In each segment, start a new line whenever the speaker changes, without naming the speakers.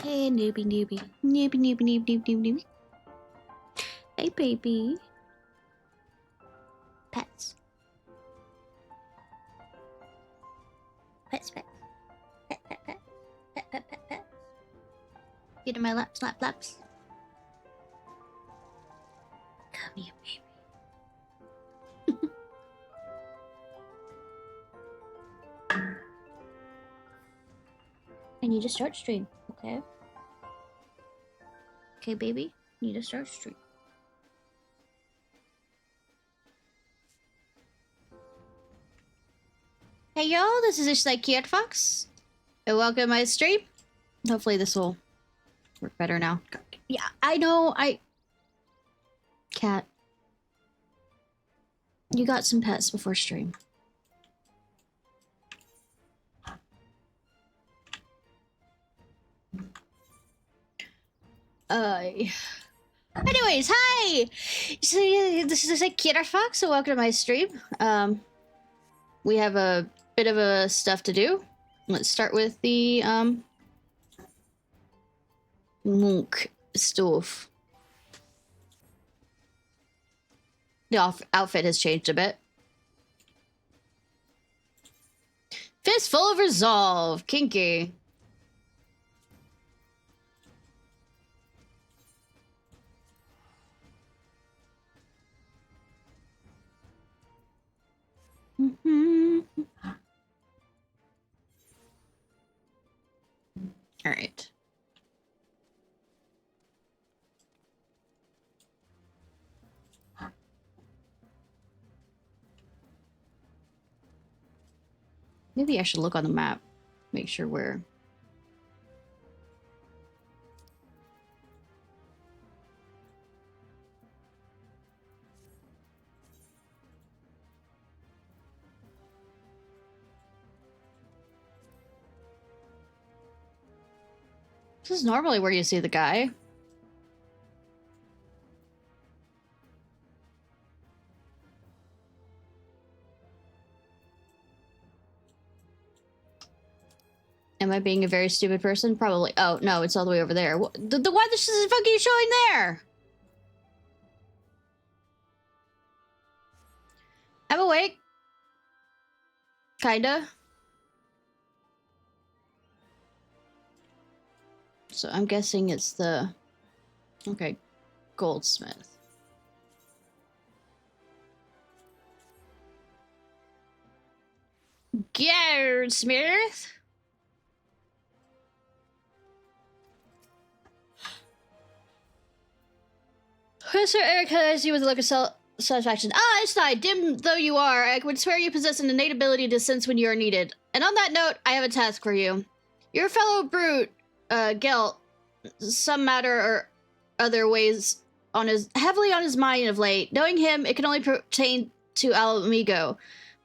Hey, newbie, newbie. Newbie, newbie, newbie, newbie, newbie. Hey, baby. Pets. Pets, pets. Pet, pet, pet. Pet, pet, pet, pet. Get in my laps, lap, laps. Come here, baby. I need to start stream, okay? Okay, baby? Need to start stream. Hey y'all, this is Ishnai Ciarfox. And welcome to my stream. Hopefully this will work better now. Yeah, I know, Cat. You got some pets before stream. Anyways, hi! So, this is Ciarfox, so welcome to my stream. We have a bit of a stuff to do. Let's start with the, monk stuff. The outfit has changed a bit. Fist full of resolve. Kinky. All right. Maybe I should look on the map, make sure we're... This is normally where you see the guy. Am I being a very stupid person? Probably. Oh, no, it's all the way over there. Why this is fucking showing there? I'm awake. Kinda. So I'm guessing it's the... Okay. Goldsmith. Goldsmith? Sir Eric has you with a look of satisfaction. Ah, Ishnai, dim though you are, I would swear you possess an innate ability to sense when you are needed. And on that note, I have a task for you. Your fellow brute, Gelt, some matter or other weighs heavily on his mind of late. Knowing him, it can only pertain to Al Amigo.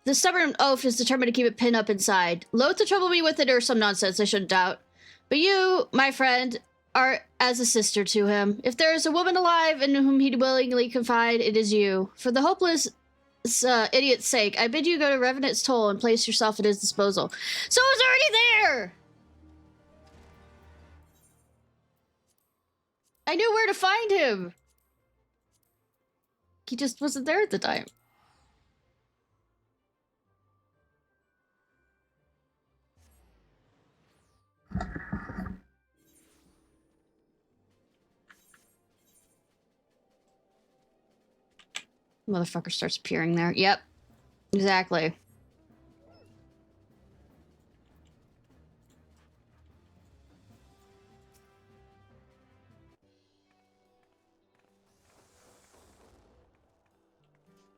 The stubborn oaf is determined to keep it pinned up inside. Loath to trouble me with it or some nonsense, I shouldn't doubt. But you, my friend, are as a sister to him. If there is a woman alive in whom he'd willingly confide, it is you. For the hopeless idiot's sake, I bid you go to Revenant's Toll and place yourself at his disposal. So it's already there! I knew where to find him! He just wasn't there at the time. Motherfucker starts appearing there. Yep. Exactly.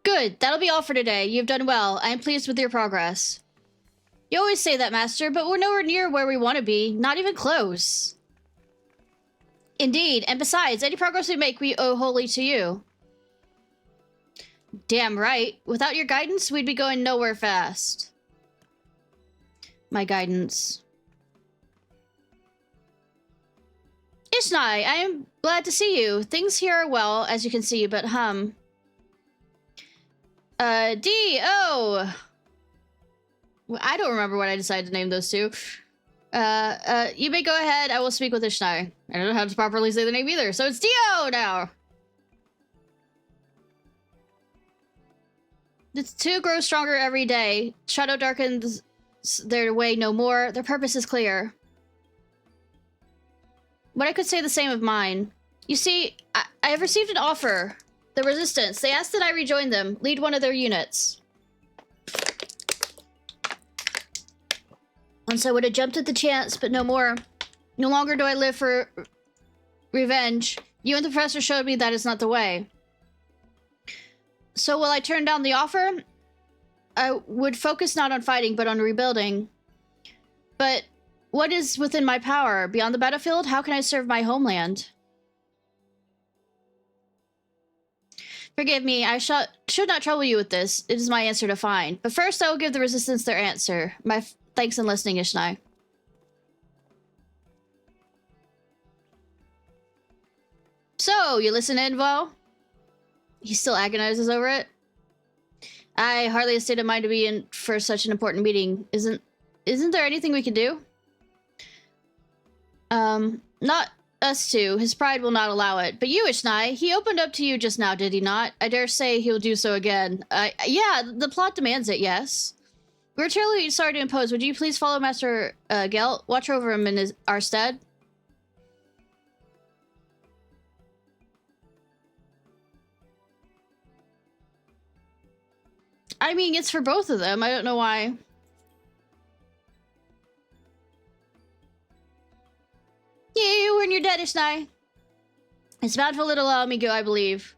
Good. That'll be all for today. You've done well. I am pleased with your progress. You always say that, Master, but we're nowhere near where we want to be. Not even close. Indeed. And besides, any progress we make, we owe wholly to you. Damn right. Without your guidance, we'd be going nowhere fast. My guidance. Ishnai, I am glad to see you. Things here are well, as you can see, but I don't remember what I decided to name those two. You may go ahead. I will speak with Ishnai. I don't know how to properly say the name either, so it's Dio now! The two grow stronger every day. Shadow darkens their way no more. Their purpose is clear. But I could say the same of mine. You see, I have received an offer. The Resistance. They asked that I rejoin them, lead one of their units. Once I would have jumped at the chance, but no more. No longer do I live for revenge. You and the professor showed me that is not the way. So will I turn down the offer? I would focus not on fighting, but on rebuilding. But what is within my power? Beyond the battlefield, how can I serve my homeland? Forgive me, I should not trouble you with this. It is my answer to find. But first, I will give the Resistance their answer. My thanks in listening, Ishnai. So, you listen in, Vo? He still agonizes over it. I hardly a state of mind to be in for such an important meeting. Isn't there anything we can do? Not us two. His pride will not allow it. But you, Ishnai, he opened up to you just now, did he not? I dare say he'll do so again. Yeah, the plot demands it, yes. We're terribly sorry to impose. Would you please follow Master Gelt? Watch over him in our stead? I mean, it's for both of them. I don't know why. You and your dead, Ishnai. It's bound for little amigo, I believe.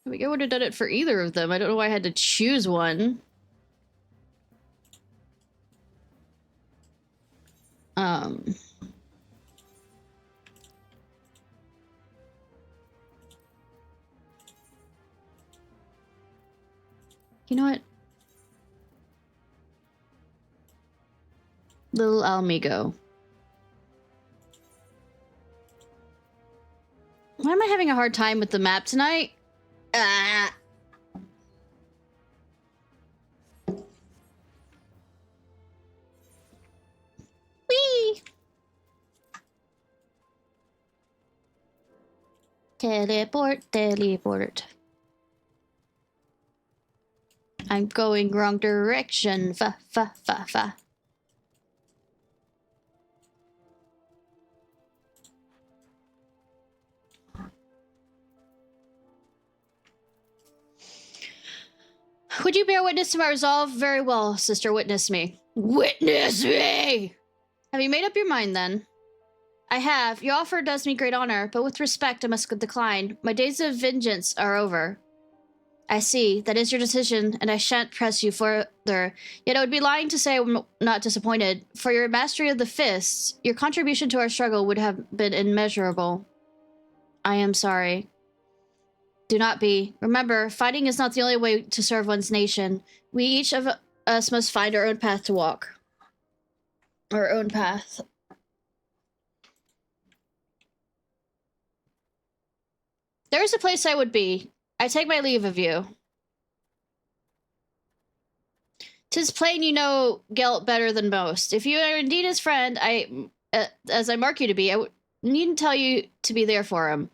I mean, I would have done it for either of them. I don't know why I had to choose one. You know what? Little Almigo. Why am I having a hard time with the map tonight? Ah. Whee! Teleport, teleport. I'm going wrong direction. Fa, fa, fa, fa. Would you bear witness to my resolve? Very well, sister, witness me. Witness me! Have you made up your mind, then? I have. Your offer does me great honor, but with respect, I must decline. My days of vengeance are over. I see. That is your decision, and I shan't press you further. Yet I would be lying to say I'm not disappointed. For your mastery of the fists, your contribution to our struggle would have been immeasurable. I am sorry. Do not be. Remember, fighting is not the only way to serve one's nation. We each of us must find our own path to walk. Our own path. There is a place I would be. I take my leave of you. 'Tis plain you know Gelt better than most. If you are indeed his friend, as I mark you to be, I needn't tell you to be there for him.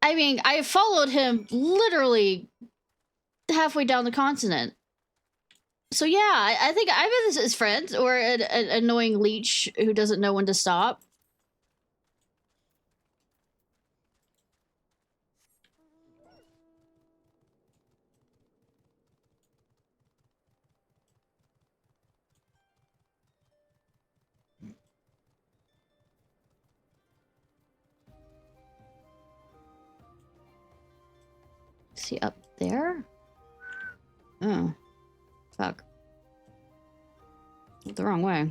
I mean, I have followed him literally halfway down the continent. So yeah, I think I'm his friend, or an annoying leech who doesn't know when to stop. Is he up there? Oh. Fuck. The wrong way.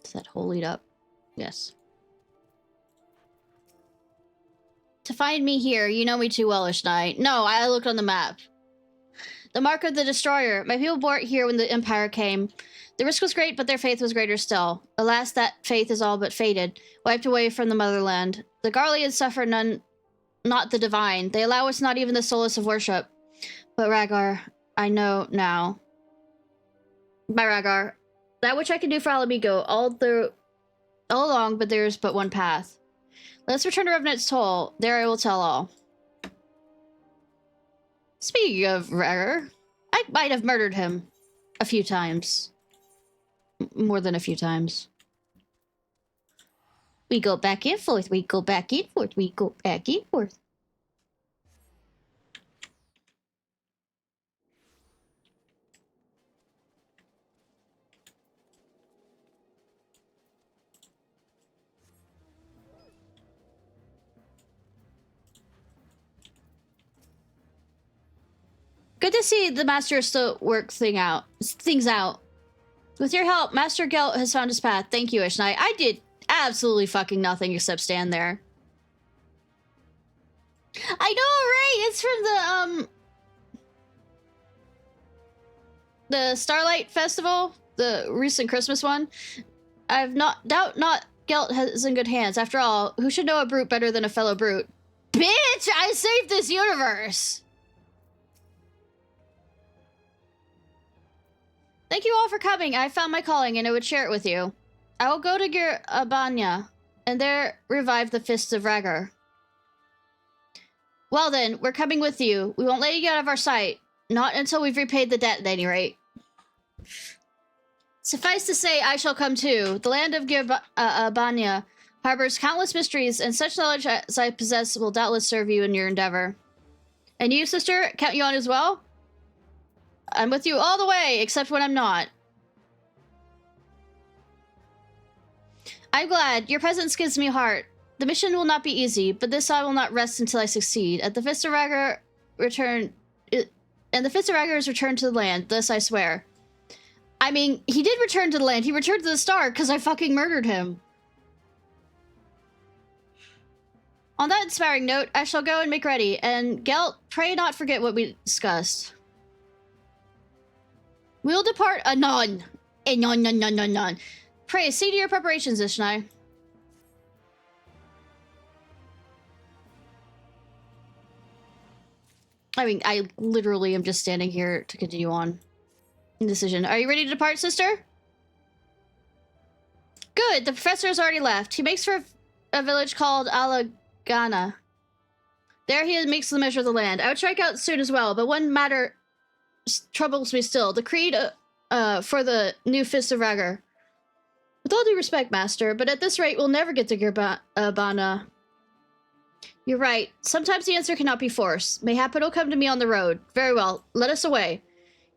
Does that hole lead up? Yes. To find me here, you know me too well, Ishnai. No, I looked on the map. The mark of the destroyer. My people bore it here when the Empire came. The risk was great, but their faith was greater still. Alas, that faith is all but faded, wiped away from the motherland. The Garleans suffer none, not the divine. They allow us not even the solace of worship. But Rhaegar, I know now. By Rhaegar, that which I can do for Alamigo, all along, but there's but one path. Let's return to Revenant's Toll. There I will tell all. Speaking of Rhaegar, I might have murdered him a few times. More than a few times. We go back and forth, we go back and forth, we go back and forth. Good to see the Master still work things out. With your help, Master Gelt has found his path. Thank you, Ishnai. I did absolutely fucking nothing except stand there. I know, right? It's from the Starlight Festival, the recent Christmas one. Doubt not Gelt is in good hands. After all, who should know a brute better than a fellow brute? Bitch, I saved this universe! Thank you all for coming. I found my calling and I would share it with you. I will go to Abanya and there revive the fists of Rhaegar. Well then, we're coming with you. We won't let you get out of our sight. Not until we've repaid the debt at any rate. Suffice to say, I shall come too. The land of Abanya harbors countless mysteries, and such knowledge as I possess will doubtless serve you in your endeavor. And you, sister, count you on as well? I'm with you all the way, except when I'm not. I'm glad. Your presence gives me heart. The mission will not be easy, but this I will not rest until I succeed. And the Fist of Rhaegar is returned to the land. This I swear. I mean, he did return to the land. He returned to the star because I fucking murdered him. On that inspiring note, I shall go and make ready. And Gelt, pray not forget what we discussed. We'll depart anon. Anon. Pray, see to your preparations, Ishnai. I mean, I literally am just standing here to continue on. Indecision. Are you ready to depart, sister? Good, the professor has already left. He makes for a village called Alagana. There he makes the measure of the land. I would strike out soon as well, but one matter troubles me still. The creed for the new Fist of Rhaegar. With all due respect, Master, but at this rate, we'll never get to Gerbana. You're right. Sometimes the answer cannot be forced. Mayhap it'll come to me on the road. Very well. Let us away.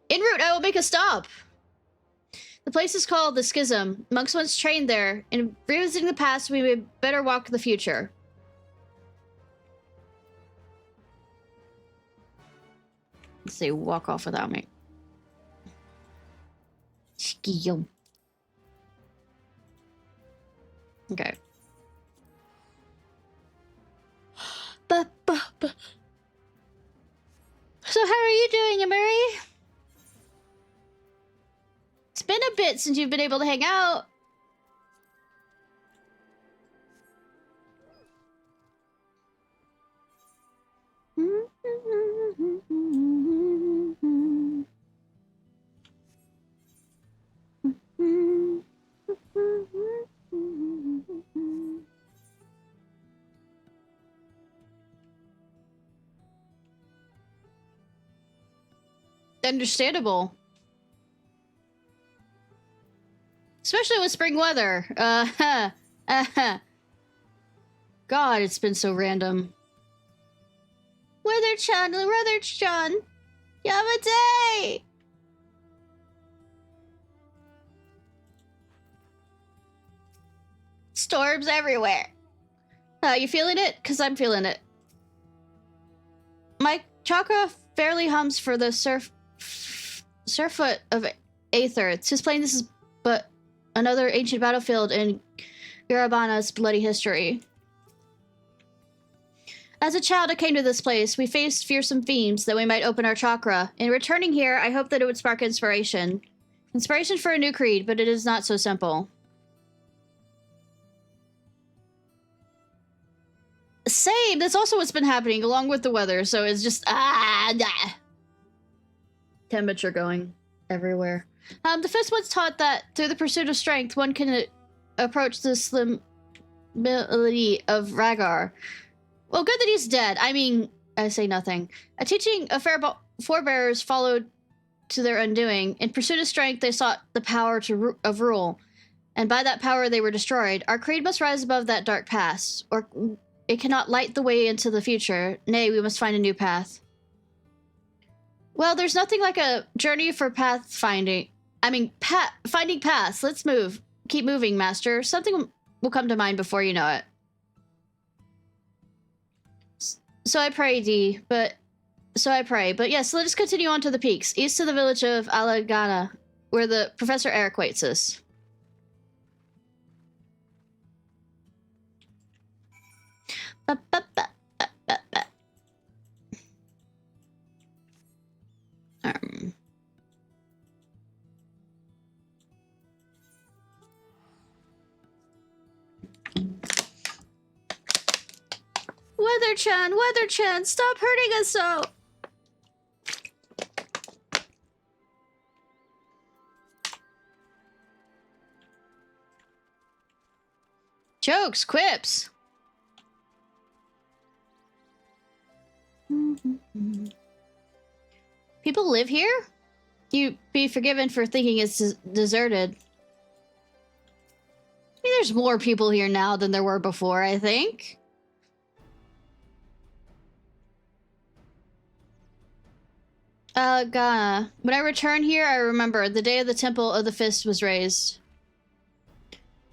En route, I will make a stop. The place is called the Schism. Monks once trained there. In revisiting the past, we may better walk the future. Let's say walk off without me. Schism. Okay. So how are you doing, Emery? It's been a bit since you've been able to hang out. Understandable. Especially with spring weather. God, it's been so random. Weather-chan, Yamate! Storms everywhere. You feeling it? Because I'm feeling it. My chakra fairly hums for the surfoot of Aether. It's just plain this is but another ancient battlefield in Garabana's bloody history. As a child, I came to this place. We faced fearsome fiends that we might open our chakra. In returning here, I hoped that it would spark inspiration. Inspiration for a new creed, but it is not so simple. Same. That's also what's been happening, along with the weather. So it's just temperature going everywhere. The fifth one's taught that through the pursuit of strength, one can approach the slim ability of Rhaegar. Well, good that he's dead. I mean, I say nothing. A teaching of forebears followed to their undoing. In pursuit of strength, they sought the power of rule, and by that power they were destroyed. Our creed must rise above that dark past, or it cannot light the way into the future. Nay, we must find a new path. Well, there's nothing like a journey for path finding. I mean, finding paths. Let's move. Keep moving, Master. Something will come to mind before you know it. So I pray, D, but... So I pray. But yes, let us continue on to the peaks, east of the village of Alagana, where the Professor Eric waits us. Weather-chan, stop hurting us so! Jokes, quips. People live here? You be forgiven for thinking it's deserted. I mean, there's more people here now than there were before, I think. Ghana. When I return here, I remember the day of the Temple of the Fist was raised.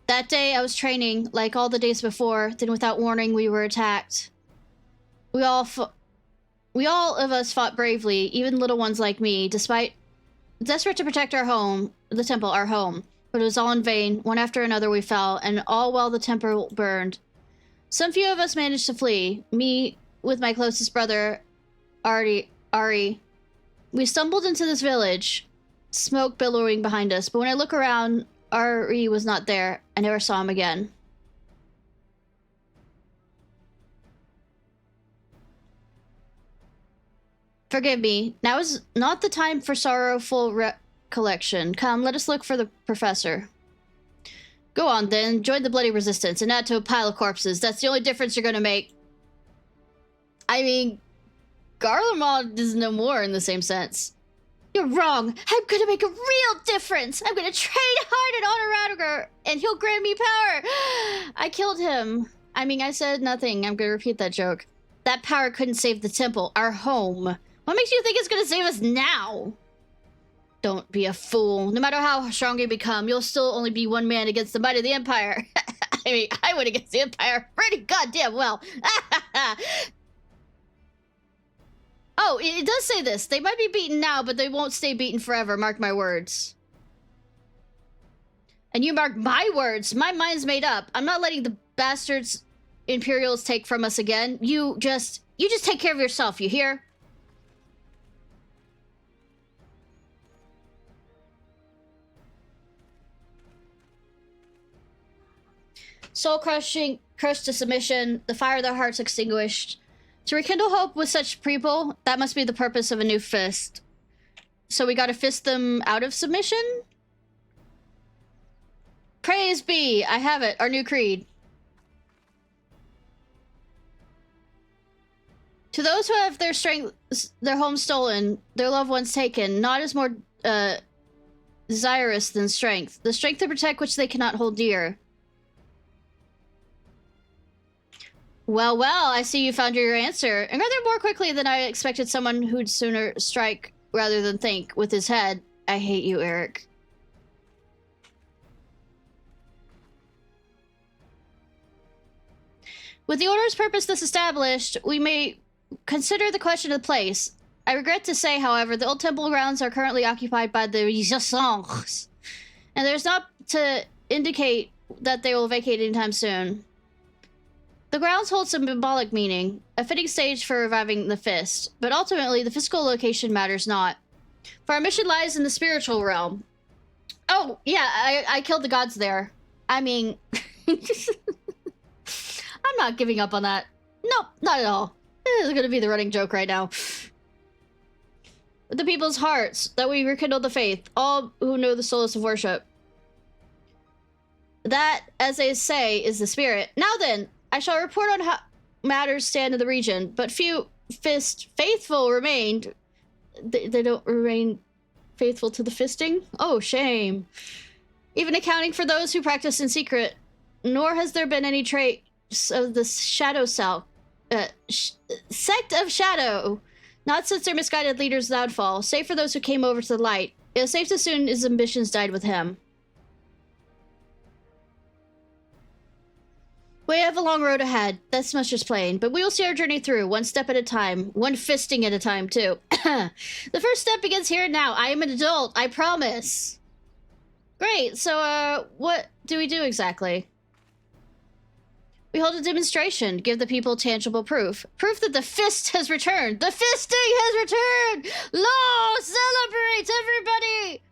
That day, I was training, like all the days before. Then, without warning, we were attacked. We all of us fought bravely, even little ones like me, despite desperate to protect our home, the temple, our home. But it was all in vain. One after another, we fell, and all while the temple burned. Some few of us managed to flee. Me, with my closest brother, Ari. We stumbled into this village, smoke billowing behind us. But when I look around, Ari was not there. I never saw him again. Forgive me. Now is not the time for sorrowful recollection. Come, let us look for the professor. Go on, then. Join the bloody resistance and add to a pile of corpses. That's the only difference you're gonna make. I mean, Garlemald is no more in the same sense. You're wrong. I'm gonna make a real difference. I'm gonna train hard at Honoradogar, and he'll grant me power. I killed him. I mean, I said nothing. I'm gonna repeat that joke. That power couldn't save the temple, our home. What makes you think it's gonna save us now? Don't be a fool. No matter how strong you become, you'll still only be one man against the might of the Empire. I mean, I went against the Empire pretty goddamn well. Oh, it does say this. They might be beaten now, but they won't stay beaten forever. Mark my words. And you mark my words. My mind's made up. I'm not letting the bastards Imperials take from us again. You just take care of yourself, you hear? Soul crushing, crushed to submission, the fire of their hearts extinguished. To rekindle hope with such people, that must be the purpose of a new fist. So we gotta fist them out of submission? Praise be! I have it, our new creed. To those who have their strength, their home stolen, their loved ones taken, naught is more desirous than strength. The strength to protect which they cannot hold dear. Well, I see you found your answer, and rather more quickly than I expected. Someone who'd sooner strike rather than think with his head. I hate you, Eric. With the Order's purpose thus established, we may consider the question of the place. I regret to say, however, the old temple grounds are currently occupied by the Resistance, and there's not to indicate that they will vacate anytime soon. The grounds hold symbolic meaning, a fitting stage for reviving the fist, but ultimately the physical location matters not. For our mission lies in the spiritual realm. Oh, yeah, I killed the gods there. I mean, I'm not giving up on that. Nope, not at all. This is gonna be the running joke right now. With the people's hearts, that we rekindle the faith, all who know the solace of worship. That, as they say, is the spirit. Now then, I shall report on how matters stand in the region, but few faithful remained. They don't remain faithful to the fisting? Oh, shame. Even accounting for those who practice in secret, nor has there been any trace of the shadow sect of shadow. Not since their misguided leader's downfall, save for those who came over to the light. It was safe to assume his ambitions died with him. We have a long road ahead, that's much is plain, but we will see our journey through, one step at a time, one fisting at a time, too. The first step begins here and now. I am an adult, I promise. Great, so, what do we do exactly? We hold a demonstration, give the people tangible proof. Proof that the fist has returned! The fisting has returned! Lo! Celebrate, everybody!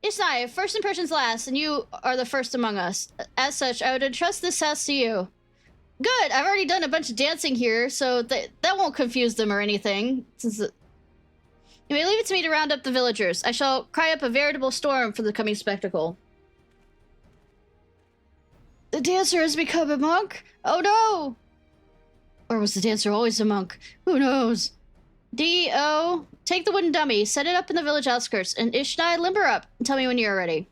Ishnai, first impressions last, and you are the first among us. As such, I would entrust this task to you. Good, I've already done a bunch of dancing here, so that won't confuse them or anything. You may leave it to me to round up the villagers. I shall cry up a veritable storm for the coming spectacle. The dancer has become a monk? Oh no! Or was the dancer always a monk? Who knows? D.O. Take the wooden dummy, set it up in the village outskirts, and Ishnai, limber up and tell me when you're ready.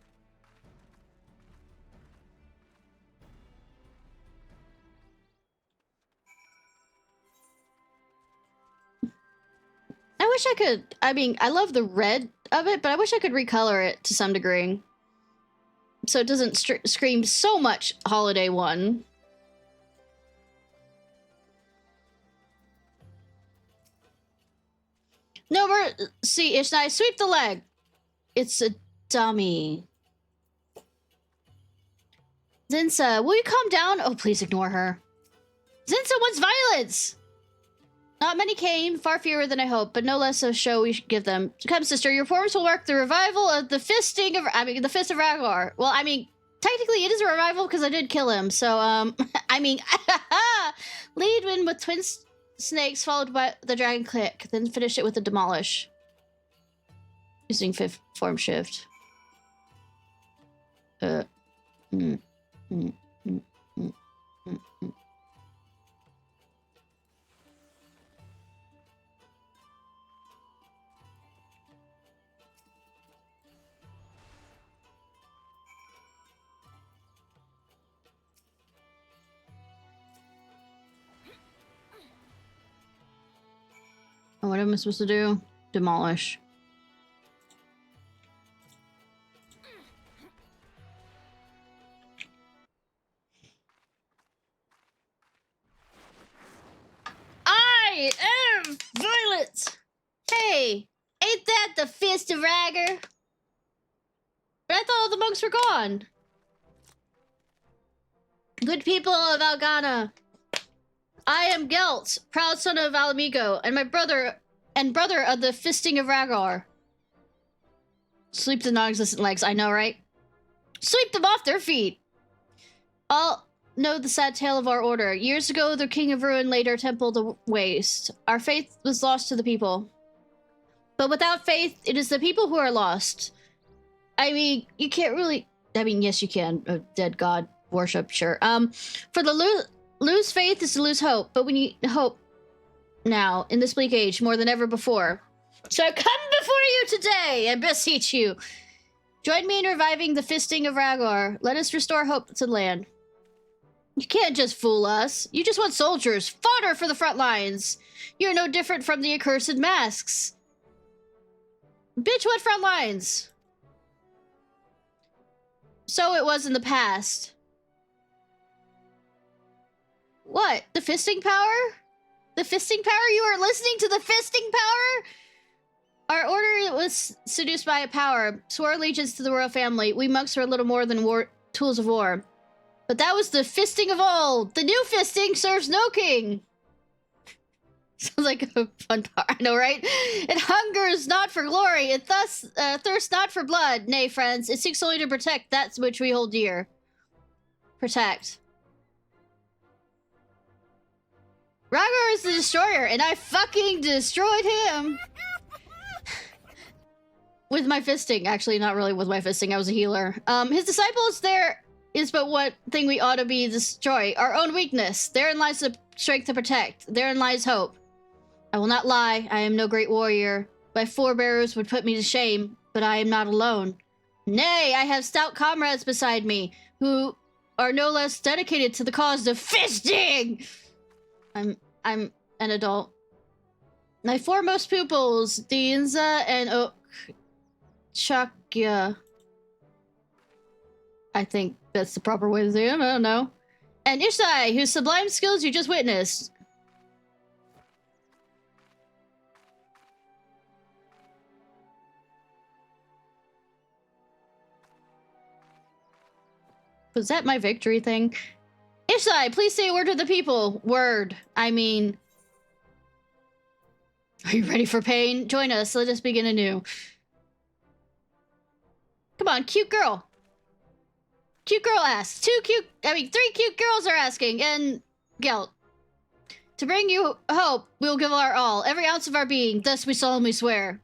I wish I could, I mean, I love the red of it, but I wish I could recolor it to some degree. So it doesn't scream so much Holiday 1. No mercy, Ishnai, sweep the leg. It's a dummy. Zinsa, will you calm down? Oh, please ignore her. Zinsa wants violence! Not many came, far fewer than I hoped, but no less a show we should give them. Come, sister, your performance will mark the revival of the fisting of, the Fist of Ragnar. Well, I mean, technically it is a revival because I did kill him, so, I mean, lead in with twin snakes followed by the dragon click, then finish it with the demolish. Using fifth form shift. What am I supposed to do? Demolish. I am Violet! Hey, ain't that the Fist of Ragnar? But I thought all the monks were gone. Good people of Algana, I am Gelt, proud son of Alamigo, and my brother of the Fisting of Ragnar. Sleep the non-existent legs, I know, right? Sweep them off their feet! All know the sad tale of our order. Years ago, the King of Ruin laid our temple to waste. Our faith was lost to the people. But without faith, it is the people who are lost. I mean, you can't really... I mean, yes, you can. A dead god worship, sure. For the lose faith is to lose hope, but we need hope now, in this bleak age, more than ever before. So I come before you today, I beseech you. Join me in reviving the Fisting of Ragnar. Let us restore hope to the land. You can't just fool us. You just want soldiers, fodder for the front lines. You're no different from the accursed masks. Bitch, what front lines? So it was in the past. What? The fisting power? The fisting power? You are listening to the fisting power? Our order was seduced by a power, swore allegiance to the royal family. We monks are little more than tools of war. But that was the fisting of old. The new fisting serves no king. Sounds like a fun part, I know, right? It hungers not for glory, it thus thirsts not for blood. Nay, friends, it seeks only to protect that which we hold dear. Protect. Ragnar is the destroyer, and I fucking destroyed him! With my fisting. Actually, not really with my fisting, I was a healer. His disciples, there is but one thing we ought to be destroy. Our own weakness. Therein lies the strength to protect. Therein lies hope. I will not lie, I am no great warrior. My forebears would put me to shame, but I am not alone. Nay, I have stout comrades beside me, who are no less dedicated to the cause of fisting! I'm an adult. My foremost pupils, Diinza and Chakya. I think that's the proper way to say them, I don't know. And Ishnai, whose sublime skills you just witnessed. Was that my victory thing? Ishnai, please say a word to the people. Word. I mean... Are you ready for pain? Join us. Let us begin anew. Come on, cute girl. Cute girl asks. 3 cute girls are asking. And Gelt. To bring you hope, we will give our all. Every ounce of our being. Thus we solemnly swear.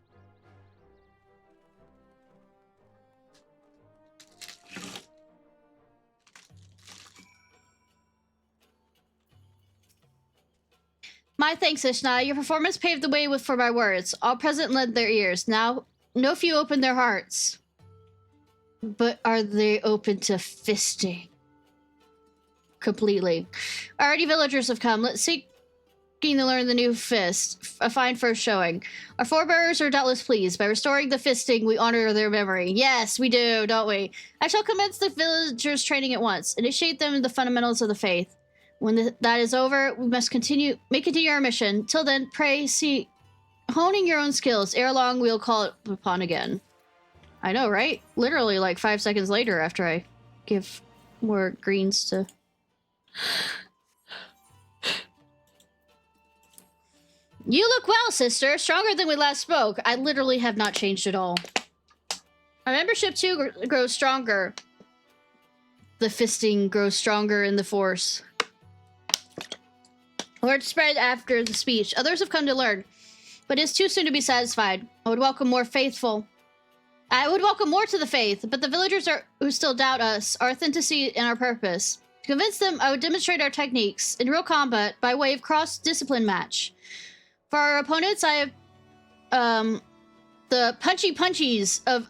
My thanks, Ishnai. Your performance paved the way for my words. All present lent their ears. Now, no few open their hearts. But are they open to fisting? Completely. Already villagers have come. Let's seek to learn the new fist. A fine first showing. Our forebears are doubtless pleased. By restoring the fisting, we honor their memory. Yes, we do, don't we? I shall commence the villagers' training at once. Initiate them in the fundamentals of the faith. When that is over, we must continue our mission. Till then, pray, see, honing your own skills. Ere long, we'll call it upon again. I know, right? Literally, like 5 seconds later after I give more greens to... You look well, sister. Stronger than we last spoke. I literally have not changed at all. Our membership, too, grows stronger. The fisting grows stronger in the force. Word spread after the speech. Others have come to learn, but it's too soon to be satisfied. I would welcome more to the faith, but the villagers who still doubt us, our authenticity, and our purpose. To convince them, I would demonstrate our techniques in real combat by way of cross-discipline match. For our opponents, I have the punchy-punchies of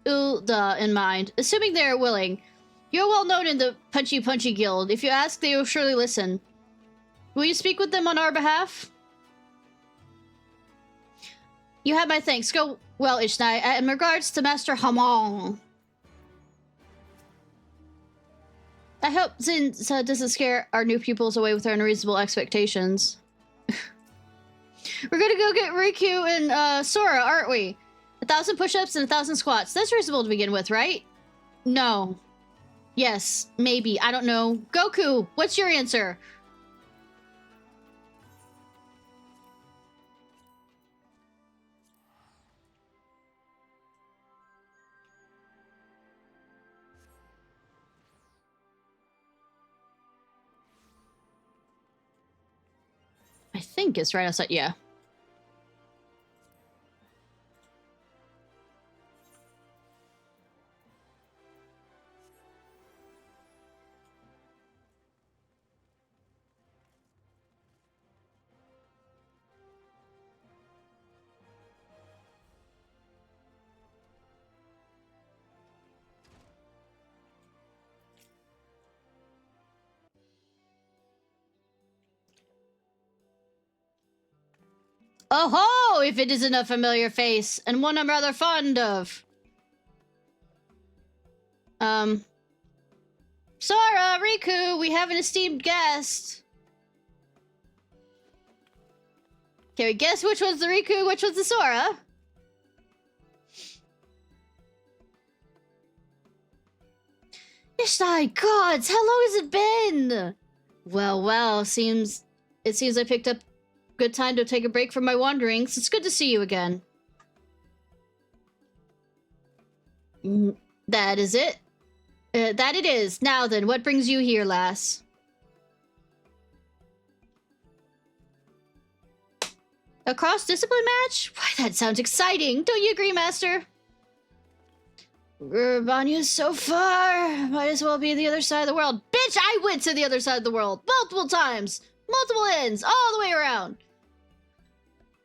Ulda in mind, assuming they are willing. You're well known in the punchy-punchy guild. If you ask, they will surely listen. Will you speak with them on our behalf? You have my thanks. Go well, Ishnai. In regards to Master Hamon. I hope Zin doesn't scare our new pupils away with our unreasonable expectations. We're gonna go get Riku and Sora, aren't we? 1,000 push-ups and 1,000 squats. That's reasonable to begin with, right? No. Yes, maybe. I don't know. Goku, what's your answer? I think it's right outside. Yeah. Oh ho! If it isn't a familiar face, and one I'm rather fond of. Sora, Riku, we have an esteemed guest. Can we guess which was the Riku, which was the Sora? Ishnai, gods, how long has it been? Well, it seems I picked up good time to take a break from my wanderings. It's good to see you again. That is it. That it is. Now then, what brings you here, lass? A cross-discipline match? Why, that sounds exciting. Don't you agree, Master? Banya's so far. Might as well be the other side of the world. Bitch, I went to the other side of the world. Multiple times. Multiple ends. All the way around.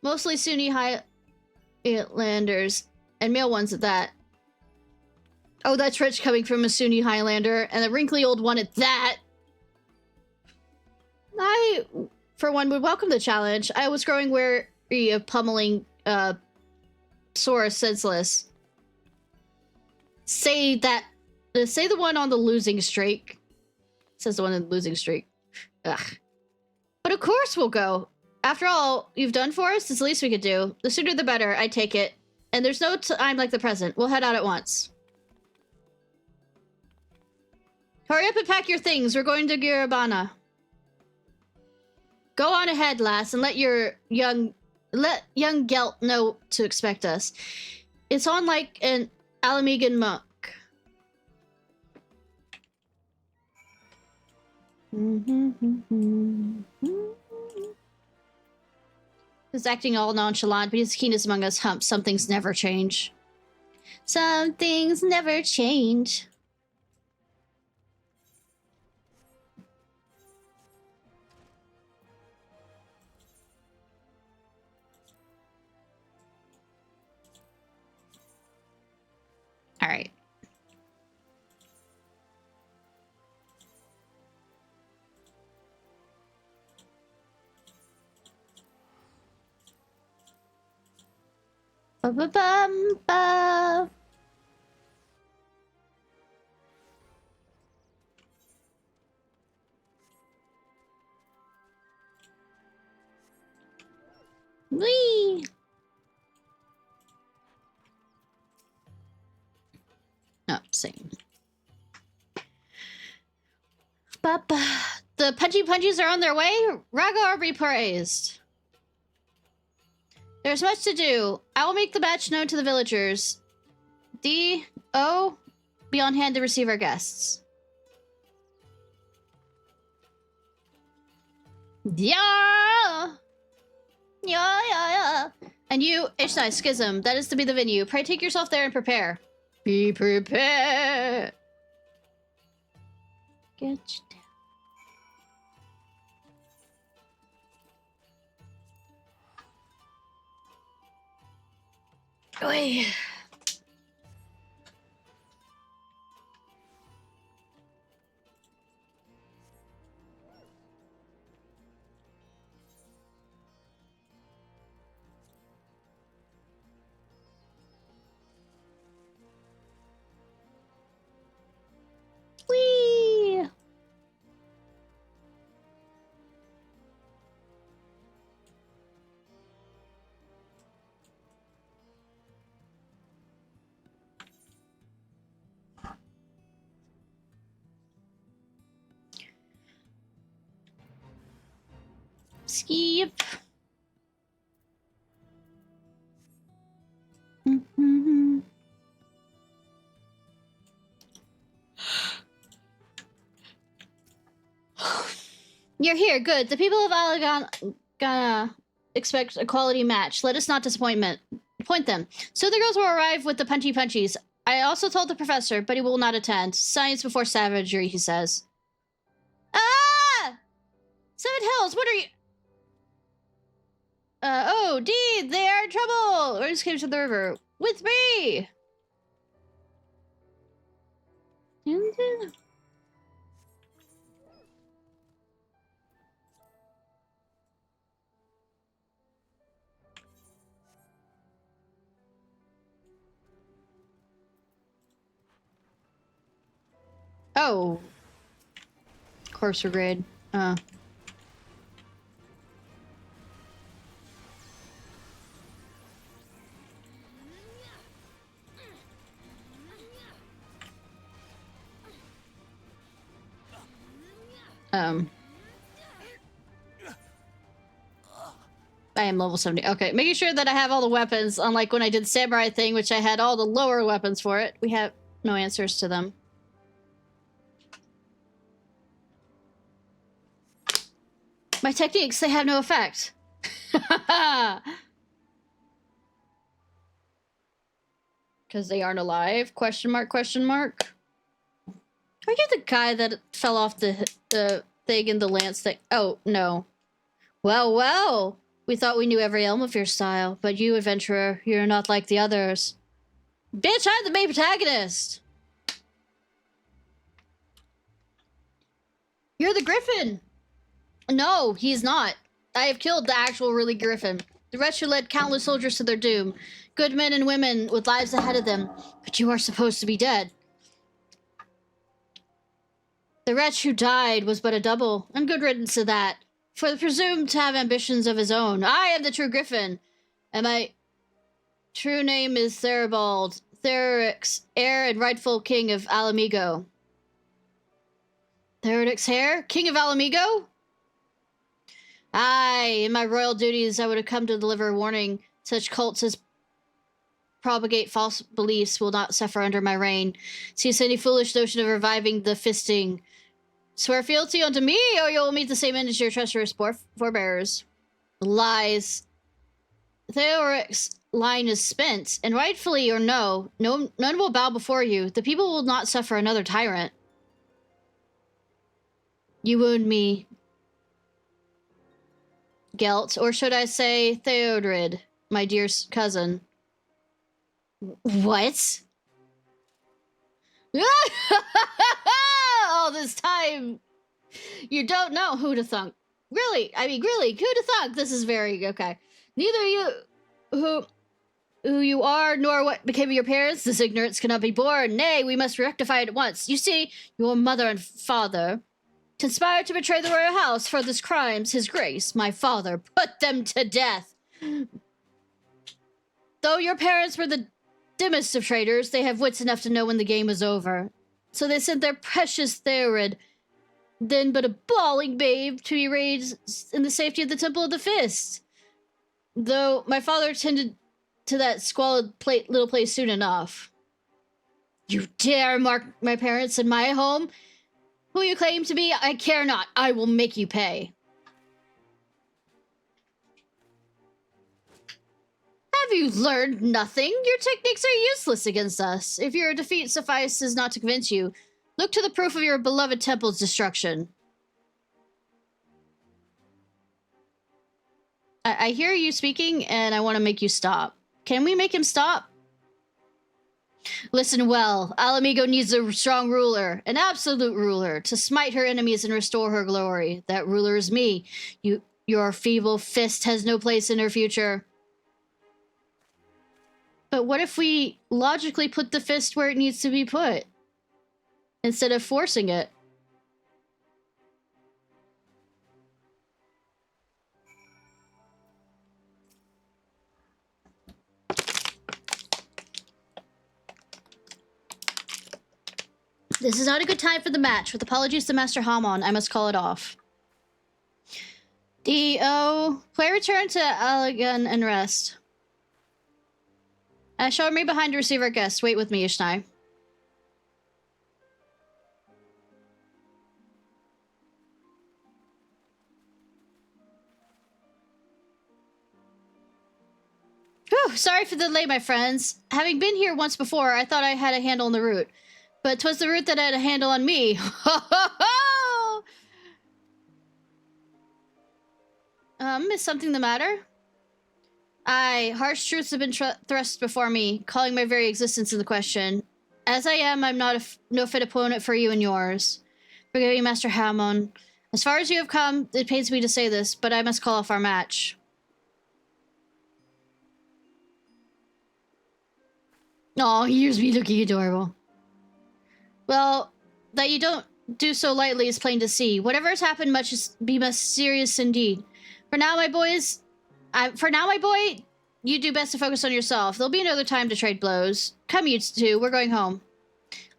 Mostly Sunni Highlanders. And male ones at that. Oh, that's rich coming from a Sunni Highlander. And a wrinkly old one at that. I, for one, would welcome the challenge. I was growing weary of pummeling Sora senseless. Say the one on the losing streak. Says the one on the losing streak. Ugh. But of course we'll go. After all you've done for us, it's the least we could do. The sooner the better, I take it. And there's no time like the present. We'll head out at once. Hurry up and pack your things. We're going to Girabana. Go on ahead, lass, and let young Gelt know to expect us. It's on like an Alamegan monk. He's acting all nonchalant, but he's keenest among us humps. Some things never change. Some things never change. All right. Ba-ba-bum-ba. Whee! Oh, same. Papa. The Punchy Punchies are on their way. Raga are be praised. There's much to do. I will make the match known to the villagers. D.O. be on hand to receive our guests. Yeah! Yeah! And you, Ishnai, Schism, that is to be the venue. Pray take yourself there and prepare. Be prepared. Get you down. Oi. Whee! Skip. You're here, good. The people of Alagana expect a quality match. Let us not disappoint them. So the girls will arrive with the Punchy Punchies. I also told the professor, but he will not attend. Science before savagery, he says. Ah! Seven Hills, what are you... oh, Dee, they are in trouble! Or just came to the river. With me! Oh. Corpse Brigade. I am level 70. Okay, making sure that I have all the weapons, unlike when I did Samurai thing, which I had all the lower weapons for it. We have no answers to them. My techniques, they have no effect. Because they aren't alive? Question mark, question mark. Are you the guy that fell off the thing in the lance thing? Oh, no. Well, well. We thought we knew every elm of your style, but you, adventurer, you're not like the others. Bitch, I'm the main protagonist! You're the griffin! No, he's not. I have killed the actual really griffin. The wretch who led countless soldiers to their doom. Good men and women with lives ahead of them. But you are supposed to be dead. The wretch who died was but a double, and good riddance to that. For the presumed to have ambitions of his own. I am the true griffin, and my true name is Theobald, Theodorix, heir and rightful king of Alamigo. Theodorix heir? King of Alamigo? Aye, in my royal duties I would have come to deliver a warning. Such cults as propagate false beliefs will not suffer under my reign. Cease any foolish notion of reviving the fisting. Swear fealty unto me, or you'll meet the same end as your treacherous forebears. Lies. Theoric's line is spent, and rightfully or no, none will bow before you. The people will not suffer another tyrant. You wound me, Gelt, or should I say Theodrid, my dear cousin. What? All this time, you don't know who to thunk. Really, I mean, really, who to thunk? This is very okay. Neither you, who you are, nor what became of your parents. This ignorance cannot be borne. Nay, we must rectify it at once. You see, your mother and father conspired to betray the royal house. For this crimes, his grace, my father, put them to death. Though your parents were the dimmest of traitors, they have wits enough to know when the game is over. So they sent their precious Theorid, then but a bawling babe, to be raised in the safety of the Temple of the Fist. Though my father tended to that squalid little place soon enough. You dare mark my parents in my home? Who you claim to be, I care not. I will make you pay. Have you learned nothing? Your techniques are useless against us. If your defeat suffices not to convince you, look to the proof of your beloved temple's destruction. I hear you speaking, and I want to make you stop. Can we make him stop? Listen well. Alamigo needs a strong ruler, an absolute ruler, to smite her enemies and restore her glory. That ruler is me. Your feeble fist has no place in her future. But what if we logically put the fist where it needs to be put, instead of forcing it? This is not a good time for the match. With apologies to Master Hamon, I must call it off. D.O. Play return to Allegan and rest. I shall remain behind to receive our guests. Wait with me, Ishnai. Whew, sorry for the delay, my friends. Having been here once before, I thought I had a handle on the route. But 'twas the route that had a handle on me. Ho ho ho! Is something the matter? Aye, harsh truths have been thrust before me, calling my very existence into question. As I am, I'm not no fit opponent for you and yours. Forgive me, Master Hamon. As far as you have come, it pains me to say this, but I must call off our match. Aw, here's me looking adorable. Well, that you don't do so lightly is plain to see. Whatever has happened must be serious indeed. For now, my boy, you do best to focus on yourself. There'll be another time to trade blows. Come, you two, we're going home.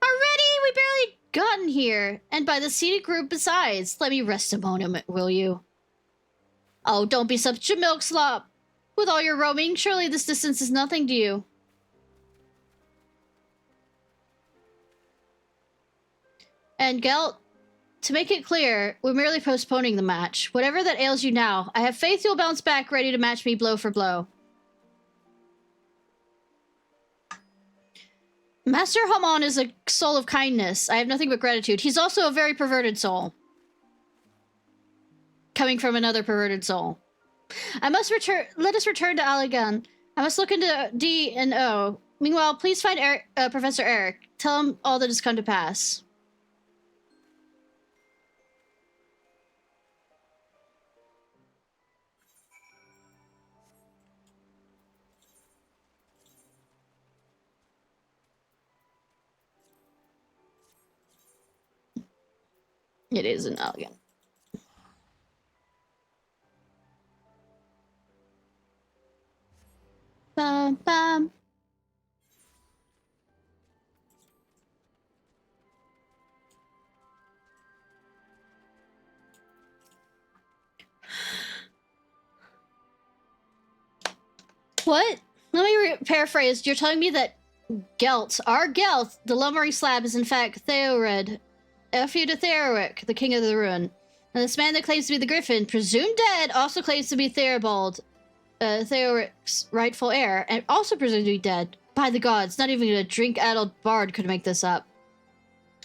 Already? We barely gotten here, and by the scenic group besides. Let me rest a moment, will you? Oh, don't be such a milk slop. With all your roaming, surely this distance is nothing to you. And Gelt, to make it clear, we're merely postponing the match. Whatever that ails you now, I have faith you'll bounce back ready to match me blow for blow. Master Hamon is a soul of kindness. I have nothing but gratitude. He's also a very perverted soul. Coming from another perverted soul. Let us return to Allegan. I must look into D and O. Meanwhile, please find Professor Eric. Tell him all that has come to pass. It is an Allegan. Bum, bum. What? Let me paraphrase. You're telling me that Gelt, our Gelt, the lumbering slab, is in fact Theored, nephew to Theoric, the king of the ruin. And this man that claims to be the Griffin, presumed dead, also claims to be Theobald, Theoric's rightful heir, and also presumed to be dead. By the gods, not even a drink-addled bard could make this up.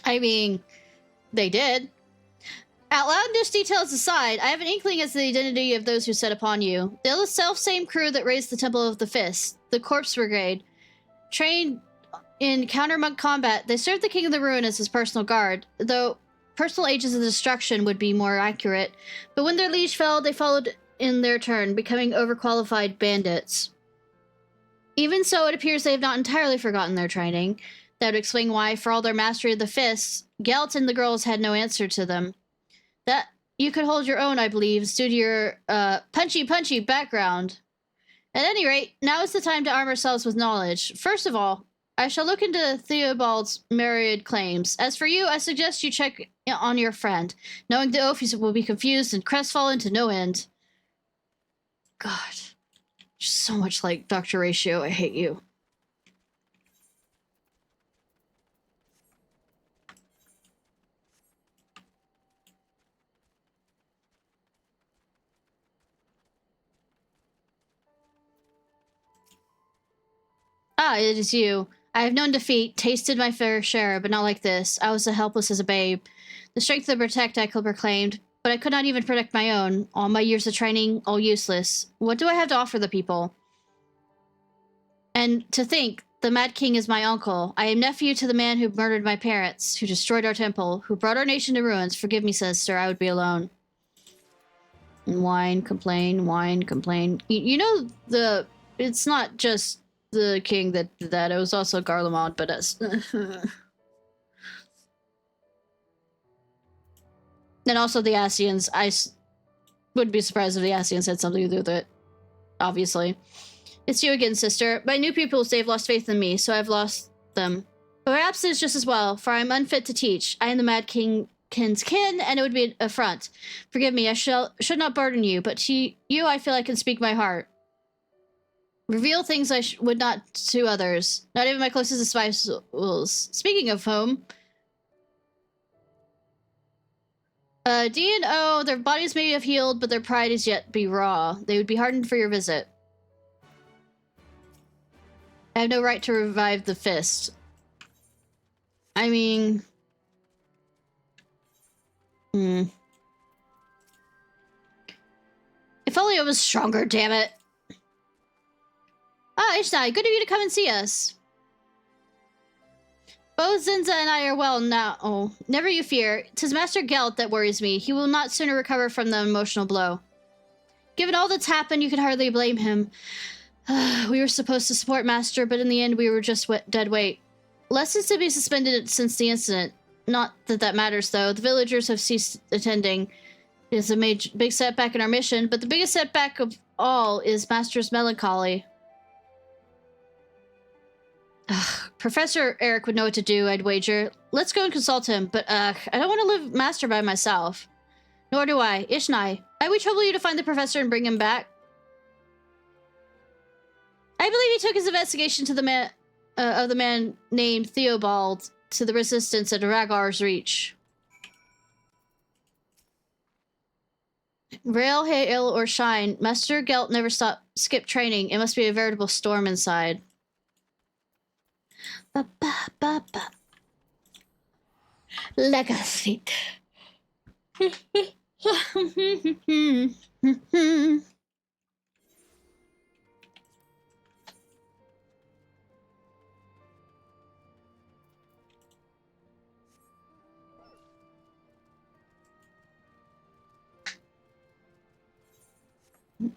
I mean, they did. Outlandish details aside, I have an inkling as to the identity of those who set upon you. They're the self-same crew that raised the Temple of the Fist, the Corpse Brigade. Trained in counter-monk combat, they served the King of the Ruin as his personal guard, though personal agents of destruction would be more accurate. But when their liege fell, they followed in their turn, becoming overqualified bandits. Even so, it appears they have not entirely forgotten their training. That would explain why, for all their mastery of the fists, Gelt and the girls had no answer to them. That you could hold your own, I believe, due to your punchy background. At any rate, now is the time to arm ourselves with knowledge. First of all, I shall look into Theobald's myriad claims. As for you, I suggest you check on your friend. Knowing the oath, he will be confused and crestfallen to no end. God. Just so much like Dr. Ratio, I hate you. Ah, it is you. I have known defeat, tasted my fair share, but not like this. I was as helpless as a babe. The strength to protect I proclaimed, but I could not even protect my own. All my years of training, all useless. What do I have to offer the people? And to think, the Mad King is my uncle. I am nephew to the man who murdered my parents, who destroyed our temple, who brought our nation to ruins. Forgive me, sister, I would be alone. And whine, complain, whine, complain. You know, it's not just the king that did that. It was also Garlemald, but us. And also the Ascians. I wouldn't be surprised if the Ascians had something to do with it. Obviously. It's you again, sister. My new pupils, they've lost faith in me, so I've lost them. But perhaps it's just as well, for I am unfit to teach. I am the Mad King's kin, and it would be an affront. Forgive me, I should not burden you, but to you I feel I can speak my heart. Reveal things I would not to others. Not even my closest disciples. Speaking of whom... D and O, their bodies may have healed, but their pride is yet be raw. They would be hardened for your visit. I have no right to revive the fist. I mean... If only it was stronger, damn it. Ah, Ishnai, good of you to come and see us. Both Zinza and I are well now. Oh, never you fear. 'Tis Master Gelt that worries me. He will not sooner recover from the emotional blow. Given all that's happened, you can hardly blame him. We were supposed to support Master, but in the end we were just dead weight. Lessons to be suspended since the incident. Not that that matters, though. The villagers have ceased attending. It is a big setback in our mission, but the biggest setback of all is Master's melancholy. Ugh, Professor Eric would know what to do, I'd wager. Let's go and consult him, but I don't want to live master by myself. Nor do I. Ishnai, I would trouble you to find the professor and bring him back. I believe he took his investigation to the man of the man named Theobald to the resistance at Ragar's reach. Rail, hail, or shine, Master Gelt never skipped training. It must be a veritable storm inside. Ba ba ba ba. Legacy.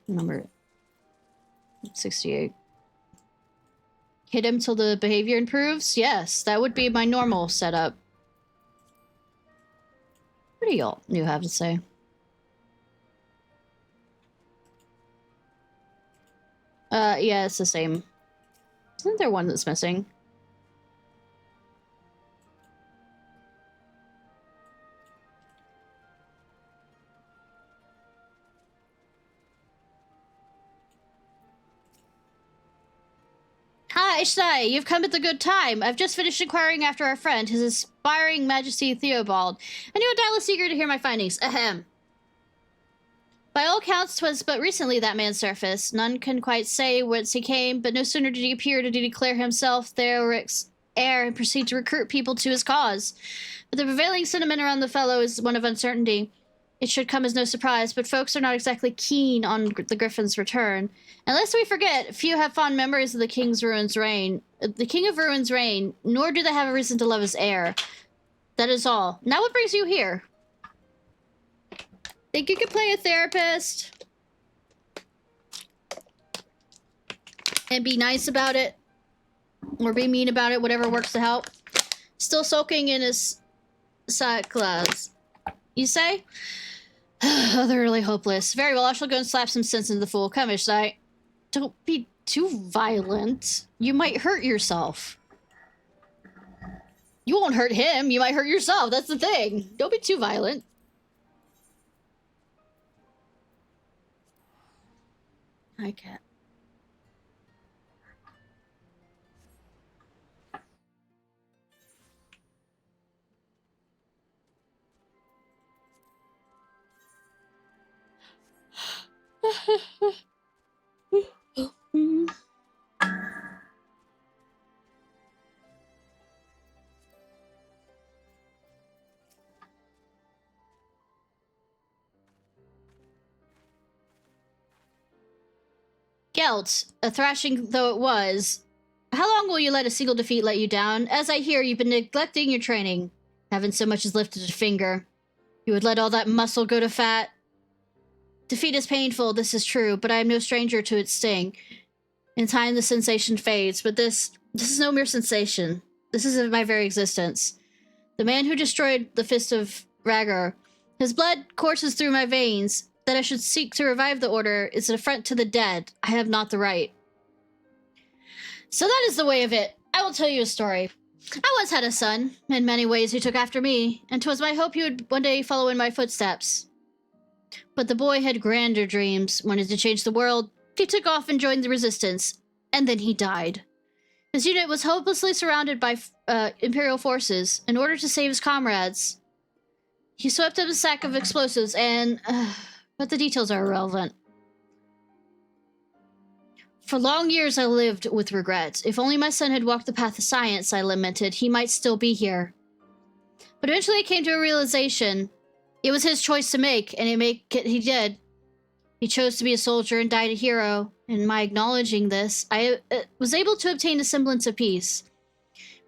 Number 68. Hit him till the behavior improves? Yes, that would be my normal setup. What do y'all you have to say? Yeah, it's the same. Isn't there one that's missing? Hi, Ishnai, you've come at the good time. I've just finished inquiring after our friend, His Aspiring Majesty Theobald, and you are doubtless eager to hear my findings. Ahem. By all accounts, 'twas but recently that man surfaced. None can quite say whence he came, but no sooner did he appear did he declare himself Theoric's heir and proceed to recruit people to his cause. But the prevailing sentiment around the fellow is one of uncertainty. It should come as no surprise, but folks are not exactly keen on the Griffin's return. And lest we forget, few have fond memories of the King of Ruin's reign, nor do they have a reason to love his heir. That is all. Now what brings you here? Think you could play a therapist? And be nice about it? Or be mean about it, whatever works to help? Still soaking in his sackcloths. You say? Oh, they're really hopeless. Very well, I shall go and slap some sense into the fool. Come, Ishnai. Don't be too violent. You might hurt yourself. You won't hurt him. You might hurt yourself. That's the thing. Don't be too violent. I can't. Gelt, a thrashing though it was, how long will you let a single defeat let you down? As I hear, you've been neglecting your training. Haven't so much as lifted a finger. You would let all that muscle go to fat? Defeat is painful, this is true, but I am no stranger to its sting. In time, the sensation fades, but this is no mere sensation. This is my very existence. The man who destroyed the Fist of Ragar, his blood courses through my veins. That I should seek to revive the order is an affront to the dead. I have not the right. So that is the way of it. I will tell you a story. I once had a son. In many ways he took after me, and 'twas my hope he would one day follow in my footsteps. But the boy had grander dreams, wanted to change the world. He took off and joined the resistance, and then he died. His unit was hopelessly surrounded by Imperial forces. In order to save his comrades, he swept up a sack of explosives and... but the details are irrelevant. For long years I lived with regret. If only my son had walked the path of science, I lamented, he might still be here. But eventually I came to a realization. It was his choice to make, and he did. He chose to be a soldier and died a hero. In my acknowledging this, I was able to obtain a semblance of peace.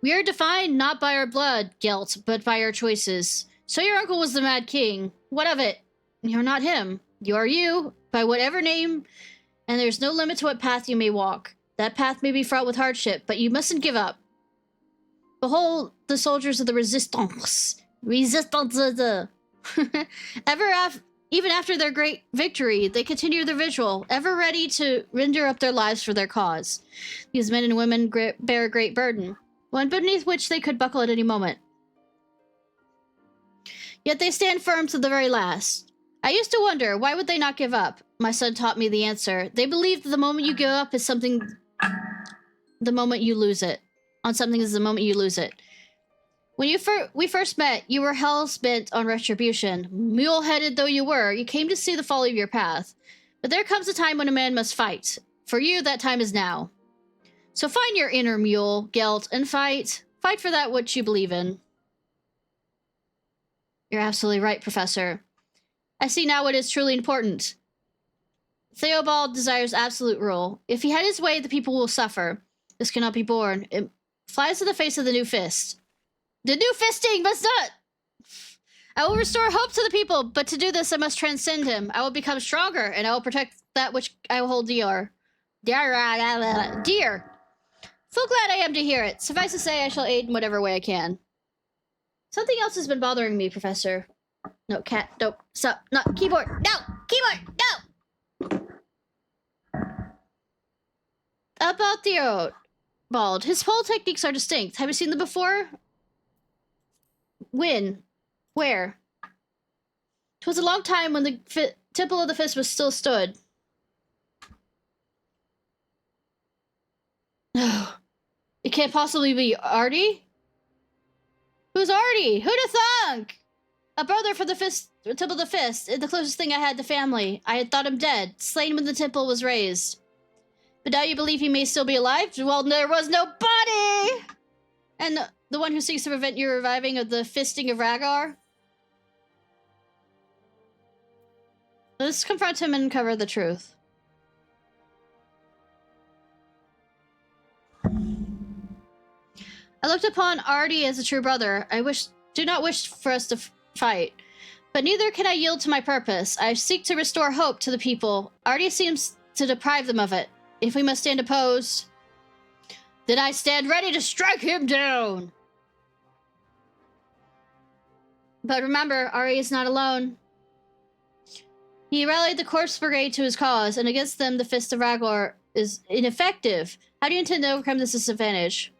We are defined not by our blood, Gelt, but by our choices. So your uncle was the Mad King. What of it? You're not him. You are you, by whatever name, and there's no limit to what path you may walk. That path may be fraught with hardship, but you mustn't give up. Behold the soldiers of the Resistance. Even after their great victory, they continue their vigil, ever ready to render up their lives for their cause. These men and women bear a great burden. one beneath which they could buckle at any moment. Yet they stand firm to the very last. I used to wonder, why would they not give up? My son taught me the answer. They believe that the moment you give up is something... the moment you lose it. On something is the moment you lose it. When we first met, you were hell-bent on retribution. Mule-headed though you were, you came to see the folly of your path. But there comes a time when a man must fight. For you, that time is now. So find your inner mule, Gelt, and fight. Fight for that which you believe in. You're absolutely right, Professor. I see now what is truly important. Theobald desires absolute rule. If he had his way, the people will suffer. This cannot be borne. It flies to the face of the new fist. The new fisting must not! I will restore hope to the people, but to do this I must transcend him. I will become stronger, and I will protect that which I will hold dear. Dear. Full glad I am to hear it. Suffice to say, I shall aid in whatever way I can. Something else has been bothering me, Professor. No, cat, no, stop, not keyboard, no! Keyboard, no! About Theobald. His pole techniques are distinct. Have you seen them before? When? Where? 'Twas a long time when the Temple of the Fist was still stood. No. It can't possibly be Artie? Who's Artie? Who'd have thunk? A brother for the Temple of the Fist, the closest thing I had to family. I had thought him dead, slain when the temple was raised. But now you believe he may still be alive? Well, there was no body! And the one who seeks to prevent your reviving of the fisting of Rhaegar? Let's confront him and uncover the truth. I looked upon Artie as a true brother. Do not wish for us to fight. But neither can I yield to my purpose. I seek to restore hope to the people. Artie seems to deprive them of it. If we must stand opposed, then I stand ready to strike him down. But remember, Artie is not alone. He rallied the Corpse Brigade to his cause, and against them the Fist of Rhaegar is ineffective. How do you intend to overcome this disadvantage?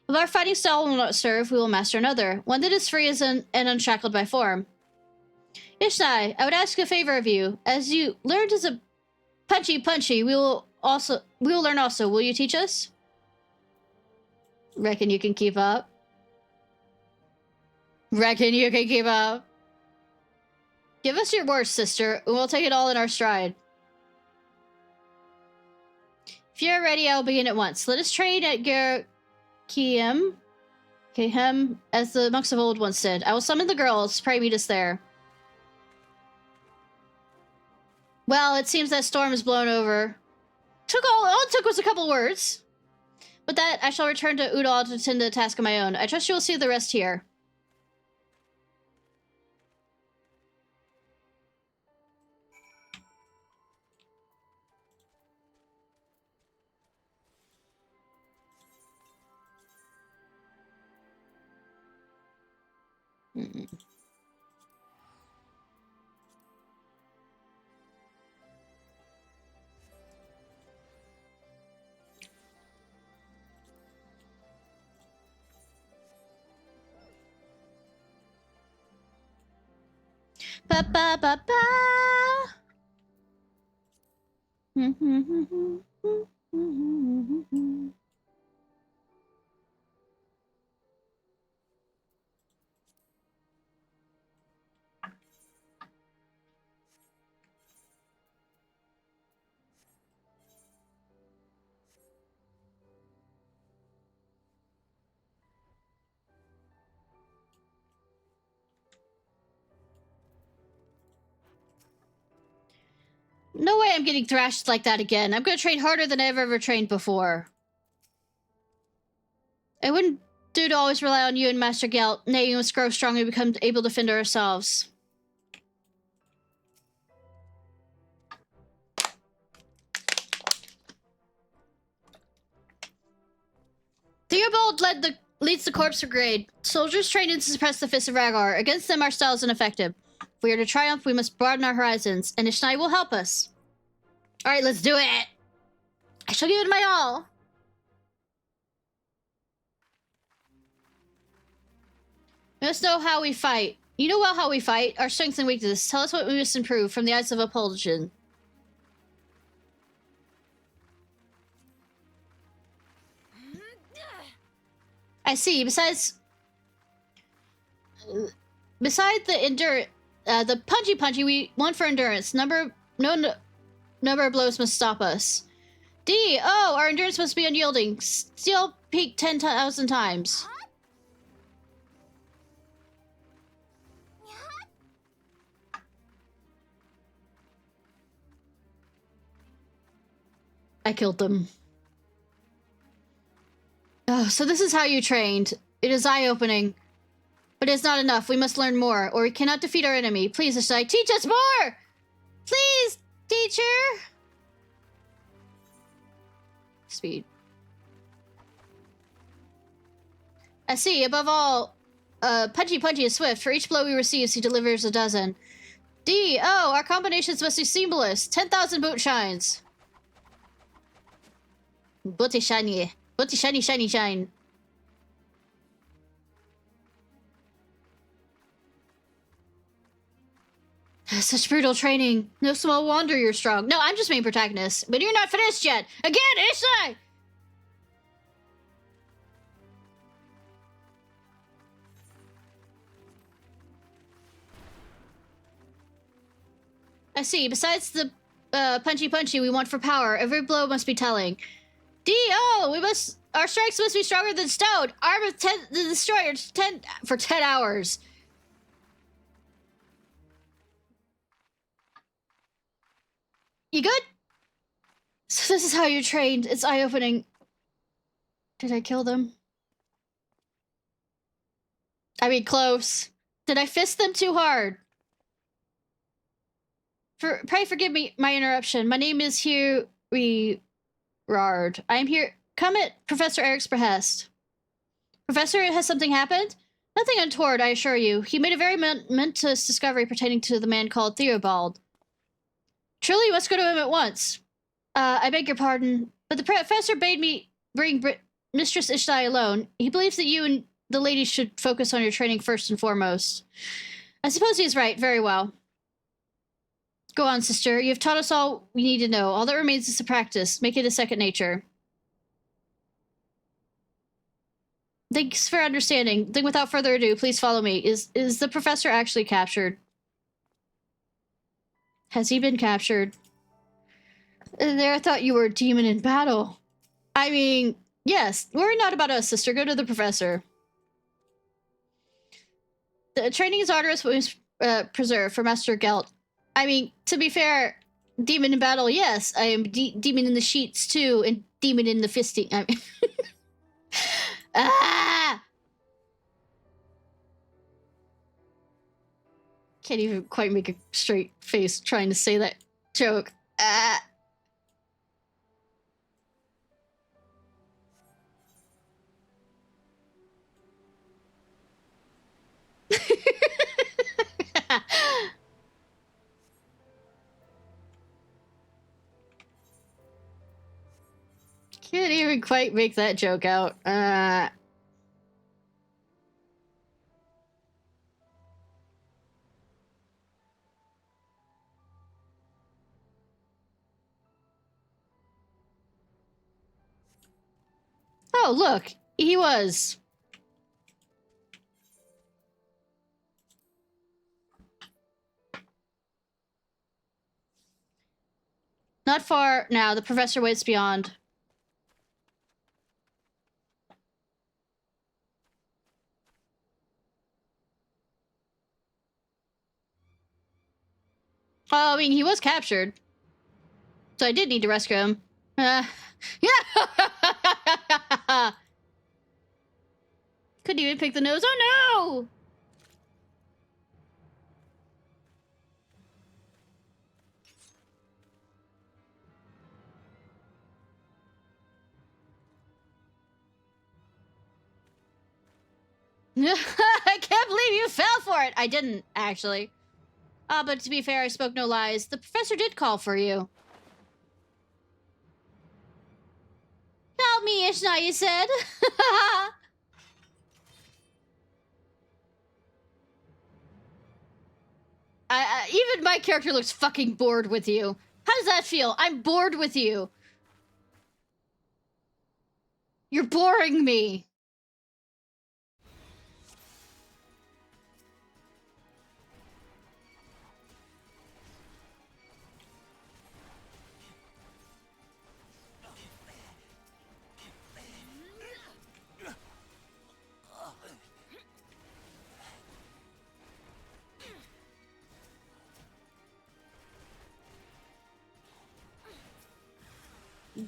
If our fighting style will not serve, we will master another, one that is free and unshackled by form. Ishnai, I would ask a favor of you. As you learned as a punchy, we will learn also. Will you teach us? Reckon you can keep up? Reckon you can keep up? Give us your worst, sister, and we'll take it all in our stride. If you're ready, I will begin at once. Let us train at Kehem, as the monks of old once did. I will summon the girls. Pray meet us there. Well, it seems that storm is blown over. All it took was a couple words. With that, I shall return to Udall to attend to the task of my own. I trust you will see the rest here. Ba ba ba ba. No way I'm getting thrashed like that again. I'm gonna train harder than I've ever trained before. It wouldn't do to always rely on you and Master Gelt. Nay, we must grow strong and become able to fend ourselves. Theobald leads the Corpse Brigade. Soldiers trained to suppress the Fist of Rhaegar. Against them, our style is ineffective. If we are to triumph, we must broaden our horizons, and Ishnai will help us. Alright, let's do it! I shall give it my all! We must know how we fight. You know well how we fight, our strengths and weaknesses. Tell us what we must improve from the eyes of a Poljan. I see. Besides the punchy, we want for endurance. No number of blows must stop us. D. Oh, our endurance must be unyielding. Steel peak 10,000 times. I killed them. Oh, so this is how you trained. It is eye-opening. But it's not enough. We must learn more, or we cannot defeat our enemy. Please, Ishnai, teach us more! Please, teacher! Speed. I see. Above all, Punchy is swift. For each blow he receives, he delivers a dozen. D. Oh, our combinations must be seamless. 10,000 boot shines. Booty shiny. Booty shiny, shiny, shine. Such brutal training. No small wonder you're strong. No, I'm just main protagonist. But you're not finished yet. Again, Ishnai! I see. Besides the punchy we want for power. Every blow must be telling. D.O. Our strikes must be stronger than stone. Arm of the destroyer for 10 hours. You good? So this is how you trained. It's eye-opening. Did I kill them? I mean, close. Did I fist them too hard? Pray forgive me my interruption. My name is Hugh Rard. I am here. Come at Professor Eric's behest. Professor, has something happened? Nothing untoward, I assure you. He made a very momentous discovery pertaining to the man called Theobald. Truly, you must go to him at once. I beg your pardon, but the professor bade me bring Mistress Ishnai alone. He believes that you and the ladies should focus on your training first and foremost. I suppose he's right. Very well. Go on, sister. You have taught us all we need to know. All that remains is to practice. Make it a second nature. Thanks for understanding. Then without further ado, please follow me. Is the professor actually captured? Has he been captured? There, I thought you were a demon in battle. I mean, yes. Worry not about us, sister. Go to the professor. The training is arduous, but we must preserve for Master Gelt. I mean, to be fair, demon in battle, yes. I am demon in the sheets, too, and demon in the fisting. I mean... Ah! Can't even quite make a straight face trying to say that joke. Ah! Can't even quite make that joke out. Oh, look. He was. Not far now. The professor waits beyond. Oh, I mean, he was captured. So I did need to rescue him. Yeah! Couldn't even pick the nose. Oh, no! I can't believe you fell for it! I didn't, actually. But to be fair, I spoke no lies. The professor did call for you. Help me, Ishnai, you said. Even my character looks fucking bored with you. How does that feel? I'm bored with you. You're boring me.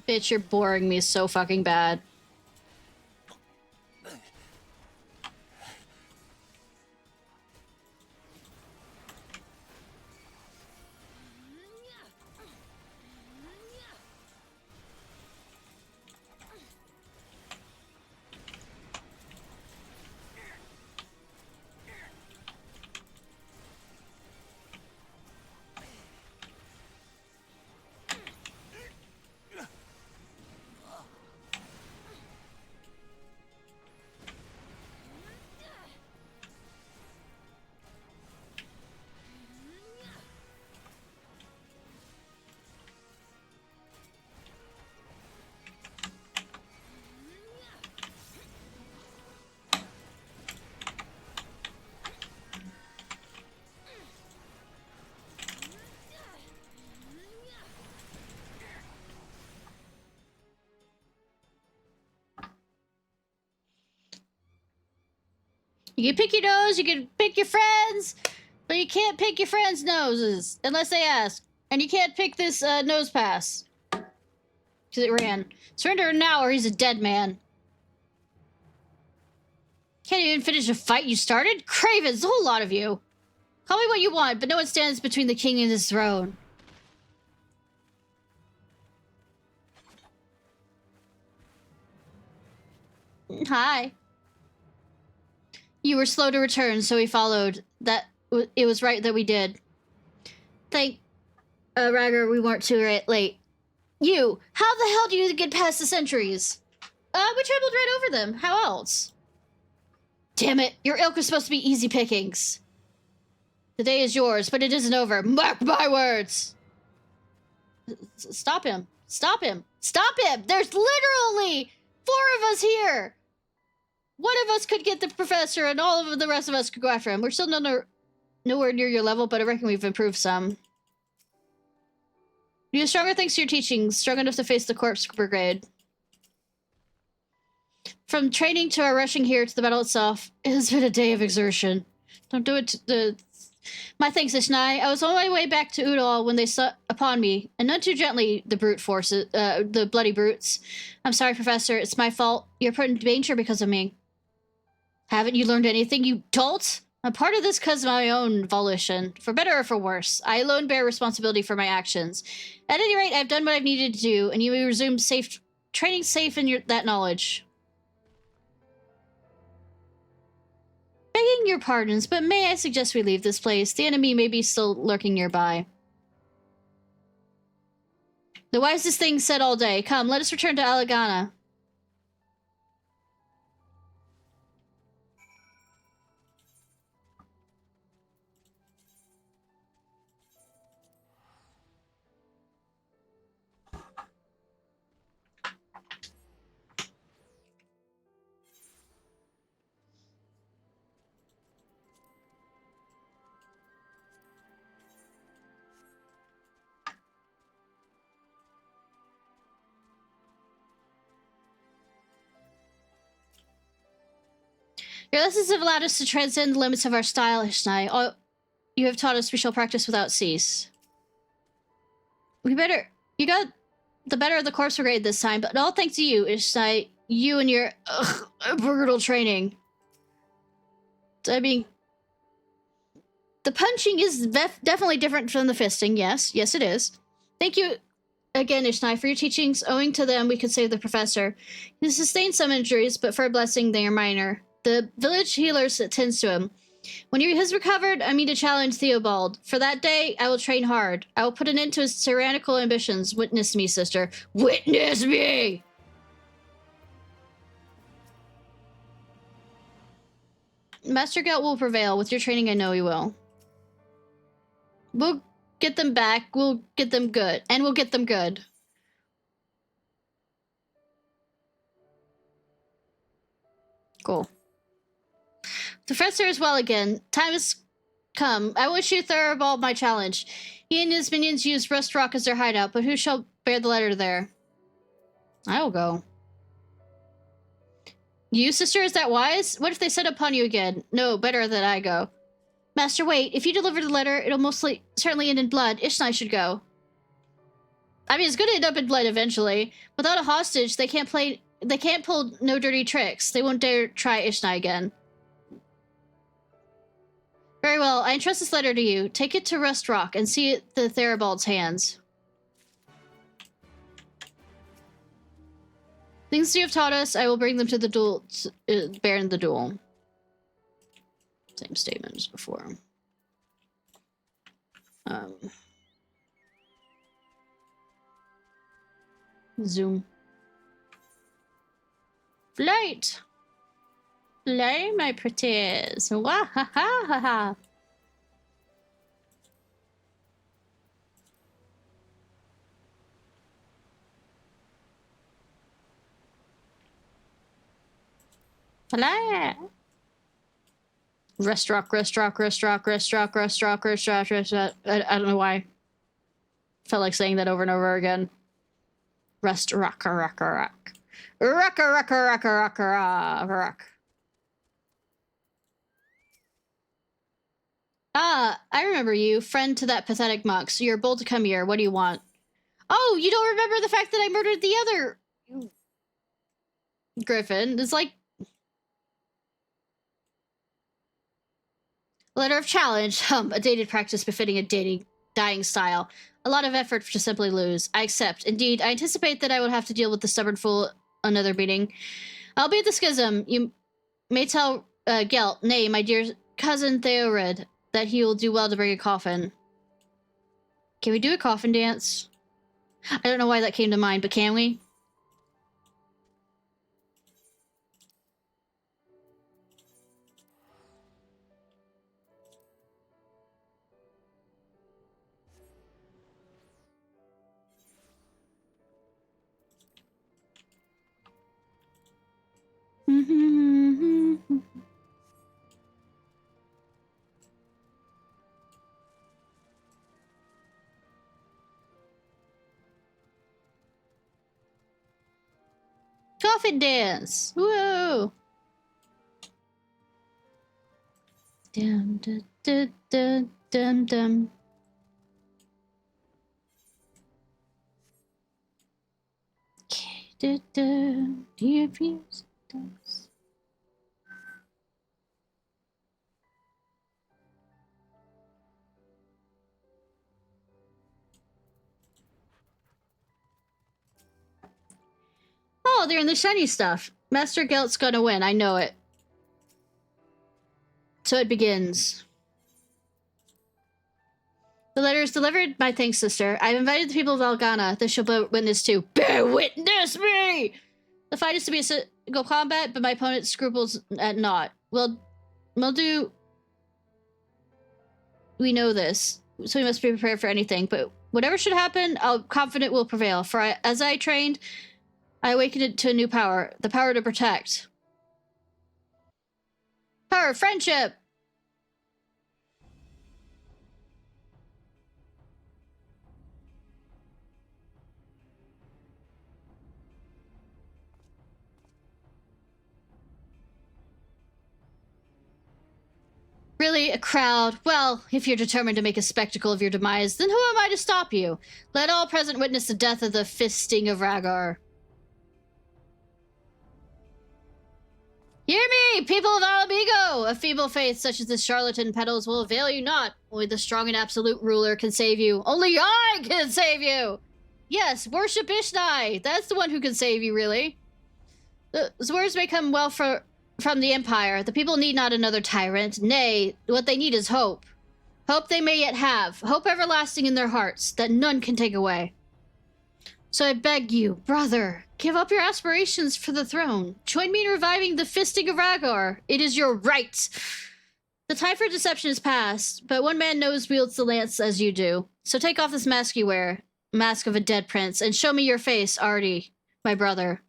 Bitch, you're boring me so fucking bad. You can pick your nose, you can pick your friends, but you can't pick your friends' noses unless they ask. And you can't pick this nose pass. Because it ran. Surrender now or he's a dead man. Can't even finish a fight you started? Cravens, a whole lot of you. Call me what you want, but no one stands between the king and his throne. Hi. You were slow to return, so we followed. It was right that we did. Thank Ragger, we weren't too late. You, how the hell do you get past the sentries? We traveled right over them. How else? Damn it, your ilk is supposed to be easy pickings. The day is yours, but it isn't over. Mark my words. Stop him. Stop him. Stop him. There's literally 4 of us here. One of us could get the professor, and all of the rest of us could go after him. We're still nowhere near your level, but I reckon we've improved some. You're stronger thanks to your teachings, strong enough to face the corpse brigade. From training to our rushing here to the battle itself, it has been a day of exertion. Don't do it My thanks, Ishnai. I was on my way back to Udall when they set upon me, and none too gently, the brute forces, the bloody brutes. I'm sorry, Professor, it's my fault. You're put in danger because of me. Haven't you learned anything, you dolt? I'm part of this because of my own volition. For better or for worse, I alone bear responsibility for my actions. At any rate, I've done what I've needed to do, and you may resume training safe in that knowledge. Begging your pardons, but may I suggest we leave this place? The enemy may be still lurking nearby. The wisest thing said all day. Come, let us return to Alagana. Your lessons have allowed us to transcend the limits of our style, Ishnai. All you have taught us we shall practice without cease. You got the better of the corpse brigade this time, but all thanks to you, Ishnai. You and your brutal training. I mean, the punching is definitely different from the fisting, yes. Yes, it is. Thank you again, Ishnai, for your teachings. Owing to them, we could save the professor. He sustained some injuries, but for a blessing, they are minor. The village healer tends to him. When he has recovered, I mean to challenge Theobald. For that day, I will train hard. I will put an end to his tyrannical ambitions. Witness me, sister. Witness me! Master Gout will prevail. With your training, I know he will. We'll get them back. We'll get them good. And we'll get them good. Cool. Professor is well again. Time has come. I wish you Thuribald my challenge. He and his minions use Rust Rock as their hideout, but who shall bear the letter there? I will go. You, sister, is that wise? What if they set upon you again? No, better that I go. Master, wait. If you deliver the letter, it'll certainly end in blood. Ishnai should go. I mean, it's gonna end up in blood eventually. Without a hostage, they can't pull no dirty tricks. They won't dare try Ishnai again. Very well. I entrust this letter to you. Take it to Rust Rock and see it the Theribald's hands. Things you have taught us, I will bring them to the duel, bear in the duel. Same statement as before. Zoom. Flight! Fly, my pretties. Wah ha ha ha ha. Fly. Rest rock. I don't know why. Felt like saying that over and over again. Rest rock. Rock. Ah, I remember you, friend to that pathetic monk. So you're bold to come here. What do you want? Oh, you don't remember the fact that I murdered the other Griffin? It's like a letter of challenge. A dated practice befitting a dying style. A lot of effort to simply lose. I accept. Indeed, I anticipate that I will have to deal with the stubborn fool another meeting. I'll be at the schism. You may tell Gelt, nay, my dear cousin Theorid, that he will do well to bring a coffin. Can we do a coffin dance? I don't know why that came to mind, but can we? Coffin dance! Whoa! Dum dum dum dum dum dum. Okay, do you abuse this? Oh, they're in the shiny stuff. Master Gelt's gonna win, I know it. So it begins. The letter is delivered. My thanks, sister. I've invited the people of Algana. This shall bear witness to. Bear witness me! The fight is to be a single combat, but my opponent scruples at naught. Well, do we know this, so we must be prepared for anything. But whatever should happen, I'm confident will prevail. For as I trained, I awakened it to a new power. The power to protect. Power of friendship! Really? A crowd? Well, if you're determined to make a spectacle of your demise, then who am I to stop you? Let all present witness the death of the fisting of Rhaegar. Hear me, people of Alamigo! A feeble faith such as this charlatan peddles will avail you not. Only the strong and absolute ruler can save you. Only I can save you! Yes, worship Ishnai! That's the one who can save you, really. Those words may come well from the Empire. The people need not another tyrant. Nay, what they need is hope. Hope they may yet have. Hope everlasting in their hearts, that none can take away. So I beg you, brother, give up your aspirations for the throne. Join me in reviving the fisting of Rhaegar. It is your right. The time for deception is past, but one man wields the lance as you do. So take off this mask you wear, mask of a dead prince, and show me your face, Artie, my brother.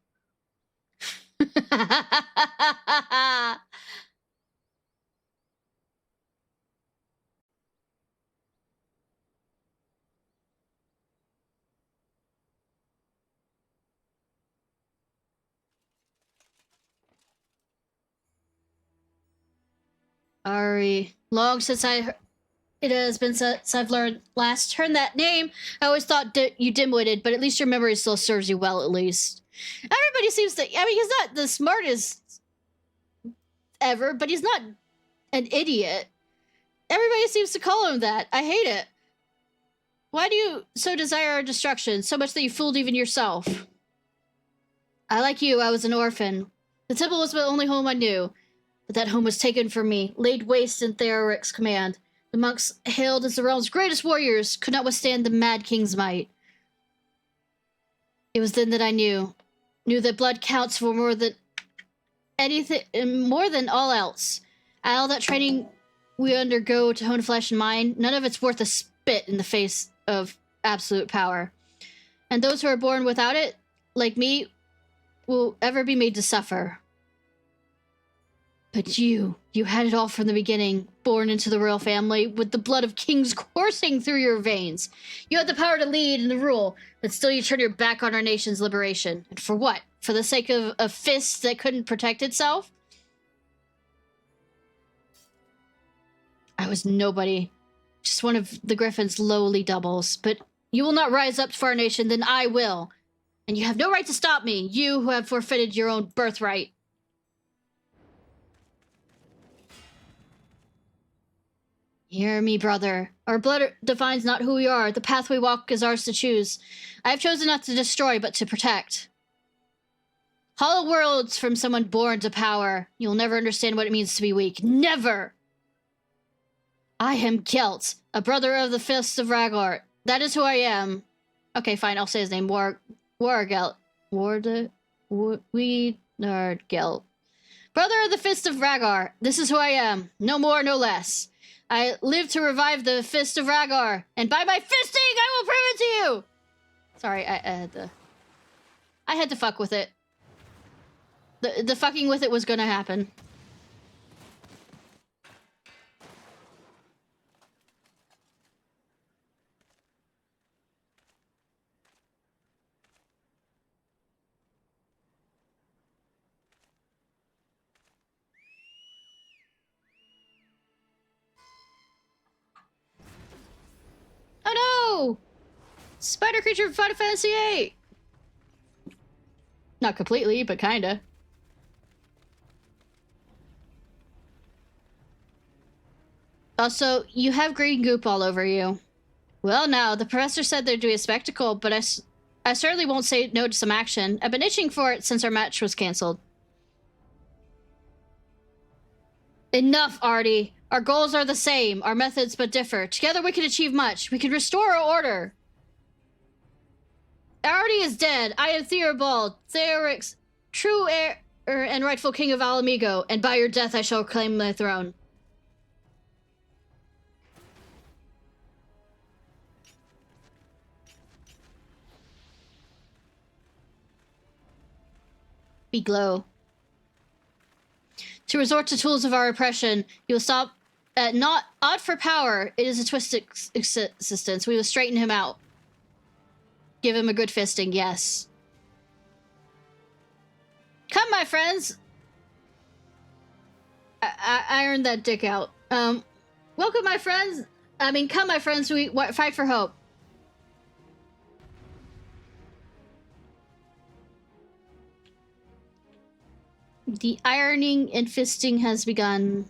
Ari, long since it has been since I've learned last heard that name. I always thought you dim-witted, but at least your memory still serves you well, at least. Everybody seems to... I mean, he's not the smartest ever, but he's not an idiot. Everybody seems to call him that. I hate it. Why do you so desire our destruction, so much that you fooled even yourself? I, like you, I was an orphan. The temple was the only home I knew. But that home was taken from me, laid waste in Theoric's command. The monks, hailed as the realm's greatest warriors, could not withstand the Mad King's might. It was then that I knew that blood counts for more than anything, more than all else. All that training we undergo to hone flesh and mind, none of it's worth a spit in the face of absolute power. And those who are born without it, like me, will ever be made to suffer. But you had it all from the beginning, born into the royal family, with the blood of kings coursing through your veins. You had the power to lead and to rule, but still you turned your back on our nation's liberation. And for what? For the sake of a fist that couldn't protect itself? I was nobody. Just one of the Griffin's lowly doubles. But you will not rise up for our nation, then I will. And you have no right to stop me, you who have forfeited your own birthright. Hear me, brother. Our blood defines not who we are. The path we walk is ours to choose. I have chosen not to destroy, but to protect. Hollow words from someone born to power. You'll never understand what it means to be weak. Never! I am Gelt, a brother of the Fist of Ragnar. That is who I am. Okay, fine, I'll say his name. Wargelt. Gelt. Brother of the Fist of Ragnar. This is who I am. No more, no less. I live to revive the Fist of Ragnar, and by my fisting, I will prove it to you! Sorry, I had to fuck with it. The fucking with it was gonna happen. Oh no! Spider creature from Final Fantasy VIII! Not completely, but kinda. Also, you have green goop all over you. Well now, the professor said there'd be a spectacle, but I certainly won't say no to some action. I've been itching for it since our match was cancelled. Enough, Artie! Our goals are the same, our methods but differ. Together we can achieve much. We can restore our order. Artie is dead. I am Theobald, Theoric's true heir and rightful king of Alamigo, and by your death I shall claim my throne. Be glow. To resort to tools of our oppression, you will stop at not odd for power. It is a twisted existence. We will straighten him out. Give him a good fisting, yes. Come, my friends. I ironed that dick out. Welcome, my friends. I mean, come, my friends. We fight for hope. The ironing and fisting has begun.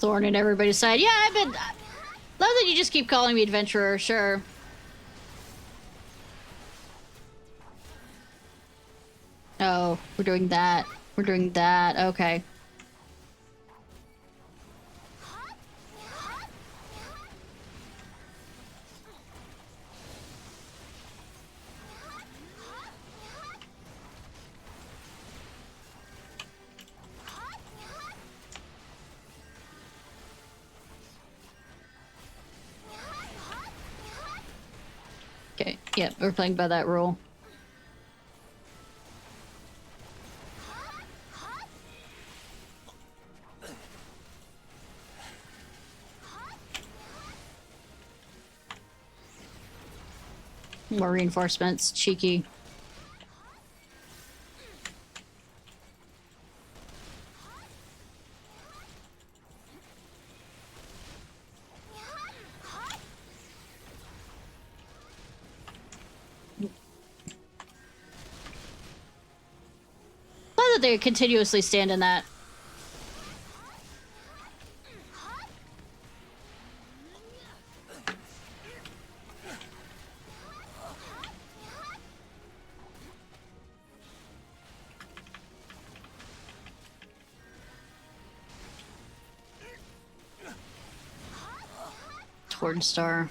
Thorn in everybody's side. Yeah, I've been... Love that you just keep calling me adventurer, sure. Oh, we're doing that. We're doing that. Okay. Okay, yeah, we're playing by that rule. More reinforcements, cheeky. That they continuously stand in that. Tornstar.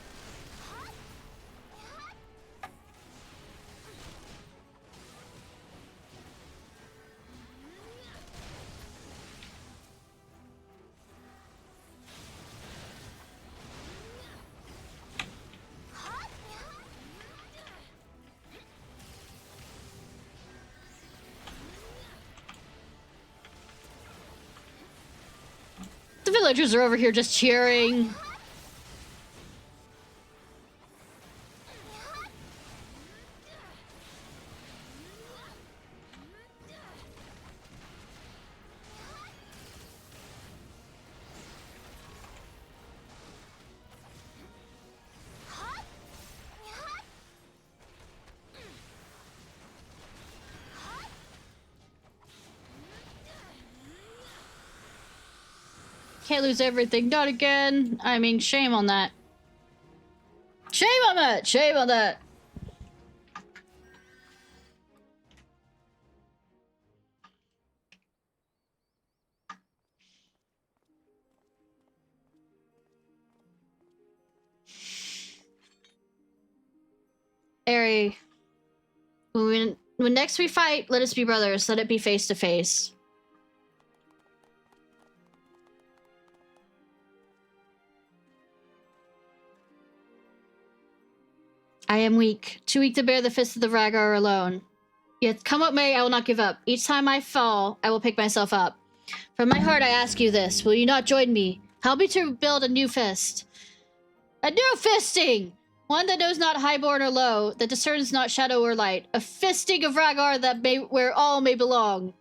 The villagers are over here just cheering. Can't lose everything. Not again. I mean, shame on that. Shame on that! Shame on that! Eri, when next we fight, let us be brothers. Let it be face to face. I am weak, too weak to bear the fist of the Rhaegar alone. Yet come what may, I will not give up. Each time I fall, I will pick myself up. From my heart, I ask you this. Will you not join me? Help me to build a new fist. A new fisting! One that knows not highborn or low, that discerns not shadow or light. A fisting of Rhaegar that may where all may belong.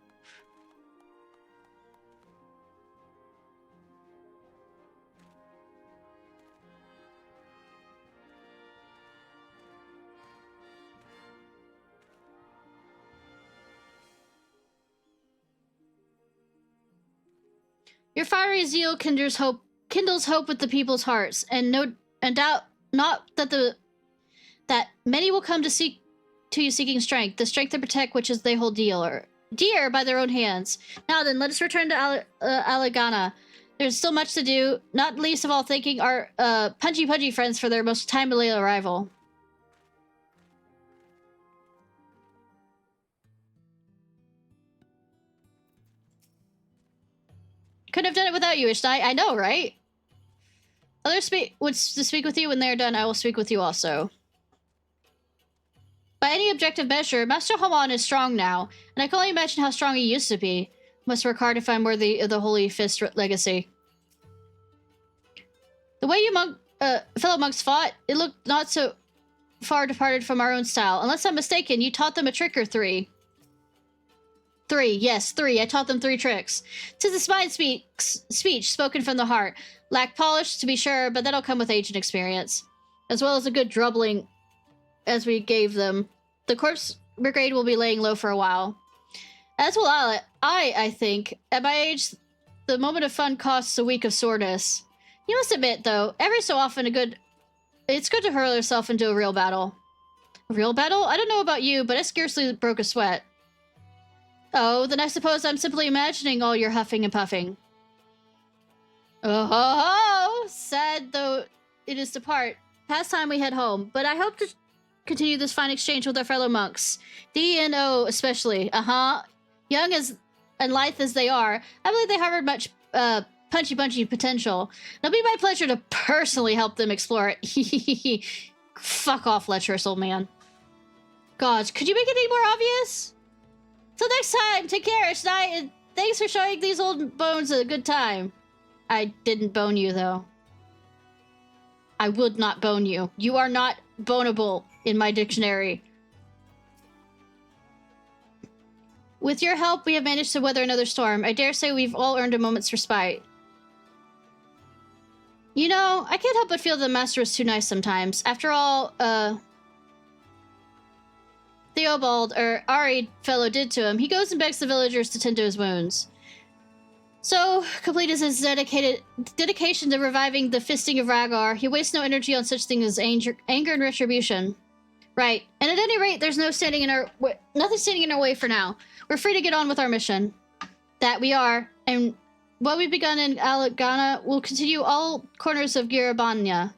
Your fiery zeal kindles hope with the people's hearts, and doubt not that many will come to you seeking strength, the strength to protect which is they hold dear by their own hands. Now then, let us return to Alagana. There's still much to do, not least of all thanking our Pudgy friends for their most timely arrival. Couldn't have done it without you, Ishnai. I know, right? Others would speak with you when they are done. I will speak with you also. By any objective measure, Master Haman is strong now, and I can only imagine how strong he used to be. Must work hard if I'm worthy of the Holy Fist legacy. The way you fellow monks fought, it looked not so far departed from our own style. Unless I'm mistaken, you taught them a trick or three. Yes, three. I taught them 3 tricks. 'Tis a fine speech spoken from the heart. Lack polish, to be sure, but that'll come with age and experience. As well as a good drubbling as we gave them. The corpse brigade will be laying low for a while. As will I think. At my age, the moment of fun costs a week of soreness. You must admit, though, every so often it's good to hurl yourself into a real battle. A real battle? I don't know about you, but I scarcely broke a sweat. Oh, then I suppose I'm simply imagining all your huffing and puffing. Oh, ho, ho. Sad though it is to part. Past time we head home, but I hope to continue this fine exchange with our fellow monks. D and O especially. Young and lithe as they are, I believe they harbor much punchy potential. It'll be my pleasure to personally help them explore it. Fuck off, lecherous old man. God, could you make it any more obvious? Till next time, take care, Ishnai, and thanks for showing these old bones a good time. I didn't bone you, though. I would not bone you. You are not boneable in my dictionary. With your help, we have managed to weather another storm. I dare say we've all earned a moment's respite. You know, I can't help but feel the master is too nice sometimes. After all, Theobald, or Ari fellow did to him, he goes and begs the villagers to tend to his wounds. So, complete is his dedication to reviving the fisting of Rhaegar, he wastes no energy on such things as anger and retribution. Right, and at any rate, there's nothing standing in our way for now. We're free to get on with our mission. That we are, and what we've begun in Alagana will continue all corners of Girabanya,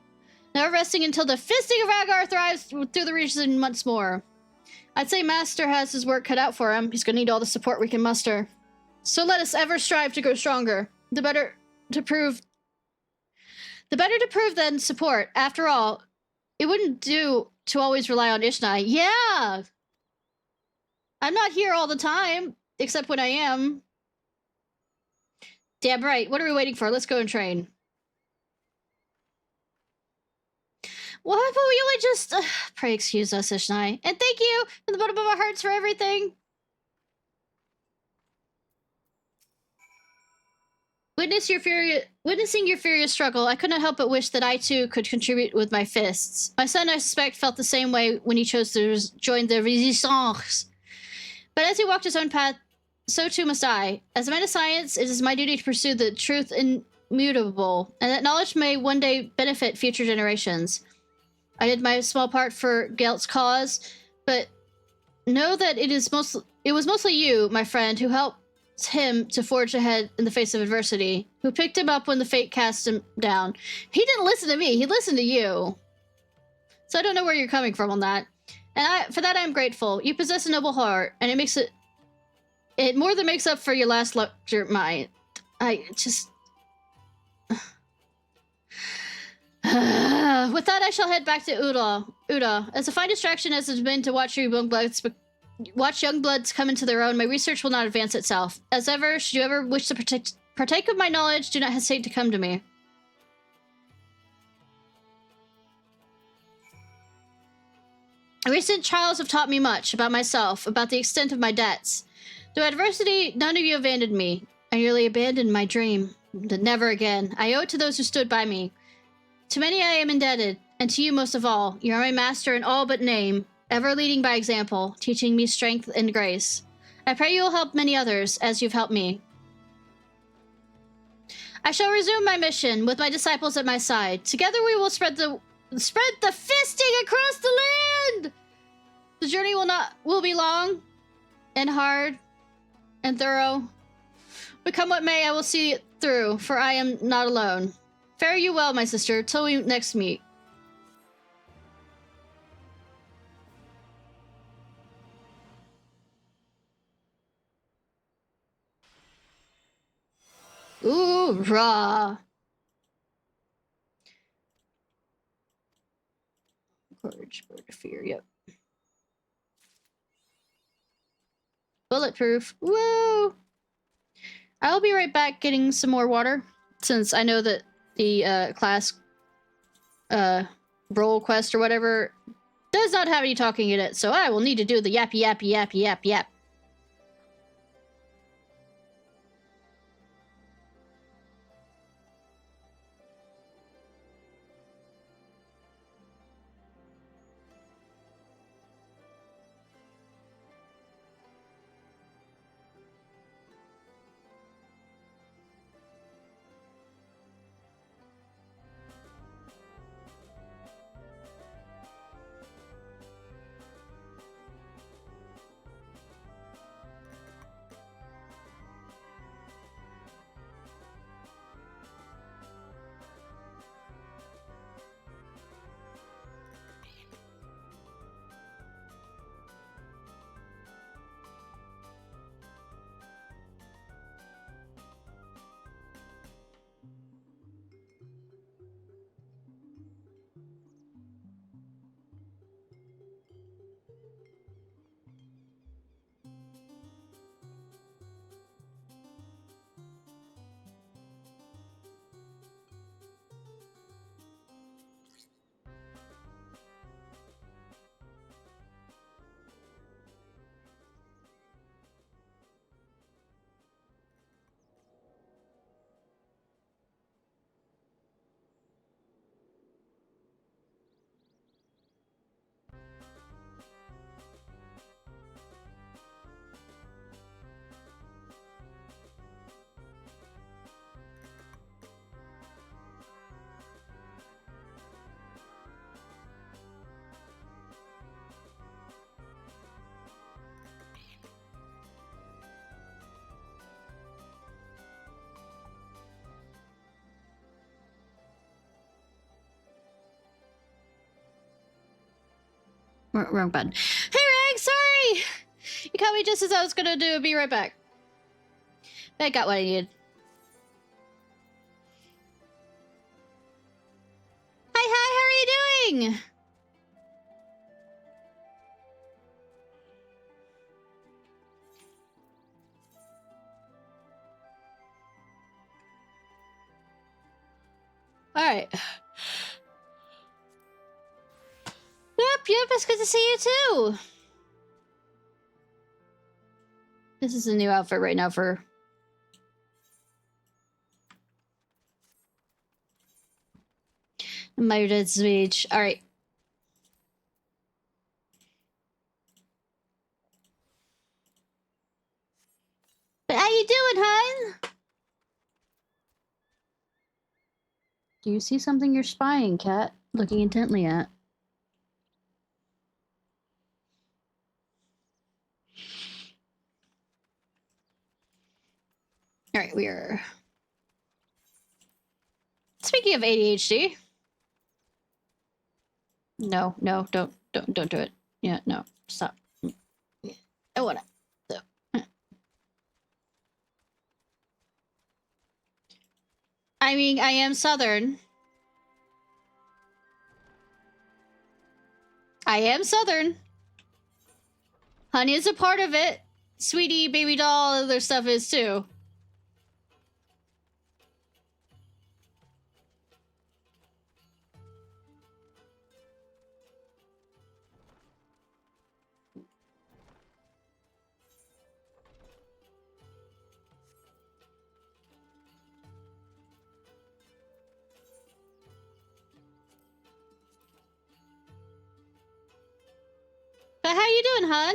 never resting until the fisting of Rhaegar thrives through the region once more. I'd say Master has his work cut out for him. He's gonna need all the support we can muster. So let us ever strive to grow stronger. The better to prove than support. After all, it wouldn't do to always rely on Ishnai. Yeah! I'm not here all the time, except when I am. Damn right. What are we waiting for? Let's go and train. What? But we only just... pray excuse us, Ishnai. And thank you from the bottom of our hearts for everything. Witnessing your furious struggle, I could not help but wish that I too could contribute with my fists. My son, I suspect, felt the same way when he chose to join the Resistance. But as he walked his own path, so too must I. As a man of science, it is my duty to pursue the truth immutable, and that knowledge may one day benefit future generations. I did my small part for Gelt's cause, but know that it was mostly you, my friend, who helped him to forge ahead in the face of adversity, who picked him up when the fate cast him down. He didn't listen to me, he listened to you. So I don't know where you're coming from on that. And for that I'm grateful. You possess a noble heart, and it more than makes up for your last lecture mind. With that, I shall head back to Uda. As a fine distraction as it's been to watch young bloods come into their own, my research will not advance itself. As ever, should you ever wish to partake of my knowledge, do not hesitate to come to me. Recent trials have taught me much about myself, about the extent of my debts. Through adversity, none of you abandoned me. I nearly abandoned my dream. But never again. I owe it to those who stood by me. To many I am indebted, and to you most of all. You are my master in all but name, ever leading by example, teaching me strength and grace. I pray you will help many others, as you've helped me. I shall resume my mission, with my disciples at my side. Together we will spread the fisting across the land! The journey will be long, and hard, and thorough. But come what may, I will see it through, for I am not alone. Fare you well, my sister, till we next meet. Ooh, rah. Courage, bird of fear, yep. Bulletproof. Woo! I'll be right back getting some more water, since I know that the class role quest or whatever does not have any talking in it, so I will need to do the yappy yappy yappy yap yap. Wrong button. Hey, Reg, sorry! You caught me just as I was gonna do. Be right back. I got what I needed. Hi, how are you doing? Alright. Yep, it's good to see you too. This is a new outfit right now for... my dead speech. Alright. But how you doing, hon? Do you see something you're spying, Cat? Looking intently at. Alright, we are... Speaking of ADHD... No, don't do it. Yeah, no, stop. I wanna... I mean, I am Southern. I am Southern. Honey is a part of it. Sweetie, baby doll, other stuff is too. But how you doing, hun?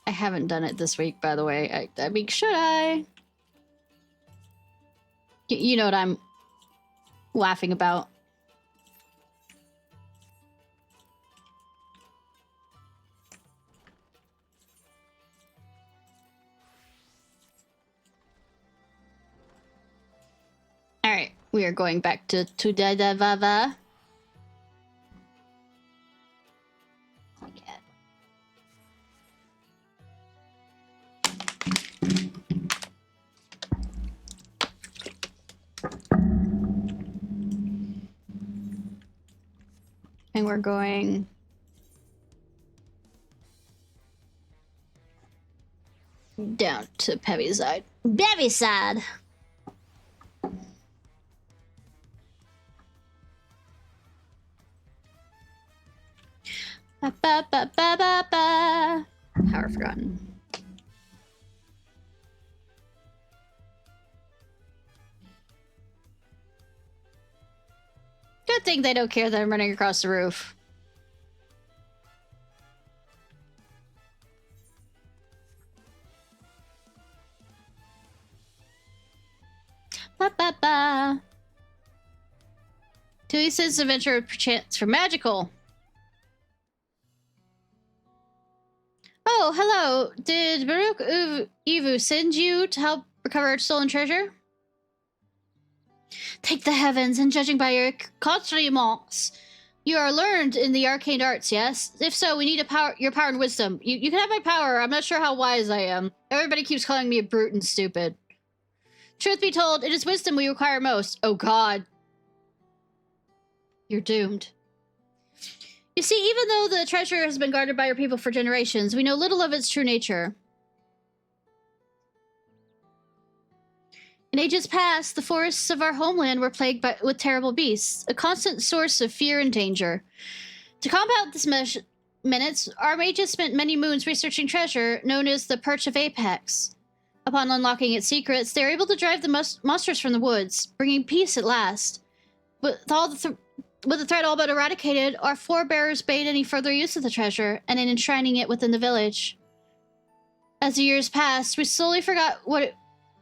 I haven't done it this week, by the way. I mean, should I? You know what I'm laughing about. Alright, we are going back to Tudadavava. And we're going... down to Pevy's side. Pevy's side! Ba ba ba ba ba ba. Power forgotten. Good thing they don't care that I'm running across the roof. Ba ba ba. Tuli says adventure perchance for magical. Oh, hello. Did Baruch Evu send you to help recover stolen treasure? Thank the heavens, and judging by your accoutrements, you are learned in the arcane arts, yes? If so, we need your power and wisdom. You can have my power. I'm not sure how wise I am. Everybody keeps calling me a brute and stupid. Truth be told, it is wisdom we require most. Oh god. You're doomed. You see, even though the treasure has been guarded by your people for generations, we know little of its true nature. In ages past, the forests of our homeland were plagued with terrible beasts, a constant source of fear and danger. To combat this menace, our mages spent many moons researching treasure known as the Perch of Apex. Upon unlocking its secrets, they were able to drive the monsters from the woods, bringing peace at last. With the threat all but eradicated, our forebears bade any further use of the treasure, and in enshrining it within the village. As the years passed, we slowly forgot what it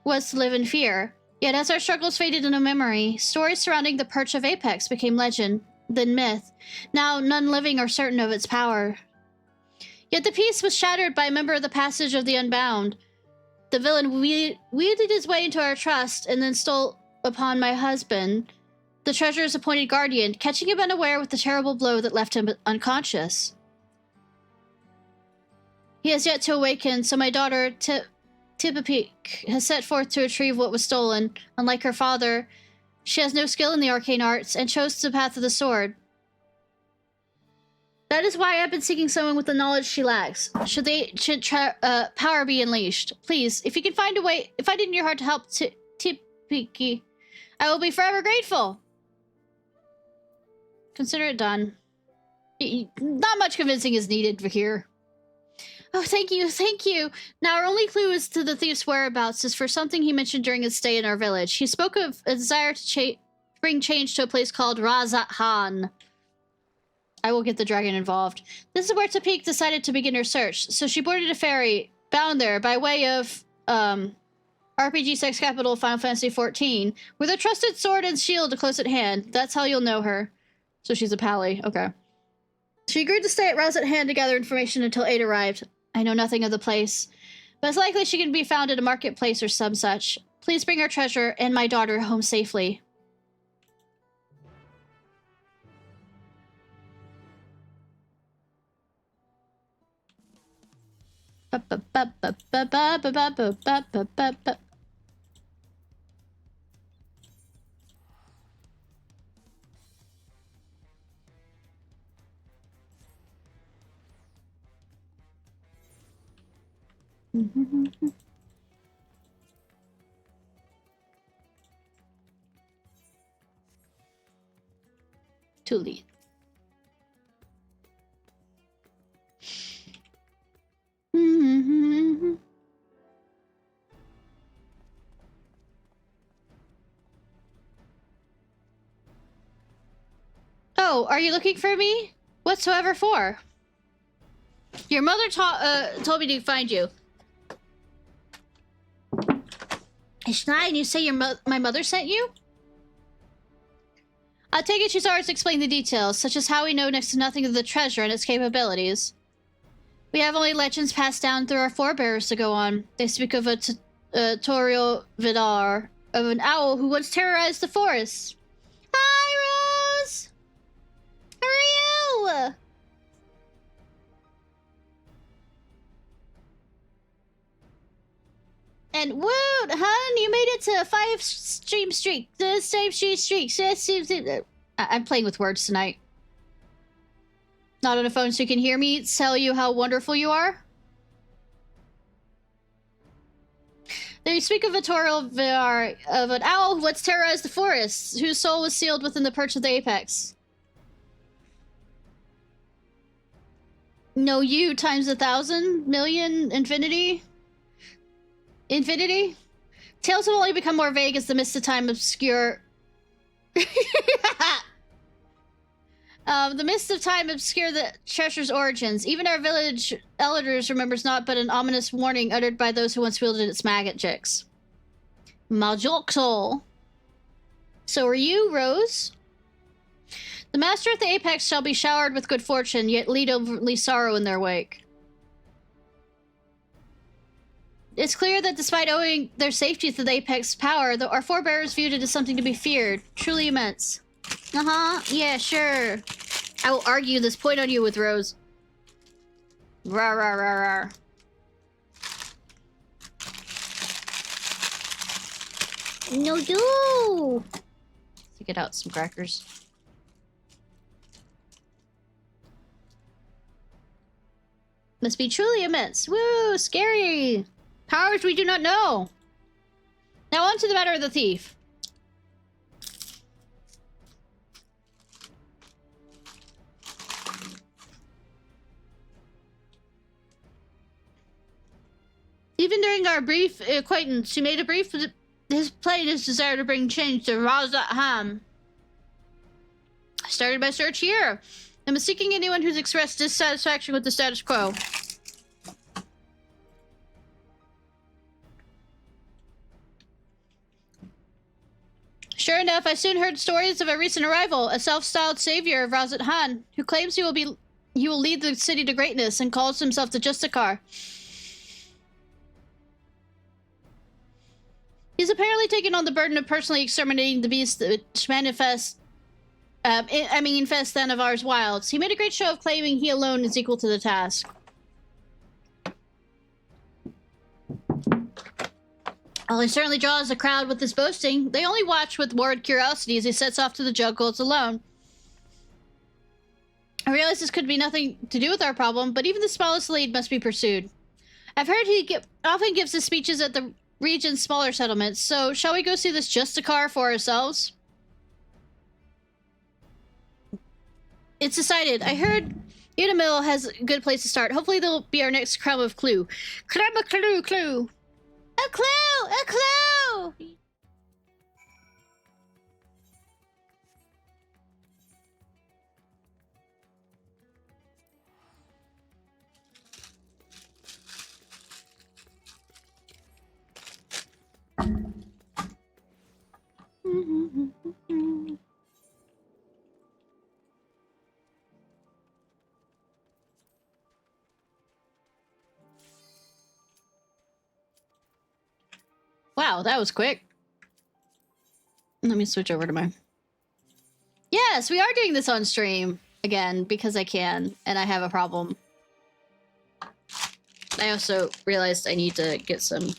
was to live in fear. Yet as our struggles faded into memory, stories surrounding the Perch of Apex became legend, then myth. Now none living are certain of its power. Yet the peace was shattered by a member of the Passage of the Unbound. The villain wielded his way into our trust and then stole upon my husband, the treasure's appointed guardian, catching him unaware with the terrible blow that left him unconscious. He has yet to awaken, so my daughter, Tippapik, has set forth to retrieve what was stolen. Unlike her father, she has no skill in the arcane arts and chose the path of the sword. That is why I've been seeking someone with the knowledge she lacks. Should power be unleashed? Please, if you can find a way, find it in your heart to help Tippiki, I will be forever grateful. Consider it done. Not much convincing is needed for here. Oh, thank you, thank you. Now our only clue as to the thief's whereabouts is for something he mentioned during his stay in our village. He spoke of a desire to bring change to a place called Razat Han. I will get the dragon involved. This is where Tapik decided to begin her search, so she boarded a ferry bound there by way of RPG sex capital Final Fantasy XIV with a trusted sword and shield close at hand. That's how you'll know her. So she's a pally. Okay. She agreed to stay at Razat Han to gather information until 8 arrived. I know nothing of the place, but it's likely she can be found at a marketplace or some such. Please bring our treasure and my daughter home safely. To lead. Oh, are you looking for me? Whatsoever for? Your mother told me to find you. Ishnai, and you say my mother sent you? I take it she's already explained the details, such as how we know next to nothing of the treasure and its capabilities. We have only legends passed down through our forebears to go on. They speak of a Toriel Vidar, of an owl who once terrorized the forest. Hi, Rose! How are you? And woot, hun, you made it to a 5-stream streak. The same streak. I'm playing with words tonight. Not on a phone so you can hear me tell you how wonderful you are? They speak of a Toriel Vidar, of an owl who once terrorized the forest, whose soul was sealed within the perch of the apex. No, you times 1,000, million, infinity? Infinity? Tales will only become more vague as the mists of time obscure... the mists of time obscure the treasure's origins. Even our village elders remembers not but an ominous warning uttered by those who once wielded its magics. Majoxol. So are you, Rose? The master at the apex shall be showered with good fortune, yet lead only sorrow in their wake. It's clear that despite owing their safety to the apex power, our forebears viewed it as something to be feared. Truly immense. Uh-huh. Yeah, sure. I will argue this point on you with Rose. Rawr, rawr, rawr, rawr. No, do. Let's get out some crackers. Must be truly immense. Woo, scary. Powers we do not know. Now on to the matter of the thief. Even during our brief acquaintance, she made a brief plain his desire to bring change to Razat Han. I started my search here. I'm seeking anyone who's expressed dissatisfaction with the status quo. Sure enough, I soon heard stories of a recent arrival, a self-styled savior of Razat Han, who claims he will lead the city to greatness and calls himself the Justikar. He's apparently taken on the burden of personally exterminating the beasts which infest Thanavar's wilds. He made a great show of claiming he alone is equal to the task. While he certainly draws a crowd with his boasting, they only watch with worried curiosity as he sets off to the juggles alone. I realize this could be nothing to do with our problem, but even the smallest lead must be pursued. I've heard he often gives his speeches at the region's smaller settlements, so shall we go see this Justicar for ourselves? It's decided. I heard Unimill has a good place to start. Hopefully they'll be our next crumb of clue. Crumb of clue! A clue! A clue! Wow, that was quick. Let me switch over to my... Yes, we are doing this on stream again because I can, and I have a problem. I also realized I need to get some...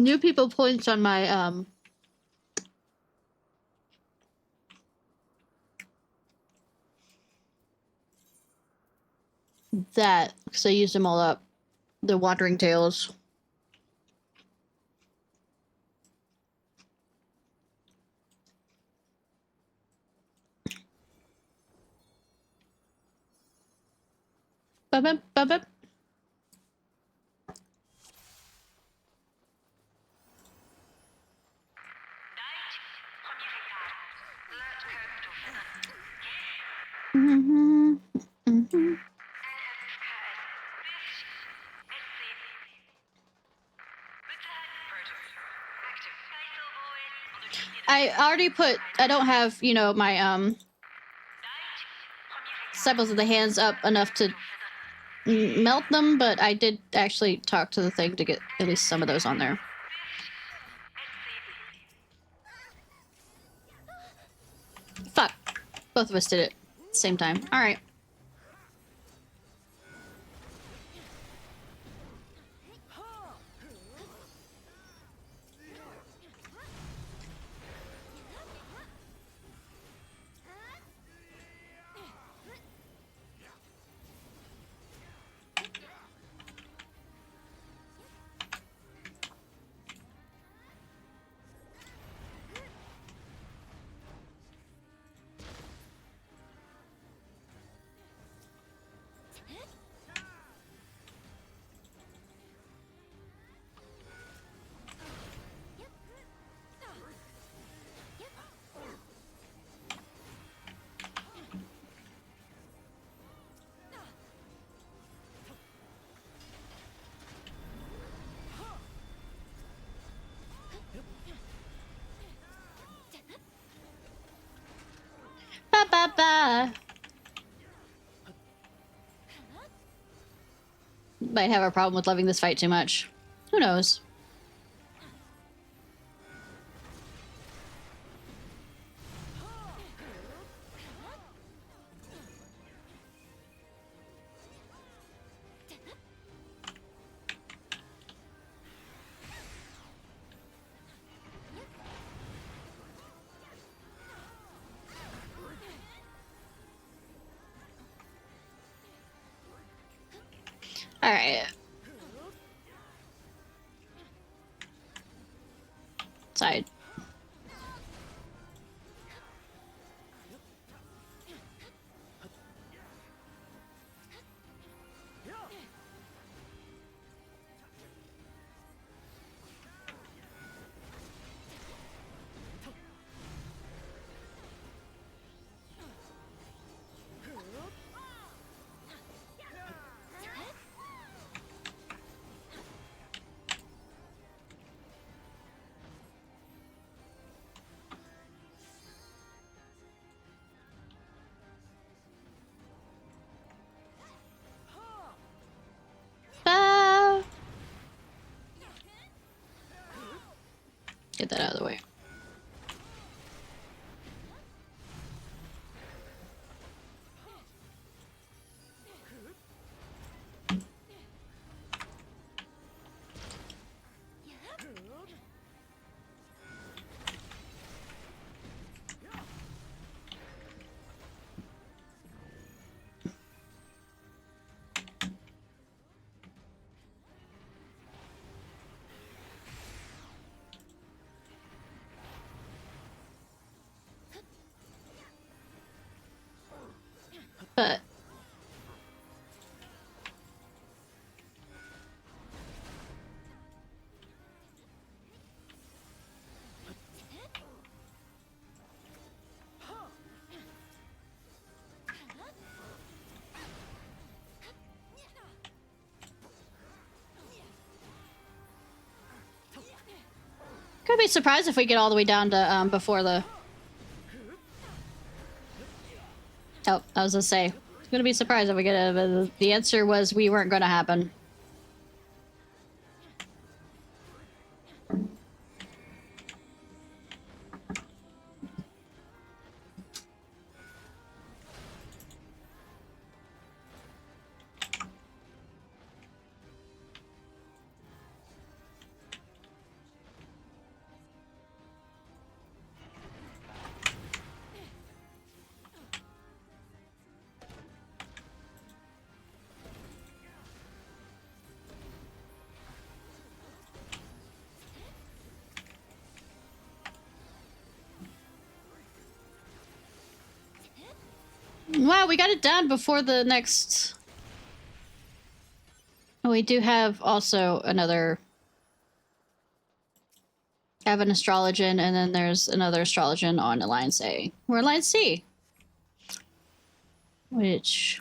New people points on my, that, because I used them all up. The Wandering Tales. Ba-ba, ba-ba. I already put, I don't have, you know, my, Disciples of the Hands up enough to melt them, but I did actually talk to the thing to get at least some of those on there. Fuck. Both of us did it at the same time. Alright. Ba-ba-ba. Might have a problem with loving this fight too much. Who knows? Alright. Side. get that out of the way. But could be surprised if we get all the way down to before the. Oh, I was gonna say, I'm gonna be surprised if we get it. But the answer was we weren't gonna happen. Wow, we got it done before the next. Oh, we do have also another. I have an astrologian, and then there's another astrologian on Alliance A. We're Alliance C. Which.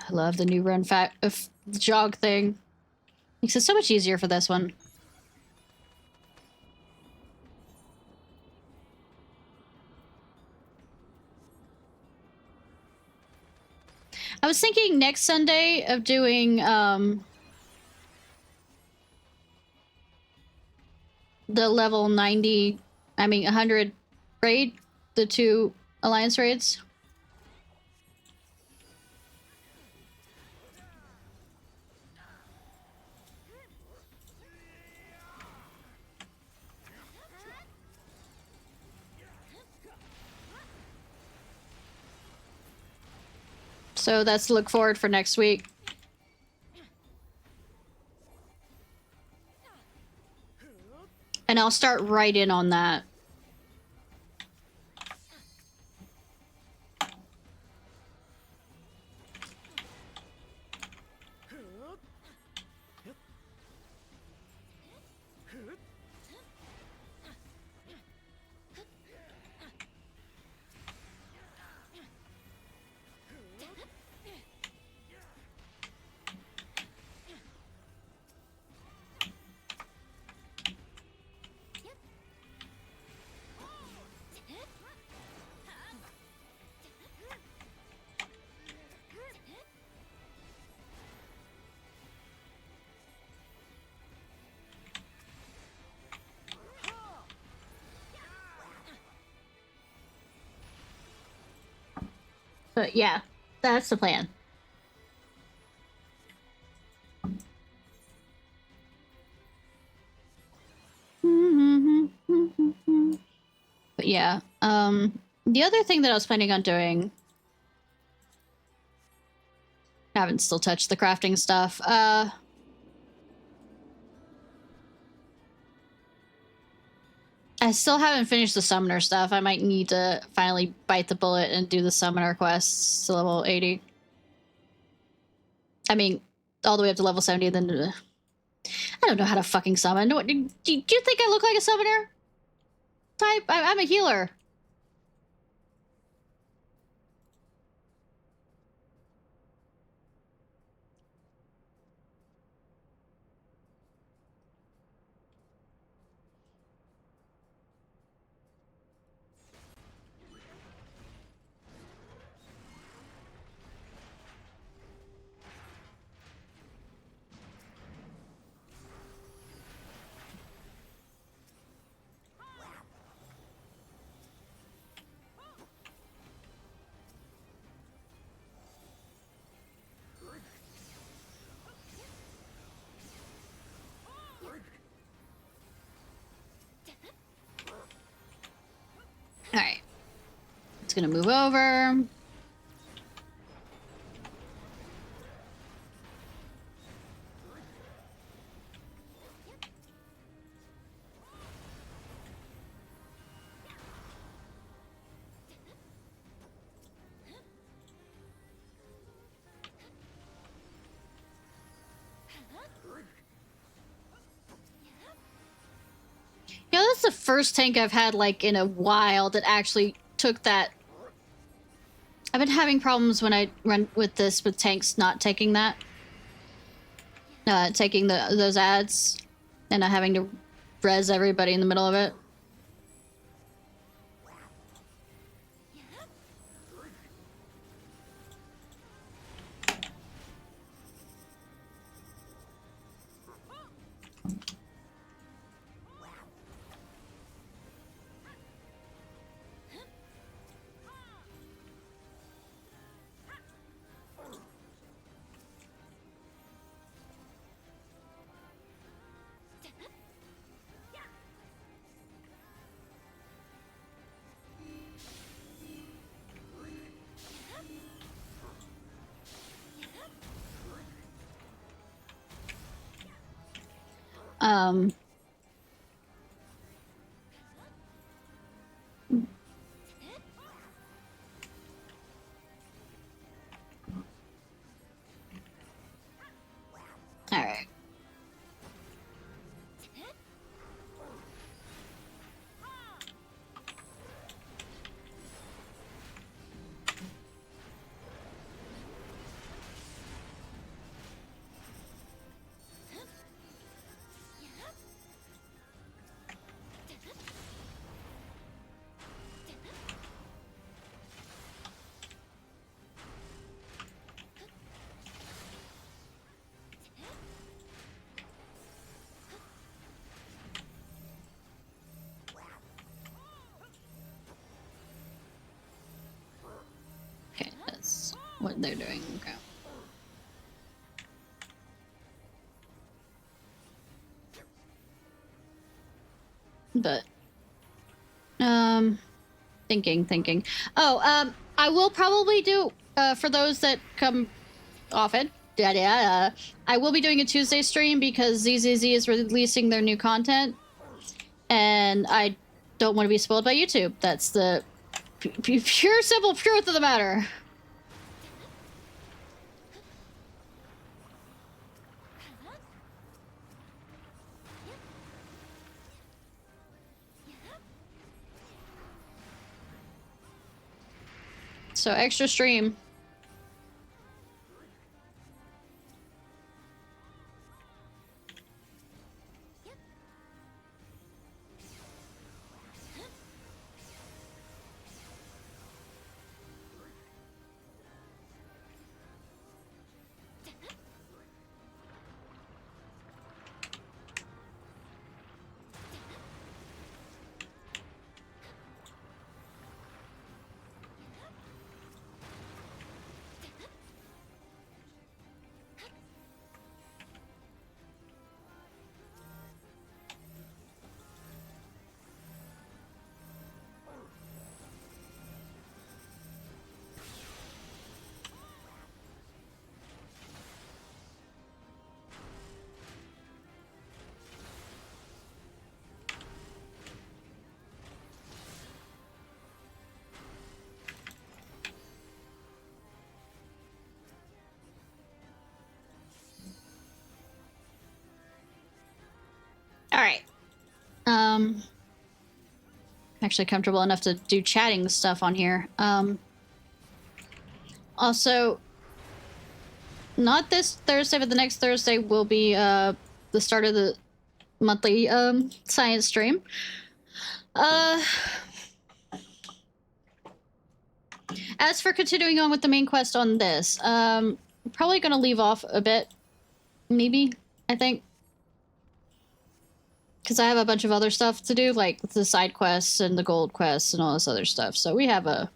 I love the new run jog thing. Makes it so much easier for this one. I was thinking next Sunday of doing the level 90, 100 raid, the 2 Alliance raids. So that's to look forward for next week. And I'll start right in on that. But yeah, that's the plan. But yeah, the other thing that I was planning on doing, I haven't still touched the crafting stuff. I still haven't finished the summoner stuff. I might need to finally bite the bullet and do the summoner quests to level 80. I mean, all the way up to level 70, then... I don't know how to fucking summon. Do you think I look like a summoner type? I'm a healer. It's gonna move over. You know, that's the first tank I've had, like, in a while that actually took that. I've been having problems when I run with this, with tanks not taking that. Taking those ads and not having to res everybody in the middle of it. All right. Okay, that's what they're doing. Okay. But, thinking. Oh, I will probably do, for those that come often, I will be doing a Tuesday stream because ZZZ is releasing their new content, and I don't want to be spoiled by YouTube. That's the pure, simple truth of the matter. So extra stream. All right. Actually comfortable enough to do chatting stuff on here. Also, not this Thursday, but the next Thursday will be the start of the monthly science stream. As for continuing on with the main quest on this, probably gonna leave off a bit, maybe, I think. Because I have a bunch of other stuff to do, like the side quests and the gold quests and all this other stuff. So we have a...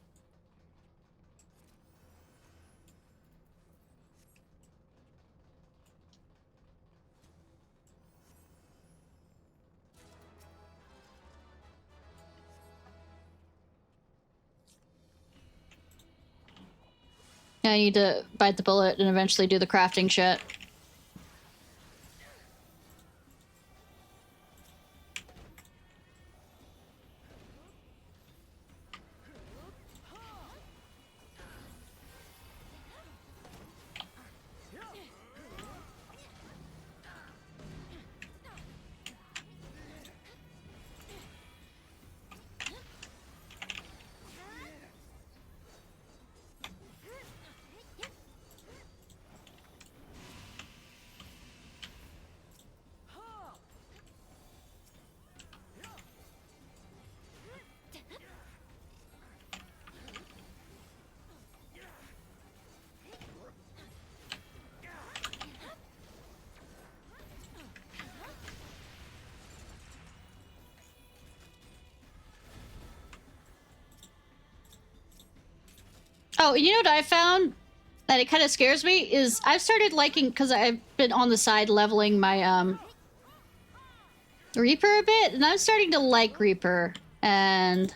I need to bite the bullet and eventually do the crafting shit. Oh, you know what I found? That it kind of scares me is I've started liking, because I've been on the side leveling my Reaper a bit, and I'm starting to like Reaper, and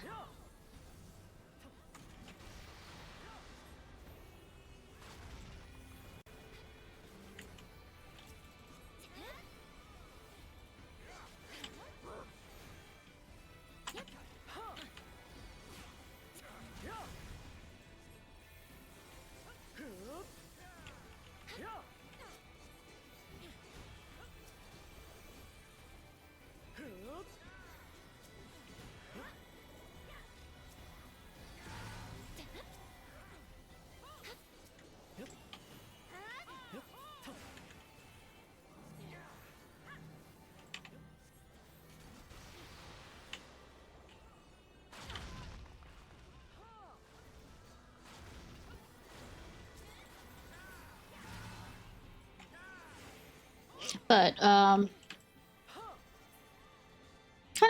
but kind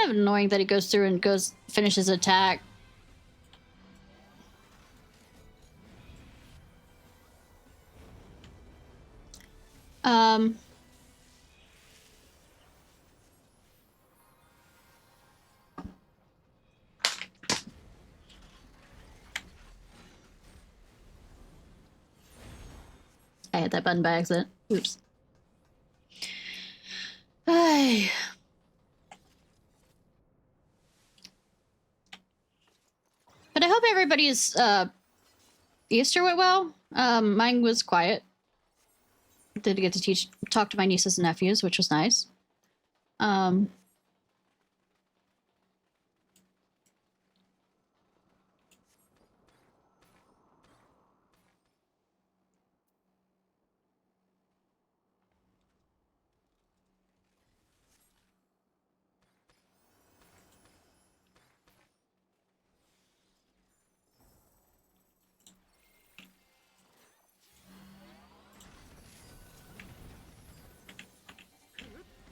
of annoying that he goes through and finishes attack. I hit that button by accident. Oops. Ay. But I hope everybody's Easter went well. Mine was quiet. Did get to talk to my nieces and nephews, which was nice.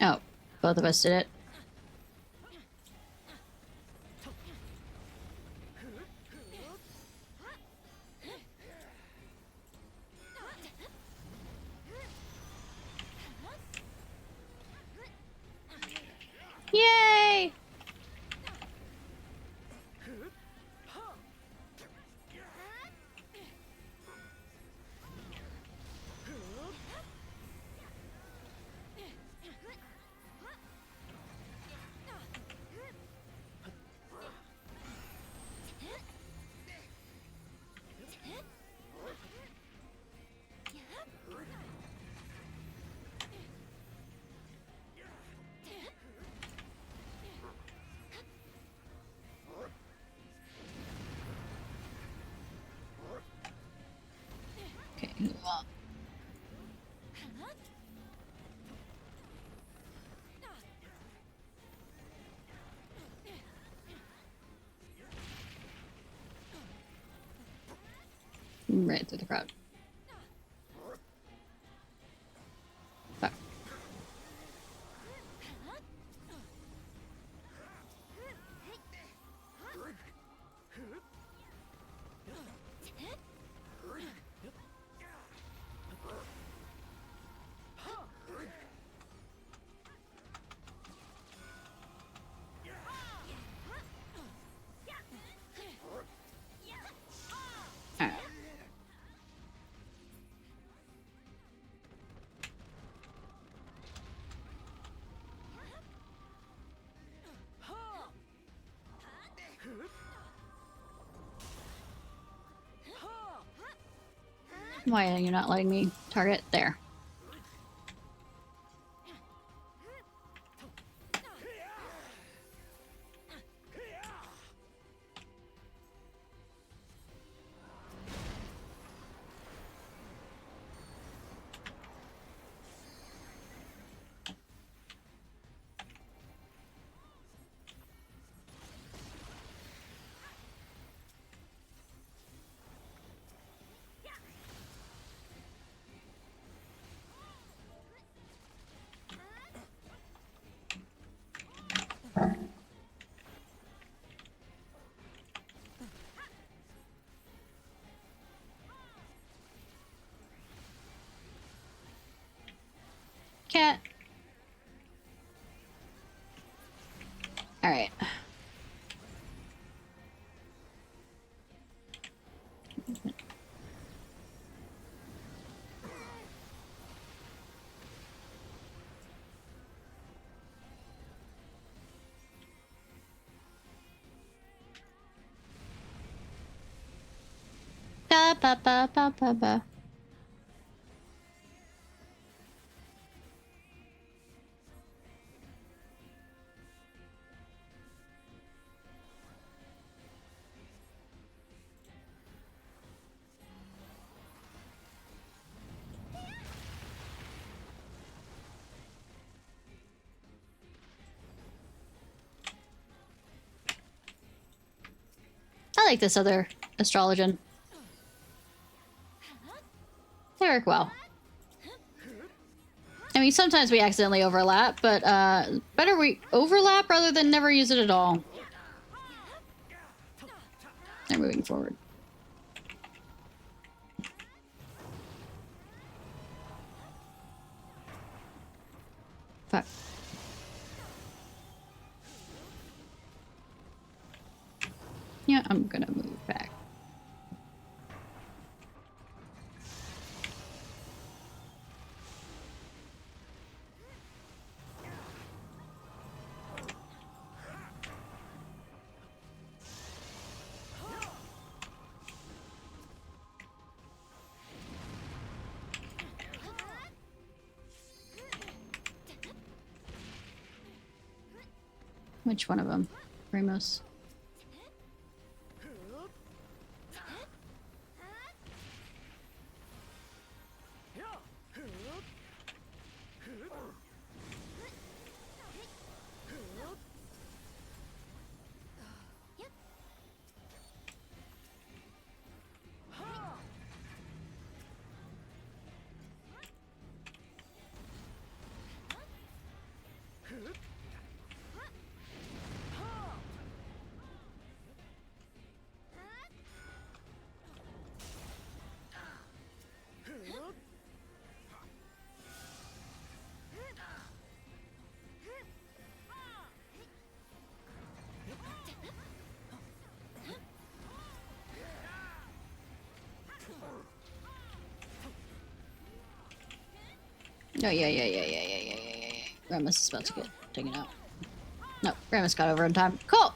Oh, both of us did it. Yay! Okay, move on. Right through the crowd. Fuck. Alright. Why are you not letting me target? There. Cat. All right. Ba ba ba ba ba ba. I like this other astrologian. They work well. I mean, sometimes we accidentally overlap, but better we overlap rather than never use it at all. They're moving forward. Fuck. Yeah, I'm gonna move back. Which one of them? Ramos. Oh, yeah. Ramus is about to get taken out. No, Ramus got over in time. Cool!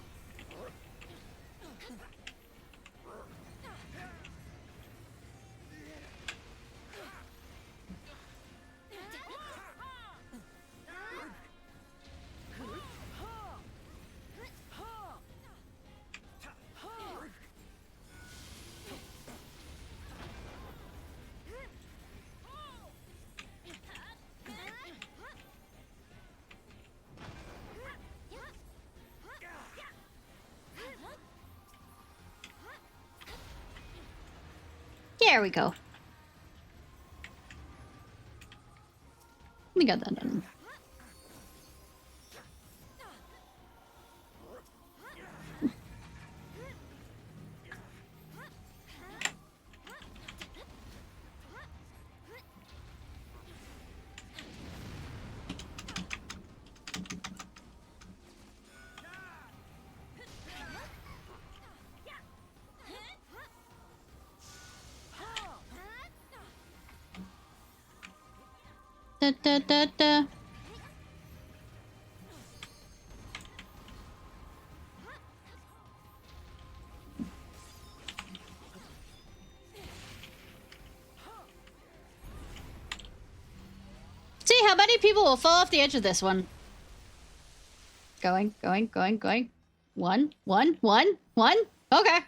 There we go. We got that done. Da, da, da, da. how many people will fall off the edge of this one? Going. One. Okay.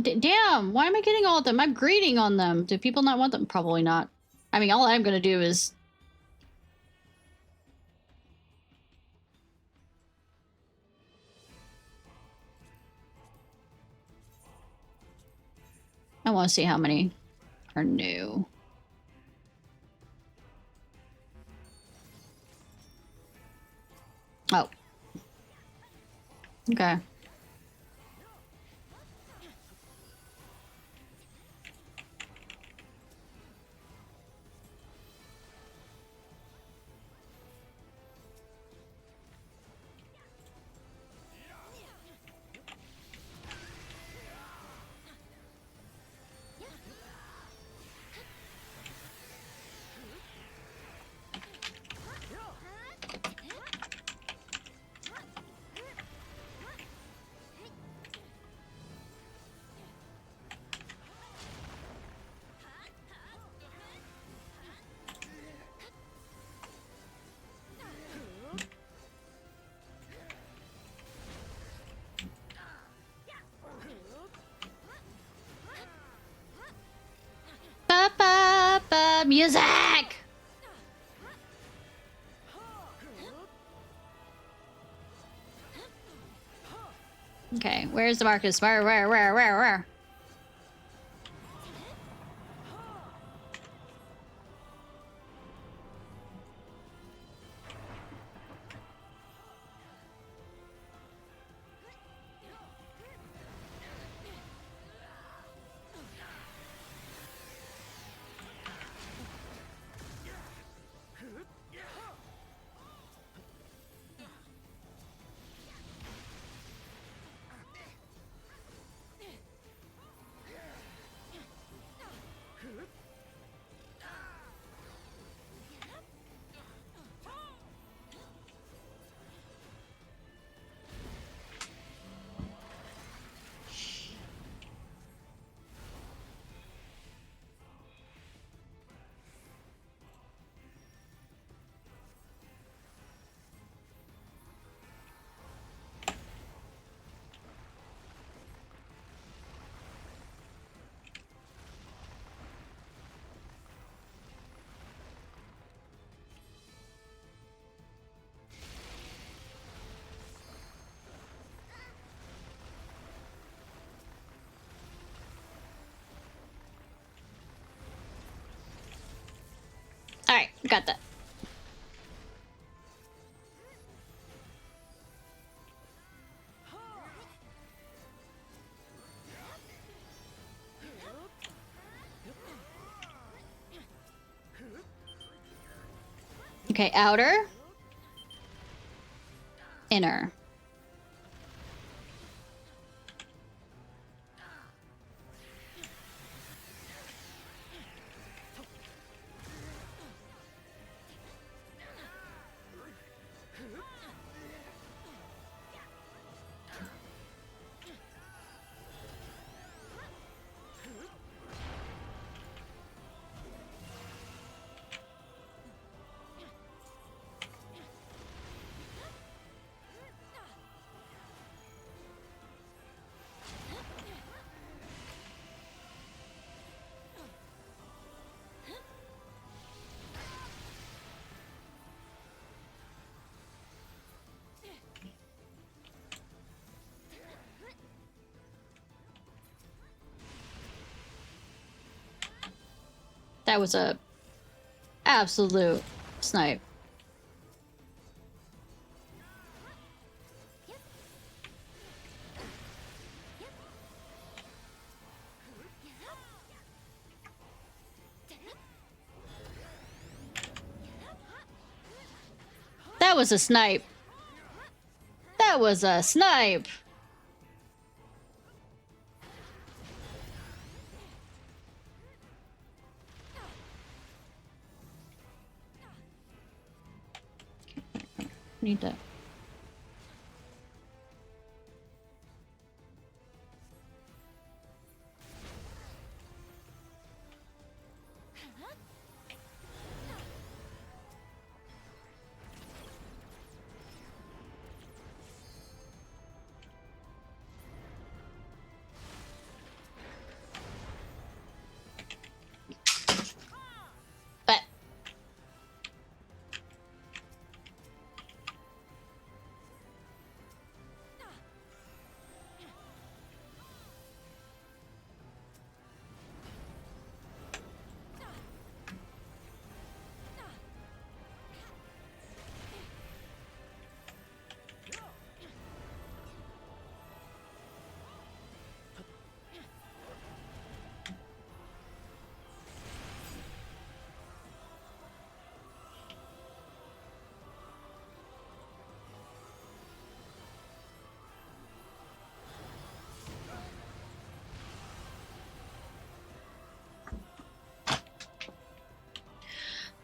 Damn, why am I getting all of them? I'm greeting on them. Do people not want them? Probably not. I mean, all I'm gonna do is... I want to see how many are new. Oh. Okay. Music! Okay, where's the Marcus? Where? Alright, got that. Okay, outer. Inner. That was a absolute snipe. That was a snipe. That That was a snipe. Need that.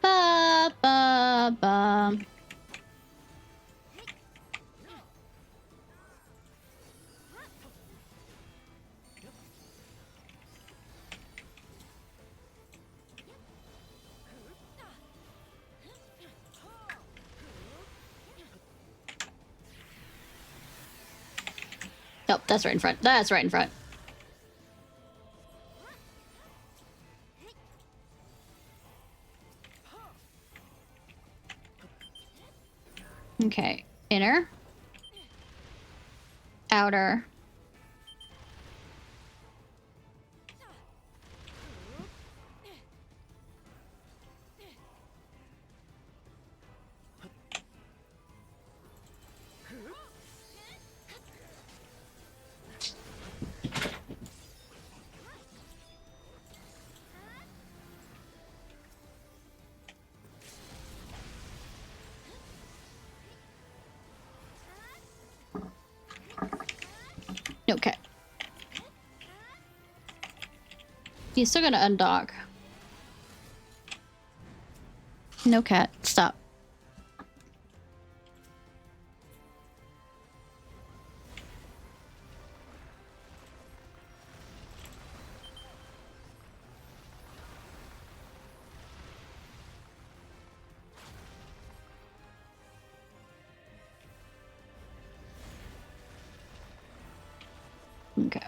Ba ba ba. Nope, that's right in front. That's right in front. Okay, inner, outer. Okay. He's still gonna undock. No cat. Stop. Okay.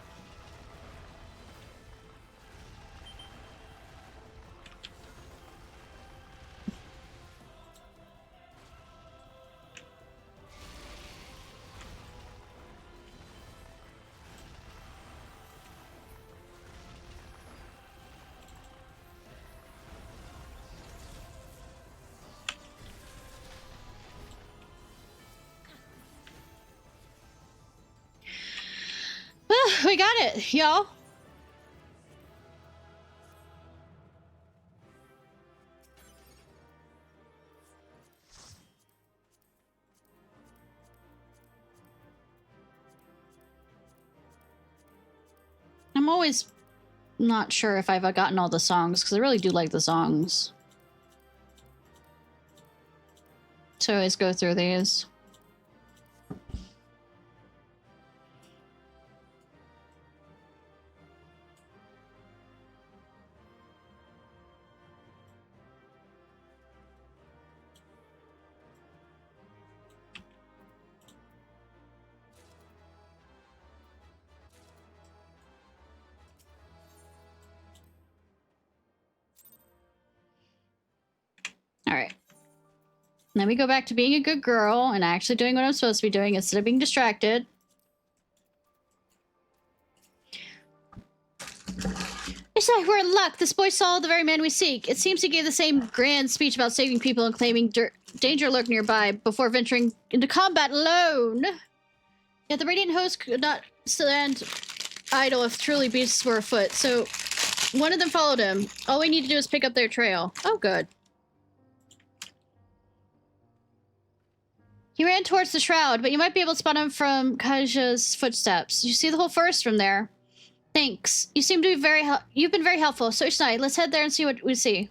We got it, y'all. I'm always not sure if I've gotten all the songs, because I really do like the songs. So I always go through these. All right. Let me go back to being a good girl and actually doing what I'm supposed to be doing instead of being distracted. Ishnai, we're in luck. This boy saw the very man we seek. It seems he gave the same grand speech about saving people and claiming danger lurked nearby before venturing into combat alone. Yet the Radiant host could not stand idle if truly beasts were afoot, so one of them followed him. All we need to do is pick up their trail. Oh, good. He ran towards the shroud, but you might be able to spot him from Kaja's footsteps. You see the whole forest from there. Thanks. You seem to be you've been very helpful. So Ishnai, let's head there and see what we see.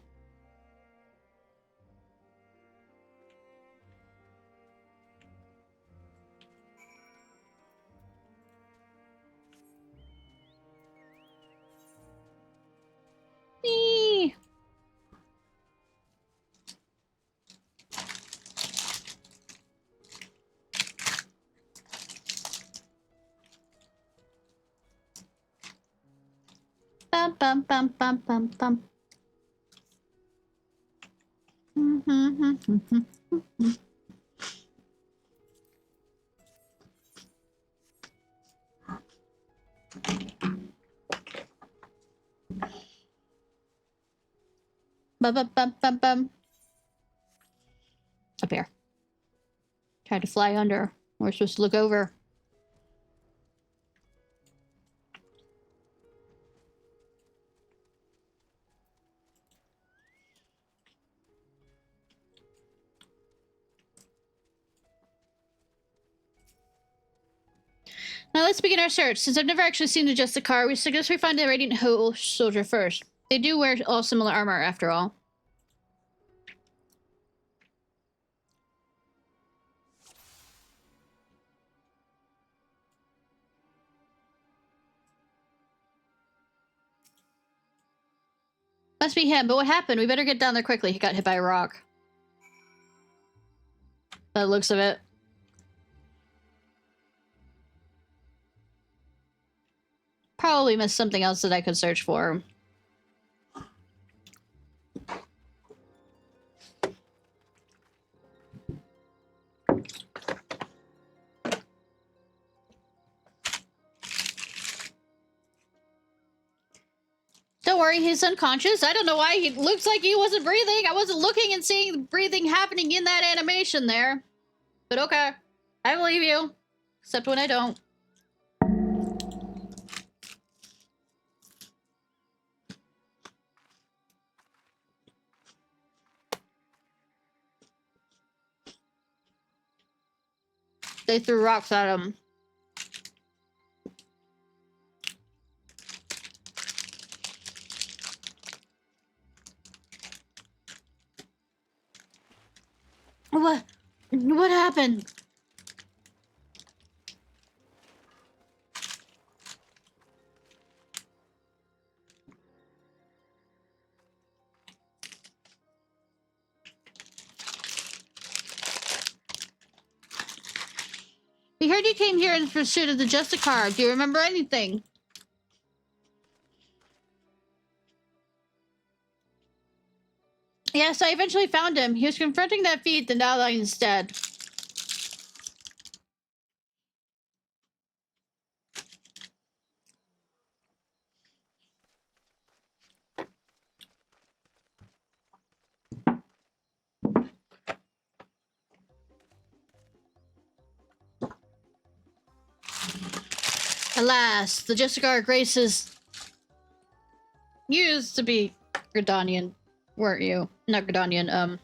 Eee. Bum bum bum bum bum bum. Bum bum bum bum bum. Up here. Tried to fly under. We're supposed to look over. Now let's begin our search. Since I've never actually seen the Justicar, we suggest we find a Radiant Host soldier first. They do wear all similar armor, after all. Must be him, but what happened? We better get down there quickly. He got hit by a rock. By the looks of it. Probably missed something else that I could search for. Don't worry, he's unconscious. I don't know why he looks like he wasn't breathing. I wasn't looking and seeing the breathing happening in that animation there. But okay. I believe you. Except when I don't. They threw rocks at him. What happened? We heard you came here in pursuit of the Justicar. Do you remember anything? Yes, I eventually found him. He was confronting that feat and now lying instead. Alas, the Justicar graces used to be Gridanian, weren't you? Not Gridanian,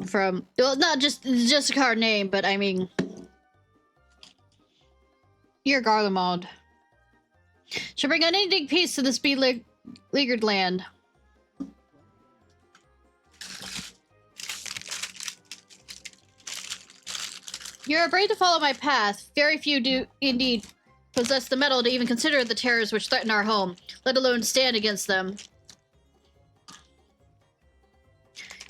from, well, not just the Justicar name, but I mean, you're Garlemald. Shall bring unending peace to this beleaguered land. You're brave to follow my path. Very few do indeed possess the mettle to even consider the terrors which threaten our home, let alone stand against them.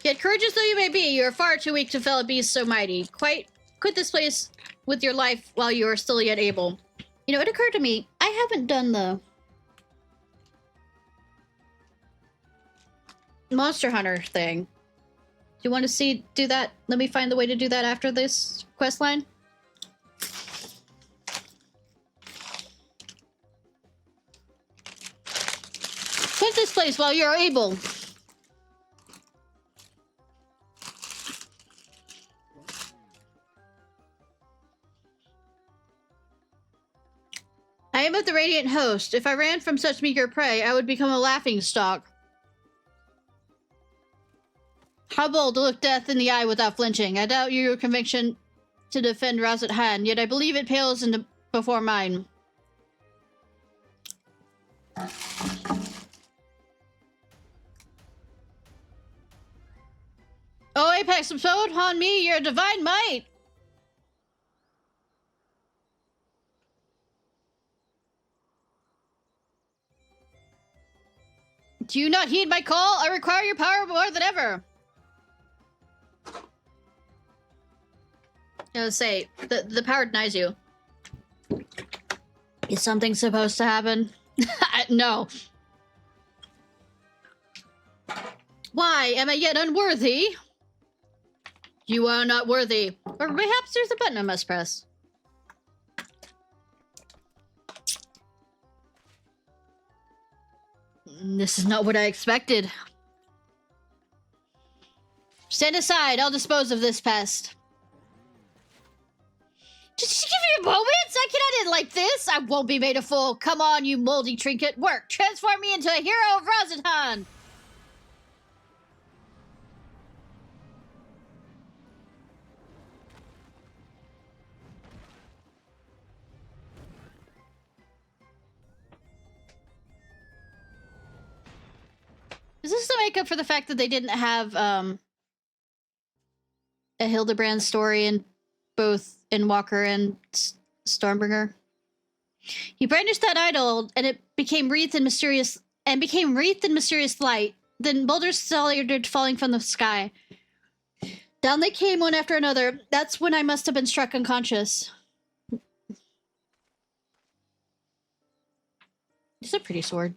Yet courageous though you may be, you are far too weak to fell a beast so mighty. Quit this place with your life while you are still yet able. You know, it occurred to me, I haven't done the Monster Hunter thing. Do you want to do that? Let me find the way to do that after this quest line. Quit this place while you're able. I am of the Radiant Host. If I ran from such meager prey, I would become a laughingstock. How bold to look death in the eye without flinching. I doubt your conviction to defend Razat Han, yet I believe it pales before mine. Oh, Apex Abode, on me, your divine might! Do you not heed my call? I require your power more than ever. I was say, the power denies you. Is something supposed to happen? No. Why? Am I yet unworthy? You are not worthy. Or perhaps there's a button I must press. This is not what I expected. Stand aside, I'll dispose of this pest. Just give me a moment! I cannot end like this! I won't be made a fool! Come on, you moldy trinket! Work! Transform me into a hero of Razatan! Is this to make up for the fact that they didn't have, a Hildebrand story in both Walker and Stormbringer? He brandished that idol, and it became wreathed in mysterious light. Then boulders started falling from the sky. Down they came one after another. That's when I must have been struck unconscious. It's a pretty sword.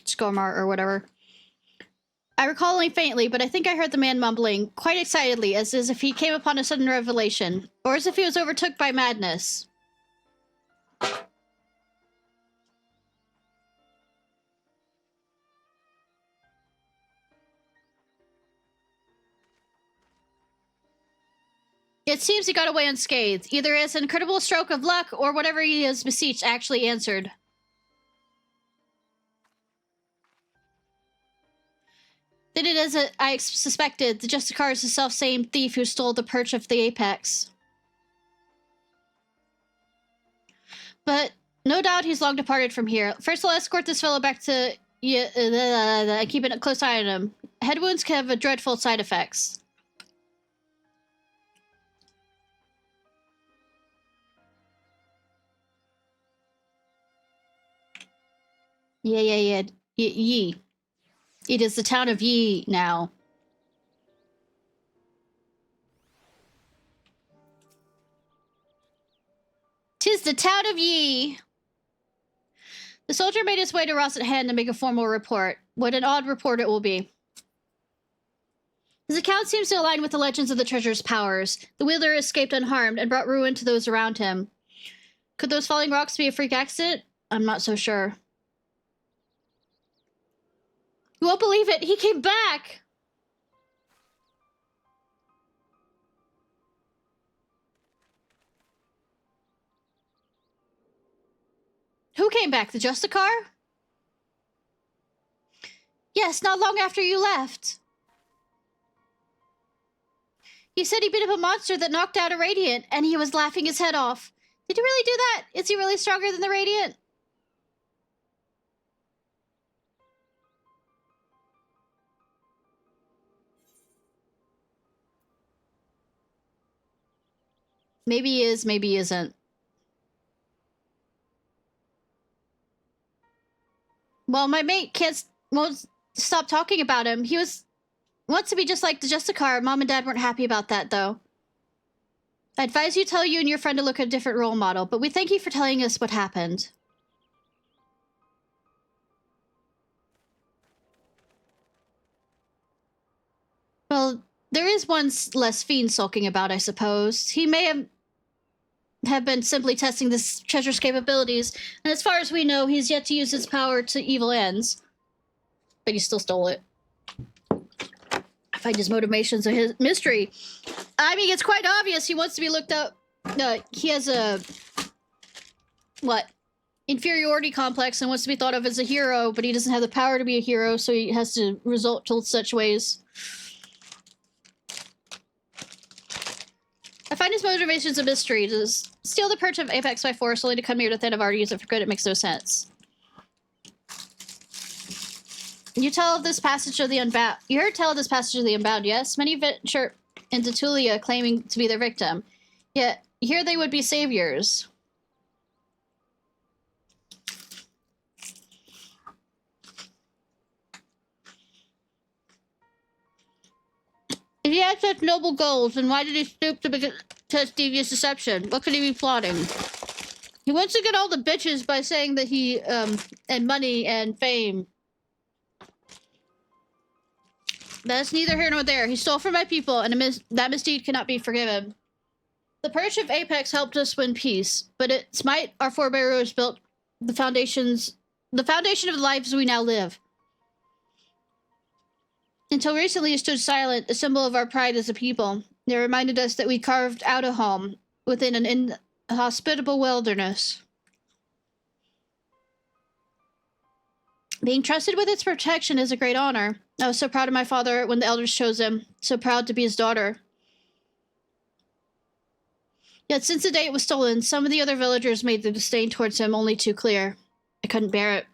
Skomar or whatever. I recall only faintly, but I think I heard the man mumbling, quite excitedly, as if he came upon a sudden revelation, or as if he was overtook by madness. It seems he got away unscathed, either as an incredible stroke of luck, or whatever he has beseeched actually answered. Then it is, I suspected, the Justicar is the self-same thief who stole the perch of the Apex. But no doubt he's long departed from here. First, I'll escort this fellow back to... keep a close eye on him. Head wounds can have dreadful side effects. Yeah. Yi. It is the town of Yi now. "'Tis the town of Yi." The soldier made his way to Rossett Hand to make a formal report. What an odd report it will be. His account seems to align with the legends of the treasure's powers. The wielder escaped unharmed and brought ruin to those around him. Could those falling rocks be a freak accident? I'm not so sure. You won't believe it! He came back! Who came back? The Justicar? Yes, not long after you left. He said he beat up a monster that knocked out a Radiant, and he was laughing his head off. Did he really do that? Is he really stronger than the Radiant? Maybe he is, maybe he isn't. Well, my mate won't stop talking about him. He wants to be just like the Justicar. Mom and Dad weren't happy about that, though. I advise you tell you and your friend to look at a different role model, but we thank you for telling us what happened. Well, there is one less fiend sulking about, I suppose. He may have been simply testing this treasure's capabilities, and as far as we know, he's yet to use its power to evil ends. But he still stole it. I find his motivations a mystery. I mean, it's quite obvious he wants to be looked up. He has a... What? inferiority complex and wants to be thought of as a hero, but he doesn't have the power to be a hero, so he has to resort to such ways. I find his motivations a mystery. To steal the perch of Apex by force only to come here to think I've already used it for good, it makes no sense. You tell of this passage of the Unbound. You heard tell of this passage of the Unbound, yes? Many venture into Tulia claiming to be their victim. Yet, here they would be saviors. If he had such noble goals, then why did he stoop to test devious deception? What could he be plotting? He wants to get all the bitches by saying that he, and money and fame. That's neither here nor there. He stole from my people, and that misdeed cannot be forgiven. The Purge of Apex helped us win peace, but its might our forebears built the foundation of the lives we now live. Until recently, it stood silent, a symbol of our pride as a people. It reminded us that we carved out a home within an inhospitable wilderness. Being trusted with its protection is a great honor. I was so proud of my father when the elders chose him, so proud to be his daughter. Yet since the day it was stolen, some of the other villagers made the disdain towards him only too clear. I couldn't bear it.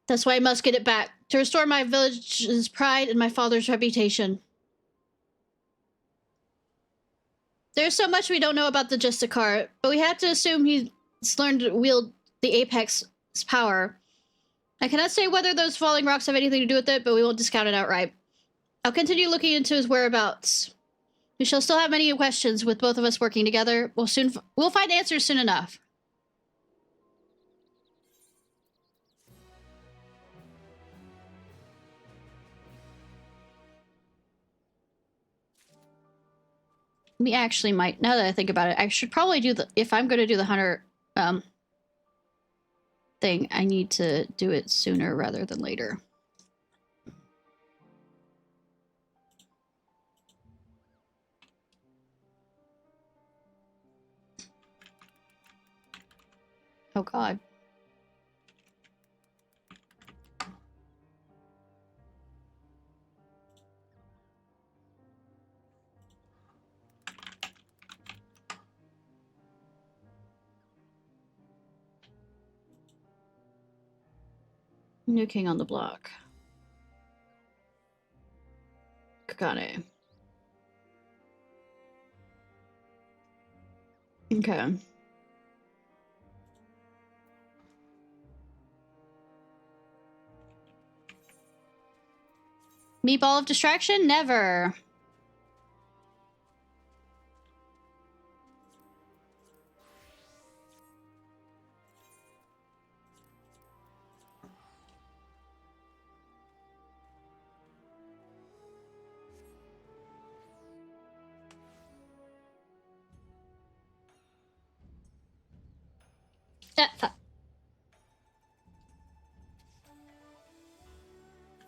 That's why I must get it back, to restore my village's pride and my father's reputation. There's so much we don't know about the Justicar, but we have to assume he's learned to wield the Apex's power. I cannot say whether those falling rocks have anything to do with it, but we won't discount it outright. I'll continue looking into his whereabouts. We shall still have many questions with both of us working together. We'll find answers soon enough. We actually might, now that I think about it, I should probably do if I'm going to do the hunter thing, I need to do it sooner rather than later. Oh God. New king on the block. Kakane. Okay. Meatball of distraction? Never. Fuck.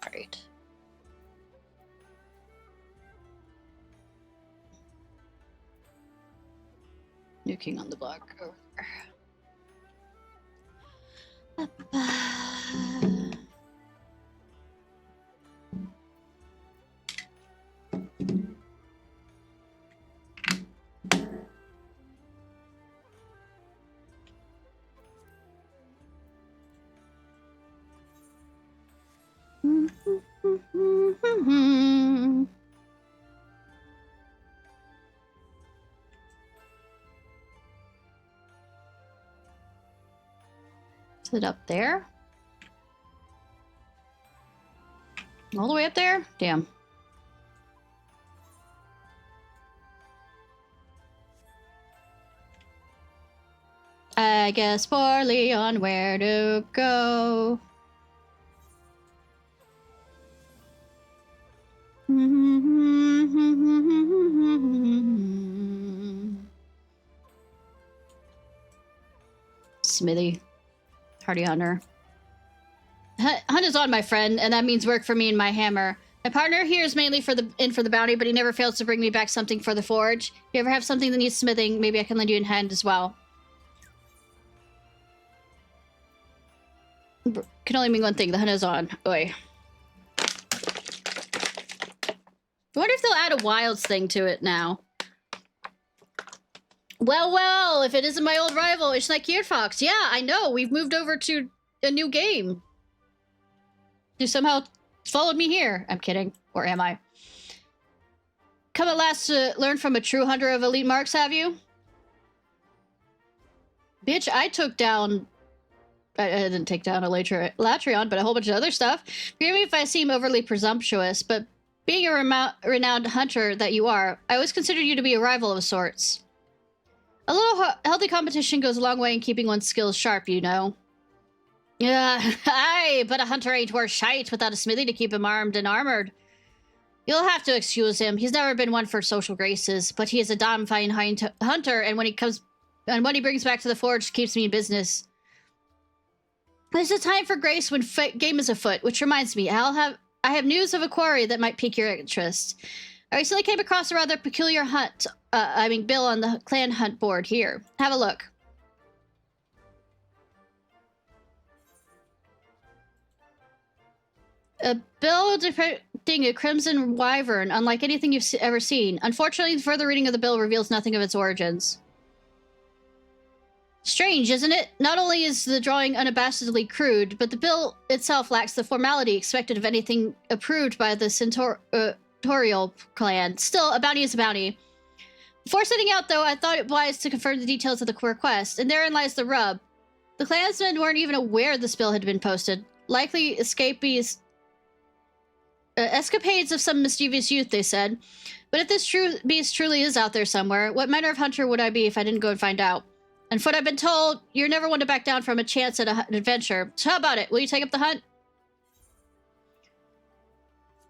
Alright. New king on the block. Over there. Is it up there? All the way up there? Damn. I guess poorly on where to go. Smithy. Hardy Hunter. Hunt is on, my friend, and that means work for me and my hammer. My partner here is mainly for the bounty, but he never fails to bring me back something for the forge. If you ever have something that needs smithing, maybe I can lend you a hand as well. Can only mean one thing. The hunt is on. Oi. I wonder if they'll add a wilds thing to it now. Well, well, if it isn't my old rival, Ishnai Ciarfox. Yeah, I know. We've moved over to a new game. You somehow followed me here. I'm kidding. Or am I? Come at last to learn from a true hunter of elite marks, have you? Bitch, I took down... I didn't take down a Latreon, but a whole bunch of other stuff. Forgive me if I seem overly presumptuous, but being a renowned hunter that you are, I always considered you to be a rival of sorts. A little healthy competition goes a long way in keeping one's skills sharp, you know. Yeah, aye, but a hunter ain't worth shite without a smithy to keep him armed and armored. You'll have to excuse him. He's never been one for social graces, but he is a damn fine hunter, and when he brings back to the forge, keeps me in business. There's a time for grace when game is afoot, which reminds me, I have news of a quarry that might pique your interest. I recently came across a rather peculiar bill on the clan hunt board here. Have a look. A bill depicting a crimson wyvern, unlike anything you've ever seen. Unfortunately, the further reading of the bill reveals nothing of its origins. Strange, isn't it? Not only is the drawing unabashedly crude, but the bill itself lacks the formality expected of anything approved by the Centaurial clan. Still, a bounty is a bounty. Before setting out, though, I thought it wise to confirm the details of the request, and therein lies the rub. The clansmen weren't even aware this bill had been posted. Likely escapades of some mischievous youth, they said. But if this beast truly is out there somewhere, what manner of hunter would I be if I didn't go and find out? And from what I've been told, you're never one to back down from a chance at an adventure. So how about it? Will you take up the hunt?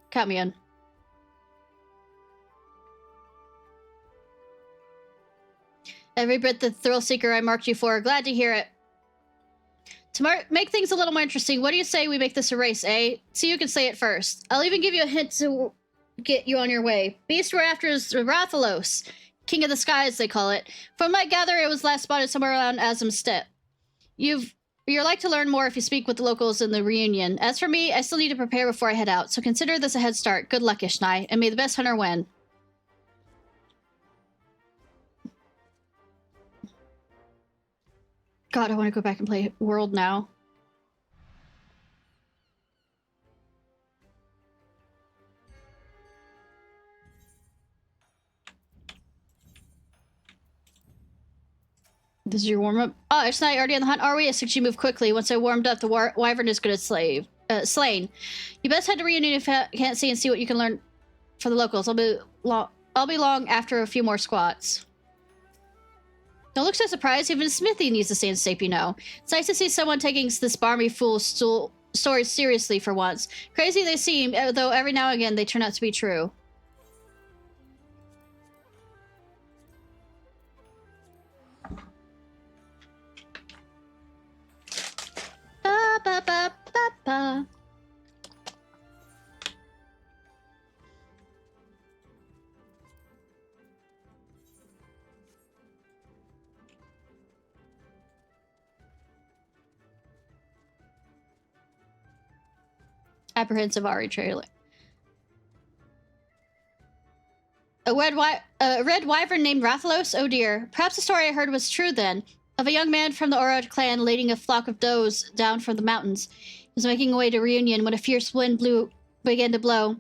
Count me in. Every bit the thrill seeker I marked you for. Glad to hear it. To make things a little more interesting, what do you say we make this a race, eh? So you can say it first. I'll even give you a hint to get you on your way. Beast we're after is Rathalos. King of the Skies, they call it. From my gather, it was last spotted somewhere around Azim's Steppe. You're like to learn more if you speak with the locals in the reunion. As for me, I still need to prepare before I head out, so consider this a head start. Good luck, Ishnai, and may the best hunter win. God, I want to go back and play World now. This is your warm-up? Oh, it's not already on the hunt, are we? I suggest you move quickly. Once I warmed up, the wyvern is good at slain. You best head to reunion if you can't see and see what you can learn for the locals. I'll be long after a few more squats. Don't look so surprised. Even Smithy needs to stay in shape, you know. It's nice to see someone taking this barmy fool story seriously for once. Crazy they seem, though every now and again they turn out to be true. Ba ba ba ba ba. Apprehensive Ari trailer. A red wyvern named Rathalos? Oh dear. Perhaps the story I heard was true then. Of a young man from the Aura clan leading a flock of does down from the mountains. He was making way to reunion when a fierce wind began to blow.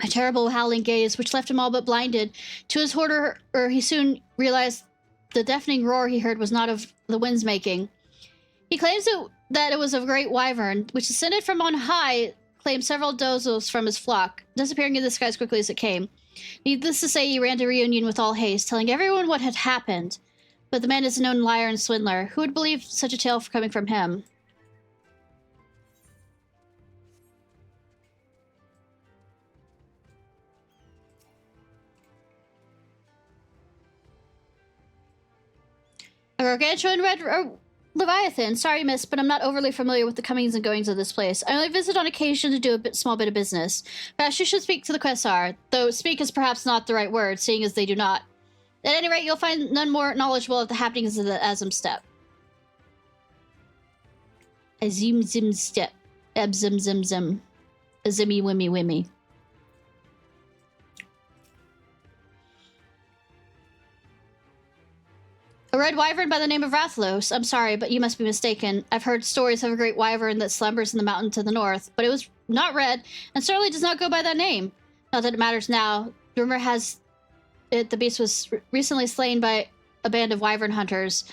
A terrible howling gaze, which left him all but blinded. To his horror, he soon realized the deafening roar he heard was not of the wind's making. He claims that it was a great wyvern, which descended from on high, claimed several dozels from his flock, disappearing in the sky as quickly as it came. Needless to say, he ran to reunion with all haste, telling everyone what had happened. But the man is a known liar and swindler. Who would believe such a tale coming from him? A gargantuan red Leviathan. Sorry, miss, but I'm not overly familiar with the comings and goings of this place. I only visit on occasion to do a small bit of business. Perhaps you should speak to the Quasar, though speak is perhaps not the right word, seeing as they do not. At any rate, you'll find none more knowledgeable of the happenings of the Azim Steppe. A zim zim step. Eb zim zim zim. A zimmy wimmy wimmy. A red wyvern by the name of Rathalos. I'm sorry, but you must be mistaken. I've heard stories of a great wyvern that slumbers in the mountain to the north, but it was not red, and certainly does not go by that name. Not that it matters now. Rumor has it the beast was recently slain by a band of wyvern hunters.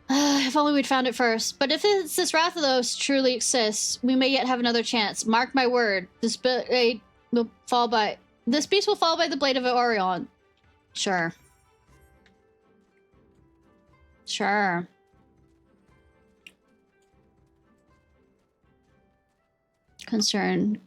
If only we'd found it first. But if this Rathalos truly exists, we may yet have another chance. Mark my word. This beast will fall by the blade of Orion. Sure. Sure. Concern.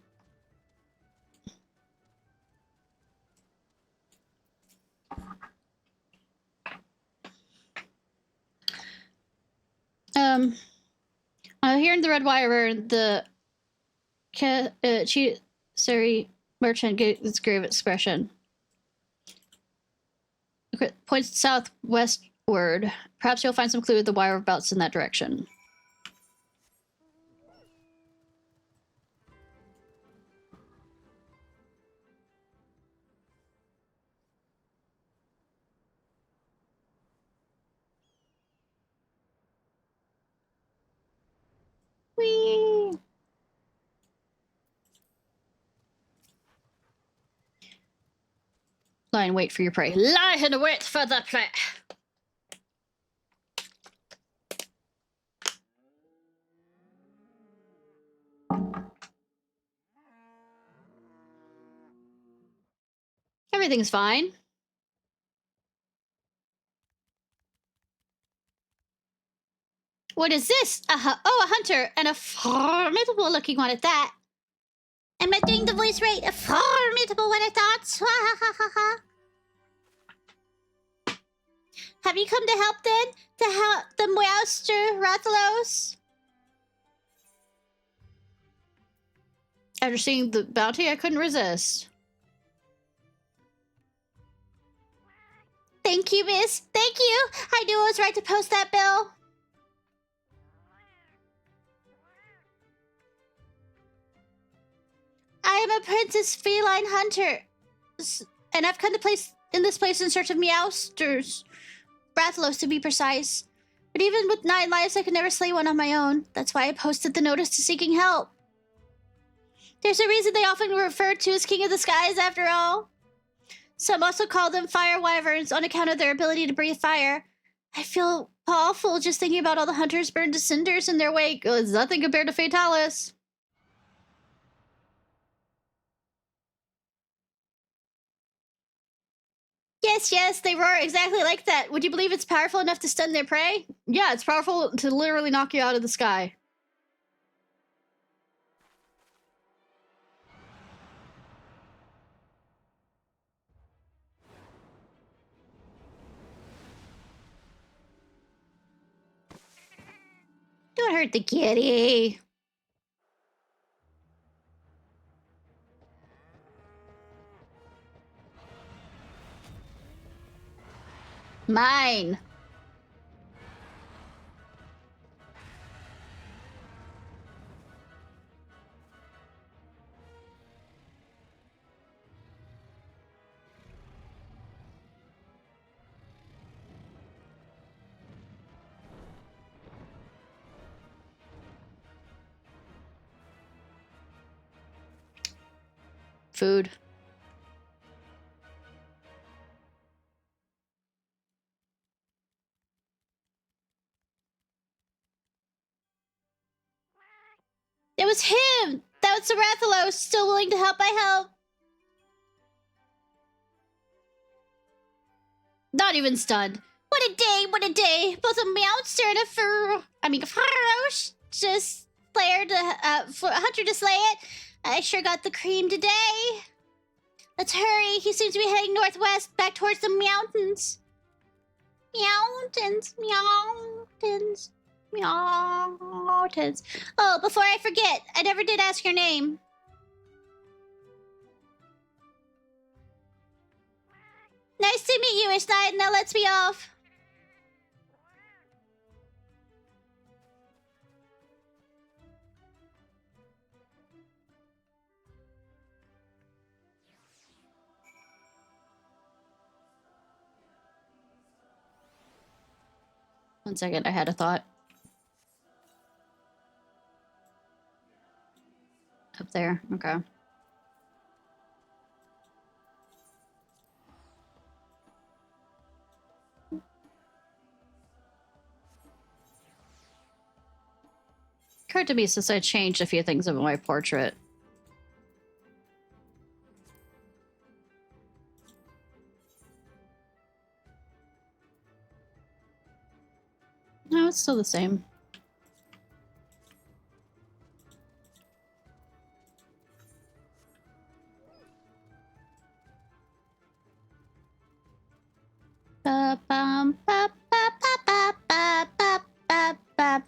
Here in the Red Wyvern, the Chisari merchant gave this grave expression. Points southwestward. Perhaps you'll find some clue of the whereabouts in that direction. Whee! Lie and wait for your prey. Lie and wait for the prey. Everything's fine. What is this? A hunter, and a formidable looking one at that. I'm not doing the voice right. A formidable one at that. Have you come to help then? To help the Meowster Rathalos? After seeing the bounty, I couldn't resist. Thank you, miss. Thank you. I knew it was right to post that bill. I am a apprentice feline hunter, and I've come to this place in search of Meowsters. Rathalos, to be precise. But even with 9 lives, I could never slay one on my own. That's why I posted the notice to seeking help. There's a reason they often refer to as King of the Skies, after all. Some also call them fire wyverns on account of their ability to breathe fire. I feel awful just thinking about all the hunters burned to cinders in their wake. It's nothing compared to Fatalis. Yes, they roar exactly like that. Would you believe it's powerful enough to stun their prey? Yeah, it's powerful to literally knock you out of the sky. Don't hurt the kitty. Mine. Food. It was him! That was Ciarfox, still willing to help, I hope. Not even stunned. What a day! Both a Meowster and a ferocious slayer hunter to slay it. I sure got the cream today. Let's hurry. He seems to be heading northwest, back towards the mountains. Mountains. Oh, before I forget, I never did ask your name. Nice to meet you, Ishnai. Now let's be off. 1 second, I had a thought. Up there, okay. Occurred to me since I changed a few things about my portrait. No, it's still the same. Ba bum ba ba ba ba ba ba ba ba.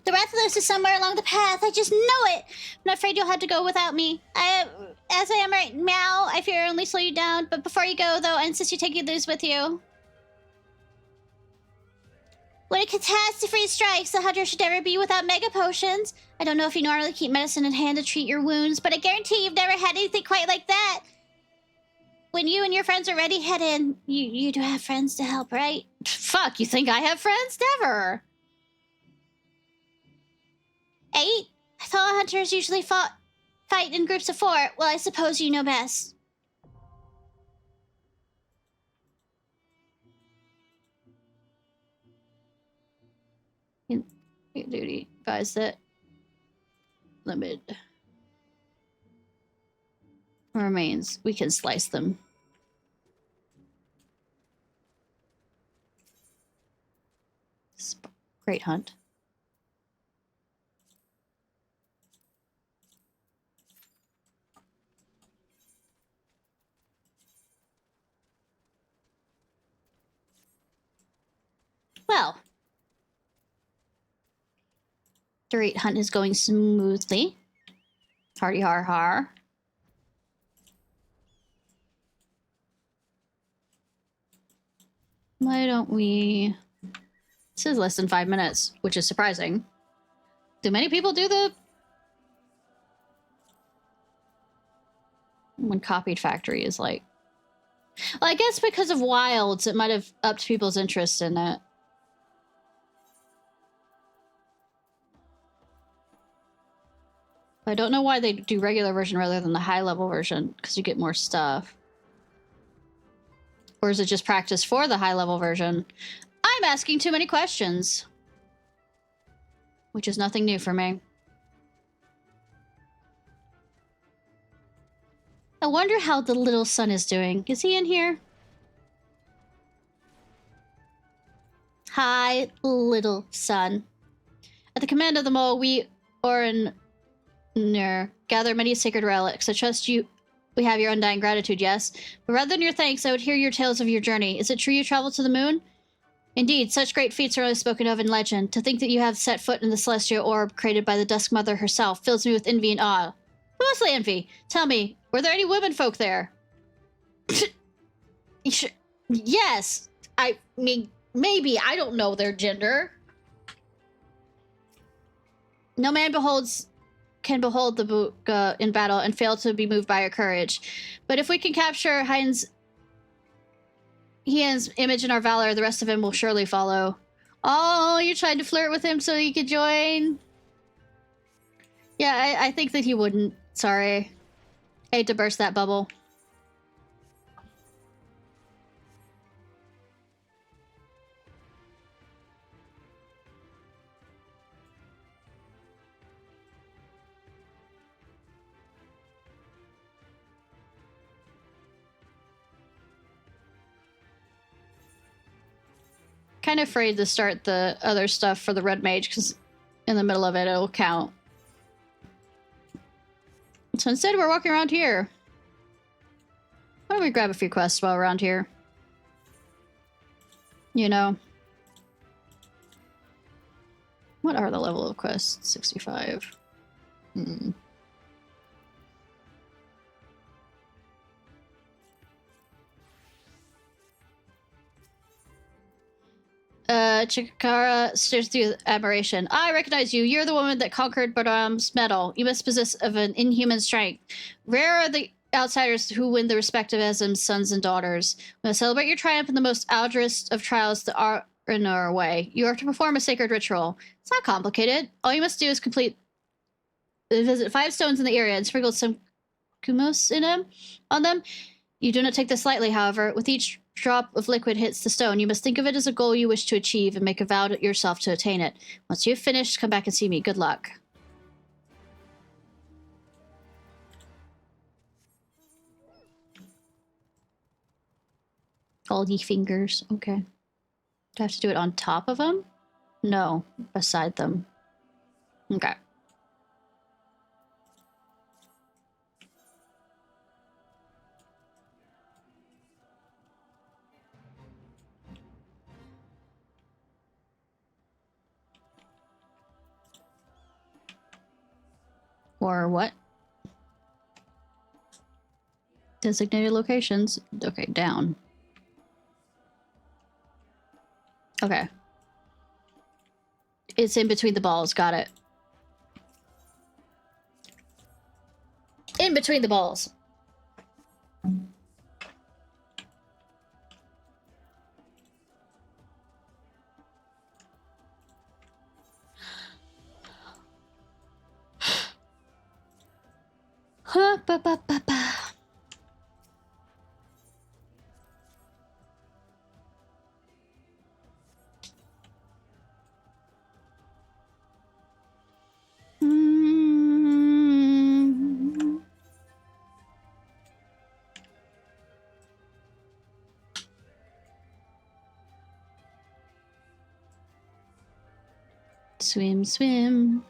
The Rathalos is somewhere along the path. I just know it. I'm not afraid you'll have to go without me. As I am right now, I fear I only slow you down. But before you go, though, I insist you take your these with you. When a catastrophe strikes, the hunter should never be without mega potions. I don't know if you normally keep medicine in hand to treat your wounds, but I guarantee you've never had anything quite like that. When you and your friends are ready, head in. You do have friends to help, right? Fuck, you think I have friends? Never. 8? I thought hunters usually fight in groups of 4. Well, I suppose you know best. Duty advise that limit remains. We can slice them. Great hunt. Well, the rate hunt is going smoothly. Hardy har har. Why don't we... This is less than 5 minutes, which is surprising. Do many people do the... When copied factory is like... Well, I guess because of wilds, it might have upped people's interest in it. I don't know why they do regular version rather than the high level version, because you get more stuff. Or is it just practice for the high level version? I'm asking too many questions. Which is nothing new for me. I wonder how the little son is doing. Is he in here? Hi, little son. At the command of the mole, we, gather many sacred relics. I trust you. We have your undying gratitude, yes. But rather than your thanks, I would hear your tales of your journey. Is it true you traveled to the moon? Indeed, such great feats are only spoken of in legend. To think that you have set foot in the celestial orb created by the Dusk Mother herself fills me with envy and awe. Mostly envy. Tell me, were there any women folk there? Yes. I mean, maybe. I don't know their gender. No man can behold the book in battle and fail to be moved by her courage. But if we can capture Hein's image in our valor, the rest of him will surely follow. Oh, you tried to flirt with him so you could join? Yeah, I think that he wouldn't. Sorry. I hate to burst that bubble. Kind of afraid to start the other stuff for the red mage because in the middle of it it'll count. So instead we're walking around here. Why don't we grab a few quests while we're around here? You know. What are the level of quests? 65. Hmm. Chikara stares through with admiration. I recognize you. You're the woman that conquered Badam's medal. You must possess of an inhuman strength. Rare are the outsiders who win the respect of Azim's sons and daughters. We must celebrate your triumph in the most arduous of trials that are in our way. You are to perform a sacred ritual. It's not complicated. All you must do is visit 5 stones in the area and sprinkle some kumos on them. You do not take this lightly, however. With each drop of liquid hits the stone, you must think of it as a goal you wish to achieve and make a vow to yourself to attain it. Once you have finished, come back and see me. Good luck. Goldy fingers. Okay. Do I have to do it on top of them? No, beside them. Okay. Or what? Designated locations. Okay, down. Okay. It's in between the balls. Got it. In between the balls. Huh, ba, ba, ba, ba. Swim, swim.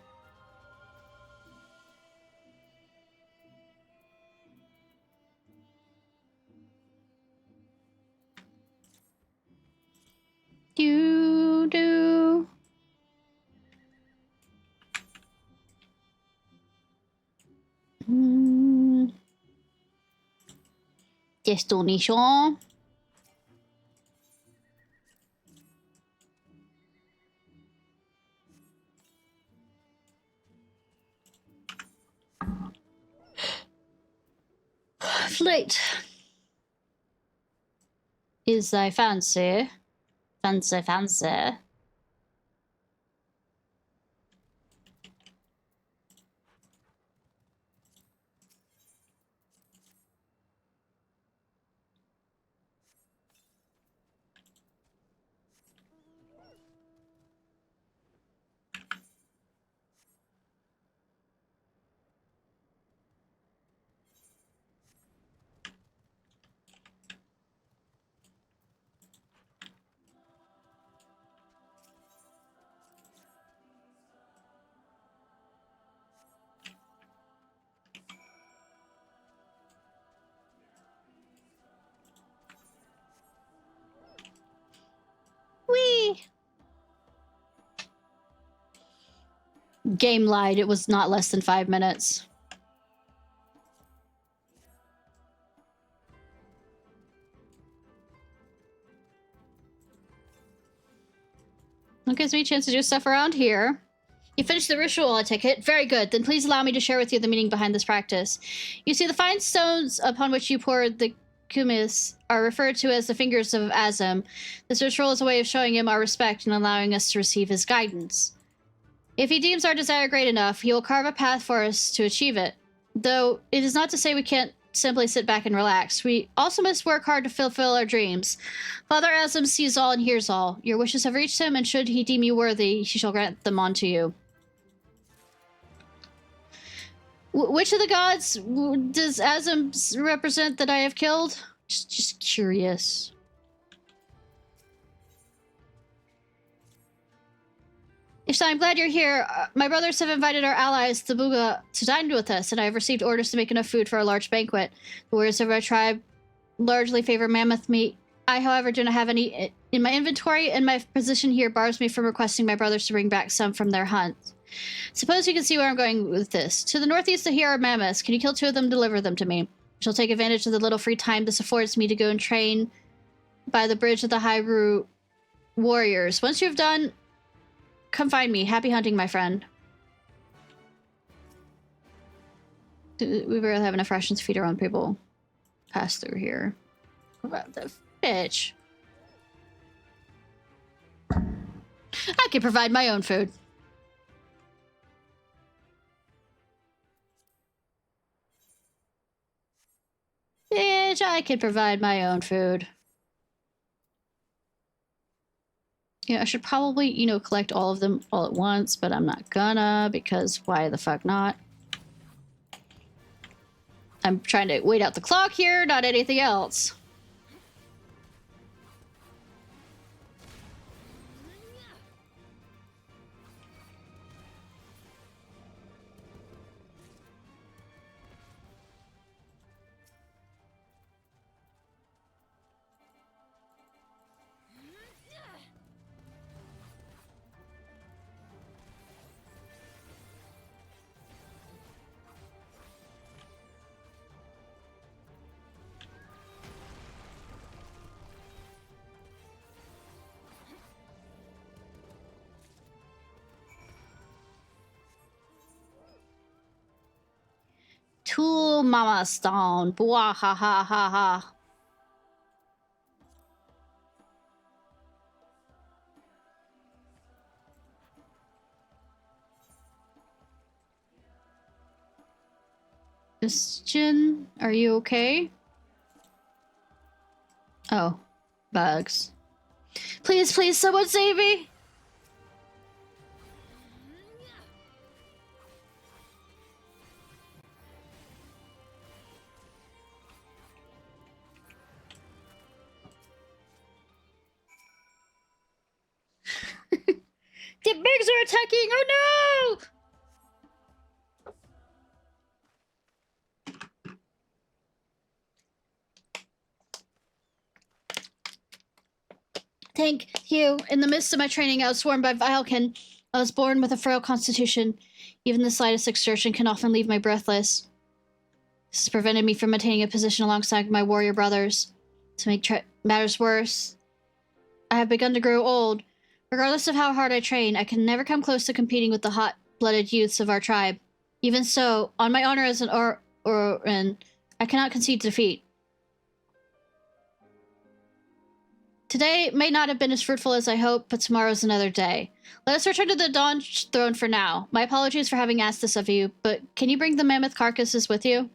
Do. Destination. Fleet. Is thy fancy? Fancy, fancy. Whee! Game lied. It was not less than 5 minutes. That gives me a chance to do stuff around here. You finished the ritual, I take it. Very good. Then please allow me to share with you the meaning behind this practice. You see, the fine stones upon which you poured the kumis are referred to as the fingers of Azim. This ritual is a way of showing him our respect and allowing us to receive his guidance. If he deems our desire great enough, he will carve a path for us to achieve it. Though, it is not to say we can't simply sit back and relax. We also must work hard to fulfill our dreams. Father Azim sees all and hears all. Your wishes have reached him, and should he deem you worthy, he shall grant them unto you. Which of the gods does Azim represent that I have killed? Just curious. Ishnai, I'm glad you're here. My brothers have invited our allies, the Buga, to dine with us, and I have received orders to make enough food for a large banquet. The warriors of our tribe largely favor mammoth meat. I, however, do not have any in my inventory, and my position here bars me from requesting my brothers to bring back some from their hunt. Suppose you can see where I'm going with this. To the northeast of here are mammoths. Can you kill 2 of them and deliver them to me? I shall take advantage of the little free time this affords me to go and train by the bridge of the Hyrule warriors. Once you've done, come find me. Happy hunting, my friend. We barely have enough rations to feed our own people. Pass through here. What about the bitch? I can provide my own food. Bitch, I can provide my own food. Yeah, I should probably, you know, collect all of them all at once, but I'm not gonna, because why the fuck not? I'm trying to wait out the clock here, not anything else. Tool Mama Stone. Bwah ha ha ha ha. Christian, are you okay? Oh, bugs. Please, please, someone save me! The bugs are attacking! Oh no! Thank you. In the midst of my training, I was swarmed by Vilken. I was born with a frail constitution. Even the slightest exertion can often leave me breathless. This has prevented me from maintaining a position alongside my warrior brothers. To make matters worse, I have begun to grow old. Regardless of how hard I train, I can never come close to competing with the hot-blooded youths of our tribe. Even so, on my honor as an Orin, I cannot concede defeat. Today may not have been as fruitful as I hoped, but tomorrow's another day. Let us return to the Dawn Throne for now. My apologies for having asked this of you, but can you bring the mammoth carcasses with you?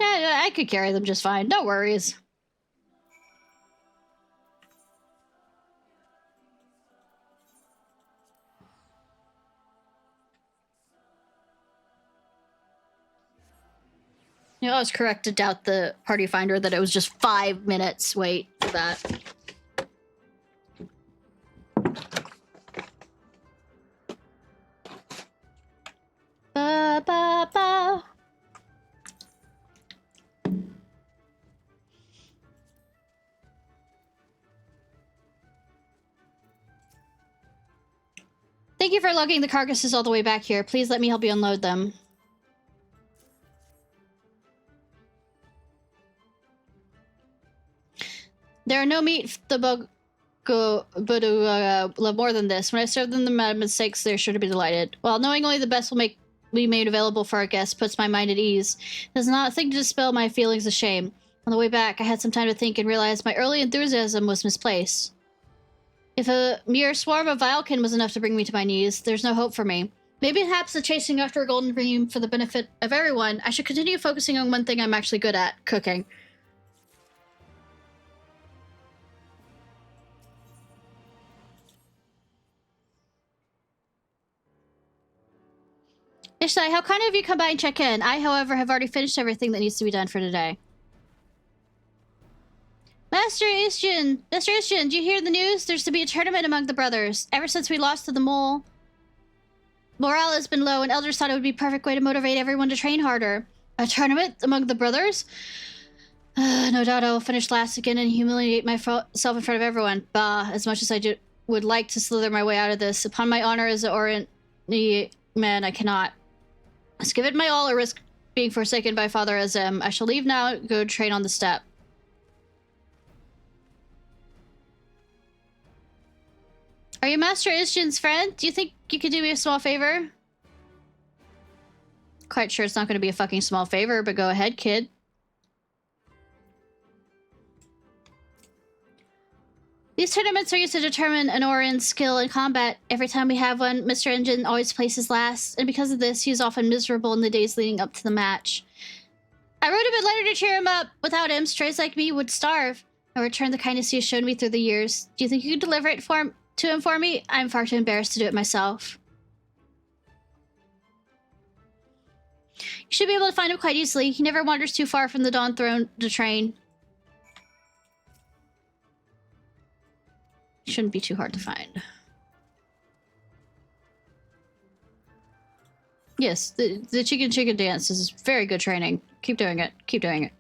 Yeah, I could carry them just fine. No worries. You know, I was correct to doubt the party finder that it was just 5 minutes wait for that. Ba ba ba. Thank you for lugging the carcasses all the way back here. Please let me help you unload them. There are no meat the bug but love more than this. When I serve them the mistakes, they're sure to be delighted. While knowing only the best will be made available for our guests puts my mind at ease, it does not think to dispel my feelings of shame. On the way back, I had some time to think and realized my early enthusiasm was misplaced. If a mere swarm of Vilken was enough to bring me to my knees, there's no hope for me. Maybe perhaps the chasing after a golden dream for the benefit of everyone, I should continue focusing on one thing I'm actually good at, cooking. Ishnai, how kind of you come by and check in. I, however, have already finished everything that needs to be done for today. Master Ishjin, do you hear the news? There's to be a tournament among the brothers. Ever since we lost to the mole, morale has been low, and elders thought it would be a perfect way to motivate everyone to train harder. A tournament among the brothers? No doubt I will finish last again and humiliate myself in front of everyone. Bah, as much as I would like to slither my way out of this, upon my honor as an Orient man, I cannot. I must give it my all or risk being forsaken by Father Azem. I shall leave now, go train on the steppe. Are you Master Ishin's friend? Do you think you could do me a small favor? Quite sure it's not going to be a fucking small favor, but go ahead, kid. These tournaments are used to determine an Orin's skill in combat. Every time we have one, Mr. Engine always places last, and because of this, he is often miserable in the days leading up to the match. I wrote him a letter to cheer him up. Without him, strays like me would starve. I return the kindness he has shown me through the years. Do you think you could deliver it to him for me? I'm far too embarrassed to do it myself. You should be able to find him quite easily. He never wanders too far from the Dawn Throne to train. Shouldn't be too hard to find. Yes, the chicken dance is very good training. Keep doing it. Keep doing it.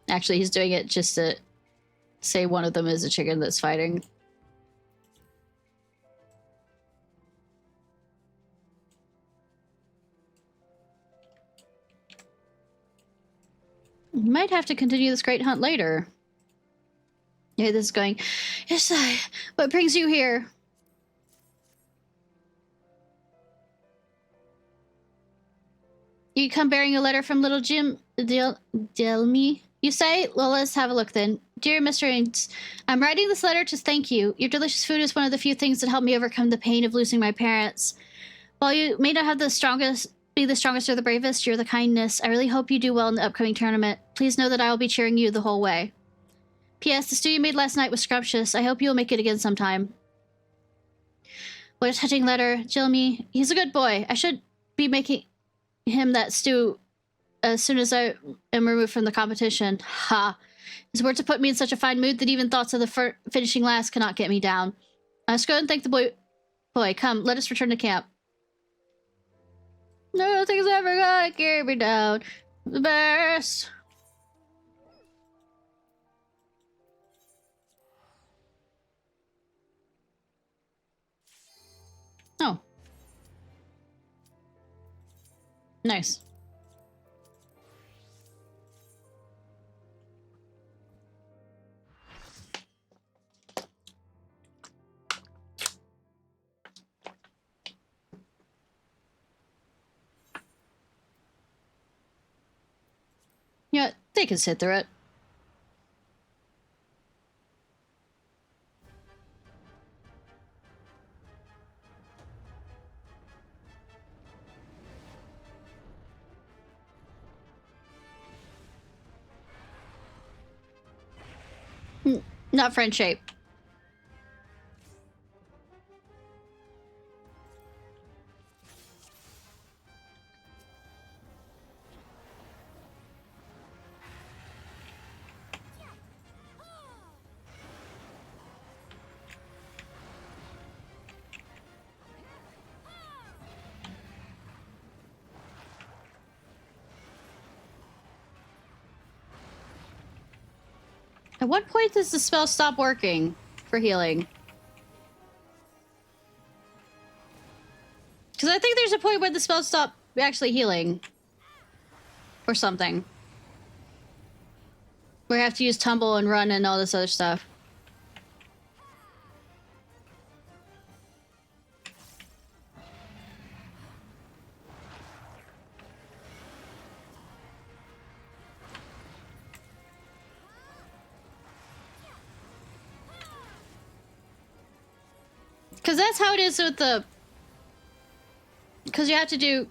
Actually, he's doing it just to say one of them is a chicken that's fighting. You might have to continue this great hunt later. Yeah, this is going. Ishnai, what brings you here? You come bearing a letter from little Jim Delmy, you say? Well, let's have a look then. Dear Mr. Inks, I'm writing this letter to thank you. Your delicious food is one of the few things that helped me overcome the pain of losing my parents. While you may not have be the strongest or the bravest, you're the kindness. I really hope you do well in the upcoming tournament. Please know that I will be cheering you the whole way. P.S. The stew you made last night was scrumptious. I hope you'll make it again sometime. What a touching letter. Jilmy, he's a good boy. I should be making him that stew as soon as I am removed from the competition. Ha. His words have put me in such a fine mood that even thoughts of the finishing last cannot get me down. Let's go and thank the boy. Boy, come, let us return to camp. Nothing's ever gonna carry me down. The best. Oh. Nice. Yeah, they can sit through it. Not friend shape. At what point does the spell stop working for healing? Because I think there's a point where the spell stops actually healing. Or something. Where I have to use tumble and run and all this other stuff. Because that's how it is with the... Because you have to do...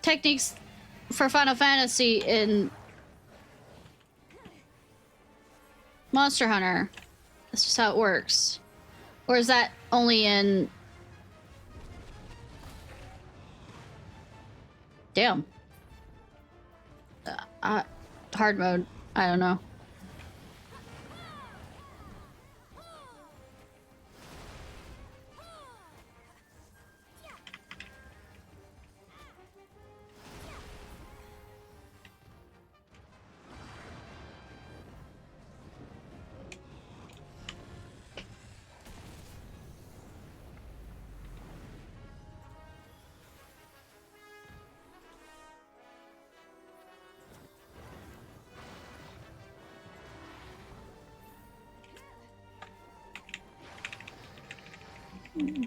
techniques for Final Fantasy in... Monster Hunter. That's just how it works. Or is that only in... Damn. Hard mode. I don't know.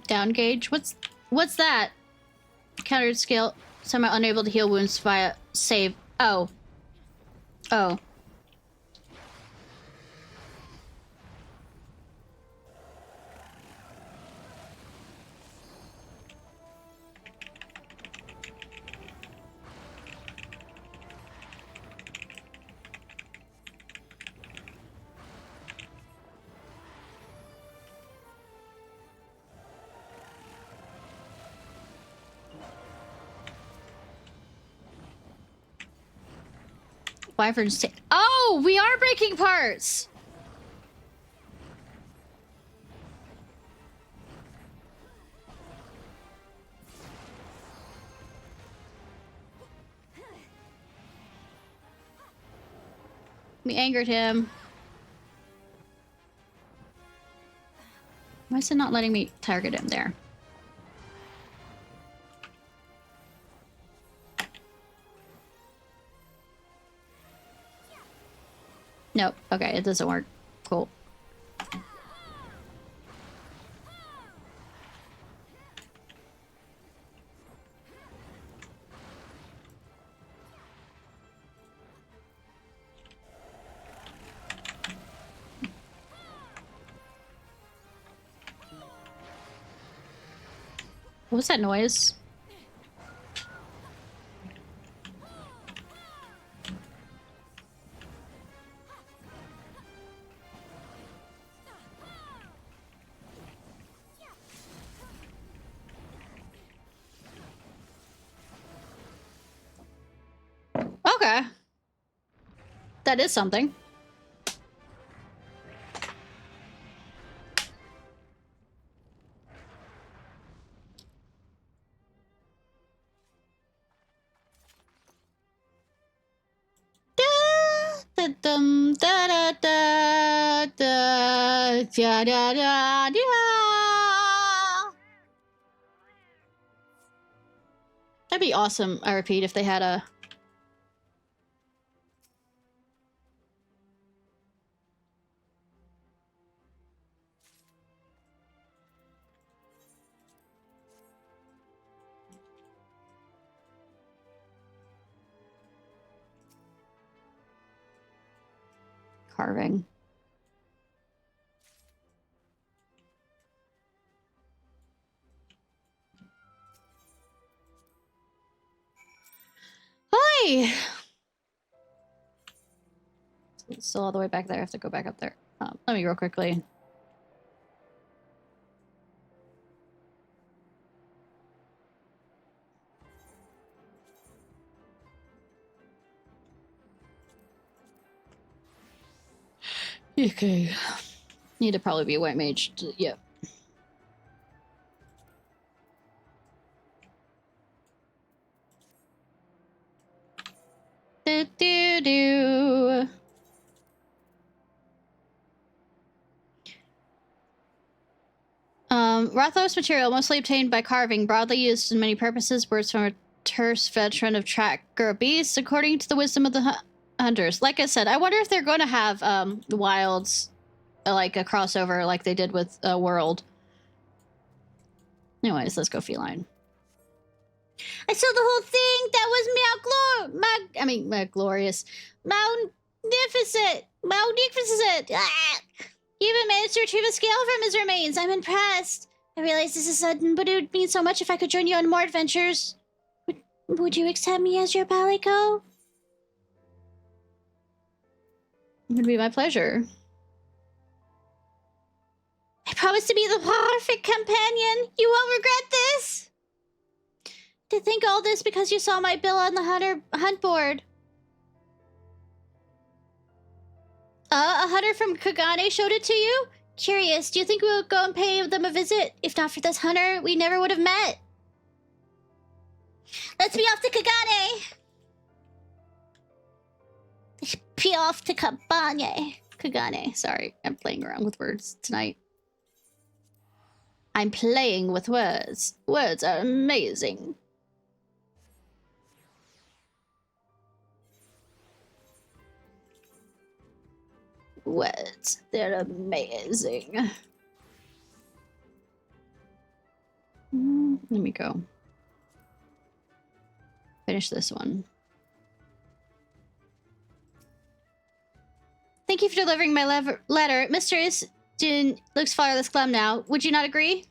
Down gauge. What's that? Countered skill. Somehow unable to heal wounds via save. Oh. Oh. Wyverns take. Oh, we are breaking parts. We angered him. Why is it not letting me target him there? Nope. Okay, it doesn't work. Cool. What was that noise? Okay. That is something. That'd be awesome, I repeat, if they had a... carving. Hi! It's still all the way back there. I have to go back up there. Let me real quickly. Okay. Need to probably be a white mage. Yep. Do-do-do. Rathos material, mostly obtained by carving, broadly used in many purposes. Words from a terse veteran of tracker beasts, according to the wisdom of the hunters. Like I said, I wonder if they're going to have wilds, like a crossover, like they did with World. Anyways, let's go feline. I saw the whole thing. That was glorious, magnificent. Ah! You even managed to retrieve a scale from his remains. I'm impressed. I realize this is sudden, but it would mean so much if I could join you on more adventures. Would you accept me as your palico? It would be my pleasure. I promise to be the perfect companion. You won't regret this. To think all this because you saw my bill on the hunt board. A hunter from Kagane showed it to you? Curious, do you think we'll go and pay them a visit? If not for this hunter, we never would have met. Let's be off to Kagane! Be off to Kagane. Sorry, I'm playing around with words tonight. I'm playing with words. Words are amazing. Words, they're amazing. Let me go. Finish this one. Thank you for delivering my letter. Mr. Istin looks far less glum now. Would you not agree?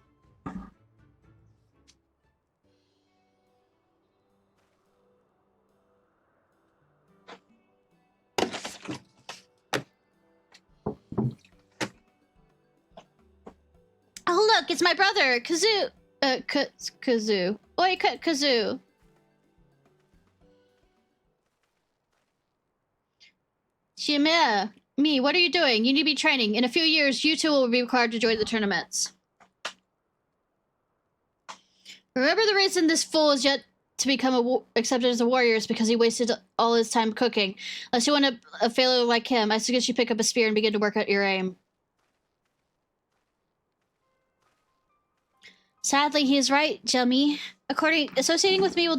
Oh, look, it's my brother, Kazoo. Kazoo. Oi, Kazoo. Shimea, me, what are you doing? You need to be training. In a few years, you two will be required to join the tournaments. Remember the reason this fool is yet to become accepted as a warrior is because he wasted all his time cooking. Unless you want a failure like him, I suggest you pick up a spear and begin to work out your aim. Sadly, he is right, Jelmy. Associating with me will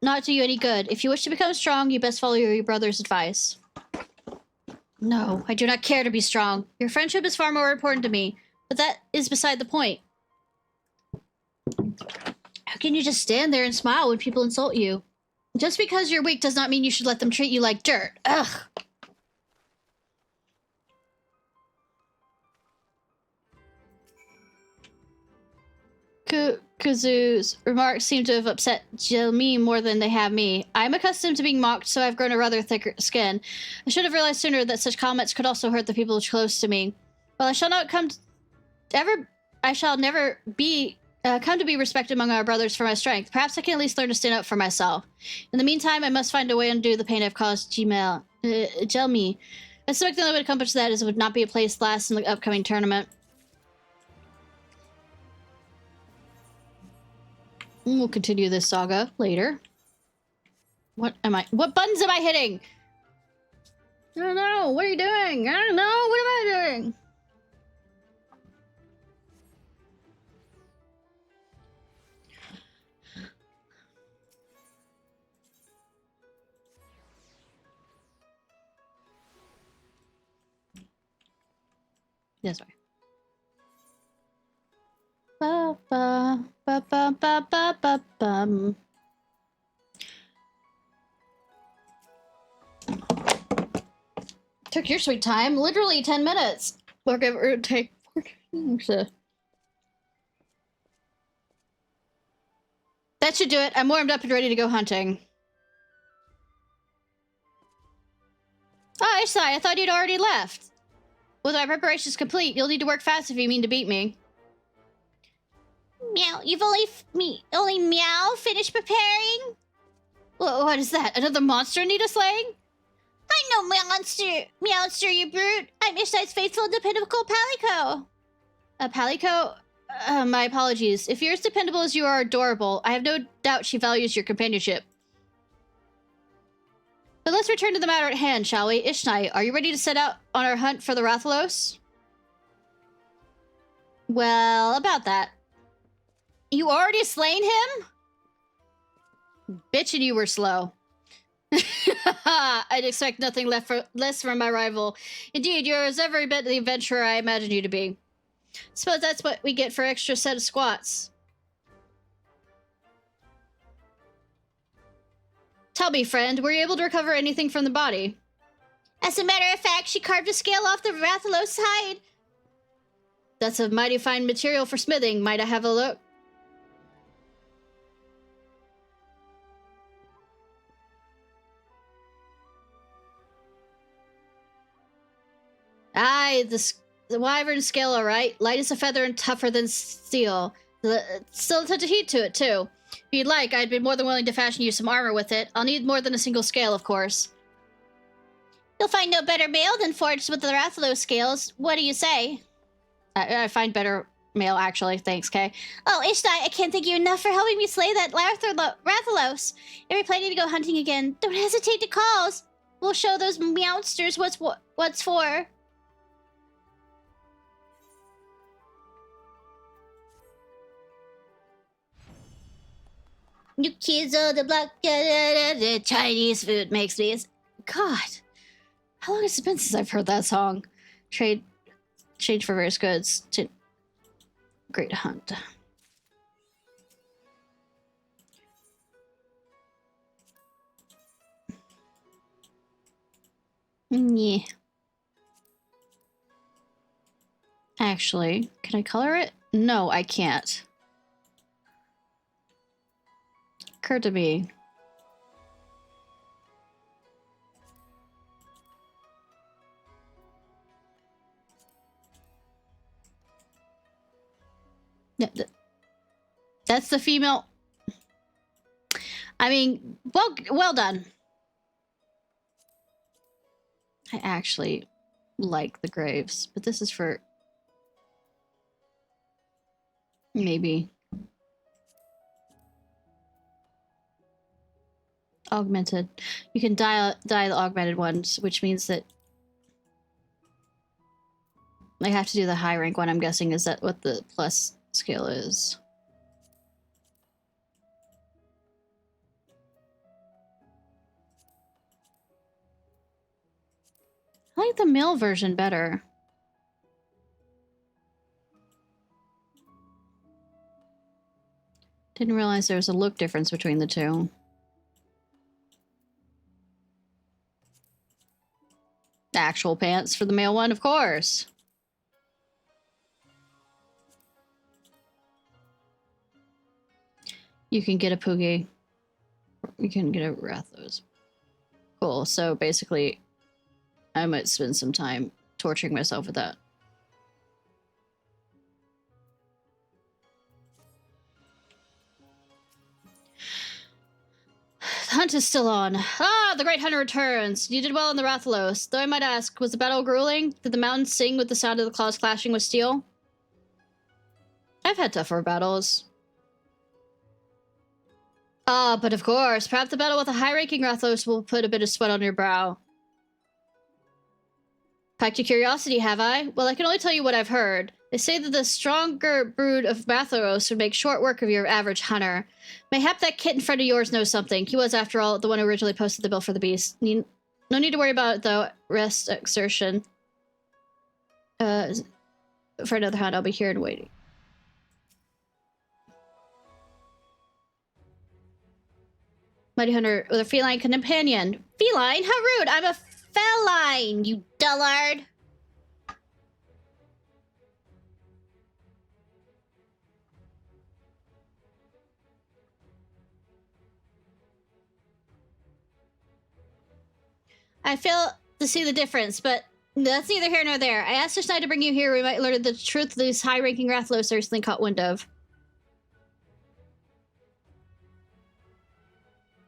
not do you any good. If you wish to become strong, you best follow your brother's advice. No, I do not care to be strong. Your friendship is far more important to me, but that is beside the point. How can you just stand there and smile when people insult you? Just because you're weak does not mean you should let them treat you like dirt. Ugh. Kazoo's remarks seem to have upset Jelmy more than they have me. I'm accustomed to being mocked, so I've grown a rather thicker skin. I should have realized sooner that such comments could also hurt the people close to me. Well, I shall never come to be respected among our brothers for my strength. Perhaps I can at least learn to stand up for myself. In the meantime, I must find a way to undo the pain I've caused Jelmy. I suspect the only way to accomplish that is it would not be a place last in the upcoming tournament. We'll continue this saga later. What buttons am I hitting? I don't know. What are you doing? I don't know. What am I doing? This way. Ba ba ba ba ba ba ba bum. Took your sweet time, literally 10 minutes. Whatever it take. That should do it. I'm warmed up and ready to go hunting. Oh, Ishnai, I thought you'd already left. With my preparations complete, you'll need to work fast if you mean to beat me. Meow, you've only meow finished preparing? What is that? Another monster in need of slaying? I'm no monster, you brute. I'm Ishnai's faithful and dependable Palico. Palico? My apologies. If you're as dependable as you are adorable, I have no doubt she values your companionship. But let's return to the matter at hand, shall we? Ishnai, are you ready to set out on our hunt for the Rathalos? Well, about that. You already slain him? Bitchin' you were slow. I'd expect nothing less from my rival. Indeed, you're as every bit the adventurer I imagined you to be. Suppose that's what we get for extra set of squats. Tell me, friend, were you able to recover anything from the body? As a matter of fact, she carved a scale off the Rathalos' hide. That's a mighty fine material for smithing. Might I have a look? Aye, the wyvern scale, all right. Light as a feather and tougher than steel. Still a touch of heat to it, too. If you'd like, I'd be more than willing to fashion you some armor with it. I'll need more than a single scale, of course. You'll find no better mail than forged with the Rathalos scales. What do you say? I find better mail, actually. Thanks, Kay. Oh, Ishnai, I can't thank you enough for helping me slay that Rathalos. If you're planning to go hunting again, don't hesitate to call us. We'll show those meowsters what's for. You kids on the block, Chinese food makes me... God, how long has it been since I've heard that song? Change for various goods to Great Hunt. Yeah. Actually, can I color it? No, I can't. Occurred to me. That's the female. I mean, well done. I actually like the graves, but this is for maybe augmented. You can dye the augmented ones, which means that I have to do the high rank one. I'm guessing is that what the plus scale is. I like the male version better. Didn't realize there was a look difference between the two. Actual pants for the male one, of course. You can get a Poogie. You can get a Rathos. Cool, so basically I might spend some time torturing myself with that. The hunt is still on. Ah, the great hunter returns. You did well in the Rathalos. Though I might ask, was the battle grueling? Did the mountains sing with the sound of the claws clashing with steel? I've had tougher battles. Ah, but of course, perhaps the battle with a high-ranking Rathalos will put a bit of sweat on your brow. Piqued your curiosity, have I? Well, I can only tell you what I've heard. They say that the stronger brood of Rathalos would make short work of your average hunter. Mayhap that kit in front of yours knows something. He was, after all, the one who originally posted the bill for the beast. No need to worry about it, though. Rest, exertion. For another hunt, I'll be here and waiting. Mighty hunter with a feline companion. Feline? How rude! I'm a feline, you dullard! I fail to see the difference, but that's neither here nor there. I asked Ishnai to bring you here. We might learn the truth these high-ranking Rathalos are recently caught wind of.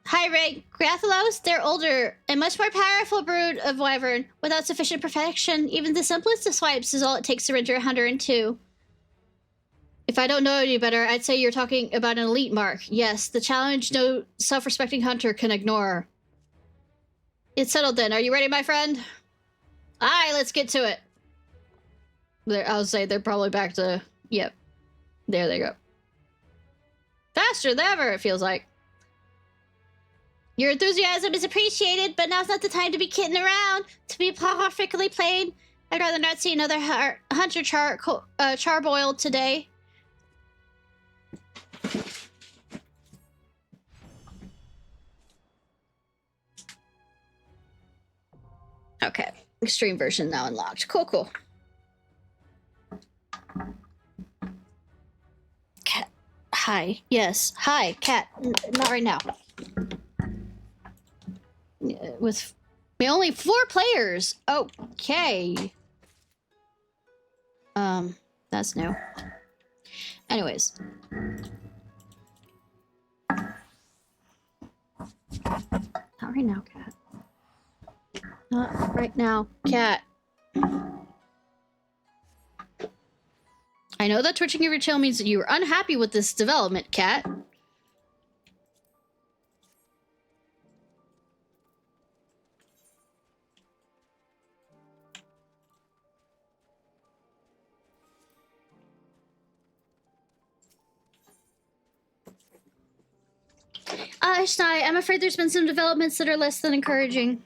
High-rank Rathalos? They're older and much more powerful brood of wyvern. Without sufficient perfection, even the simplest of swipes is all it takes to render a hunter in two. If I don't know any better, I'd say you're talking about an elite mark. Yes, the challenge no self-respecting hunter can ignore. It's settled then. Are you ready, my friend? Aye, let's get to it. I'll say they're probably back to... Yep. There they go. Faster than ever, it feels like. Your enthusiasm is appreciated, but now's not the time to be kidding around. To be perfectly plain, I'd rather not see another hunter charboiled today. Okay. Extreme version now unlocked. Cool, cool. Cat. Hi. Yes. Hi, cat. Not right now. With only 4 players. Okay. That's new. Anyways. Not right now, cat. Not right now, cat. I know that twitching of your tail means that you are unhappy with this development, cat. Ishnai, I'm afraid there's been some developments that are less than encouraging.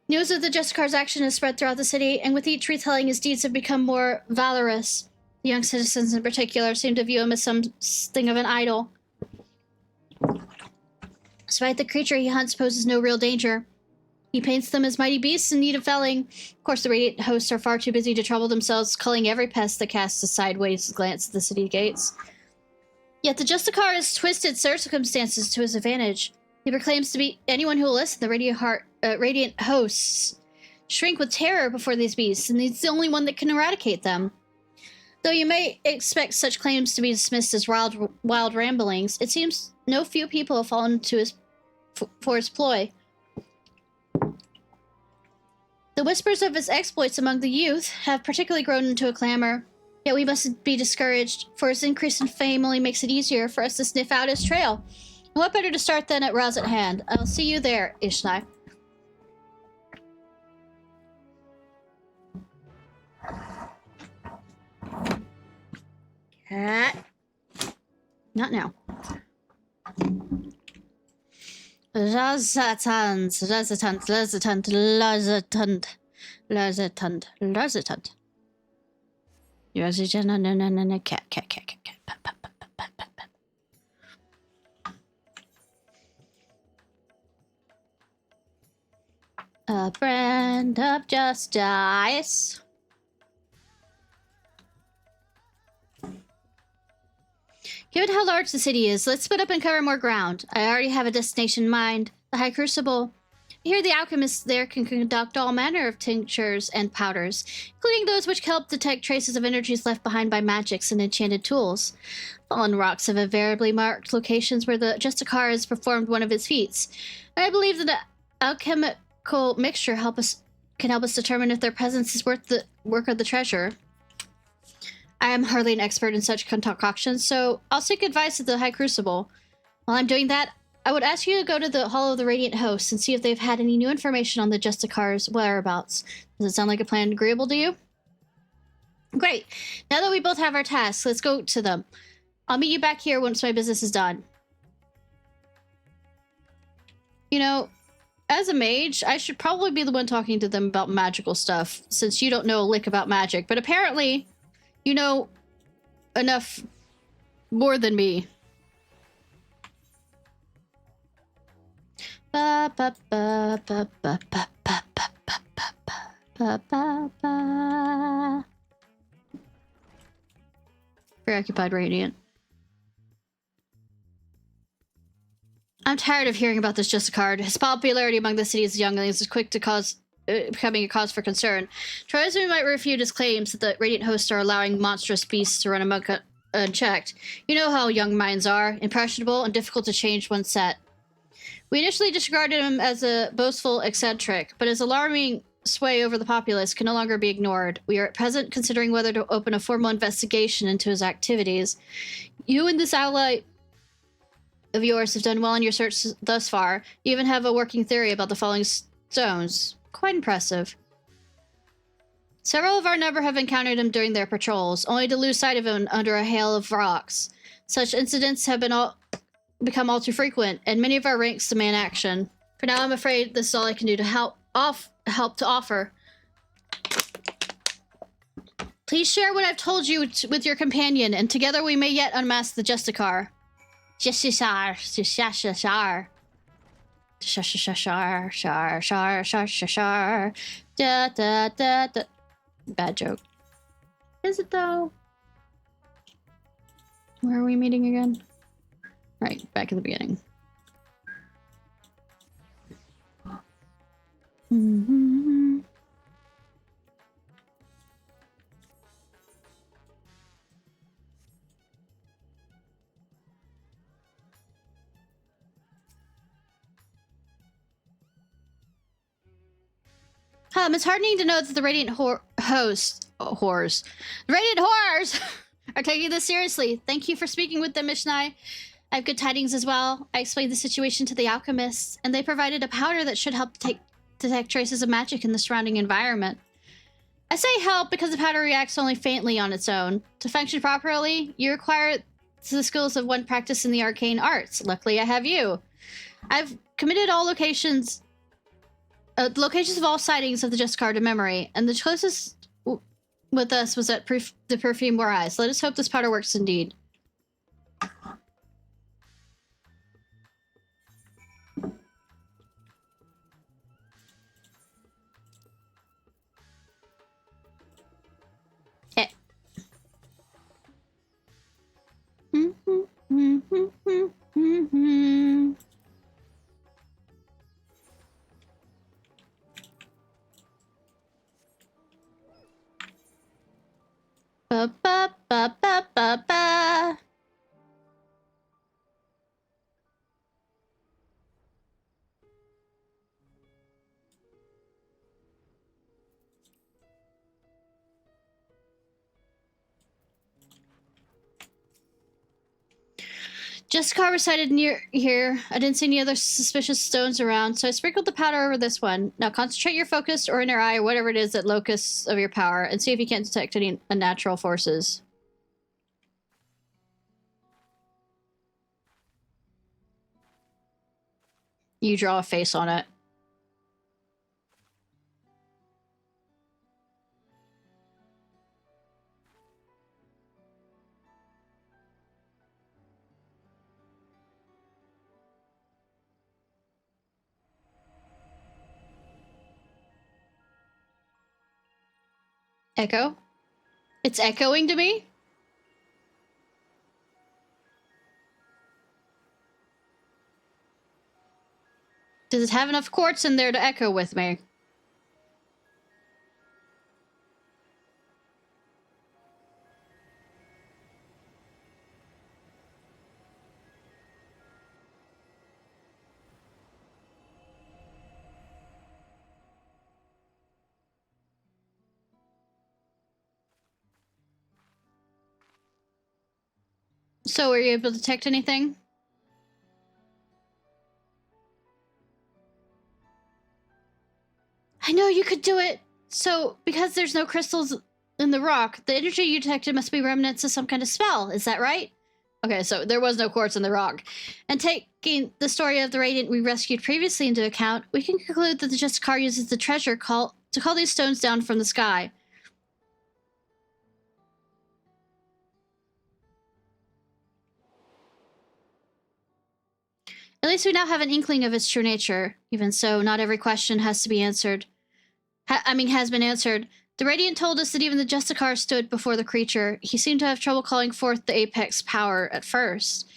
News of the Justicar's action has spread throughout the city, and with each retelling, his deeds have become more valorous. The young citizens in particular seem to view him as something of an idol. Despite the creature he hunts poses no real danger. He paints them as mighty beasts in need of felling. Of course, the Radiant hosts are far too busy to trouble themselves, culling every pest that casts a sideways glance at the city gates. Yet the Justicar has twisted circumstances to his advantage. He proclaims to be anyone who will listen. The Radiant hosts shrink with terror before these beasts, and he's the only one that can eradicate them. Though you may expect such claims to be dismissed as wild ramblings, it seems no few people have fallen for his ploy. The whispers of his exploits among the youth have particularly grown into a clamor, yet we mustn't be discouraged, for his increase in fame only makes it easier for us to sniff out his trail. And what better to start than at Rouse at Hand? I'll see you there, Ishnai. Cat. Not now. Lazatant. Cat. A brand of justice. Given how large the city is, let's split up and cover more ground. I already have a destination in mind, the High Crucible. Here the alchemists there can conduct all manner of tinctures and powders, including those which help detect traces of energies left behind by magics and enchanted tools. Fallen rocks have invariably marked locations where the Justicar has performed one of its feats. I believe that an alchemical mixture can help us determine if their presence is worth the work of the treasure. I am hardly an expert in such concoctions, so I'll seek advice at the High Crucible. While I'm doing that, I would ask you to go to the Hall of the Radiant Hosts and see if they've had any new information on the Justicar's whereabouts. Does it sound like a plan agreeable to you? Great. Now that we both have our tasks, let's go to them. I'll meet you back here once my business is done. You know, as a mage, I should probably be the one talking to them about magical stuff, since you don't know a lick about magic, but apparently you know enough more than me. Preoccupied Radiant. I'm tired of hearing about this Justicar. His popularity among the city's younglings is quick to becoming a cause for concern. Try as we might refute his claims that the Radiant hosts are allowing monstrous beasts to run amok unchecked. You know how young minds are, impressionable and difficult to change when set. We initially disregarded him as a boastful eccentric, but his alarming sway over the populace can no longer be ignored. We are at present considering whether to open a formal investigation into his activities. You and this ally of yours have done well in your search thus far. You even have a working theory about the falling stones. Quite impressive. Several of our number have encountered him during their patrols, only to lose sight of him under a hail of rocks. Such incidents have become all too frequent, and many of our ranks demand action. For now, I'm afraid this is all I can do to help to offer. Please share what I've told you with your companion, and together we may yet unmask the Justicar. Justicar. Bad joke. Is it though? Where are we meeting again? Right, back at the beginning. It's heartening to know that the Radiant Horrors are taking this seriously. Thank you for speaking with them, Ishnai. I have good tidings as well. I explained the situation to the alchemists, and they provided a powder that should help detect traces of magic in the surrounding environment. I say help because the powder reacts only faintly on its own. To function properly, you require the skills of one practiced in the arcane arts. Luckily, I have you. I've committed all locations of all sightings of the Justicar to memory, and the closest with us was at the Perfume Eyes. Let us hope this powder works indeed. Just a car recited near here. I didn't see any other suspicious stones around, so I sprinkled the powder over this one. Now concentrate your focus or inner eye or whatever it is that locus of your power and see if you can't detect any unnatural forces. You draw a face on it. Echo? It's echoing to me? Does it have enough quartz in there to echo with me? So, were you able to detect anything? I know you could do it! So, because there's no crystals in the rock, the energy you detected must be remnants of some kind of spell, is that right? Okay, so there was no quartz in the rock. And taking the story of the Radiant we rescued previously into account, we can conclude that the Justicar uses the treasure to call these stones down from the sky. At least we now have an inkling of its true nature. Even so, not every question has to be answered. Has been answered. The Radiant told us that even the Justicar stood before the creature. He seemed to have trouble calling forth the apex power at first.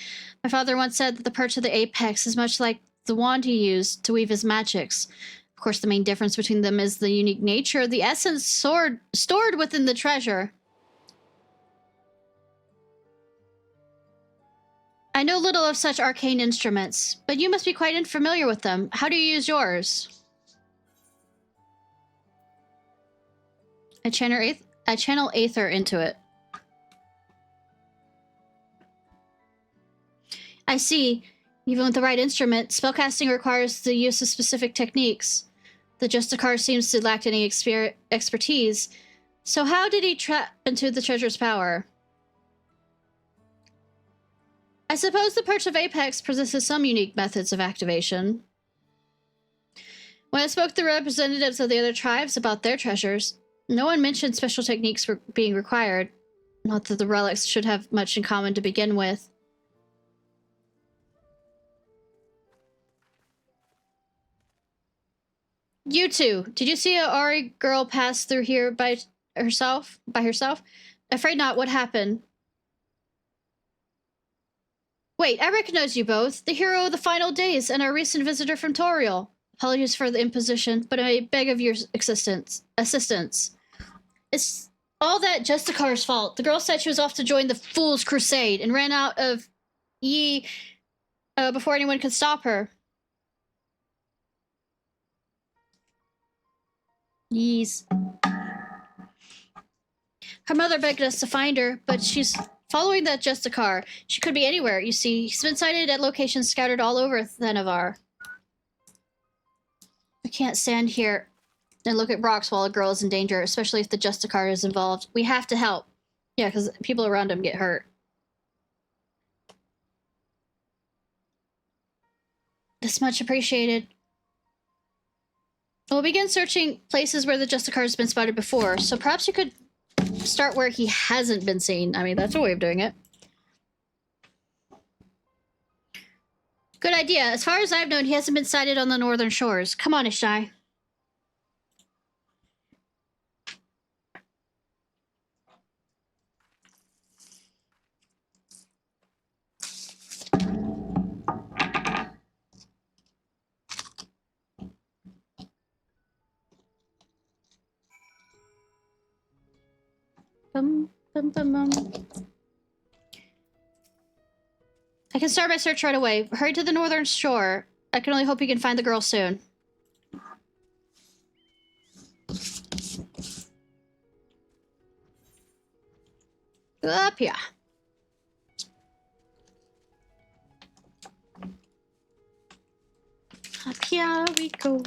My father once said that the perch of the apex is much like the wand he used to weave his magics. Of course, the main difference between them is the unique nature of the essence stored within the treasure. I know little of such arcane instruments, but you must be quite unfamiliar with them. How do you use yours? I channel Aether into it. I see. Even with the right instrument, spellcasting requires the use of specific techniques. The Justicar seems to lack any expertise. So how did he trap into the treasure's power? I suppose the Perch of Apex possesses some unique methods of activation. When I spoke to the representatives of the other tribes about their treasures, no one mentioned special techniques were being required. Not that the relics should have much in common to begin with. You two, did you see a Ari girl pass through here by herself? Afraid not. What happened? Wait, I recognize you both. The hero of the final days and our recent visitor from Toriel. Apologies for the imposition, but I beg of your assistance. It's all that Justicar's fault. The girl said she was off to join the Fool's Crusade and ran out of Yi before anyone could stop her. Yees. Her mother begged us to find her, but she's following that Justicar. She could be anywhere, you see. He's been sighted at locations scattered all over Thanavar. I can't stand here and look at rocks while a girl is in danger, especially if the Justicar is involved. We have to help. Yeah, because people around him get hurt. This much appreciated. We'll begin searching places where the Justicar has been spotted before, so perhaps you could start where he hasn't been seen. I mean, that's a way of doing it. Good idea. As far as I've known, he hasn't been sighted on the northern shores. Come on, Ishnai. Bum, bum, bum, bum. I can start my search right away. Hurry to the northern shore. I can only hope you can find the girl soon. Up here. here we go.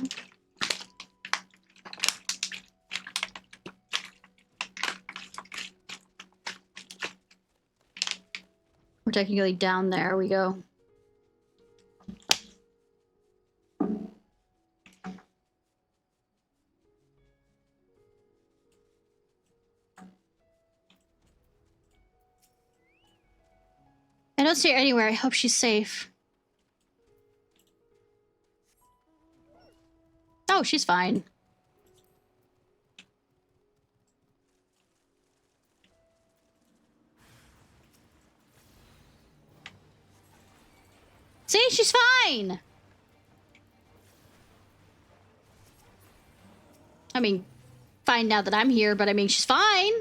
We're technically down there. We go. I don't see her anywhere. I hope she's safe. Oh, she's fine. See, she's fine. I mean, fine now that I'm here, but I mean, she's fine.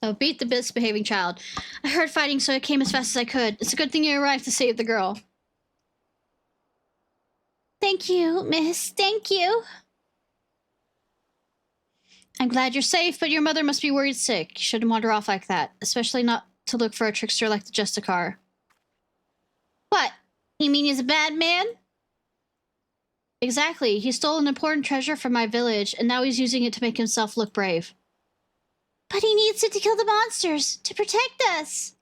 Oh, beat the misbehaving child. I heard fighting, so I came as fast as I could. It's a good thing you arrived to save the girl. Thank you, miss. Thank you. I'm glad you're safe, but your mother must be worried sick. You shouldn't wander off like that, especially not to look for a trickster like the Justicar. What? You mean he's a bad man? Exactly. He stole an important treasure from my village, and now he's using it to make himself look brave. But he needs it to kill the monsters, to protect us.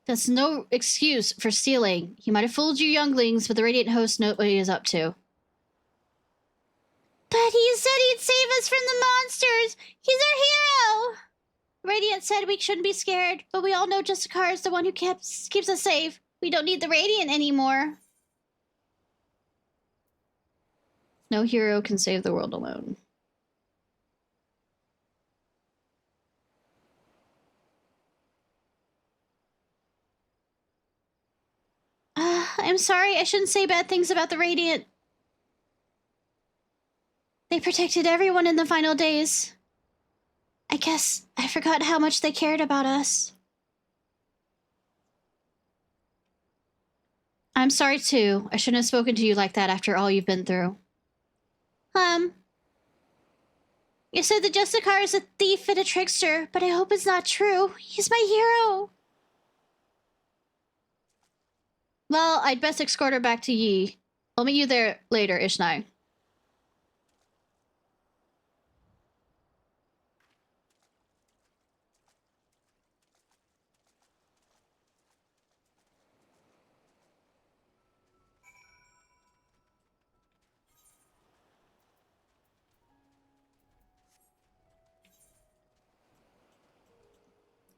That's no excuse for stealing. He might have fooled you younglings, but the Radiant Host know what he is up to. But he said he'd save us from the monsters! He's our hero! Radiant said we shouldn't be scared, but we all know Justicar is the one who keeps us safe. We don't need the Radiant anymore. No hero can save the world alone. I'm sorry, I shouldn't say bad things about the Radiant. They protected everyone in the final days. I guess I forgot how much they cared about us. I'm sorry too. I shouldn't have spoken to you like that after all you've been through. You said the Justicar is a thief and a trickster, but I hope it's not true. He's my hero. Well, I'd best escort her back to Yi. I'll meet you there later, Ishnai.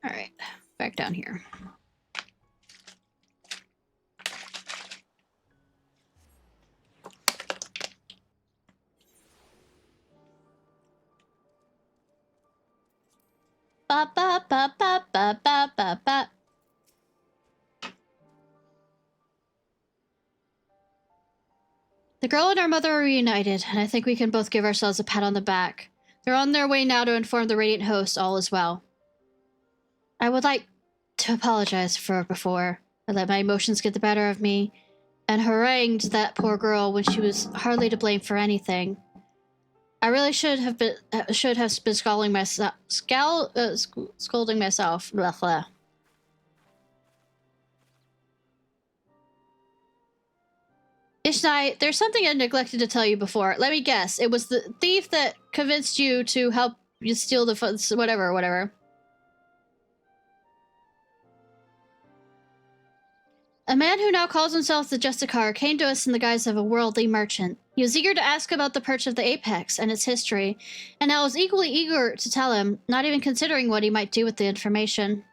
Alright, back down here. Ba ba ba ba ba ba ba ba. The girl and our mother are reunited, and I think we can both give ourselves a pat on the back. They're on their way now to inform the Radiant Host all is well. I would like to apologize for before. I let my emotions get the better of me, and harangued that poor girl when she was hardly to blame for anything. I really should have been scolding myself. Scolding myself. Blah blah. Ishnai, there's something I neglected to tell you before. Let me guess. It was the thief that convinced you to help you steal the funds. Whatever. A man who now calls himself the Justicar came to us in the guise of a worldly merchant. He was eager to ask about the perch of the Apex and its history, and I was equally eager to tell him, not even considering what he might do with the information.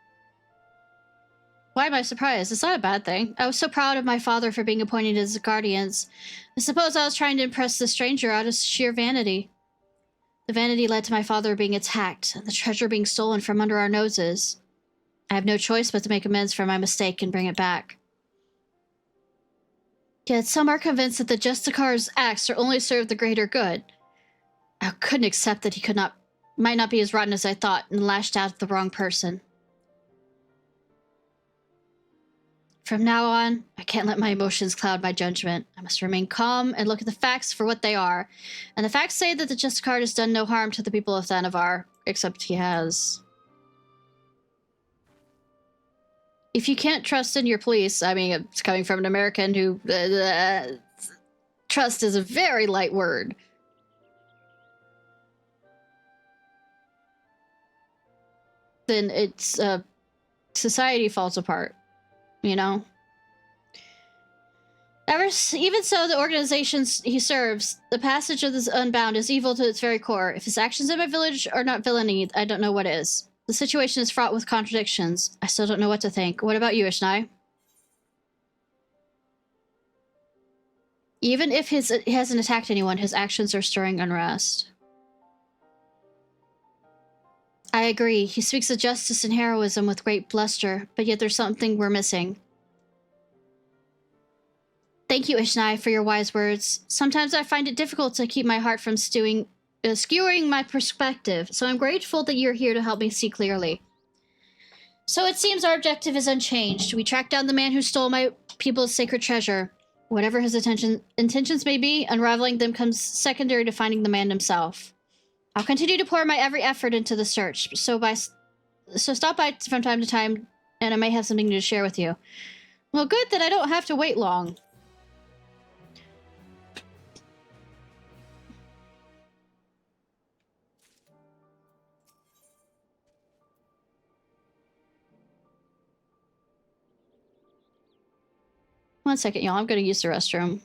Why am I surprised? It's not a bad thing. I was so proud of my father for being appointed as guardians. I suppose I was trying to impress the stranger out of sheer vanity. The vanity led to my father being attacked, and the treasure being stolen from under our noses. I have no choice but to make amends for my mistake and bring it back. Yet some are convinced that the Justicar's acts are only serve the greater good. I couldn't accept that he might not be as rotten as I thought, and lashed out at the wrong person. From now on, I can't let my emotions cloud my judgment. I must remain calm and look at the facts for what they are. And the facts say that the Justicar has done no harm to the people of Thanavar, except he has. If you can't trust in your police, I mean, it's coming from an American who... trust is a very light word. Then it's... society falls apart, you know? Even so, the organizations he serves, the passage of this Unbound is evil to its very core. If his actions in my village are not villainy, I don't know what is. The situation is fraught with contradictions. I still don't know what to think. What about you, Ishnai? Even if he hasn't attacked anyone, his actions are stirring unrest. I agree. He speaks of justice and heroism with great bluster, but yet there's something we're missing. Thank you, Ishnai, for your wise words. Sometimes I find it difficult to keep my heart from skewering my perspective, so I'm grateful that you're here to help me see clearly. So it seems our objective is unchanged. We track down the man who stole my people's sacred treasure. Whatever his intentions may be, unraveling them comes secondary to finding the man himself. I'll continue to pour my every effort into the search, so stop by from time to time, and I may have something to share with you. Well, good that I don't have to wait long. One second, y'all. I'm gonna use the restroom.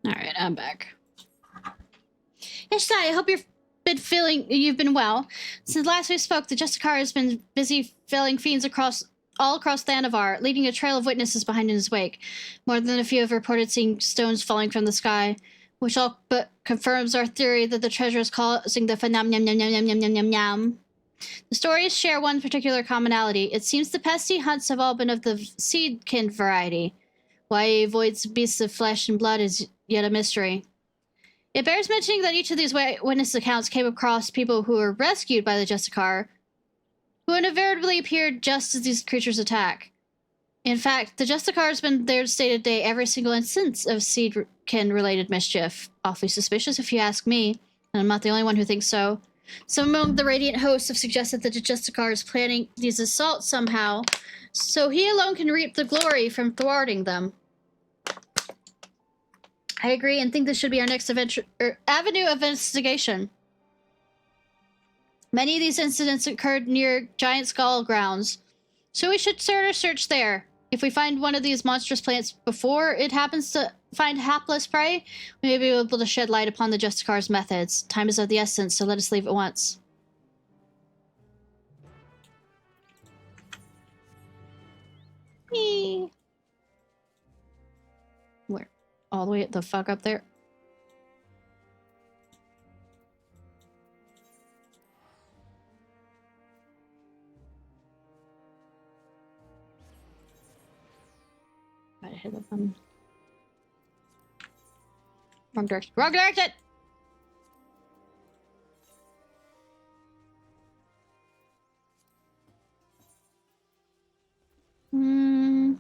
Alright, I'm back. Ishnai, I hope you've been well. Since last we spoke, the Justicar has been busy felling fiends all across Thanavar, leaving a trail of witnesses behind in his wake. More than a few have reported seeing stones falling from the sky, which all but confirms our theory that the treasure is causing the phenomenon. The stories share one particular commonality. It seems the pesty hunts have all been of the seedkin variety. Why he avoids beasts of flesh and blood is yet a mystery. It bears mentioning that each of these witness accounts came across people who were rescued by the Justicar, who invariably appeared just as these creatures attack. In fact, the Justicar has been there to stay today every single instance of seedkin-related mischief. Awfully suspicious, if you ask me, and I'm not the only one who thinks so. Some among the Radiant hosts have suggested that the Justicar is planning these assaults somehow, so he alone can reap the glory from thwarting them. I agree and think this should be our next avenue of investigation. Many of these incidents occurred near Giant Skull grounds, so we should start our search there. If we find one of these monstrous plants before it happens to find hapless prey, we may be able to shed light upon the Justicar's methods. Time is of the essence, so let us leave at once. Whee! Where? All the way the fuck up there? Might hit them. Wrong direction. Wrong direction! Hmm.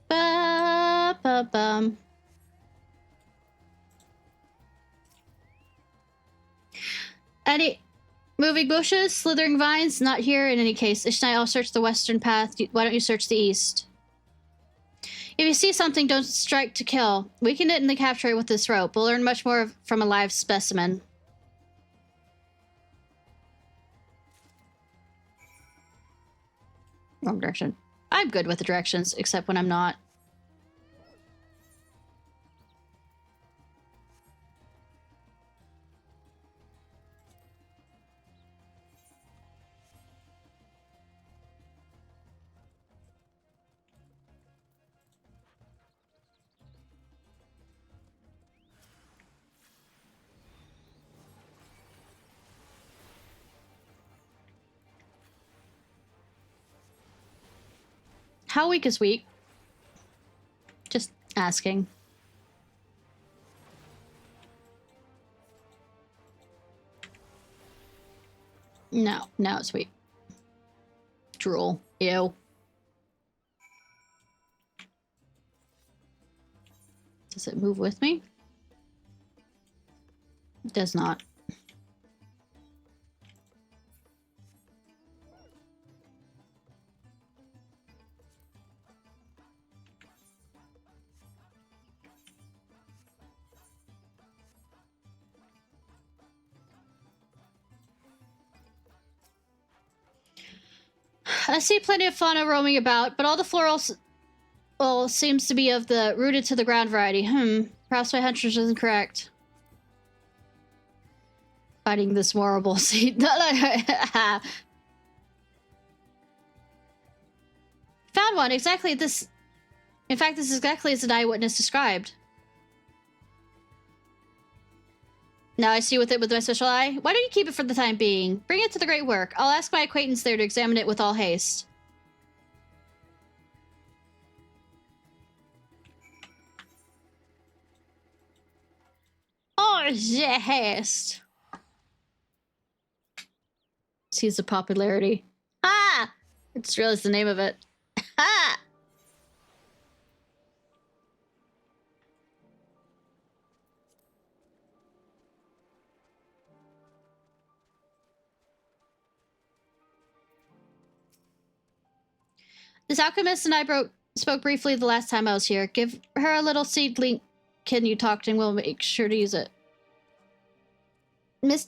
Ba-ba-bum. Any moving bushes, slithering vines? Not here in any case. Ishnai, I'll search the western path. Why don't you search the east? If you see something, don't strike to kill. Weaken it and then capture it with this rope. We'll learn much more from a live specimen. Wrong direction. I'm good with the directions, except when I'm not. How weak is weak? Just asking. No, it's weak. Drool. Ew. Does it move with me? It does not. I see plenty of fauna roaming about, but all the florals, well, seems to be of the rooted to the ground variety. Perhaps my hunch isn't correct. Fighting this horrible seed. Found one. Exactly this. In fact, this is exactly as an eyewitness described. Now I see with it with my special eye. Why don't you keep it for the time being? Bring it to the Great Work. I'll ask my acquaintance there to examine it with all haste. Oh, haste. Sees the popularity. Ah! I just realized the name of it. Ah! This alchemist and I spoke briefly the last time I was here. Give her a little seedling. Can you talk to him? We'll make sure to use it. Miss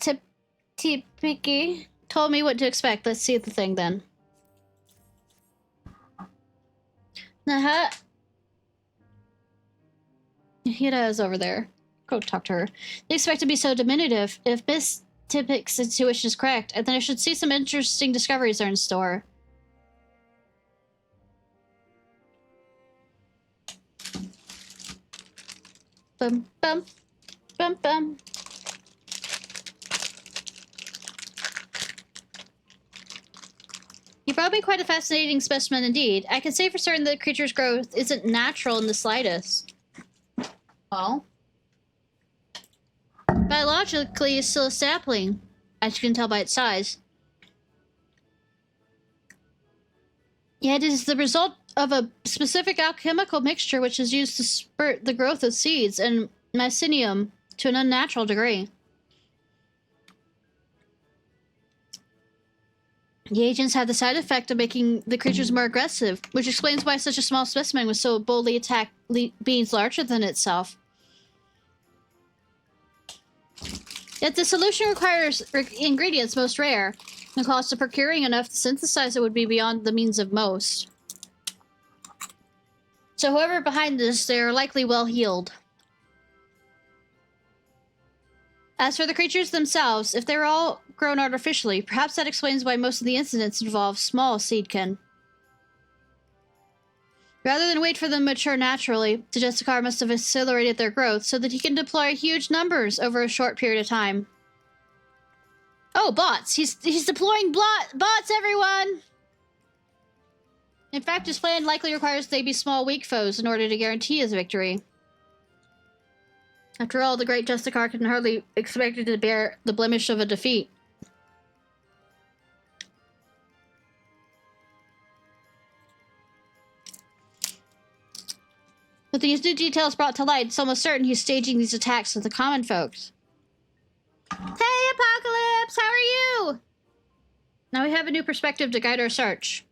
Tipiki told me what to expect. Let's see the thing then. Hida is over there. Go talk to her. They expect to be so diminutive. If Miss Tipik's intuition is correct, then I should see some interesting discoveries are in store. Bum, bum, bum, bum. You brought me quite a fascinating specimen indeed. I can say for certain that the creature's growth isn't natural in the slightest. Well, biologically, it's still a sapling, as you can tell by its size. Yet it is the result of a specific alchemical mixture which is used to spurt the growth of seeds and mycelium to an unnatural degree. The agents have the side effect of making the creatures more aggressive, which explains why such a small specimen would so boldly attack beings larger than itself. Yet the solution requires ingredients most rare. The cost of procuring enough to synthesize it would be beyond the means of most. So whoever behind this, they are likely well healed. As for the creatures themselves, if they're all grown artificially, perhaps that explains why most of the incidents involve small seedkin. Rather than wait for them to mature naturally, the Justicar must have accelerated their growth so that he can deploy huge numbers over a short period of time. Oh, bots! He's deploying bots, everyone! In fact, his plan likely requires they be small, weak foes in order to guarantee his victory. After all, the great Justicar can hardly expect to bear the blemish of a defeat. With these new details brought to light, it's almost certain he's staging these attacks with the common folks. Hey, Apocalypse! How are you? Now we have a new perspective to guide our search.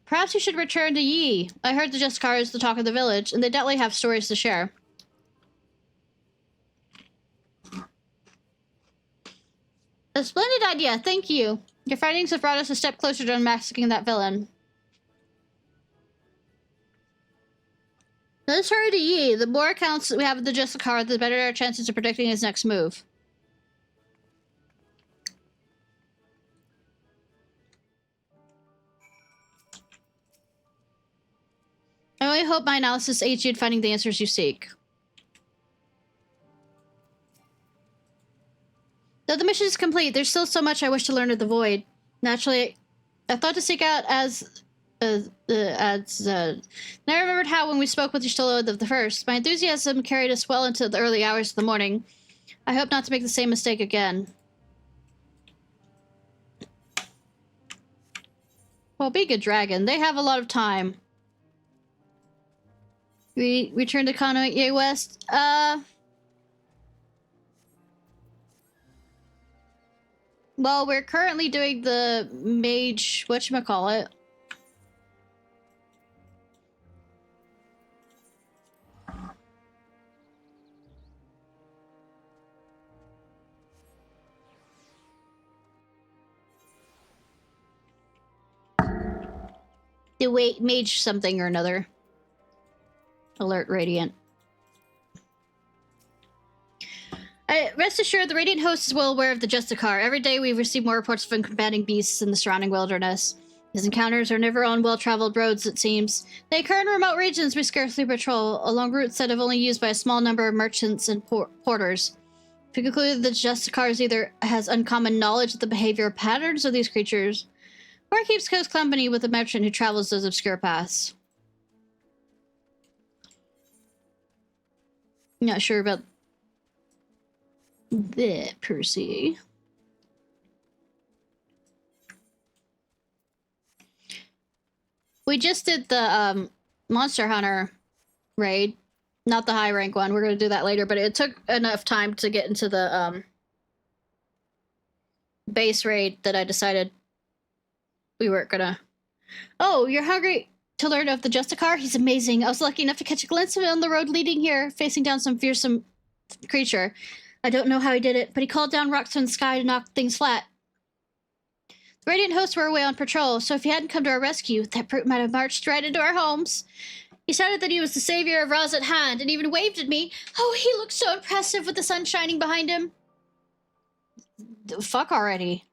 Perhaps you should return to Yi. I heard the Justicar is the talk of the village, and they definitely have stories to share. A splendid idea, thank you. Your findings have brought us a step closer to unmasking that villain. Let's hurry to Yi. The more accounts that we have of the Justicar, the better our chances of predicting his next move. I only hope my analysis aids you in finding the answers you seek. Though the mission is complete, there's still so much I wish to learn of the Void. Naturally, I thought to seek out and I remembered how when we spoke with Y'shtola the First, my enthusiasm carried us well into the early hours of the morning. I hope not to make the same mistake again. Well, being a dragon, they have a lot of time. We return to Kanoye West. Well, we're currently doing the mage, whatchamacallit. The mage something or another. Alert Radiant. Rest assured, the Radiant host is well aware of the Justicar. Every day we receive more reports of combating beasts in the surrounding wilderness. His encounters are never on well-traveled roads, it seems. They occur in remote regions we scarcely patrol, along routes that have only used by a small number of merchants and porters. We conclude that the Justicar either has uncommon knowledge of the behavioral patterns of these creatures, or keeps close company with a merchant who travels those obscure paths. Not sure about that, per se. We just did the Monster Hunter raid. Not the high rank one. We're going to do that later, but it took enough time to get into the base raid that I decided we weren't gonna... Oh, you're hungry to learn of the Justicar? He's amazing. I was lucky enough to catch a glimpse of it on the road leading here, facing down some fearsome creature. I don't know how he did it, but he called down rocks from the sky to knock things flat. The Radiant hosts were away on patrol, so if he hadn't come to our rescue, that brute might have marched right into our homes. He shouted that he was the savior of Ra's at hand, and even waved at me. Oh, he looked so impressive with the sun shining behind him. Fuck already.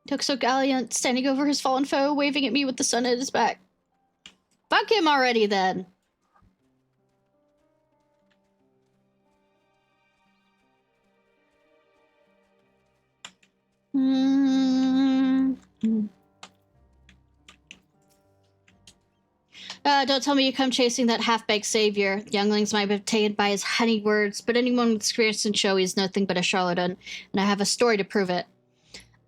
He looked so gallant, standing over his fallen foe, waving at me with the sun at his back. Fuck him already, then. Don't tell me you come chasing that half-baked savior. Younglings might be taken by his honeyed words, but anyone with experience can show he's nothing but a charlatan, and I have a story to prove it.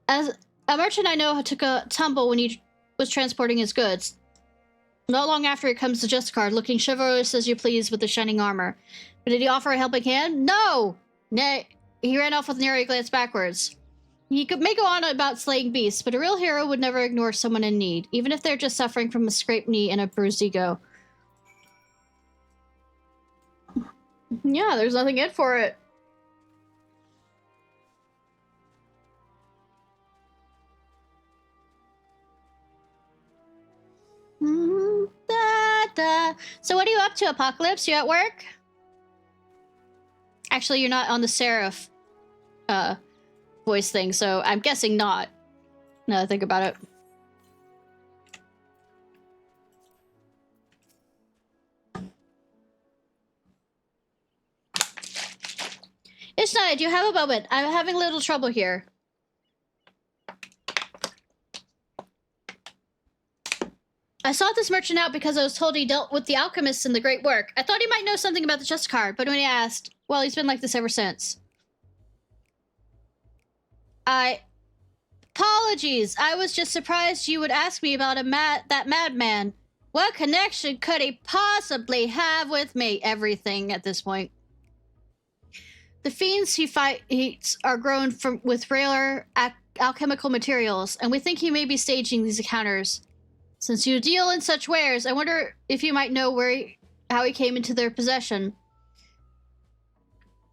As a merchant I know took a tumble when he was transporting his goods. Not long after it comes to Justicar, looking chivalrous as you please with the shining armor. But did he offer a helping hand? No! Nay, he ran off with an airy glance backwards. He may go on about slaying beasts, but a real hero would never ignore someone in need, even if they're just suffering from a scraped knee and a bruised ego. Yeah, there's nothing in for it. So what are you up to, Apocalypse? You at work? Actually, you're not on the Seraph voice thing, so I'm guessing not. Now that I think about it. Ishnai, do you have a moment? I'm having a little trouble here. I sought this merchant out because I was told he dealt with the alchemists in the great work. I thought he might know something about the Justicar, but when he asked, well, he's been like this ever since. Apologies. I was just surprised you would ask me about that madman. What connection could he possibly have with me? Everything at this point. The fiends he fights are grown with rare alchemical materials, and we think he may be staging these encounters. Since you deal in such wares, I wonder if you might know how he came into their possession.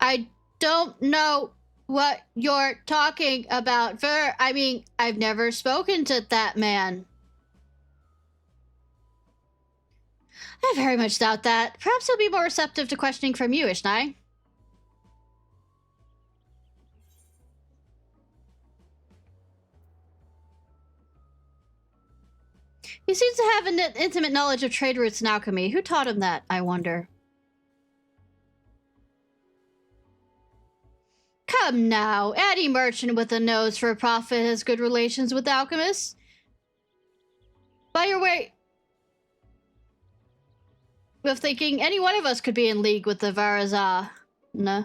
I don't know what you're talking about, I mean, I've never spoken to that man. I very much doubt that. Perhaps he'll be more receptive to questioning from you, Ishnai. He seems to have an intimate knowledge of trade routes and alchemy. Who taught him that, I wonder? Come now, any merchant with a nose for a profit has good relations with alchemists. By your way of thinking, any one of us could be in league with the Varazan. No.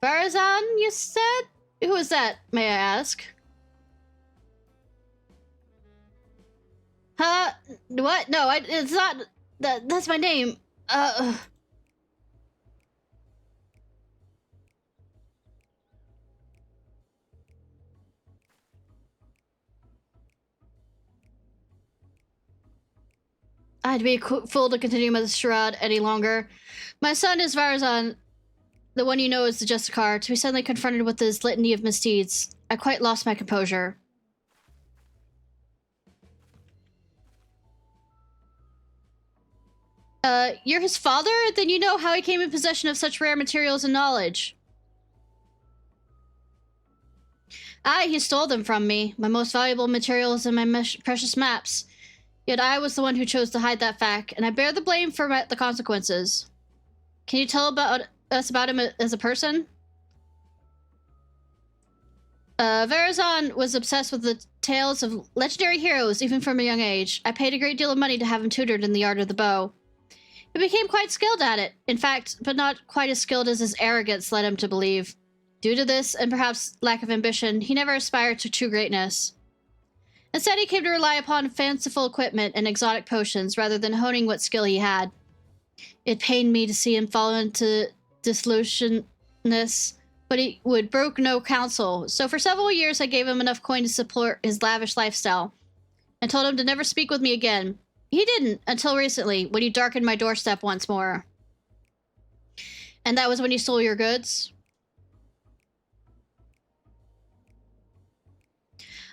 Varazan, you said? Who is that, may I ask? Huh? What? No, it's not... That's my name. I'd be a fool to continue my charade any longer. My son is Varazan, the one you know as the Justicar, to be suddenly confronted with his litany of misdeeds. I quite lost my composure. You're his father? Then you know how he came in possession of such rare materials and knowledge. Aye, he stole them from me. My most valuable materials and my precious maps. Yet I was the one who chose to hide that fact, and I bear the blame for the consequences. Can you tell us about him as a person? Varazan was obsessed with the tales of legendary heroes, even from a young age. I paid a great deal of money to have him tutored in the art of the bow. He became quite skilled at it, in fact, but not quite as skilled as his arrogance led him to believe. Due to this, and perhaps lack of ambition, he never aspired to true greatness. Instead, he came to rely upon fanciful equipment and exotic potions rather than honing what skill he had. It pained me to see him fall into disillusionness, but he would brook no counsel, so for several years I gave him enough coin to support his lavish lifestyle, and told him to never speak with me again. He didn't, until recently, when he darkened my doorstep once more. And that was when he stole your goods?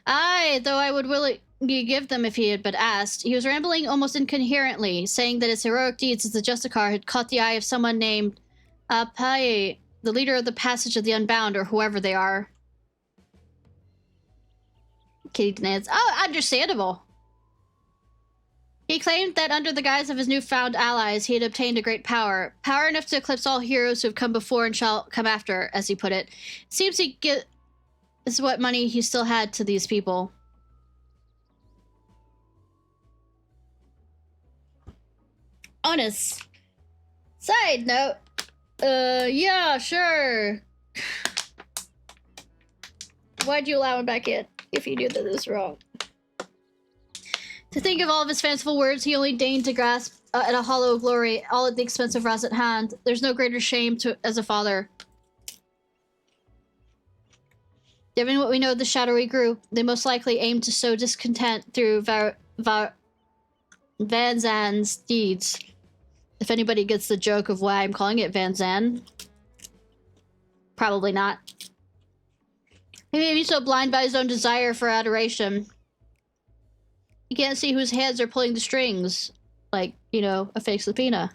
Aye, though I would willingly give them if he had but asked. He was rambling almost incoherently, saying that his heroic deeds as the Justicar had caught the eye of someone named Paye, the leader of the Passage of the Unbound, or whoever they are. Kitty Nance. Oh, understandable. He claimed that under the guise of his newfound allies, he had obtained a great power. Power enough to eclipse all heroes who have come before and shall come after, as he put it. It seems he gives what money he still had to these people. On a side note, yeah, sure. Why'd you allow him back in if you knew that this was wrong? To think of all of his fanciful words, he only deigned to grasp at a hollow glory, all at the expense of Ross at hand. There's no greater shame as a father. Given what we know of the shadowy group, they most likely aim to sow discontent through Van Zan's deeds. If anybody gets the joke of why I'm calling it Van Zan. Probably not. He may be so blind by his own desire for adoration. He can't see whose hands are pulling the strings. Like, you know, a fake subpoena.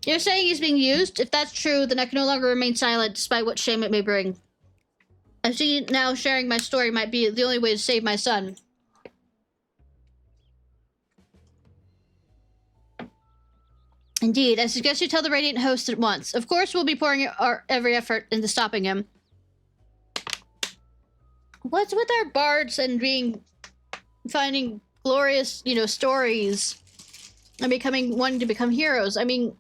You're saying he's being used? If that's true, then I can no longer remain silent, despite what shame it may bring. I see now sharing my story might be the only way to save my son. Indeed, I suggest you tell the Radiant Host at once. Of course, we'll be pouring our every effort into stopping him. What's with our bards and finding glorious, stories and wanting to become heroes? I mean,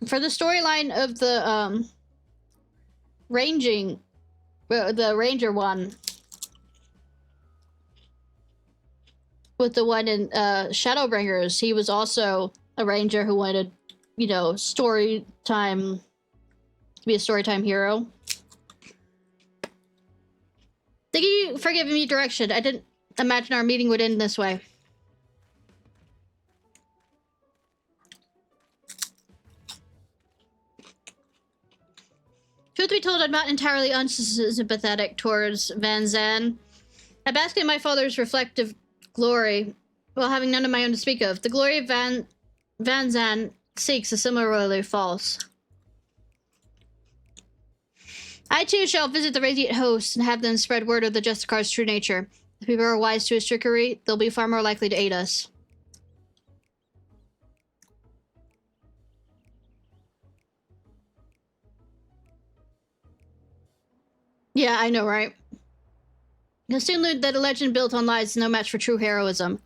for the storyline of the, the ranger one, with the one in, Shadowbringers, he was also a ranger who wanted, story time, to be a storytime hero. Thank you for giving me direction. I didn't imagine our meeting would end this way. Truth be told, I'm not entirely unsympathetic towards Van Zan. I bask in my father's reflective glory, while having none of my own to speak of. The glory of Van Zan seeks is similarly false. I too shall visit the Radiant Host and have them spread word of the Justicar's true nature. If people are wise to his trickery, they'll be far more likely to aid us. Yeah, I know, right? You'll soon learn that a legend built on lies is no match for true heroism.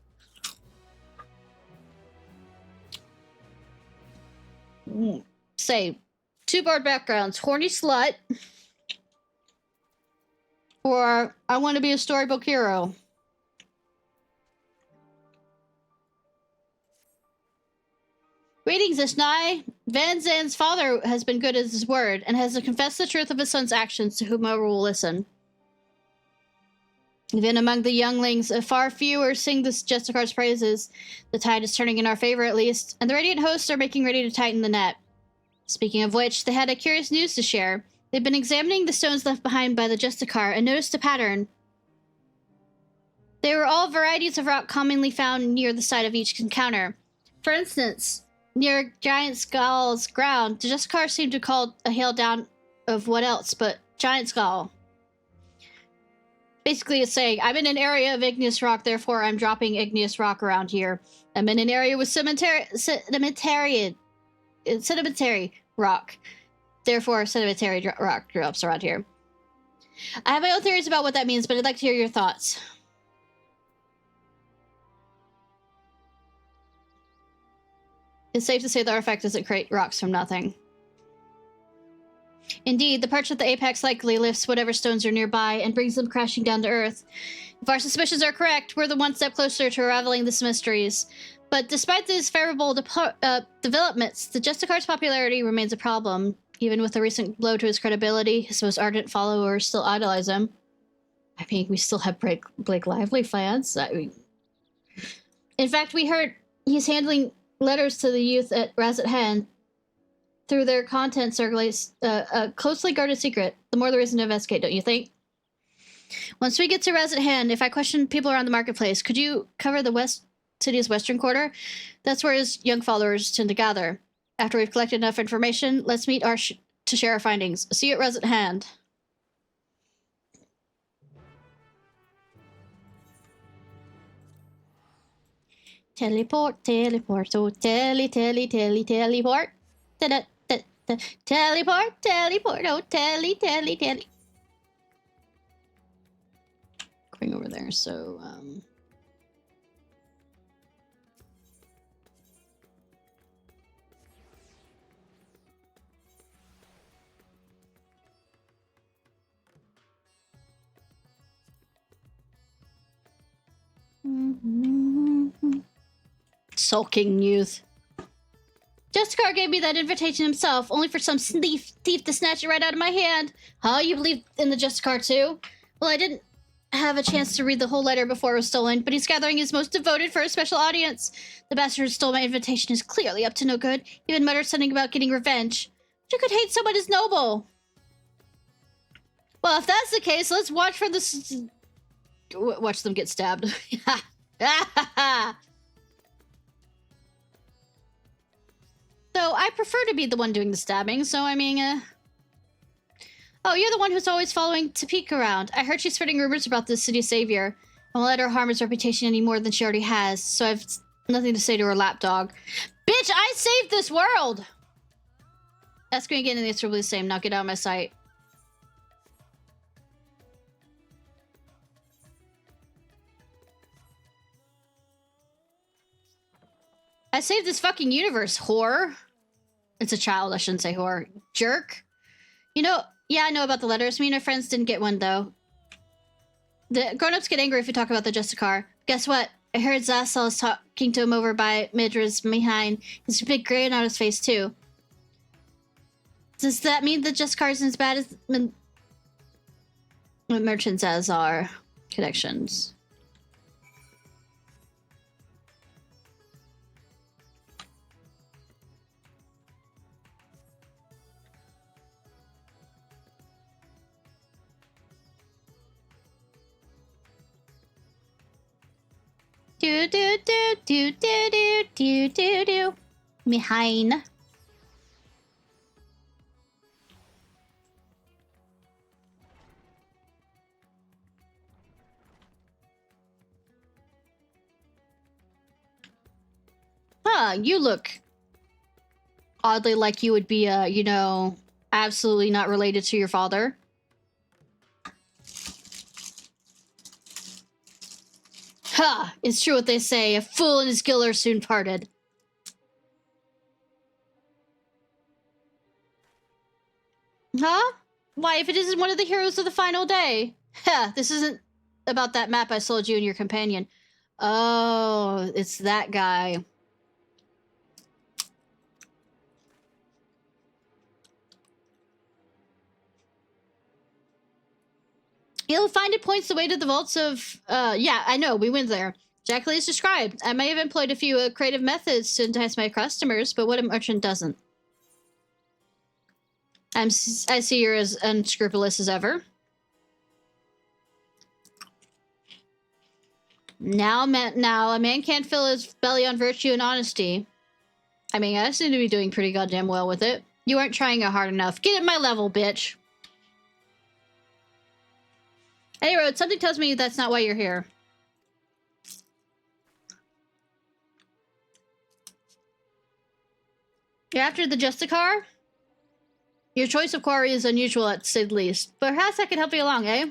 Say, 2 bard backgrounds, horny slut, or I want to be a storybook hero. Greetings, Ishnai. Van Zan's father has been good as his word, and has confessed the truth of his son's actions to whomever will listen. Even among the younglings, far fewer sing this Justicar's praises. The tide is turning in our favor, at least, and the Radiant Hosts are making ready to tighten the net. Speaking of which, they had a curious news to share. They've been examining the stones left behind by the Justicar and noticed a pattern. They were all varieties of rock commonly found near the site of each encounter. For instance, near Giant Skull's ground, the Justicar seemed to call a hail down of what else but Giant Skull. Basically, it's saying, I'm in an area of igneous rock, therefore I'm dropping igneous rock around here. I'm in an area with sedimentary rock. Therefore, sedimentary rock drops around here. I have my own theories about what that means, but I'd like to hear your thoughts. It's safe to say the artifact doesn't create rocks from nothing. Indeed, the perch at the apex likely lifts whatever stones are nearby and brings them crashing down to earth. If our suspicions are correct, we're the one step closer to unraveling these mysteries. But despite these favorable developments, the Justicar's popularity remains a problem. Even with a recent blow to his credibility, his most ardent followers still idolize him. I mean, we still have Blake Lively fans. In fact, we heard he's handling letters to the youth at Razet Hand. Through their content circulates a closely guarded secret. The more the reason to investigate, don't you think? Once we get to Razet Hand, if I question people around the marketplace, could you cover the city's western quarter? That's where his young followers tend to gather. After we've collected enough information, let's meet to share our findings. See you at Razet Hand. Teleport, teleport, oh teleport. Teleport, teleport, oh tele. Going over there, so, sulking youth. Justicar gave me that invitation himself, only for some thief to snatch it right out of my hand. Huh? You believe in the Justicar too? Well, I didn't have a chance to read the whole letter before it was stolen, but he's gathering his most devoted for a special audience. The bastard who stole my invitation is clearly up to no good. He even muttered something about getting revenge. But you could hate someone as noble. Well, if that's the case, let's watch for this. Watch them get stabbed. So I prefer to be the one doing the stabbing, so I mean, Oh, you're the one who's always following Topeka around. I heard she's spreading rumors about this city savior. I won't let her harm his reputation any more than she already has, so I've nothing to say to her lapdog. Bitch, I saved this world! Ask me again and the answer will be the same. Now get out of my sight. I saved this fucking universe, whore. It's a child, I shouldn't say whore. Jerk. You know, yeah, I know about the letters. Me and my friends didn't get one, though. The grown-ups get angry if we talk about the Justicar. Guess what? I heard Zassel is talking to him over by Midra's behind. There's a big grin on his face, too. Does that mean the Justicar isn't as bad as merchants as our connections? Do do do do do do do do do. Behind. Huh, you look oddly like you would be, you know, absolutely not related to your father. Ha! It's true what they say, a fool and his gill are soon parted. Huh? Why, if it isn't one of the heroes of the final day? Ha! This isn't about that map I sold you and your companion. Oh, it's that guy. You'll find it points the way to the vaults of, yeah, I know, we went there. Exactly as described. I may have employed a few creative methods to entice my customers, but what a merchant doesn't? I see you're as unscrupulous as ever. Now a man can't fill his belly on virtue and honesty. I mean, I seem to be doing pretty goddamn well with it. You aren't trying it hard enough. Get at my level, bitch. Anyway, something tells me that's not why you're here. You're after the Justicar? Your choice of quarry is unusual, at say the least. But perhaps I can help you along, eh?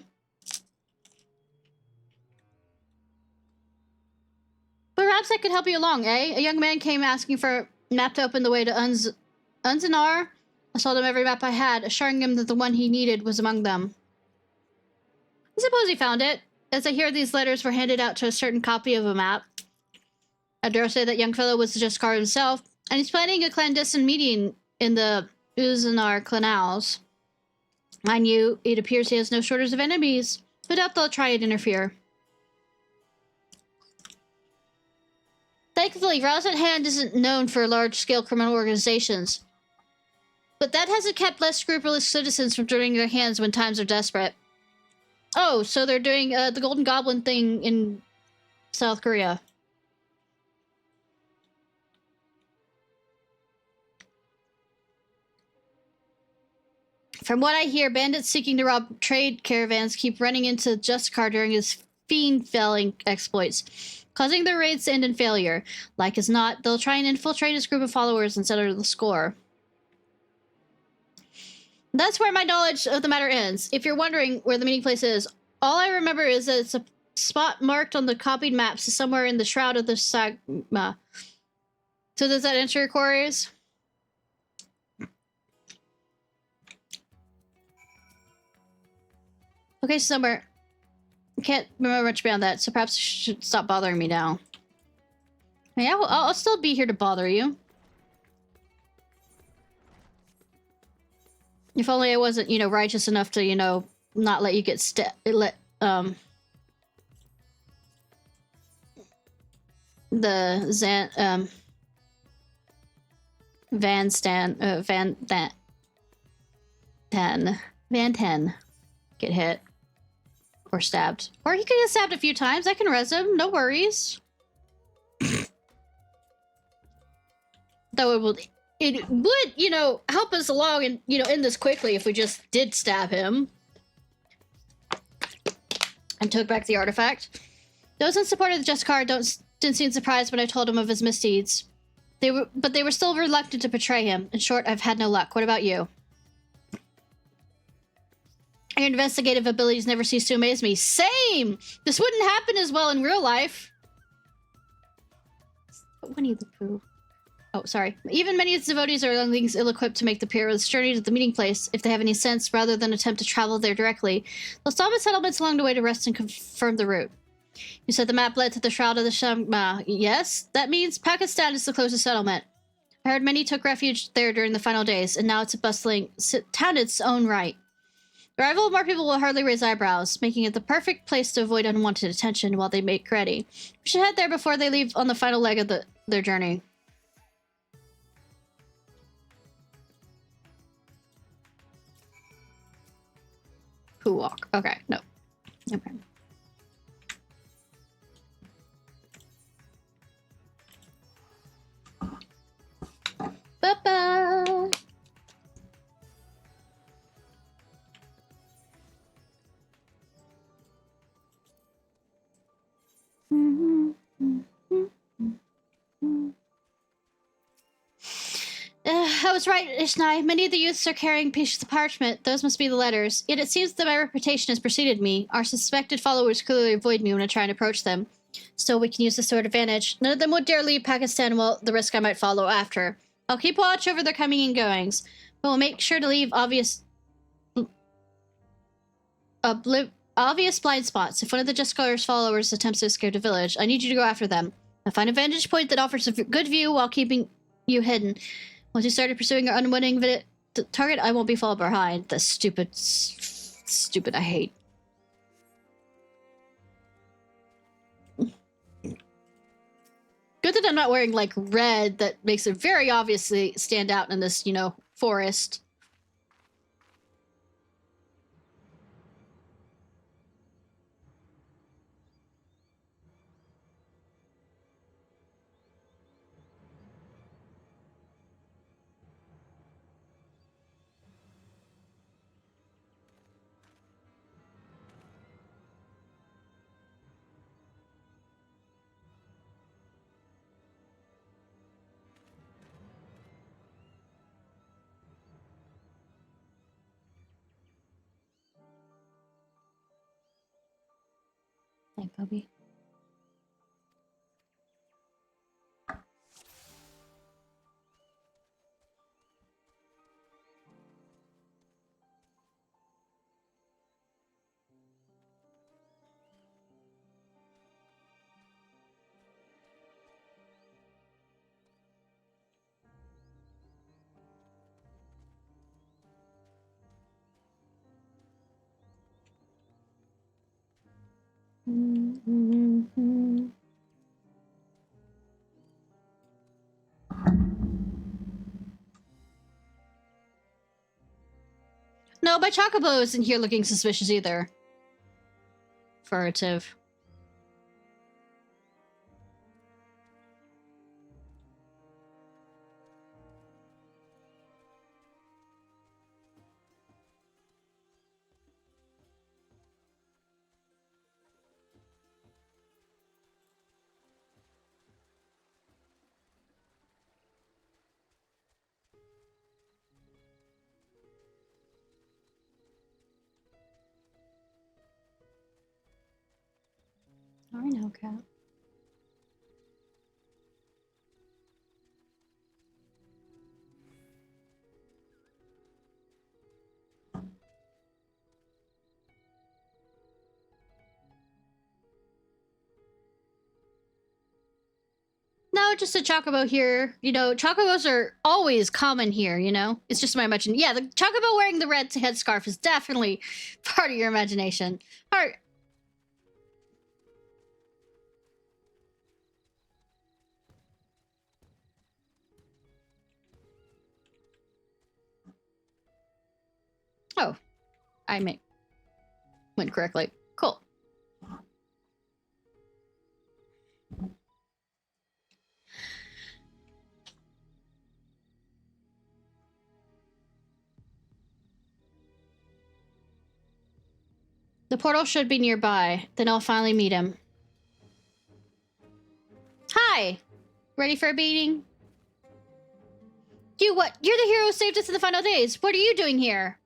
Perhaps I could help you along, eh? A young man came asking for a map to open the way to Unzanar. I sold him every map I had, assuring him that the one he needed was among them. I suppose he found it, as I hear these letters were handed out to a certain copy of a map. I dare say that young fellow was the Justicar himself, and he's planning a clandestine meeting in the Uzanar canals. Mind you, it appears he has no shortage of enemies, but doubt they'll try and interfere. Thankfully, Rosat Hand isn't known for large-scale criminal organizations, but that hasn't kept less scrupulous citizens from joining their hands when times are desperate. Oh, so they're doing the Golden Goblin thing in South Korea. From what I hear, bandits seeking to rob trade caravans keep running into Justicar during his fiend-felling exploits, causing their raids to end in failure. Like as not, they'll try and infiltrate his group of followers and settle the score. That's where my knowledge of the matter ends. If you're wondering where the meeting place is, all I remember is that it's a spot marked on the copied maps somewhere in the Shroud of the Sagma. So does that answer your queries? Okay, somewhere. I can't remember much beyond that, so perhaps you should stop bothering me now. Yeah, I'll still be here to bother you. If only I wasn't, you know, righteous enough to, you know, not let you get Van Ten get hit. Or stabbed. Or he could get stabbed a few times. I can res him. No worries. Though it would, you know, help us along and, you know, end this quickly if we just did stab him. And took back the artifact. Those in support of the Justicar didn't seem surprised when I told him of his misdeeds. But they were still reluctant to betray him. In short, I've had no luck. What about you? Your investigative abilities never cease to amaze me. Same! This wouldn't happen as well in real life. Winnie the Pooh. Oh, sorry. Even many of the devotees are younglings ill-equipped to make the perilous journey to the meeting place, if they have any sense, rather than attempt to travel there directly. They'll stop at settlements along the way to rest and confirm the route. You said the map led to the Shroud of the Shama. Yes? That means Pakistan is the closest settlement. I heard many took refuge there during the final days, and now it's a bustling town in its own right. The arrival of more people will hardly raise eyebrows, making it the perfect place to avoid unwanted attention while they make ready. We should head there before they leave on the final leg of their journey. Pooh walk. Okay, no. Okay. Ba-ba! I was right, Ishnai. Many of the youths are carrying pieces of parchment. Those must be the letters. Yet it seems that my reputation has preceded me. Our suspected followers clearly avoid me when I try and approach them. Still, we can use this to our advantage. None of them would dare leave Pakistan while the risk I might follow after. I'll keep watch over their coming and goings, but we'll make sure to leave obvious blind spots. If one of the Jeskar's followers attempts to escape the village, I need you to go after them. I'll find a vantage point that offers a good view while keeping you hidden. Once you started pursuing your unwitting target, I won't be followed behind. The stupid, I hate. Good that I'm not wearing, like, red that makes it very obviously stand out in this, you know, forest. Hey, Bobby. No, my chocobo isn't here looking suspicious either. Furtive. I know, Cat. No, just a chocobo here. You know, chocobos are always common here, you know? It's just my imagination. Yeah, the chocobo wearing the red headscarf is definitely part of your imagination. Alright. Oh, I went correctly. Cool. The portal should be nearby. Then I'll finally meet him. Hi! Ready for a beating? You what? You're the hero who saved us in the final days. What are you doing here?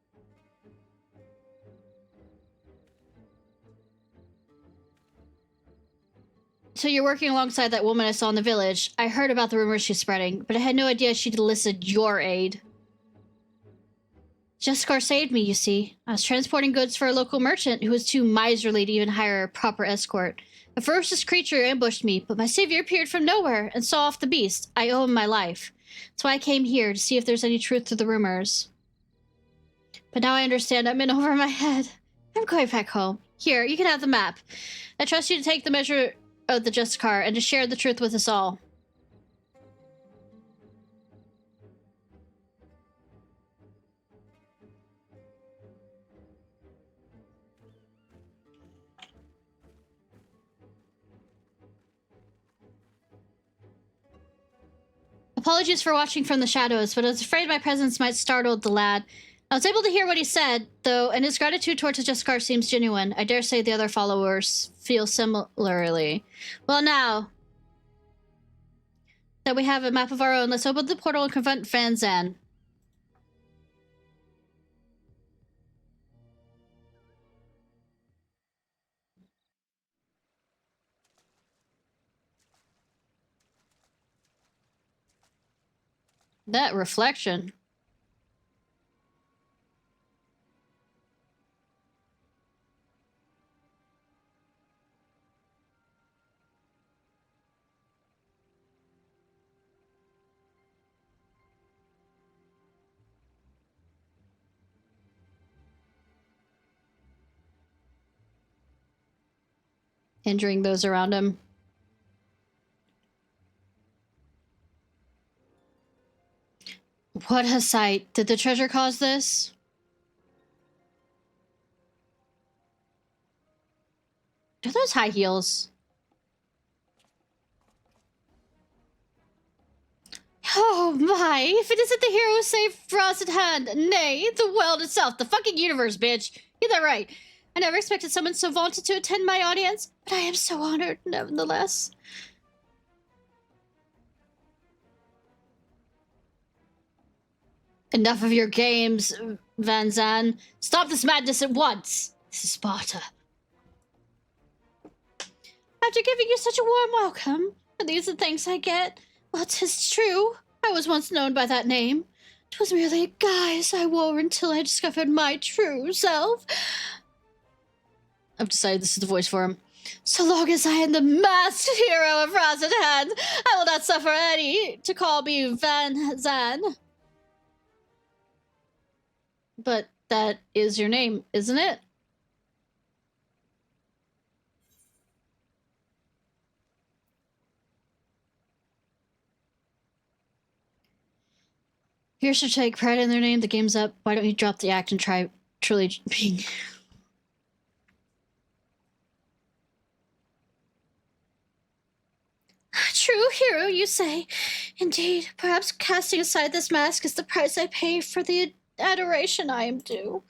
So you're working alongside that woman I saw in the village. I heard about the rumors she's spreading, but I had no idea she'd enlisted your aid. Jessica saved me, you see. I was transporting goods for a local merchant who was too miserly to even hire a proper escort. A ferocious creature ambushed me, but my savior appeared from nowhere and saw off the beast. I owe him my life. That's why I came here, to see if there's any truth to the rumors. But now I understand I'm in over my head. I'm going back home. Here, you can have the map. I trust you to take the measure of the Justicar and to share the truth with us all. Apologies for watching from the shadows, but I was afraid my presence might startle the lad. I was able to hear what he said, though, and his gratitude towards the Justicar seems genuine. I dare say the other followers feel similarly. Well, now that we have a map of our own, let's open the portal and confront Van Zan. That reflection. Injuring those around him. What a sight. Did the treasure cause this? Are those high heels? Oh my, if it isn't the hero who saved Frost at hand, nay, the world itself, the fucking universe, bitch. Get that right. I never expected someone so vaunted to attend my audience, but I am so honored, nevertheless. Enough of your games, Van Zan. Stop this madness at once. This is Sparta. After giving you such a warm welcome, are these the thanks I get? Well, 'tis true. I was once known by that name. 'Twas merely a guise I wore until I discovered my true self. I've decided this is the voice for him. So long as I am the masked hero of Frost Hand, I will not suffer any to call me Van Zan. But that is your name, isn't it? Here's to take pride in their name. The game's up. Why don't you drop the act and try truly being... True hero, you say. Indeed, perhaps casting aside this mask is the price I pay for the adoration I am due.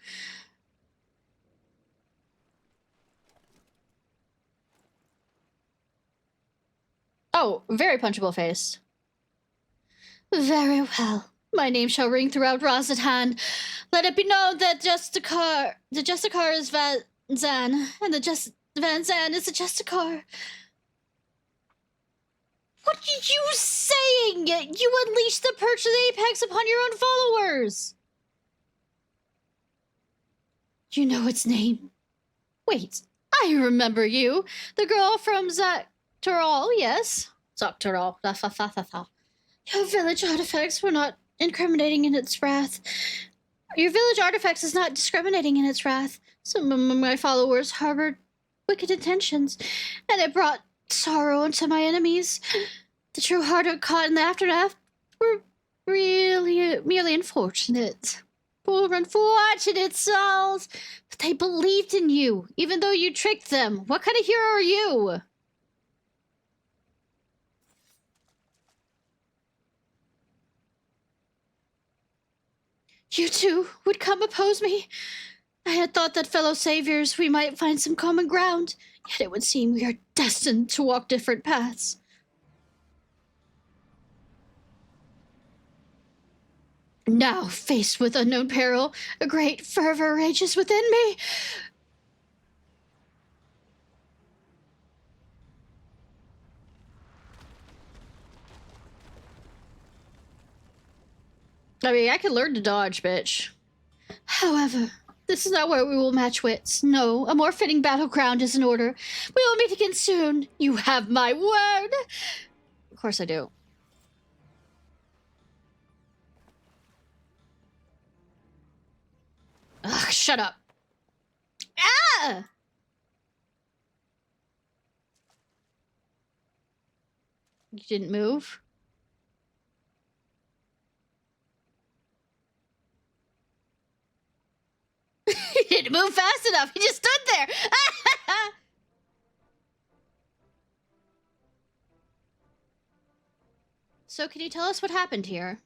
Oh, very punchable face. Very well. My name shall ring throughout Rosatan. Let it be known that the Justicar is Van Zan, and Van Zan is the Justicar. What are you saying? You unleashed the perch of the apex upon your own followers. You know its name. Wait, I remember you. The girl from Dawntrail, yes? Dawntrail. Your village artifacts were not incriminating in its wrath. Your village artifacts is not discriminating in its wrath. Some of my followers harbored wicked intentions, and it brought sorrow unto my enemies. The true hearted caught in the aftermath were really merely unfortunate. Poor unfortunate souls. But they believed in you, even though you tricked them. What kind of hero are you? You two would come oppose me? I had thought that fellow saviors we might find some common ground, yet it would seem we are destined to walk different paths. Now, faced with unknown peril, a great fervor rages within me. I mean, I can learn to dodge, bitch. However, this is not where we will match wits. No, a more fitting battleground is in order. We will meet again soon. You have my word. Of course I do. Ugh, shut up. Ah! You didn't move? He didn't move fast enough. He just stood there. So can you tell us what happened here?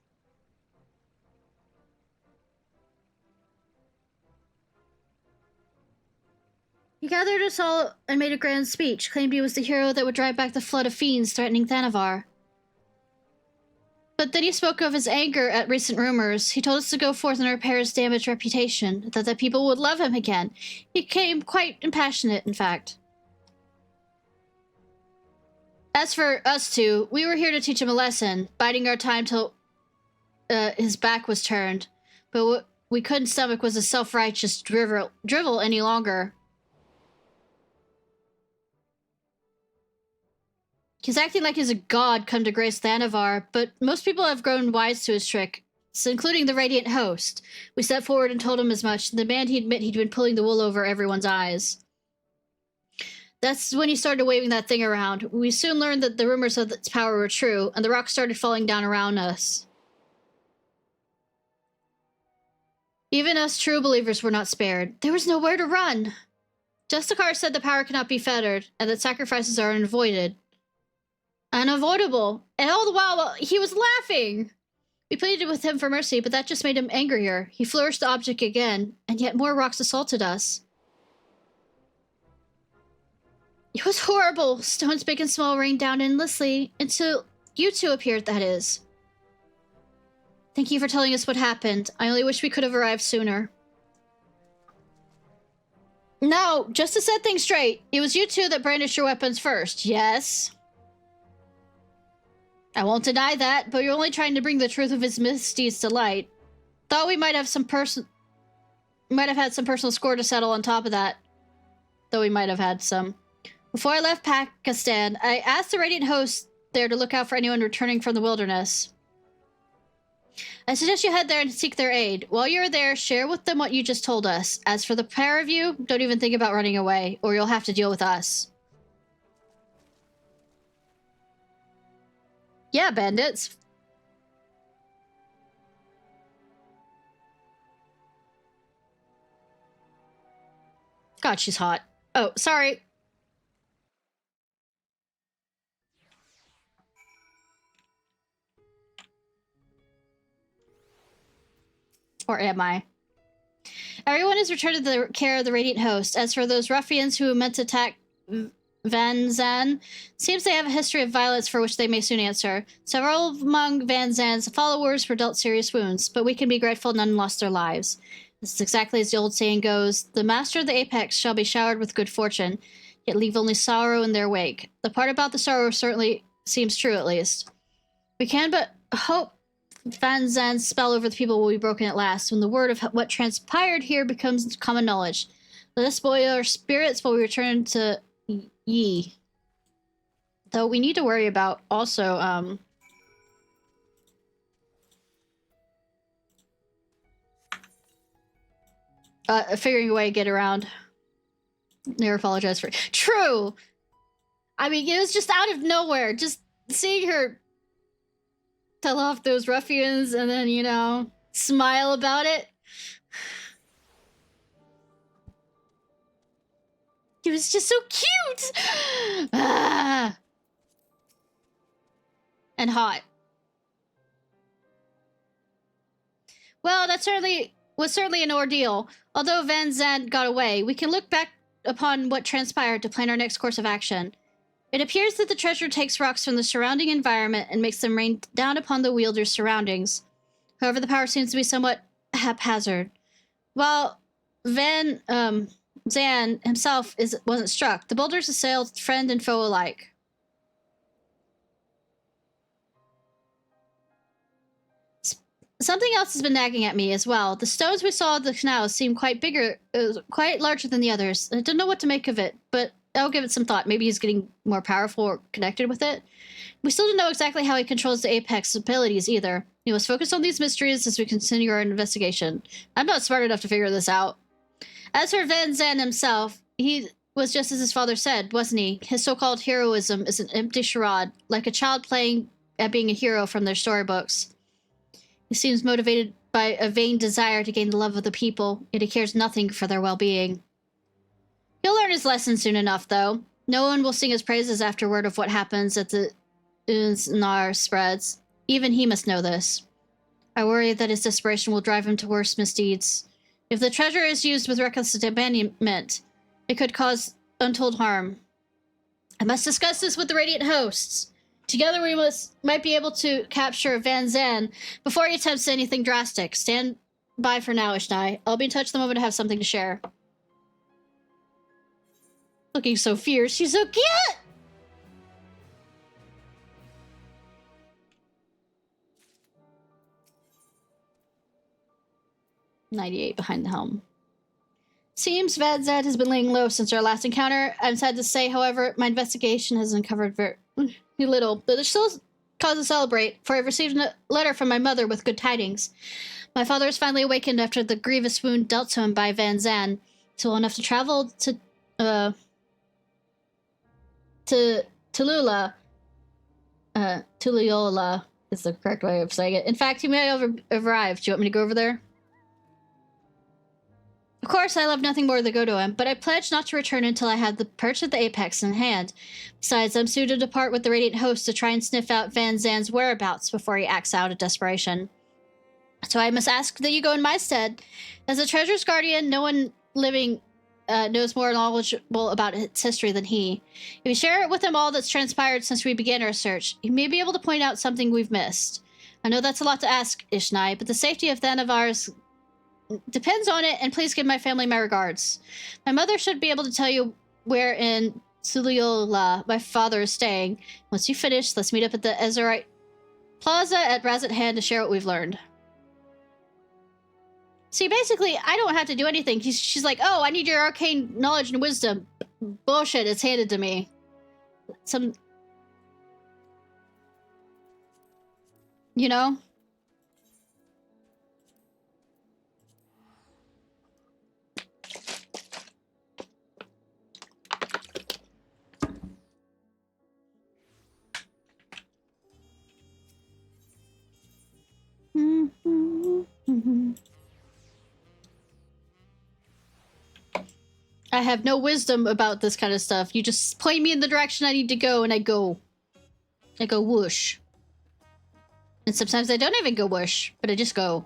He gathered us all and made a grand speech, claimed he was the hero that would drive back the flood of fiends threatening Thanavar. But then he spoke of his anger at recent rumors. He told us to go forth and repair his damaged reputation, that the people would love him again. He became quite impassionate, in fact. As for us two, we were here to teach him a lesson, biding our time till his back was turned. But what we couldn't stomach was a self-righteous drivel any longer. He's acting like he's a god come to grace Thanavar, but most people have grown wise to his trick, including the Radiant Host. We stepped forward and told him as much, and the man he'd admit he'd been pulling the wool over everyone's eyes. That's when he started waving that thing around. We soon learned that the rumors of its power were true, and the rocks started falling down around us. Even us true believers were not spared. There was nowhere to run. Justicar said the power cannot be fettered, and that sacrifices are unavoidable. And all the while, he was laughing. We pleaded with him for mercy, but that just made him angrier. He flourished the object again, and yet more rocks assaulted us. It was horrible. Stones big and small rained down endlessly, until you two appeared, that is. Thank you for telling us what happened. I only wish we could have arrived sooner. No, just to set things straight, it was you two that brandished your weapons first, yes? I won't deny that, but you're only trying to bring the truth of his misdeeds to light. Thought we might have had some personal score to settle on top of that. Though we might have had some. Before I left Pakistan, I asked the Radiant Host there to look out for anyone returning from the wilderness. I suggest you head there and seek their aid. While you're there, share with them what you just told us. As for the pair of you, don't even think about running away, or you'll have to deal with us. Yeah, bandits. God, she's hot. Oh, sorry. Or am I? Everyone is returned to the care of the Radiant Host. As for those ruffians who meant to attack Van Zan, seems they have a history of violence for which they may soon answer. Several among Van Zan's followers were dealt serious wounds, but we can be grateful none lost their lives. This is exactly as the old saying goes, the master of the apex shall be showered with good fortune, yet leave only sorrow in their wake. The part about the sorrow certainly seems true, at least. We can but hope Van Zan's spell over the people will be broken at last, when the word of what transpired here becomes common knowledge. Let us spoil our spirits while we return to Yi. Though we need to worry about also, figuring a way to get around. Never apologize for it. True! I mean, it was just out of nowhere. Just seeing her tell off those ruffians and then, you know, smile about it. It was just so cute! Ah. And hot. Well, that was certainly an ordeal. Although Van Zan got away, we can look back upon what transpired to plan our next course of action. It appears that the treasure takes rocks from the surrounding environment and makes them rain down upon the wielder's surroundings. However, the power seems to be somewhat haphazard. While Zan himself wasn't struck, the boulders assailed friend and foe alike. Something else has been nagging at me as well. The stones we saw at the canal seem quite larger than the others. I don't know what to make of it, but I'll give it some thought. Maybe he's getting more powerful or connected with it. We still don't know exactly how he controls the Apex abilities either. We must focus on these mysteries as we continue our investigation. I'm not smart enough to figure this out. As for Van Zan himself, he was just as his father said, wasn't he? His so-called heroism is an empty charade, like a child playing at being a hero from their storybooks. He seems motivated by a vain desire to gain the love of the people, yet he cares nothing for their well-being. He'll learn his lesson soon enough, though. No one will sing his praises after word of what happens at the Ishnai spreads. Even he must know this. I worry that his desperation will drive him to worse misdeeds. If the treasure is used with reckless abandonment, it could cause untold harm. I must discuss this with the Radiant Hosts. Together we might be able to capture Van Zan before he attempts anything drastic. Stand by for now, Ishnai. I'll be in touch the moment I have something to share. Looking so fierce. She's so cute! .98 behind the helm. Seems Van Zan has been laying low since our last encounter. I'm sad to say, however, my investigation has uncovered very little, but there's still cause to celebrate, for I've received a letter from my mother with good tidings. My father has finally awakened after the grievous wound dealt to him by Van Zan. He's well enough to travel to Tulula. Tuliola is the correct way of saying it. In fact, he may have arrived. Do you want me to go over there? Of course, I love nothing more than go to him, but I pledge not to return until I have the perch of the Apex in hand. Besides, I'm soon to depart with the Radiant Host to try and sniff out Van Zan's whereabouts before he acts out of desperation. So I must ask that you go in my stead. As a treasure's guardian, no one living knows more knowledgeable about its history than he. If you share it with him all that's transpired since we began our search, he may be able to point out something we've missed. I know that's a lot to ask, Ishnai, but the safety of then of ours depends on it, and please give my family my regards. My mother should be able to tell you where in Suliola my father is staying. Once you finish, let's meet up at the Ezerite Plaza at Razet Hand to share what we've learned. See, basically, I don't have to do anything. She's like, oh, I need your arcane knowledge and wisdom. Bullshit, it's handed to me. You know? I have no wisdom about this kind of stuff. You just point me in the direction I need to go, and I go. I go whoosh. And sometimes I don't even go whoosh, but I just go.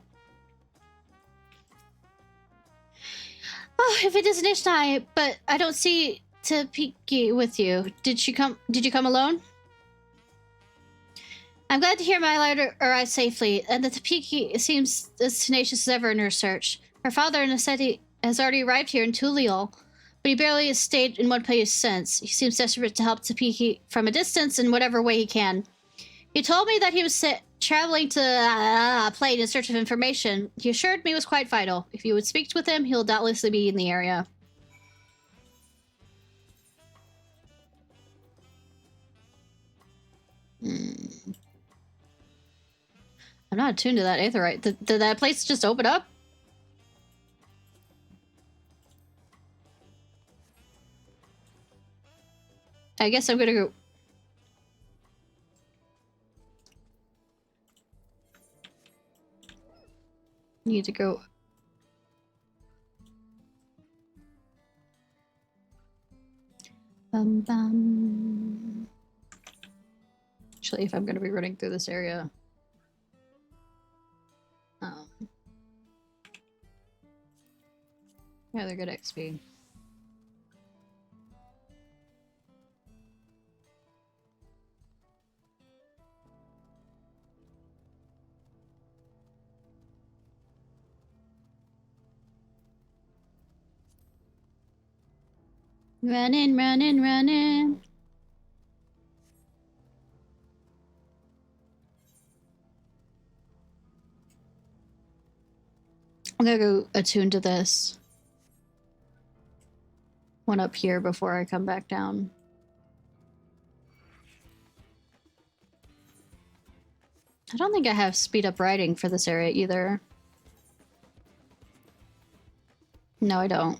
Oh, if it isn't Ishnai, but I don't see Tapiki with you. Did you come alone? I'm glad to hear my lighter arrived safely, and that Tapiki seems as tenacious as ever in her search. Her father, Naseti, has already arrived here in Tuliol, but he barely has stayed in one place since. He seems desperate to help Tapiki from a distance in whatever way he can. He told me that he was traveling to a plane in search of information. He assured me it was quite vital. If you would speak with him, he'll doubtlessly be in the area. I'm not attuned to that aetherite. Did that place just open up? I guess I'm gonna go... Need to go... Actually, if I'm gonna be running through this area... Yeah, they're good XP. Running, running, running. I'm gonna go attune to this one up here before I come back down. I don't think I have speed up riding for this area either. No, I don't.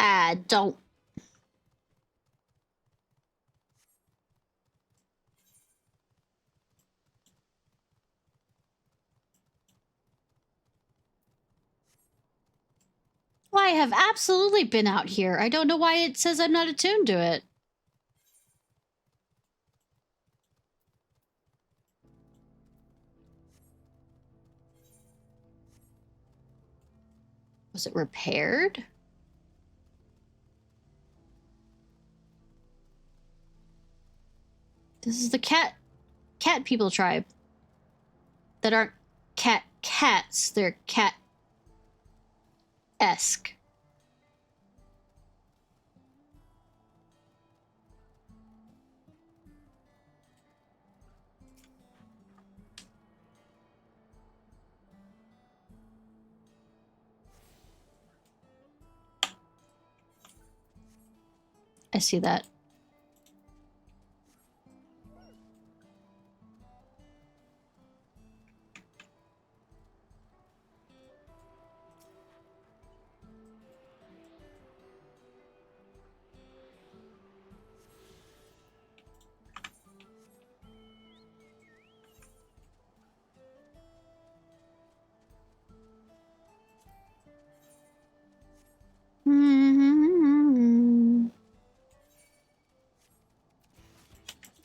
Ah, don't. Well, I have absolutely been out here. I don't know why it says I'm not attuned to it. Was it repaired? This is the cat people tribe. That aren't cats. They're cat-esque. I see that.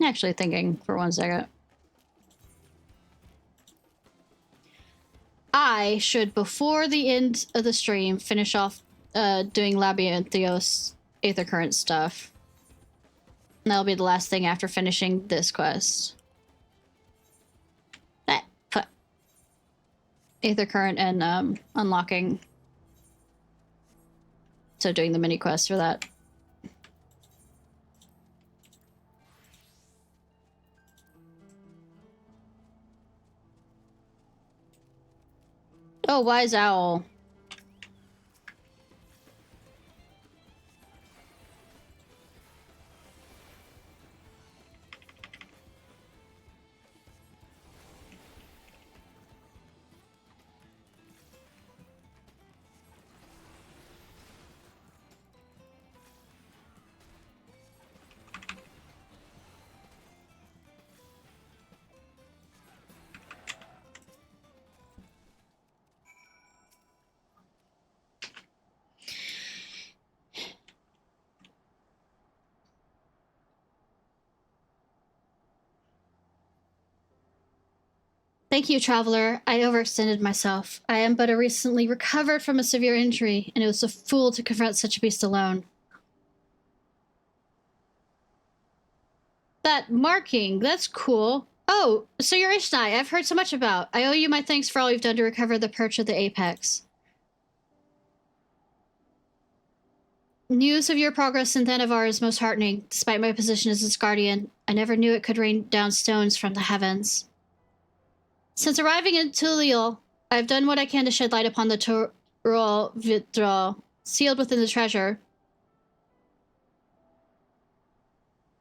Actually thinking for 1 second. I should, before the end of the stream, finish off doing Labyrinthios Aether Current stuff. And that'll be the last thing after finishing this quest. Aether Current and unlocking. So doing the mini quest for that. Oh, wise owl. Thank you, traveler. I overextended myself. I am but a recently recovered from a severe injury, and it was a fool to confront such a beast alone. That marking, that's cool. Oh, so you're Ishnai, I've heard so much about. I owe you my thanks for all you've done to recover the perch of the apex. News of your progress in Thanavar is most heartening. Despite my position as its guardian, I never knew it could rain down stones from the heavens. Since arriving in Tuliel, I have done what I can to shed light upon the Vtuber sealed within the treasure.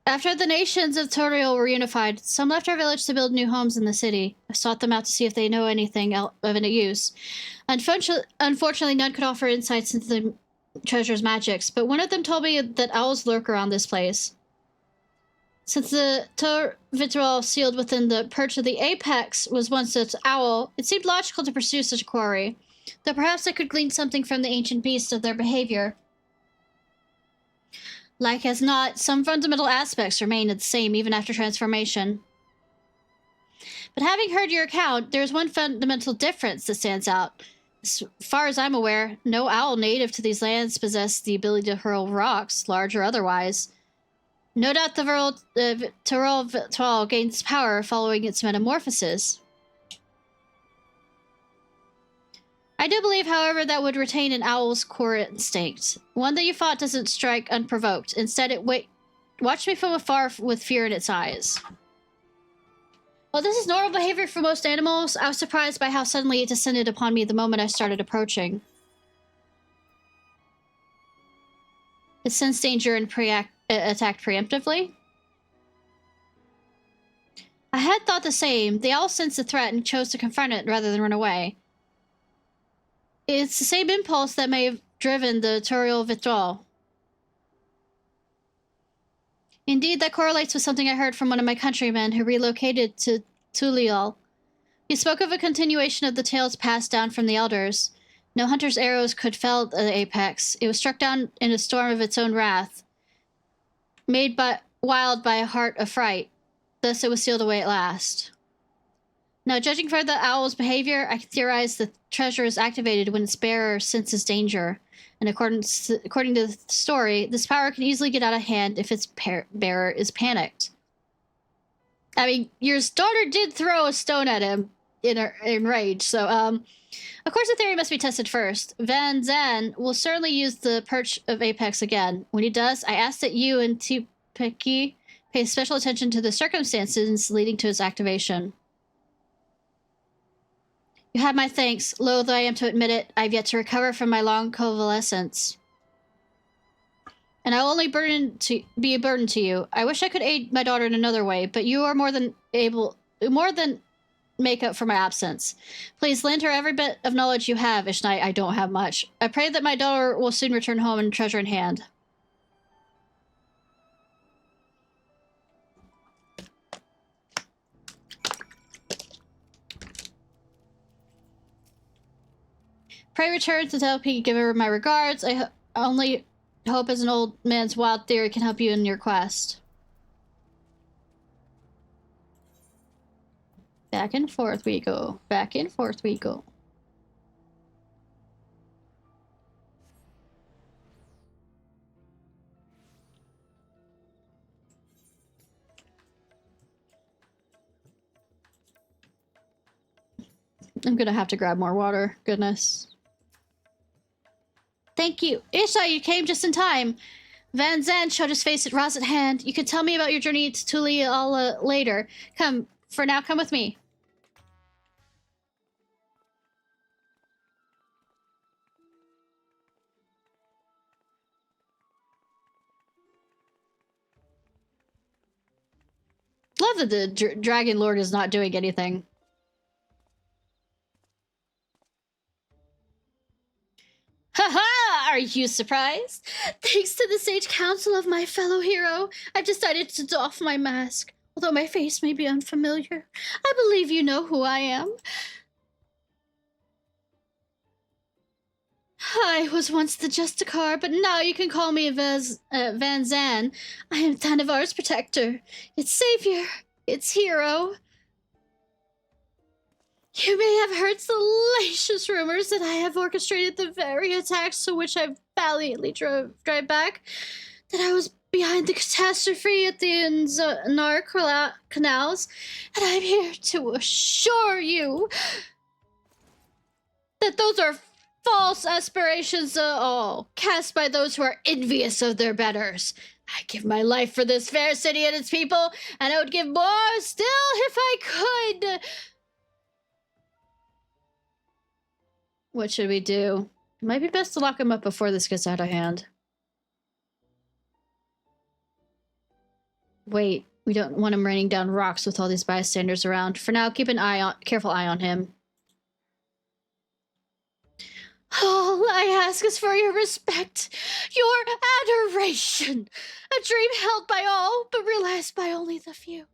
After the nations of Tuliel were unified, some left our village to build new homes in the city. I sought them out to see if they know anything of any use. Unfortunately, none could offer insights into the treasure's magics, but one of them told me that owls lurk around this place. Since the Vtuber sealed within the perch of the apex was once its owl, it seemed logical to pursue such a quarry, though perhaps I could glean something from the ancient beasts of their behavior. Like as not, some fundamental aspects remain the same even after transformation. But having heard your account, there is one fundamental difference that stands out. As far as I'm aware, no owl native to these lands possessed the ability to hurl rocks, large or otherwise. No doubt the Vtuber gains power following its metamorphosis. I do believe, however, that would retain an owl's core instinct. One that you fought doesn't strike unprovoked. Instead, it watched me from afar with fear in its eyes. Well, this is normal behavior for most animals. I was surprised by how suddenly it descended upon me the moment I started approaching. It sensed danger and attacked preemptively. I had thought the same. The owl sensed the threat and chose to confront it rather than run away. It's the same impulse that may have driven the Dawntrail withdrawal. Indeed, that correlates with something I heard from one of my countrymen who relocated to Tulial. He spoke of a continuation of the tales passed down from the elders. No hunter's arrows could fell the apex. It was struck down in a storm of its own wrath, made wild by a heart of fright. Thus it was sealed away at last. Now, judging from the owl's behavior, I can theorize the treasure is activated when its bearer senses danger. And according to the story, this power can easily get out of hand if its bearer is panicked. I mean, your daughter did throw a stone at him in rage, so, of course the theory must be tested first. Van Zan will certainly use the Perch of Apex again. When he does, I ask that you and Tipeki pay special attention to the circumstances leading to its activation. You have my thanks. Loath I am to admit it, I have yet to recover from my long convalescence. And I will only be a burden to you. I wish I could aid my daughter in another way, but you are more than make up for my absence. Please lend her every bit of knowledge you have, Ishnai. I don't have much. I pray that my daughter will soon return home and treasure in hand. Pray return to tell Piggy, give her my regards. I only hope as an old man's wild theory can help you in your quest. Back and forth we go. Back and forth we go. I'm gonna have to grab more water. Goodness. Thank you. Isha, you came just in time. Van Zan showed his face at Roz at hand. You can tell me about your journey to Tulial later. Come, for now, come with me. Love that the Dragon Lord is not doing anything. Haha! Are you surprised? Thanks to the sage counsel of my fellow hero, I've decided to doff my mask. Although my face may be unfamiliar, I believe you know who I am. I was once the Justicar, but now you can call me Van Zan. I am Thanavar's protector, its savior, its hero. You may have heard salacious rumors that I have orchestrated the very attacks to which I valiantly drove back, that I was behind the catastrophe at the Nar canals, and I'm here to assure you that those are false aspirations all cast by those who are envious of their betters. I give my life for this fair city and its people, and I would give more still if I could. What should we do? It might be best to lock him up before this gets out of hand. Wait, we don't want him raining down rocks with all these bystanders around. For now, keep an careful eye on him. All I ask is for your respect, your adoration. A dream held by all, but realized by only the few.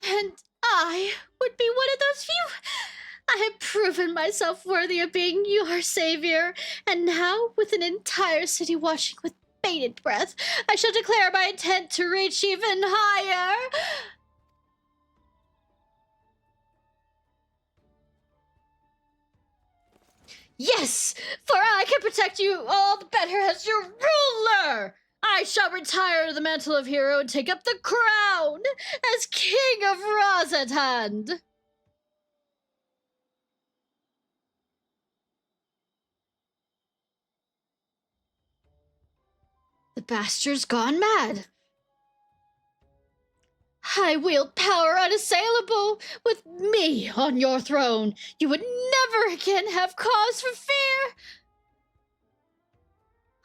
And I would be one of those few. I have proven myself worthy of being your savior, and now, with an entire city watching with bated breath, I shall declare my intent to reach even higher. Yes, for I can protect you all the better as your ruler. I shall retire the mantle of hero and take up the crown as King of Razatan. The bastard's gone mad. I wield power unassailable. With me on your throne, you would never again have cause for fear.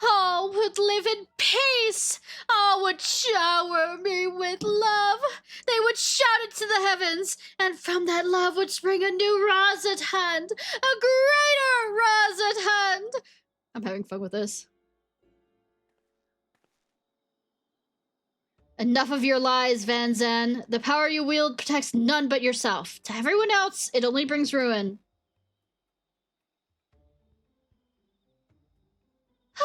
All would live in peace. All would shower me with love. They would shout it to the heavens, and from that love would spring a new Razatan, a greater Razatan. I'm having fun with this. Enough of your lies, Van Zen. The power you wield protects none but yourself. To everyone else, it only brings ruin.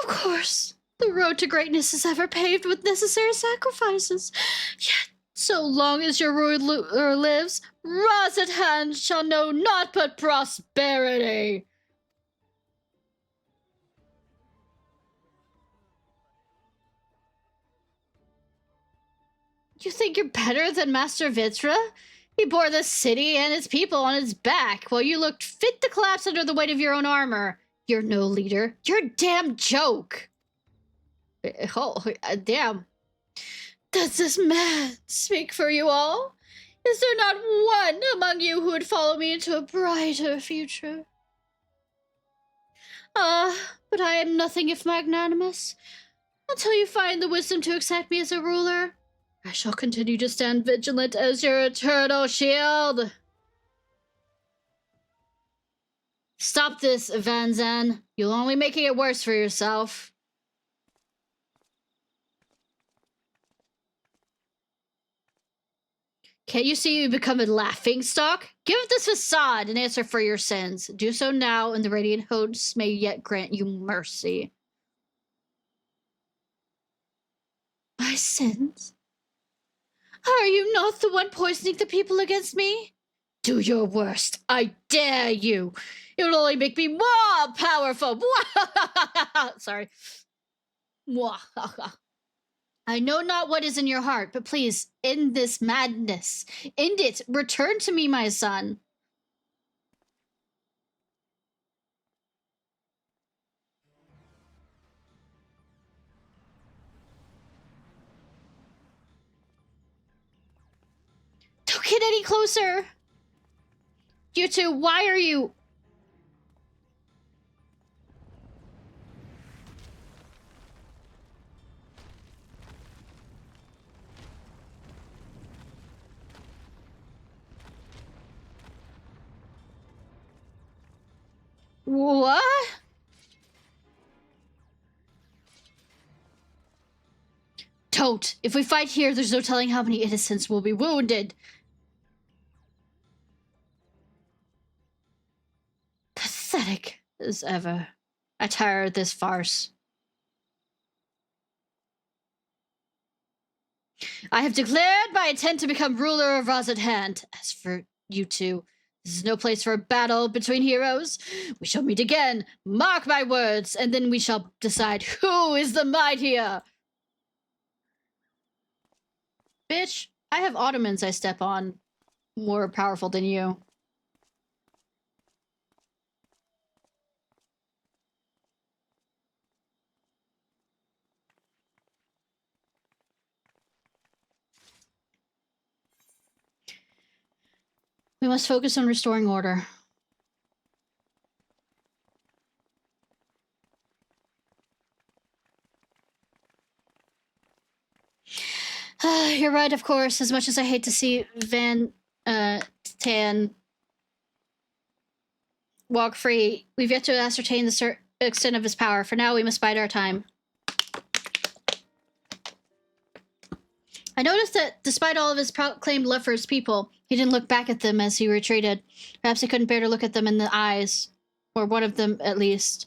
Of course, the road to greatness is ever paved with necessary sacrifices. Yet, so long as your ruler lives, Razatan shall know naught but prosperity. You think you're better than Master Vitra? He bore the city and its people on his back, while you looked fit to collapse under the weight of your own armor. You're no leader. You're a damn joke. Oh, damn. Does this man speak for you all? Is there not one among you who would follow me into a brighter future? But I am nothing if magnanimous. Until you find the wisdom to accept me as a ruler, I shall continue to stand vigilant as your eternal shield. Stop this, Van Zen. You're only making it worse for yourself. Can't you see you become a laughingstock? Give up this facade and answer for your sins. Do so now, and the Radiant Hosts may yet grant you mercy. My sins? Are you not the one poisoning the people against me? Do your worst. I dare you. It will only make me more powerful. Sorry. I know not what is in your heart, but please end this madness. End it. Return to me, my son. Don't get any closer. You two, why are you... What? Don't. If we fight here, there's no telling how many innocents will be wounded. Pathetic as ever. I tire of this farce. I have declared my intent to become ruler of Razatan. As for you two, this is no place for a battle between heroes. We shall meet again, mark my words, and then we shall decide who is the mightier. Bitch, I have Ottomans I step on, more powerful than you. We must focus on restoring order. You're right, of course. As much as I hate to see Van Tan walk free, we've yet to ascertain the extent of his power. For now, we must bide our time. I noticed that despite all of his proclaimed love for his people, he didn't look back at them as he retreated. Perhaps he couldn't bear to look at them in the eyes. Or one of them, at least.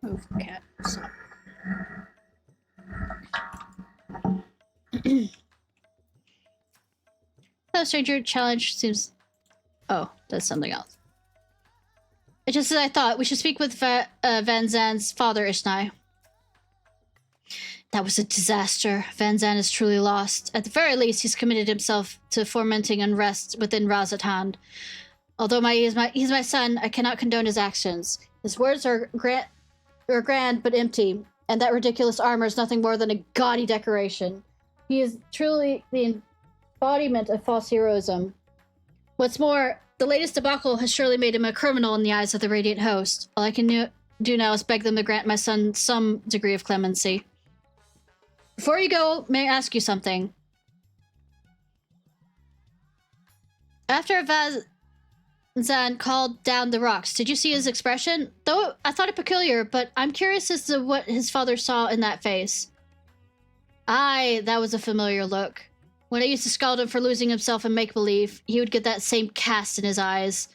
Move cat. Stop. Hello, stranger. Challenge seems... Oh, that's something else. It's just as I thought. We should speak with Van Zan's father, Ishnai. That was a disaster. Van Zan is truly lost. At the very least, he's committed himself to fomenting unrest within Razatan. Although he's my son, I cannot condone his actions. His words are grand but empty, and that ridiculous armor is nothing more than a gaudy decoration. He is truly the embodiment of false heroism. What's more, the latest debacle has surely made him a criminal in the eyes of the Radiant Host. All I can do now is beg them to grant my son some degree of clemency. Before you go, may I ask you something? After Van Zan called down the rocks, did you see his expression? Though I thought it peculiar, but I'm curious as to what his father saw in that face. Aye, that was a familiar look. When I used to scold him for losing himself in make-believe, he would get that same cast in his eyes.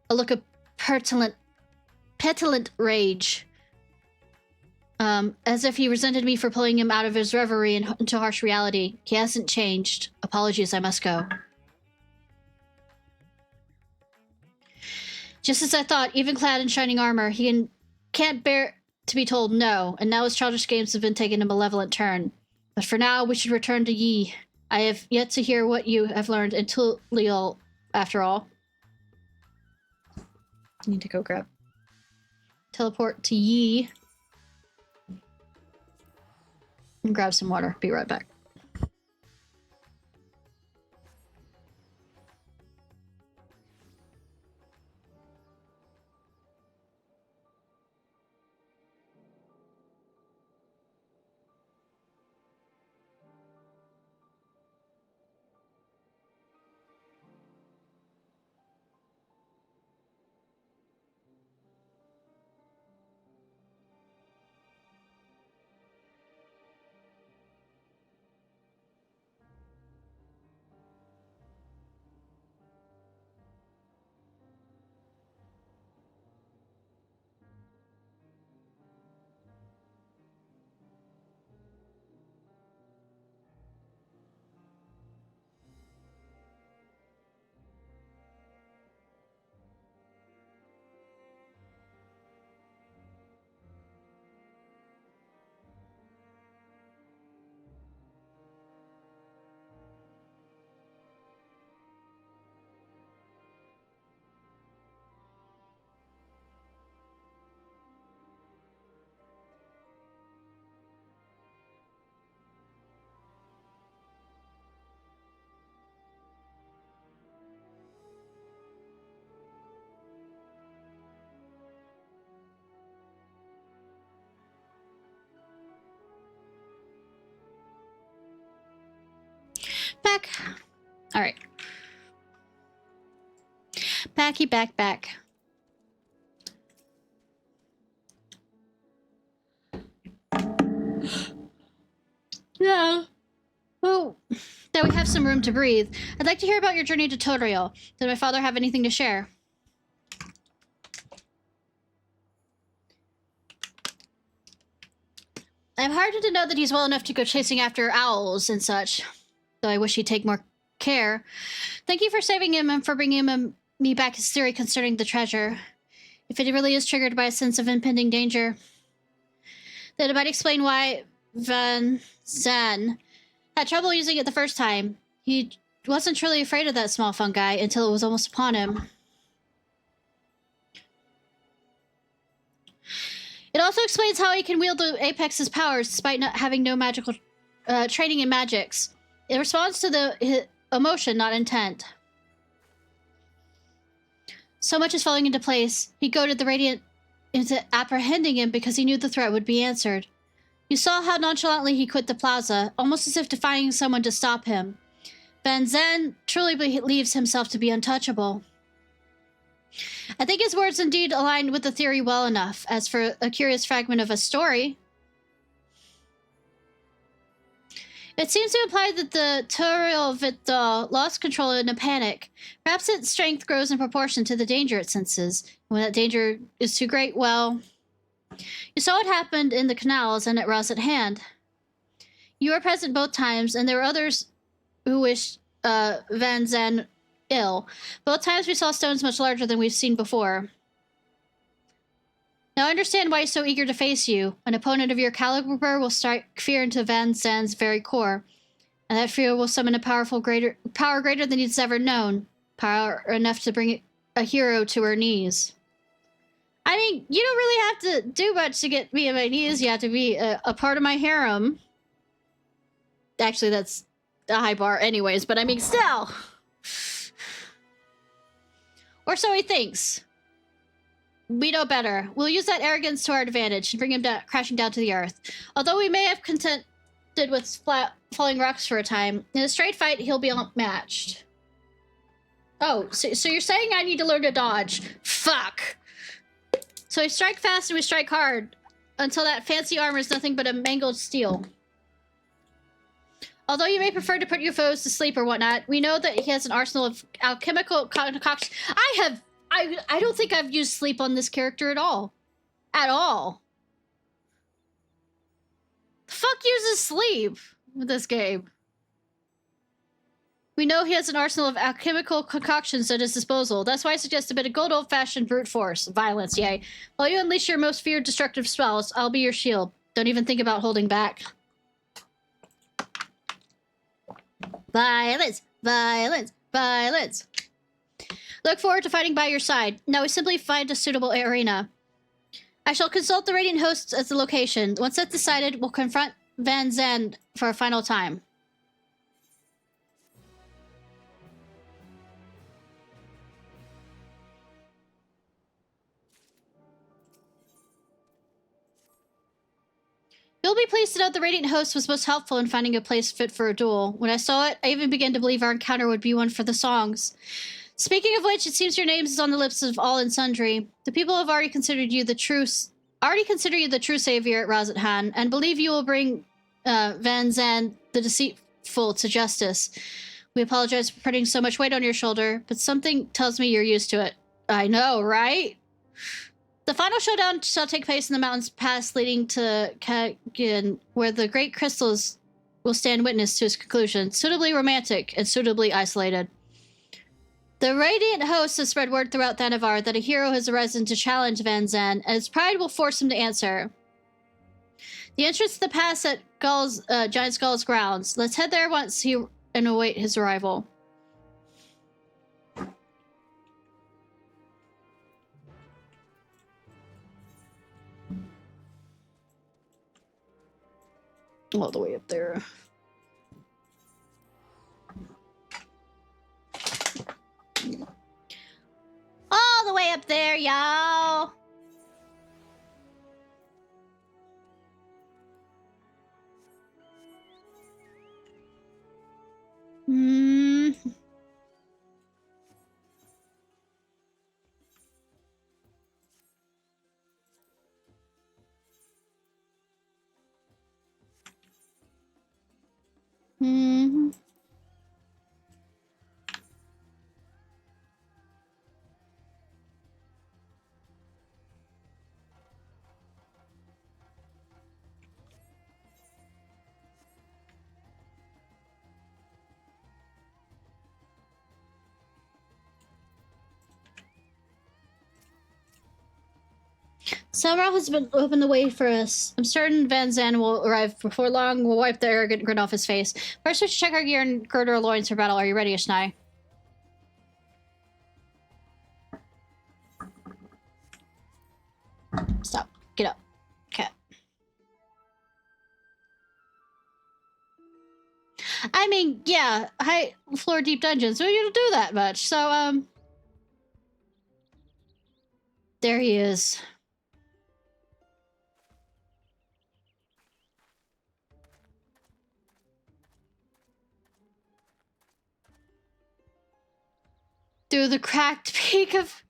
A look of petulant rage. As if he resented me for pulling him out of his reverie and into harsh reality. He hasn't changed. Apologies, I must go. Just as I thought, even clad in shining armor, he can't bear to be told no, and now his childish games have been taking a malevolent turn. But for now, we should return to Yi. I have yet to hear what you have learned in Tulial, after all. I need to go teleport to Yi. And grab some water. Be right back. Back. All right. Back. Yeah. Oh, that we have some room to breathe. I'd like to hear about your journey to Dawntrail. Did my father have anything to share? I'm heartened to know that he's well enough to go chasing after owls and such. Though I wish he'd take more care. Thank you for saving him and for bringing me back his theory concerning the treasure. If it really is triggered by a sense of impending danger, then it might explain why Van Zan had trouble using it the first time. He wasn't truly afraid of that small fungi until it was almost upon him. It also explains how he can wield the Apex's powers despite not having no magical training in magics. It responds to the emotion, not intent. So much is falling into place. He goaded the Radiant into apprehending him because he knew the threat would be answered. You saw how nonchalantly he quit the plaza, almost as if defying someone to stop him. Van Zan truly believes himself to be untouchable. I think his words indeed aligned with the theory well enough. As for a curious fragment of a story, it seems to imply that the Dawntrail of it lost control in a panic. Perhaps its strength grows in proportion to the danger it senses. When that danger is too great, well, You saw what happened in the canals and at Ross at hand. You were present both times, and there were others who wished Van Zen ill. Both times we saw stones much larger than we've seen before. Now I understand why he's so eager to face you. An opponent of your caliber will strike fear into Van Zan's very core, and that fear will summon a power greater than he's ever known. Power enough to bring a hero to her knees. I mean, you don't really have to do much to get me on my knees. You have to be a part of my harem. Actually, that's a high bar anyways, but I mean, still. Or so he thinks. We know better. We'll use that arrogance to our advantage and bring him crashing down to the earth. Although we may have contented with falling rocks for a time, in a straight fight, he'll be outmatched. Oh, so you're saying I need to learn to dodge. Fuck. So we strike fast and we strike hard, until that fancy armor is nothing but a mangled steel. Although you may prefer to put your foes to sleep or whatnot, we know that he has an arsenal of alchemical concoctions. I don't think I've used sleep on this character at all. At all. The fuck uses sleep with this game? We know he has an arsenal of alchemical concoctions at his disposal. That's why I suggest a bit of good old-fashioned brute force. Violence, yay. While you unleash your most feared destructive spells, I'll be your shield. Don't even think about holding back. Violence! Violence! Violence! Look forward to fighting by your side. Now we simply find a suitable arena. I shall consult the Radiant Hosts as the location. Once that's decided, we'll confront Van Zandt for a final time. You'll be pleased to know the Radiant Host was most helpful in finding a place fit for a duel. When I saw it, I even began to believe our encounter would be one for the songs. Speaking of which, it seems your name is on the lips of all and sundry. The people have already considered you the true savior at Razathan, and believe you will bring Van Zandt the deceitful to justice. We apologize for putting so much weight on your shoulder, but something tells me you're used to it. I know, right? The final showdown shall take place in the mountains pass leading to Kagan, where the great crystals will stand witness to his conclusion, suitably romantic and suitably isolated. The Radiant Host has spread word throughout Thanavar that a hero has arisen to challenge Van Zandt, and his pride will force him to answer. The entrance to the pass at Giant Skull's grounds. Let's head there once and await his arrival. All the way up there. All the way up there, y'all. Samral has been opened the way for us. I'm certain Van Zandt will arrive before long. We'll wipe the arrogant grin off his face. First, we should check our gear and gird our loins for battle. Are you ready, Ishnai? Stop. Get up. Okay. I mean, yeah, high floor deep dungeons. We don't do that much. So, there he is. Through the cracked peak of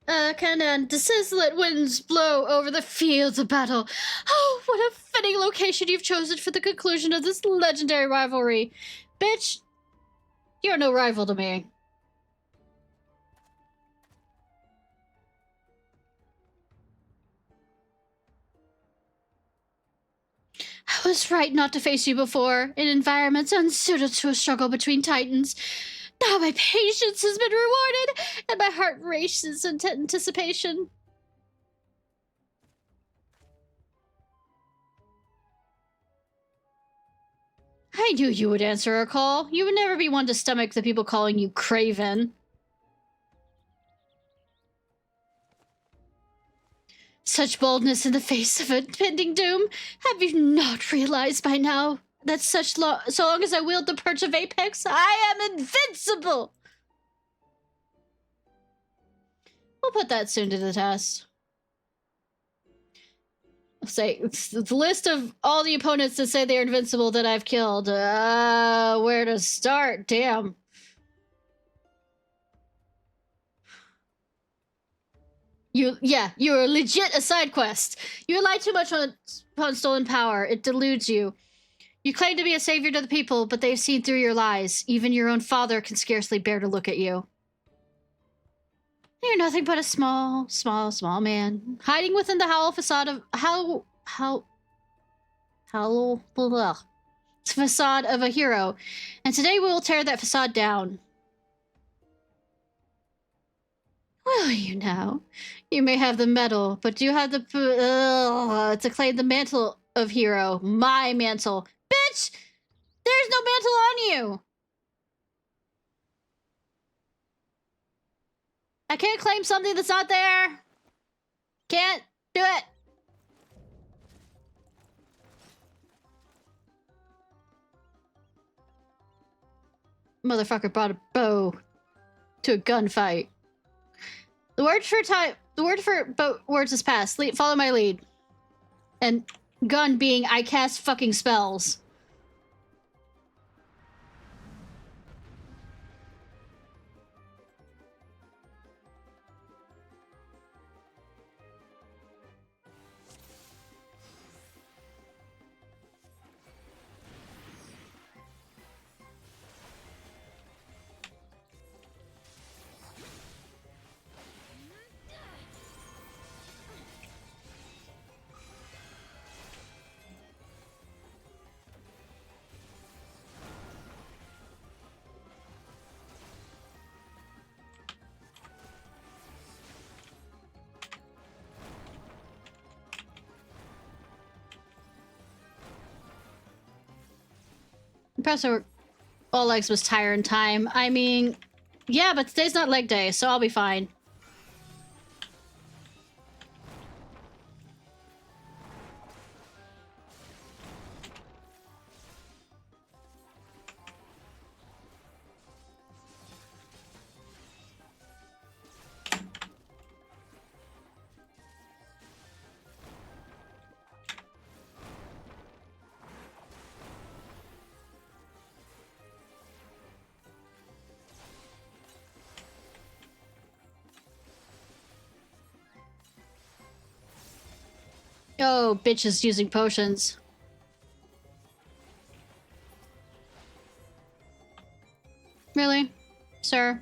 Canaan, the sizzling winds blow over the fields of battle. Oh, what a fitting location you've chosen for the conclusion of this legendary rivalry. Bitch, you're no rival to me. was right not to face you before, in environments unsuited to a struggle between titans. Now my patience has been rewarded, and my heart races in anticipation. I knew you would answer our call. You would never be one to stomach the people calling you craven. Such boldness in the face of impending doom. Have you not realized by now that so long as I wield the perch of Apex, I am invincible? We'll put that soon to the test. I'll say, the list of all the opponents that say they're invincible that I've killed. Where to start? Damn. You're legit a side quest. You rely too much on stolen power. It deludes you. You claim to be a savior to the people, but they've seen through your lies. Even your own father can scarcely bear to look at you. You're nothing but a small man, hiding within the hollow facade of facade of a hero. And today we will tear that facade down. Will you now? You may have the medal, but do you have the to claim the mantle of hero? My mantle. Bitch! There's no mantle on you! I can't claim something that's not there! Can't do it! Motherfucker brought a bow to a gunfight. The word for words is passed. Follow my lead. And gun being I cast fucking spells. Professor Oleg's was tired in time. I mean, yeah, but today's not leg day, so I'll be fine. Oh, bitches using potions. Really? Sir?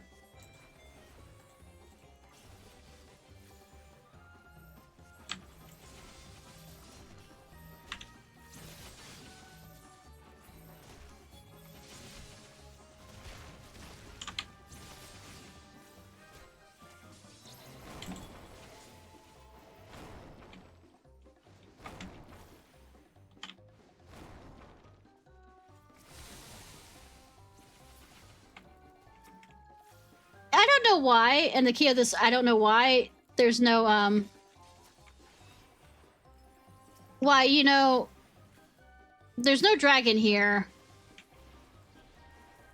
I don't know why, and the key of this, I don't know why there's no, why, you know, there's no dragon here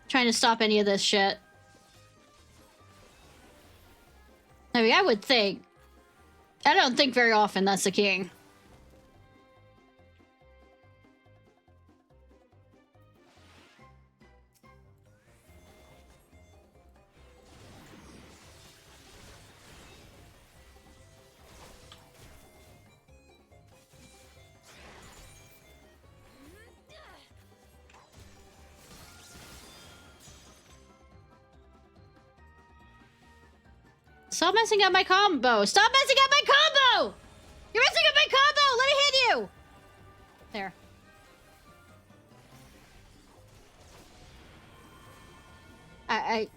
trying to stop any of this shit. I mean, I would think. I don't think very often that's the king. Stop messing up my combo! Stop messing up my combo! You're messing up my combo! Let me hit you! There. Timing!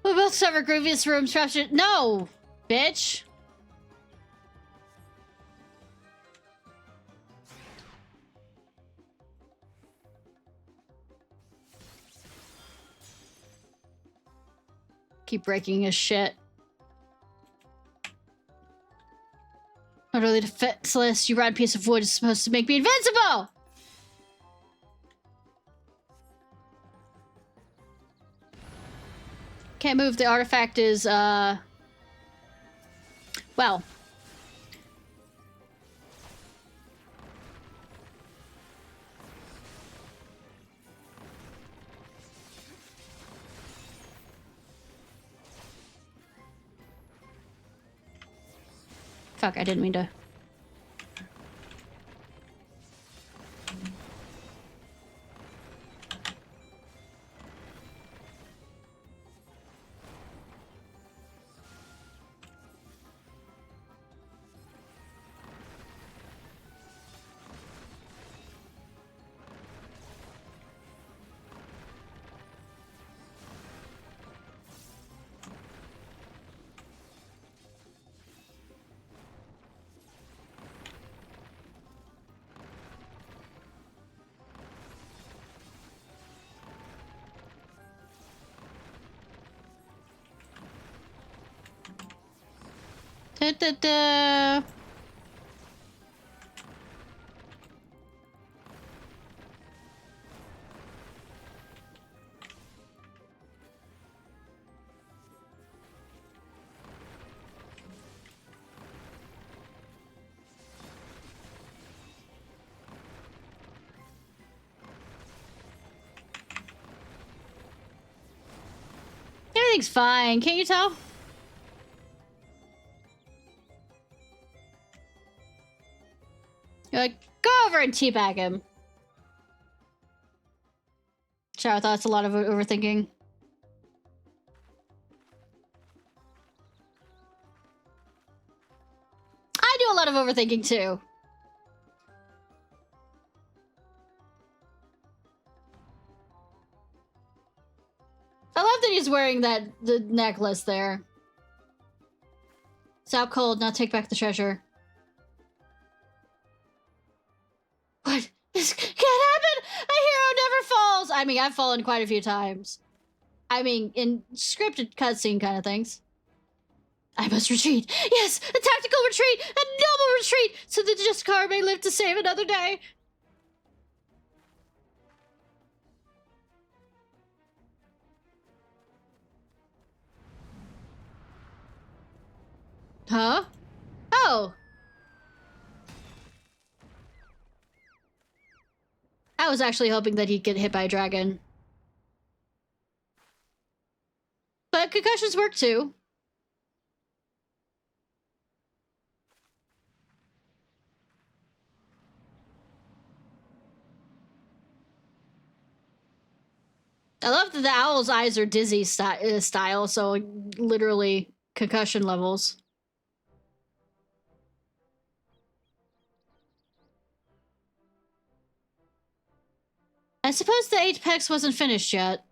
We both suffer grievous room disruption. No, bitch. Keep breaking his shit. Utterly defenseless, you rotten piece of wood is supposed to make me invincible! Can't move. The artifact is, well. Fuck, I didn't mean to. Da, da, da. Everything's fine, can't you tell? You're like, go over and teabag him. Sure, I thought it's a lot of overthinking. I do a lot of overthinking too. I love that he's wearing the necklace there. It's out cold, now take back the treasure. What? This can't happen! A hero never falls! I mean, I've fallen quite a few times. I mean, in scripted cutscene kind of things. I must retreat. Yes, a tactical retreat! A noble retreat! So that Justicar may live to save another day. Huh? Oh! I was actually hoping that he'd get hit by a dragon. But concussions work too. I love that the owl's eyes are dizzy style, so literally concussion levels. I suppose the apex wasn't finished yet.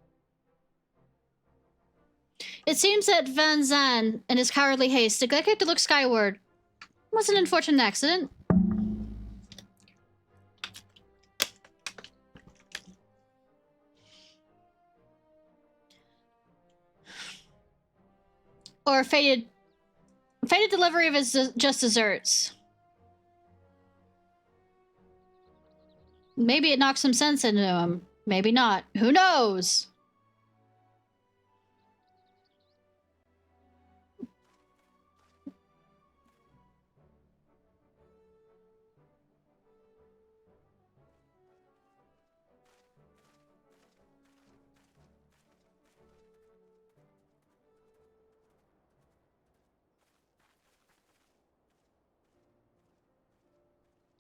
It seems that Van Zan, in his cowardly haste, neglected to look skyward. It was an unfortunate accident. Or fated delivery of his just desserts. Maybe it knocked some sense into him. Maybe not. Who knows?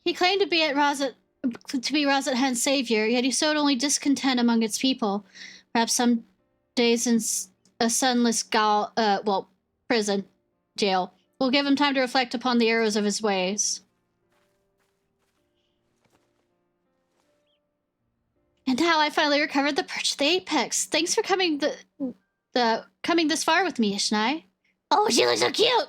He claimed to be Razat Han's savior, yet he sowed only discontent among its people. Perhaps some days in a sunless prison, jail, will give him time to reflect upon the errors of his ways. And now I finally recovered the perch of the apex. Thanks for coming coming this far with me, Ishnai. Oh, she looks so cute!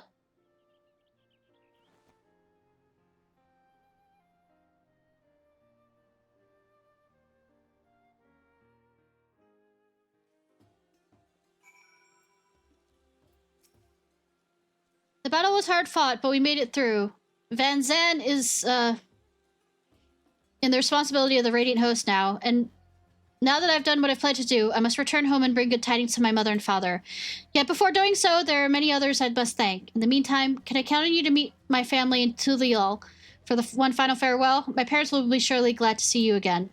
The battle was hard fought, but we made it through. Van Zan is, in the responsibility of the Radiant Host now, and now that I've done what I've pledged to do, I must return home and bring good tidings to my mother and father. Yet before doing so, there are many others I must thank. In the meantime, can I count on you to meet my family in Tulial for the one final farewell? My parents will be surely glad to see you again.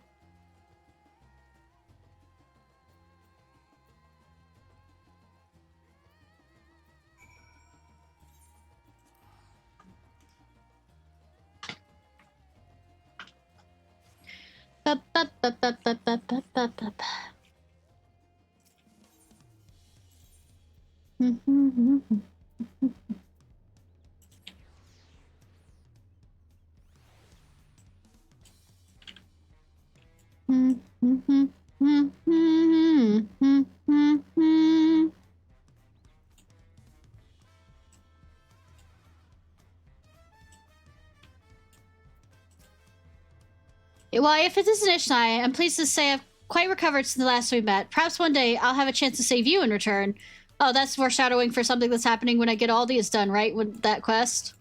Well, if it isn't Ishnai, I'm pleased to say I've quite recovered since the last we met. Perhaps one day I'll have a chance to save you in return. Oh, that's foreshadowing for something that's happening when I get all these done, right? With that quest.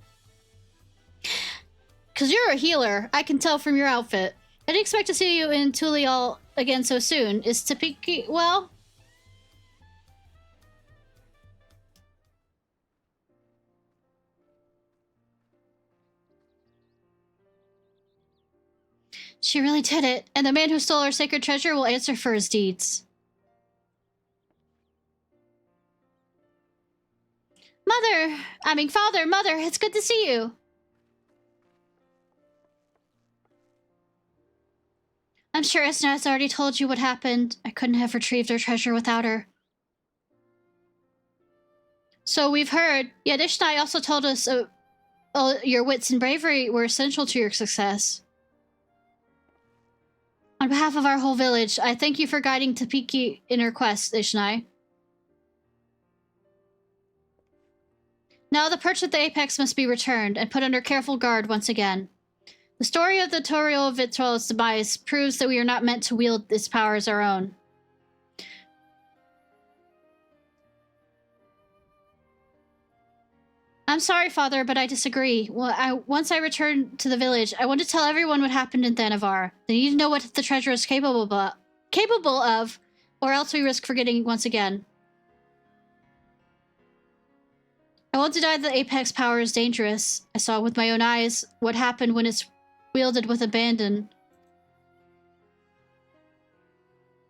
Because you're a healer. I can tell from your outfit. I didn't expect to see you in Tulial again so soon. Is Tapiki well? She really did it, and the man who stole our sacred treasure will answer for his deeds. Father, Mother, it's good to see you. I'm sure Isna has already told you what happened. I couldn't have retrieved our treasure without her. So we've heard, yet Ishnai also told us your wits and bravery were essential to your success. On behalf of our whole village, I thank you for guiding Tapiki in her quest, Ishnai. Now the perch at the apex must be returned and put under careful guard once again. The story of the Dawntrail of Vitrol's demise proves that we are not meant to wield its power as our own. I'm sorry, Father, but I disagree. Once I return to the village, I want to tell everyone what happened in Thanavar. They need to know what the treasure is capable of, or else we risk forgetting once again. I won't deny that Apex power is dangerous. I saw with my own eyes what happened when it's wielded with abandon.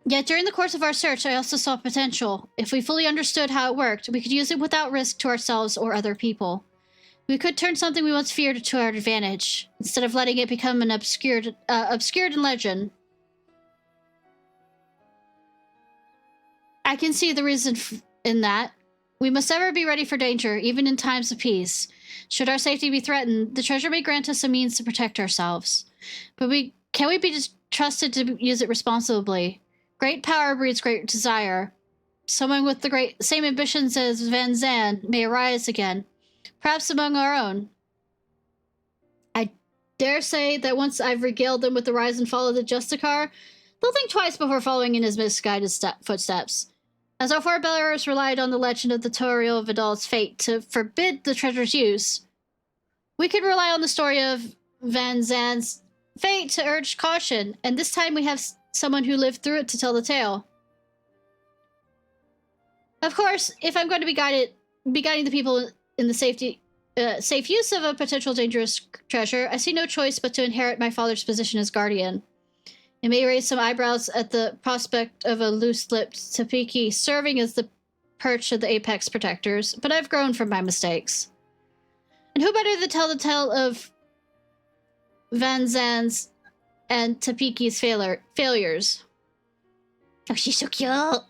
Yet during the course of our search, I also saw potential. If we fully understood how it worked, we could use it without risk to ourselves or other people. We could turn something we once feared to our advantage, instead of letting it become an obscured in legend. I can see the reason in that. We must ever be ready for danger, even in times of peace. Should our safety be threatened, the treasure may grant us a means to protect ourselves. But can we be trusted to use it responsibly? Great power breeds great desire. Someone with the same ambitions as Van Zan may arise again, perhaps among our own. I dare say that once I've regaled them with the rise and fall of the Justicar, they'll think twice before following in his misguided footsteps. As our forebears relied on the legend of the Toriel Vidal's fate to forbid the treasure's use, we could rely on the story of Van Zan's fate to urge caution, and this time we have someone who lived through it to tell the tale. Of course, if I'm going to be guiding the people in the safe use of a potential dangerous treasure, I see no choice but to inherit my father's position as guardian. It may raise some eyebrows at the prospect of a loose-lipped Tapiki serving as the perch of the Apex protectors, but I've grown from my mistakes. And who better to tell the tale of Van Zan's and Tapiki's failures? Oh, she's so cute!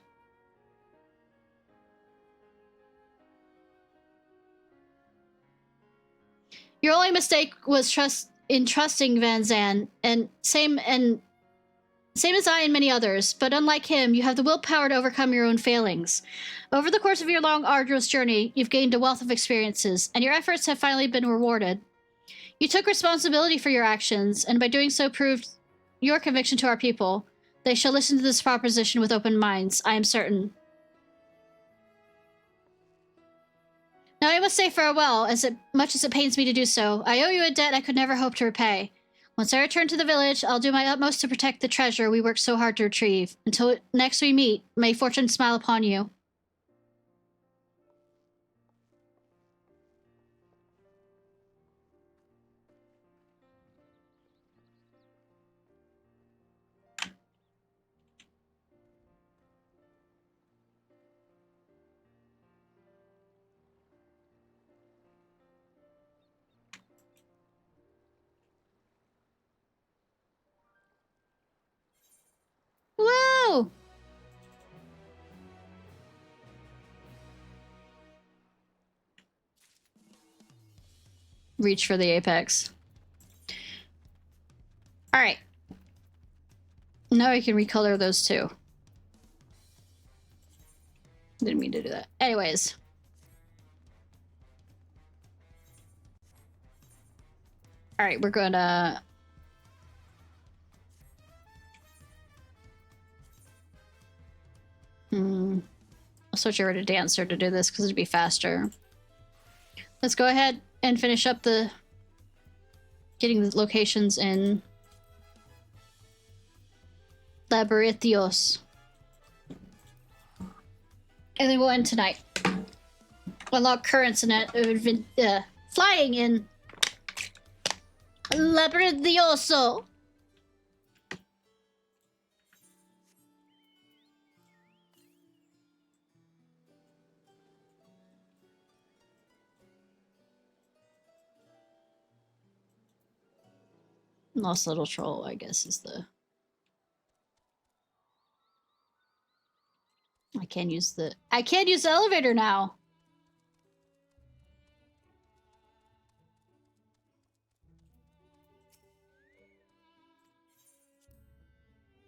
Your only mistake was trusting Van Zan, and same as I and many others, but unlike him, you have the willpower to overcome your own failings. Over the course of your long, arduous journey, you've gained a wealth of experiences, and your efforts have finally been rewarded. You took responsibility for your actions, and by doing so proved your conviction to our people. They shall listen to this proposition with open minds, I am certain. Now I must say farewell, much as it pains me to do so. I owe you a debt I could never hope to repay. Once I return to the village, I'll do my utmost to protect the treasure we worked so hard to retrieve. Until next we meet, may fortune smile upon you. Whoa! Reach for the apex. Alright. Now I can recolor those two. Didn't mean to do that. Anyways. Alright, we're gonna... I'll switch over to Dancer to do this because it'd be faster. Let's go ahead and finish up getting the locations in Labyrinthos. And then we'll end tonight. Unlock currents and flying in Labyrinthioso. Lost Little Troll, I guess, is the... I can't use the elevator now!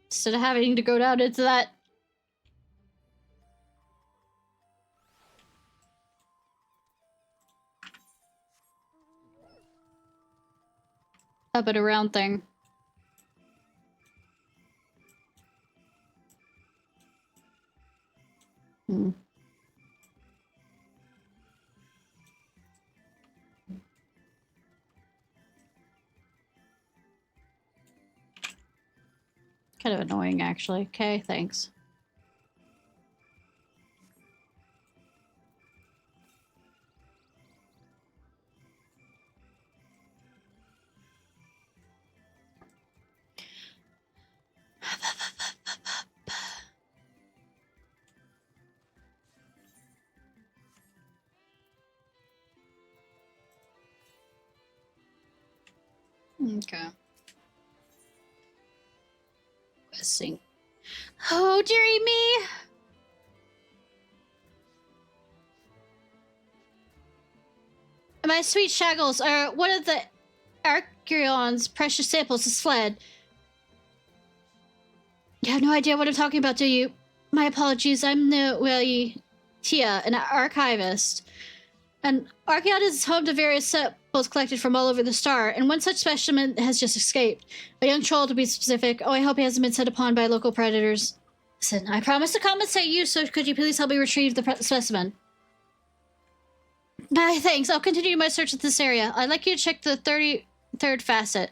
Instead of having to go down into that... up and around thing. Kind of annoying, actually. Okay, thanks. Okay. Questing. Oh, dearie me! My sweet Shaggles are one of the Archeon's precious samples has fled. You have no idea what I'm talking about, do you? My apologies, I'm Tia, an archivist. An Archeon is home to various samples collected from all over the star, and one such specimen has just escaped. A young troll, to be specific. Oh, I hope he hasn't been set upon by local predators. Listen, I promise to compensate you, so could you please help me retrieve the specimen? Thanks. I'll continue my search of this area. I'd like you to check the 33rd facet.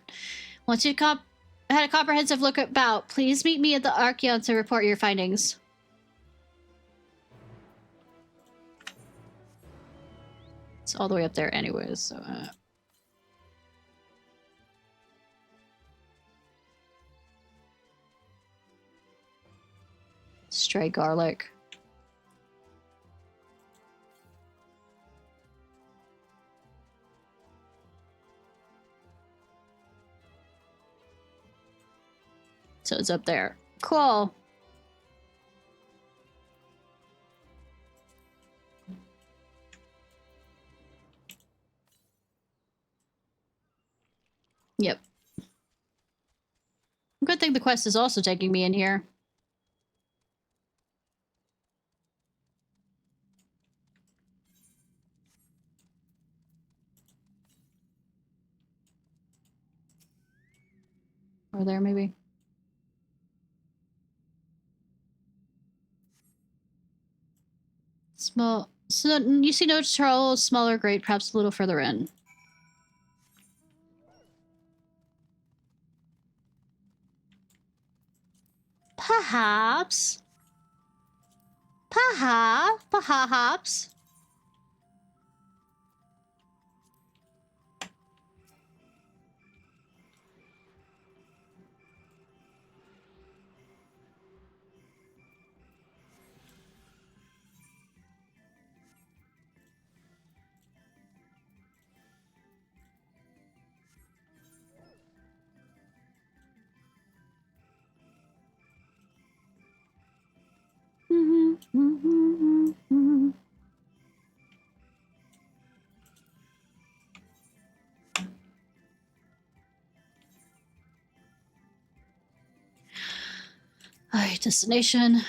Once you've had a comprehensive look about, please meet me at the Archeon to report your findings. It's all the way up there anyways, so... Stray garlic. So it's up there. Cool. Yep. Good thing the quest is also taking me in here. Or there, maybe. Small. So you see no troll, smaller grate, perhaps a little further in. Perhaps. Perhaps. Alright, destination.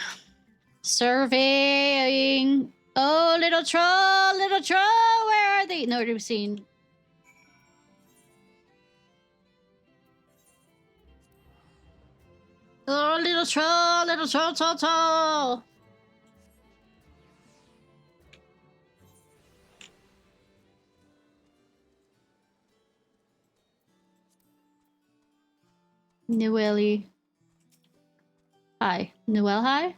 Surveying. Oh, little troll, where are they? No, to be seen. Oh, little troll. Noelle. Hi. Noelle, hi?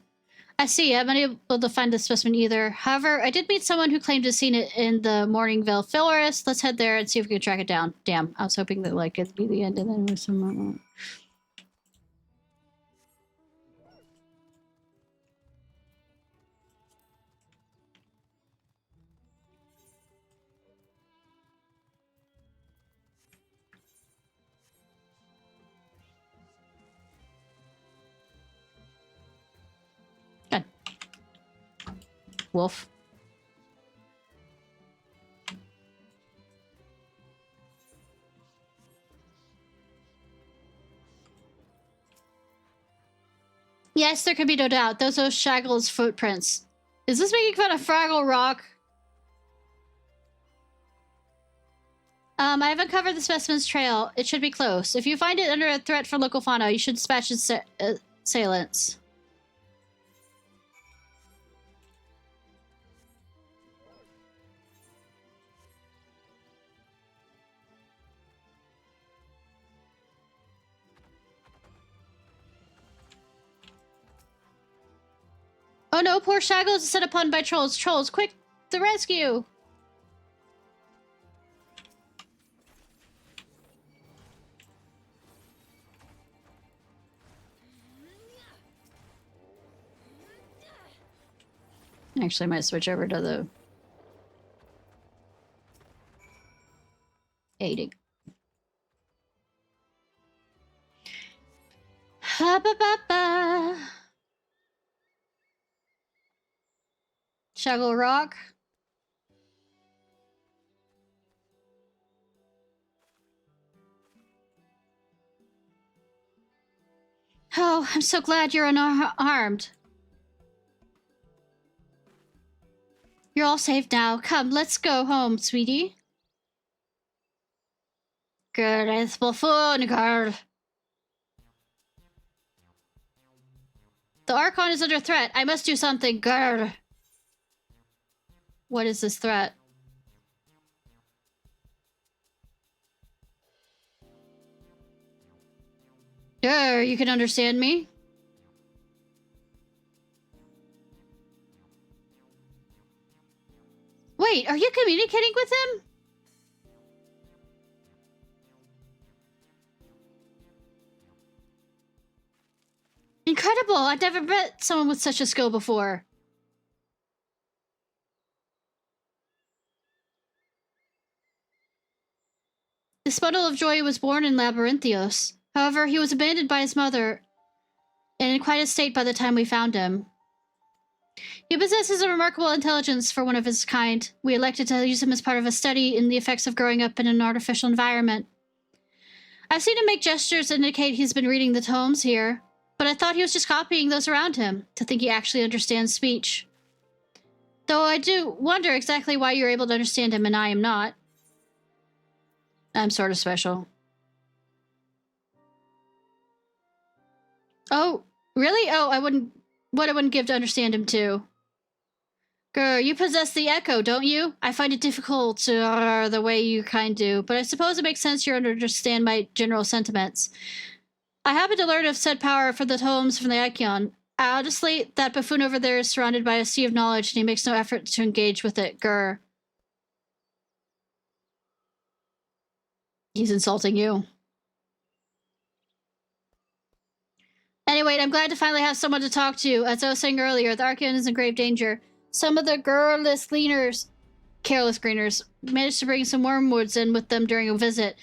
I see. I'm unable to find the specimen either. However, I did meet someone who claimed to have seen it in the Morningvale forest. Let's head there and see if we can track it down. Damn, I was hoping that, like, it'd be the end and then with some... God. Wolf. Yes, there can be no doubt. Those are Shaggle's footprints. Is this making fun of Fraggle Rock? I have uncovered the specimen's trail. It should be close. If you find it under a threat from local fauna, you should dispatch its assailants. Oh no, poor Shaggle is set upon by trolls. Trolls, quick, the rescue! Actually, I might switch over to the aiding. Ba ba ba ba. Shaggle Rock. Oh, I'm so glad you're unharmed. You're all safe now. Come, let's go home, sweetie. Good, it's phone, girl. The Archon is under threat. I must do something, girl. What is this threat? Sure, you can understand me. Wait, are you communicating with him? Incredible! I've never met someone with such a skill before. This bundle of joy was born in Labyrinthios. However, he was abandoned by his mother and in quite a state by the time we found him. He possesses a remarkable intelligence for one of his kind. We elected to use him as part of a study in the effects of growing up in an artificial environment. I've seen him make gestures that indicate he's been reading the tomes here, but I thought he was just copying those around him, to think he actually understands speech. Though I do wonder exactly why you're able to understand him and I am not. I'm sort of special. Oh, really? Oh, what I wouldn't give to understand him too. Grr, you possess the echo, don't you? I find it difficult to the way you kind do, but I suppose it makes sense you understand my general sentiments. I happen to learn of said power for the tomes from the Icon. Honestly, that buffoon over there is surrounded by a sea of knowledge, and he makes no effort to engage with it. Grr. He's insulting you. Anyway, I'm glad to finally have someone to talk to. As I was saying earlier, the Archeon is in grave danger. Some of the careless gleaners, managed to bring some wormwoods in with them during a visit.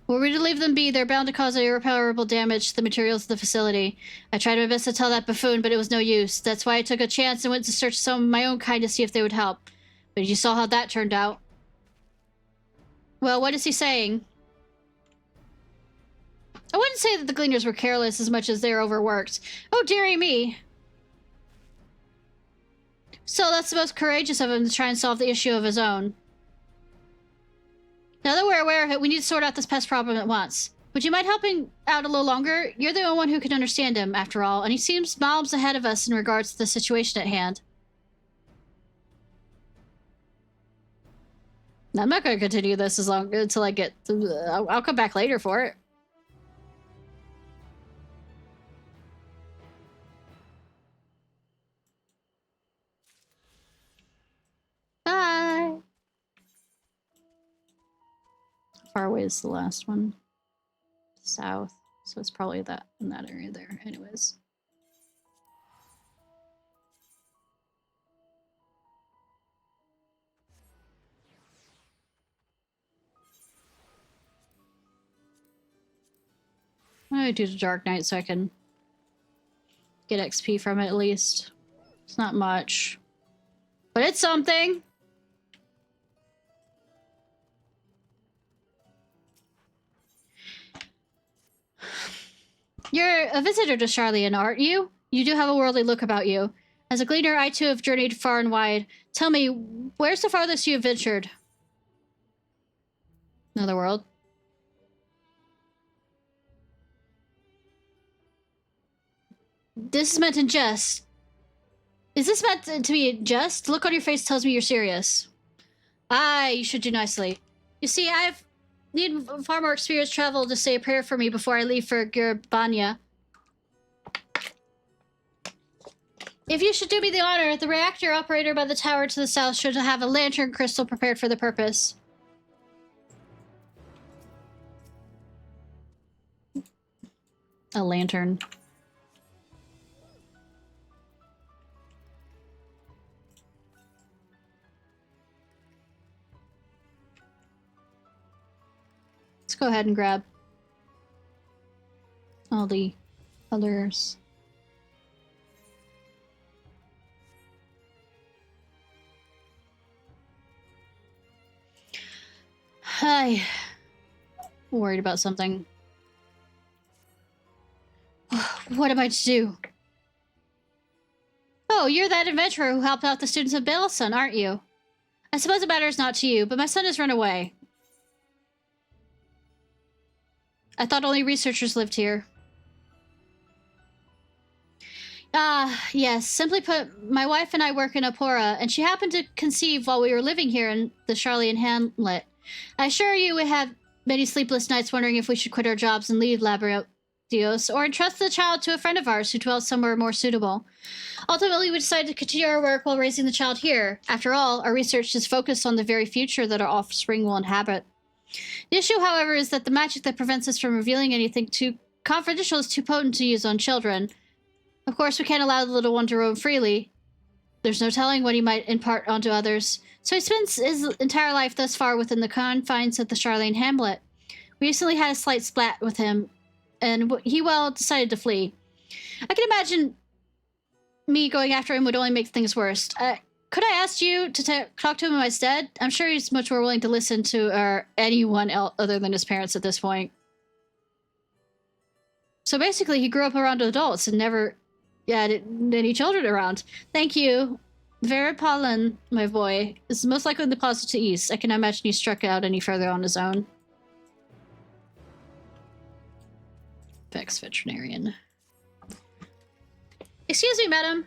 Were we to leave them be, they're bound to cause irreparable damage to the materials of the facility. I tried my best to tell that buffoon, but it was no use. That's why I took a chance and went to search some of my own kind to see if they would help. But you saw how that turned out. Well, what is he saying? I wouldn't say that the Gleaners were careless as much as they're overworked. Oh, dearie me. So that's the most courageous of him to try and solve the issue of his own. Now that we're aware of it, we need to sort out this pest problem at once. Would you mind helping out a little longer? You're the only one who can understand him, after all, and he seems miles ahead of us in regards to the situation at hand. I'm not going to continue this until I get... I'll come back later for it. Bye! How far away is the last one? South. So it's probably that in that area there. Anyways. I'm gonna do the Dark Knight so I can get XP from it at least. It's not much. But it's something! You're a visitor to Charlian, aren't you? You do have a worldly look about you. As a gleaner, I too have journeyed far and wide. Tell me, where's the farthest you have ventured? Another world. This is meant in jest. Is this meant to be in jest? The look on your face tells me you're serious. Aye, you should do nicely. You see, I've need far more experience travel to say a prayer for me before I leave for Gerbanya. If you should do me the honor, the reactor operator by the tower to the south should have a lantern crystal prepared for the purpose. A lantern. Let's go ahead and grab all the Others. I'm worried about something. What am I to do? Oh, you're that adventurer who helped out the students of Baleson, aren't you? I suppose it matters not to you, but my son has run away. I thought only researchers lived here. Yes. Simply put, my wife and I work in Apora, and she happened to conceive while we were living here in the Charlian Hamlet. I assure you we have many sleepless nights wondering if we should quit our jobs and leave Labyrinthos, or entrust the child to a friend of ours who dwells somewhere more suitable. Ultimately, we decided to continue our work while raising the child here. After all, our research is focused on the very future that our offspring will inhabit. The issue, however, is that the magic that prevents us from revealing anything too confidential is too potent to use on children. Of course, we can't allow the little one to roam freely. There's no telling what he might impart onto others. So he spends his entire life thus far within the confines of the Charlene Hamlet. We recently had a slight splat with him, and he, well, decided to flee. I can imagine me going after him would only make things worse. Could I ask you to talk to him in my stead? I'm sure he's much more willing to listen to anyone else other than his parents at this point. So basically, he grew up around adults and never had any children around. Thank you. Veripollen, my boy, is most likely in the plaza to east. I cannot imagine he struck out any further on his own. Vex veterinarian. Excuse me, madam.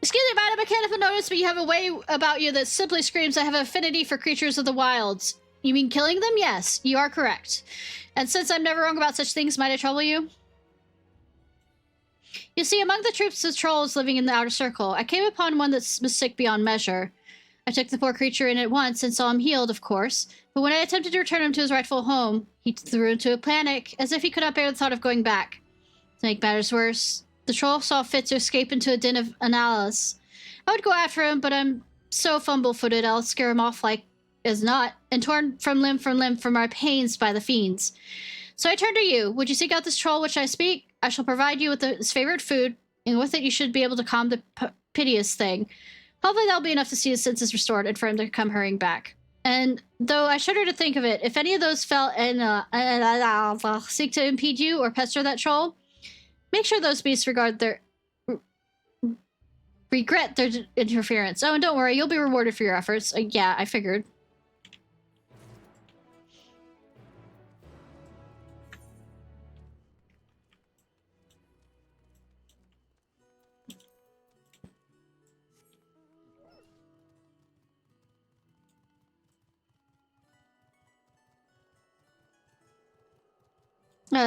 Excuse me, madam, I can't help but notice, but you have a way about you that simply screams I have an affinity for creatures of the wilds. You mean killing them? Yes, you are correct. And since I'm never wrong about such things, might I trouble you? You see, among the troops of trolls living in the outer circle, I came upon one that was sick beyond measure. I took the poor creature in at once and saw him healed, of course, but when I attempted to return him to his rightful home, he threw into a panic, as if he could not bear the thought of going back. To make matters worse, the troll saw fit to escape into a den of analysis. I would go after him, but I'm so fumble-footed I'll scare him off like as not, and torn from limb from our pains by the fiends. So I turn to you. Would you seek out this troll which I speak? I shall provide you with his favorite food, and with it you should be able to calm the piteous thing. Hopefully that'll be enough to see his senses restored and for him to come hurrying back. And though I shudder to think of it, if any of those fell and seek to impede you or pester that troll, make sure those beasts regret their interference. Oh, and don't worry, you'll be rewarded for your efforts. Yeah, I figured.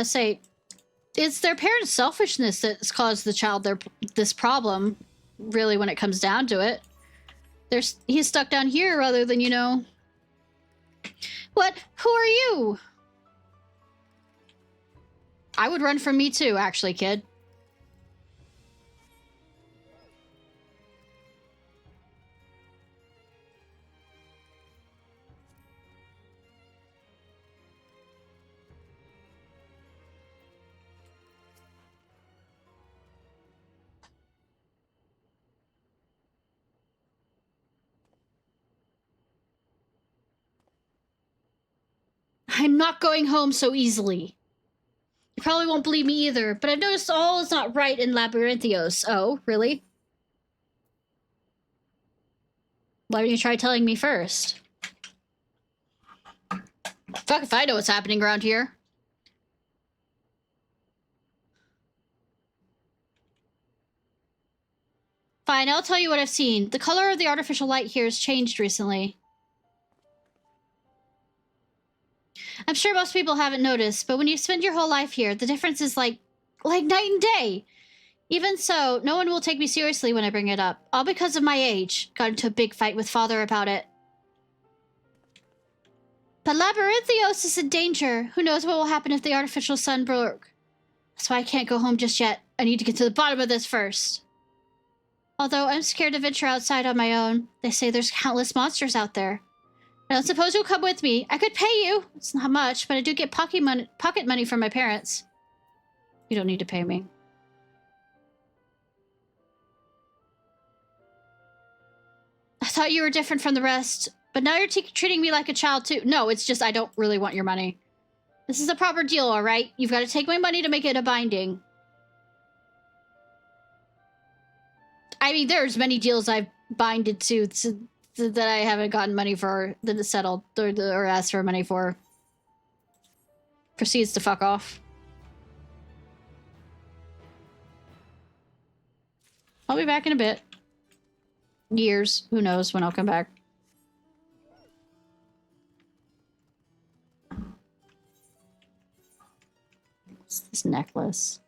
Say, it's their parents' selfishness that's caused the child this problem, really, when it comes down to it. He's stuck down here rather than, you know... What? Who are you? I would run from me too, actually, kid. I'm not going home so easily. You probably won't believe me either, but I've noticed all is not right in Labyrinthios. Oh, really? Why don't you try telling me first? Fuck if I know what's happening around here. Fine, I'll tell you what I've seen. The color of the artificial light here has changed recently. I'm sure most people haven't noticed, but when you spend your whole life here, the difference is like night and day. Even so, no one will take me seriously when I bring it up. All because of my age. Got into a big fight with father about it. But Labyrinthios is in danger. Who knows what will happen if the artificial sun broke. That's why I can't go home just yet. I need to get to the bottom of this first. Although I'm scared to venture outside on my own. They say there's countless monsters out there. Now, suppose you'll come with me. I could pay you. It's not much, but I do get pocket money from my parents. You don't need to pay me. I thought you were different from the rest, but now you're treating me like a child too. No, it's just I don't really want your money. This is a proper deal, all right? You've got to take my money to make it a binding. I mean, there's many deals I've binded to that I haven't gotten money for, that is settled, or asked for money for. Proceeds to fuck off. I'll be back in a bit. Years. Who knows when I'll come back. What's this necklace?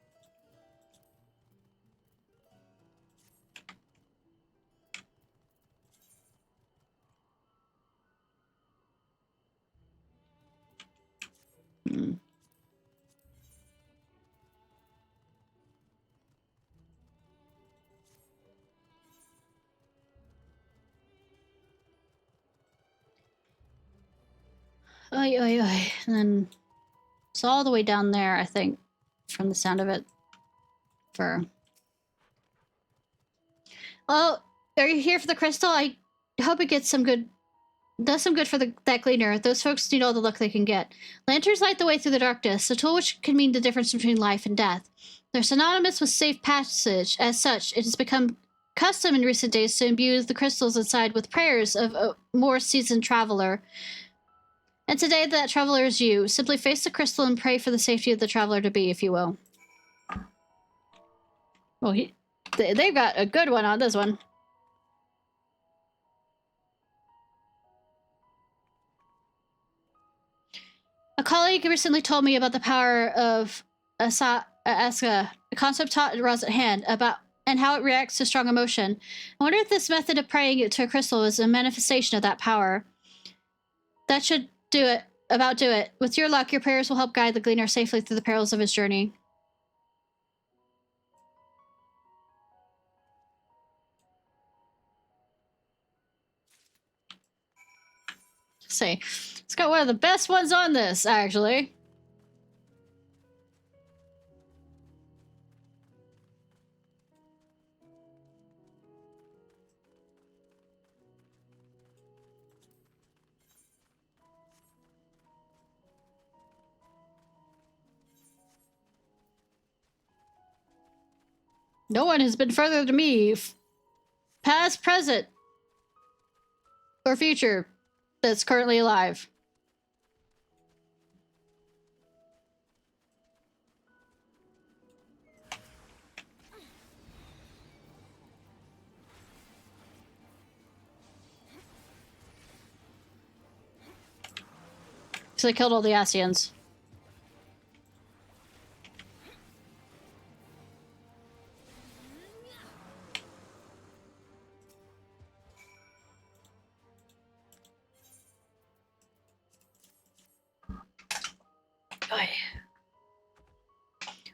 Oi, oi, oi. And then it's all the way down there, I think, from the sound of it. Oh, are you here for the crystal? I hope it gets some good... does some good for that cleaner. Those folks need all the luck they can get. Lanterns light the way through the darkness, a tool which can mean the difference between life and death. They're synonymous with safe passage. As such, it has become custom in recent days to imbue the crystals inside with prayers of a more seasoned traveler. And today that traveler is you. Simply face the crystal and pray for the safety of the traveler to be, if you will. Well, they've got a good one on this one. A colleague recently told me about the power of Aska, a concept taught at Ra's hand, and how it reacts to strong emotion. I wonder if this method of praying to a crystal is a manifestation of that power. That should do it. About do it. With your luck, your prayers will help guide the gleaner safely through the perils of his journey. Say, it's got one of the best ones on this, actually. No one has been further to me, past, present, or future, that's currently alive. So they killed all the Asians.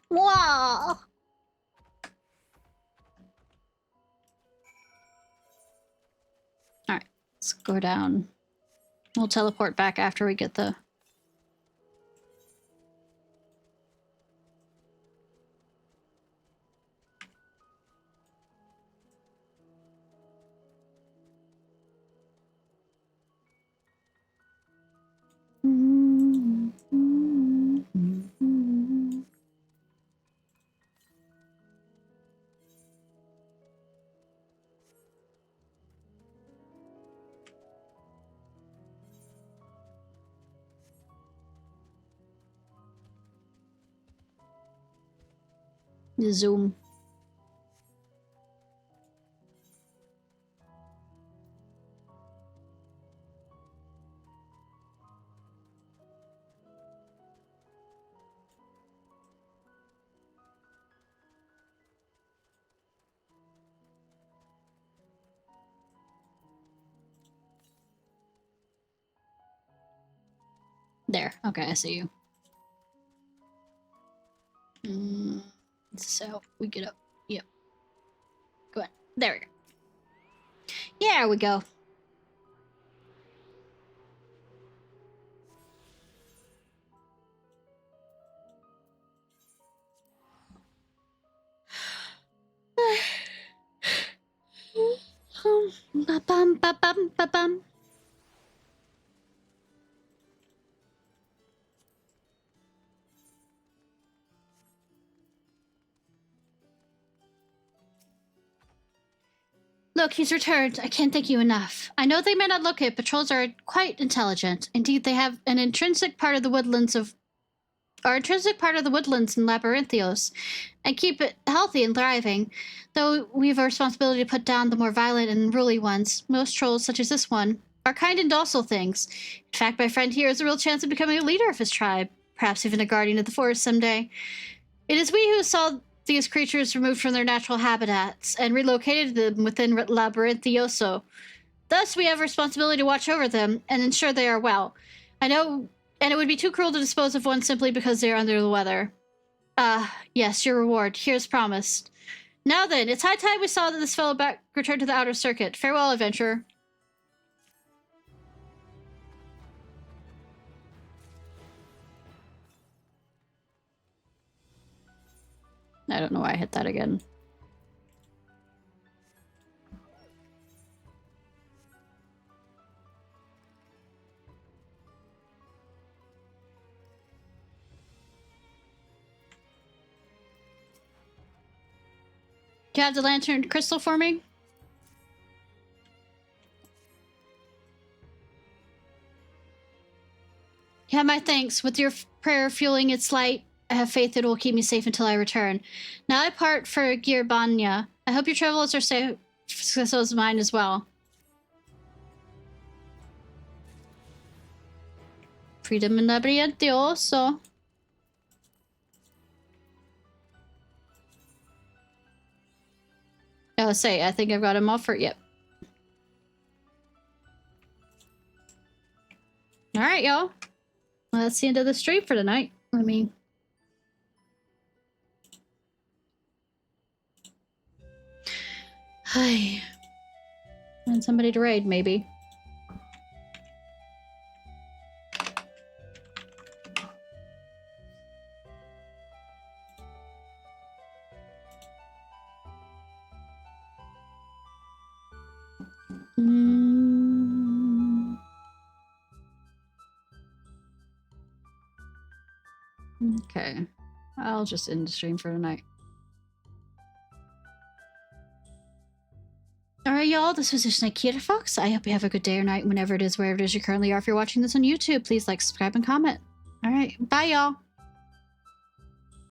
Wow. Alright, let's go down. We'll teleport back after we get the... Zoom. There. Okay, I see you. So we get up. Yep. Go on. There we go. Yeah, we go. Ba-bum, ba-bum, ba-bum. Look, he's returned. I can't thank you enough. I know they may not look it, but trolls are quite intelligent. Indeed, they have an intrinsic part of the woodlands in Labyrinthios, and keep it healthy and thriving. Though we have a responsibility to put down the more violent and unruly ones, most trolls, such as this one, are kind and docile things. In fact, my friend here has a real chance of becoming a leader of his tribe, perhaps even a guardian of the forest someday. It is we who saw these creatures removed from their natural habitats and relocated them within Labyrinthioso. Thus, we have a responsibility to watch over them and ensure they are well. I know, and it would be too cruel to dispose of one simply because they are under the weather. Yes, your reward. Here's promised. Now then, it's high time we saw that this fellow return to the outer circuit. Farewell, adventurer. I don't know why I hit that again. Do you have the lantern crystal for me? You have my thanks. With your prayer fueling its light, I have faith it will keep me safe until I return. Now I part for Girbania. I hope your travels are safe, so is mine as well. Freedom and Labyrinthioso. Oh, I think I've got him all for it. Yep. Alright, y'all. Well, that's the end of the stream for tonight. Let me... Hi. And somebody to raid, maybe. Okay. I'll just end the stream for tonight. Alright, y'all. This was Ishnai Ciarfox. I hope you have a good day or night whenever it is, wherever it is you currently are. If you're watching this on YouTube, please like, subscribe, and comment. Alright. Bye, y'all.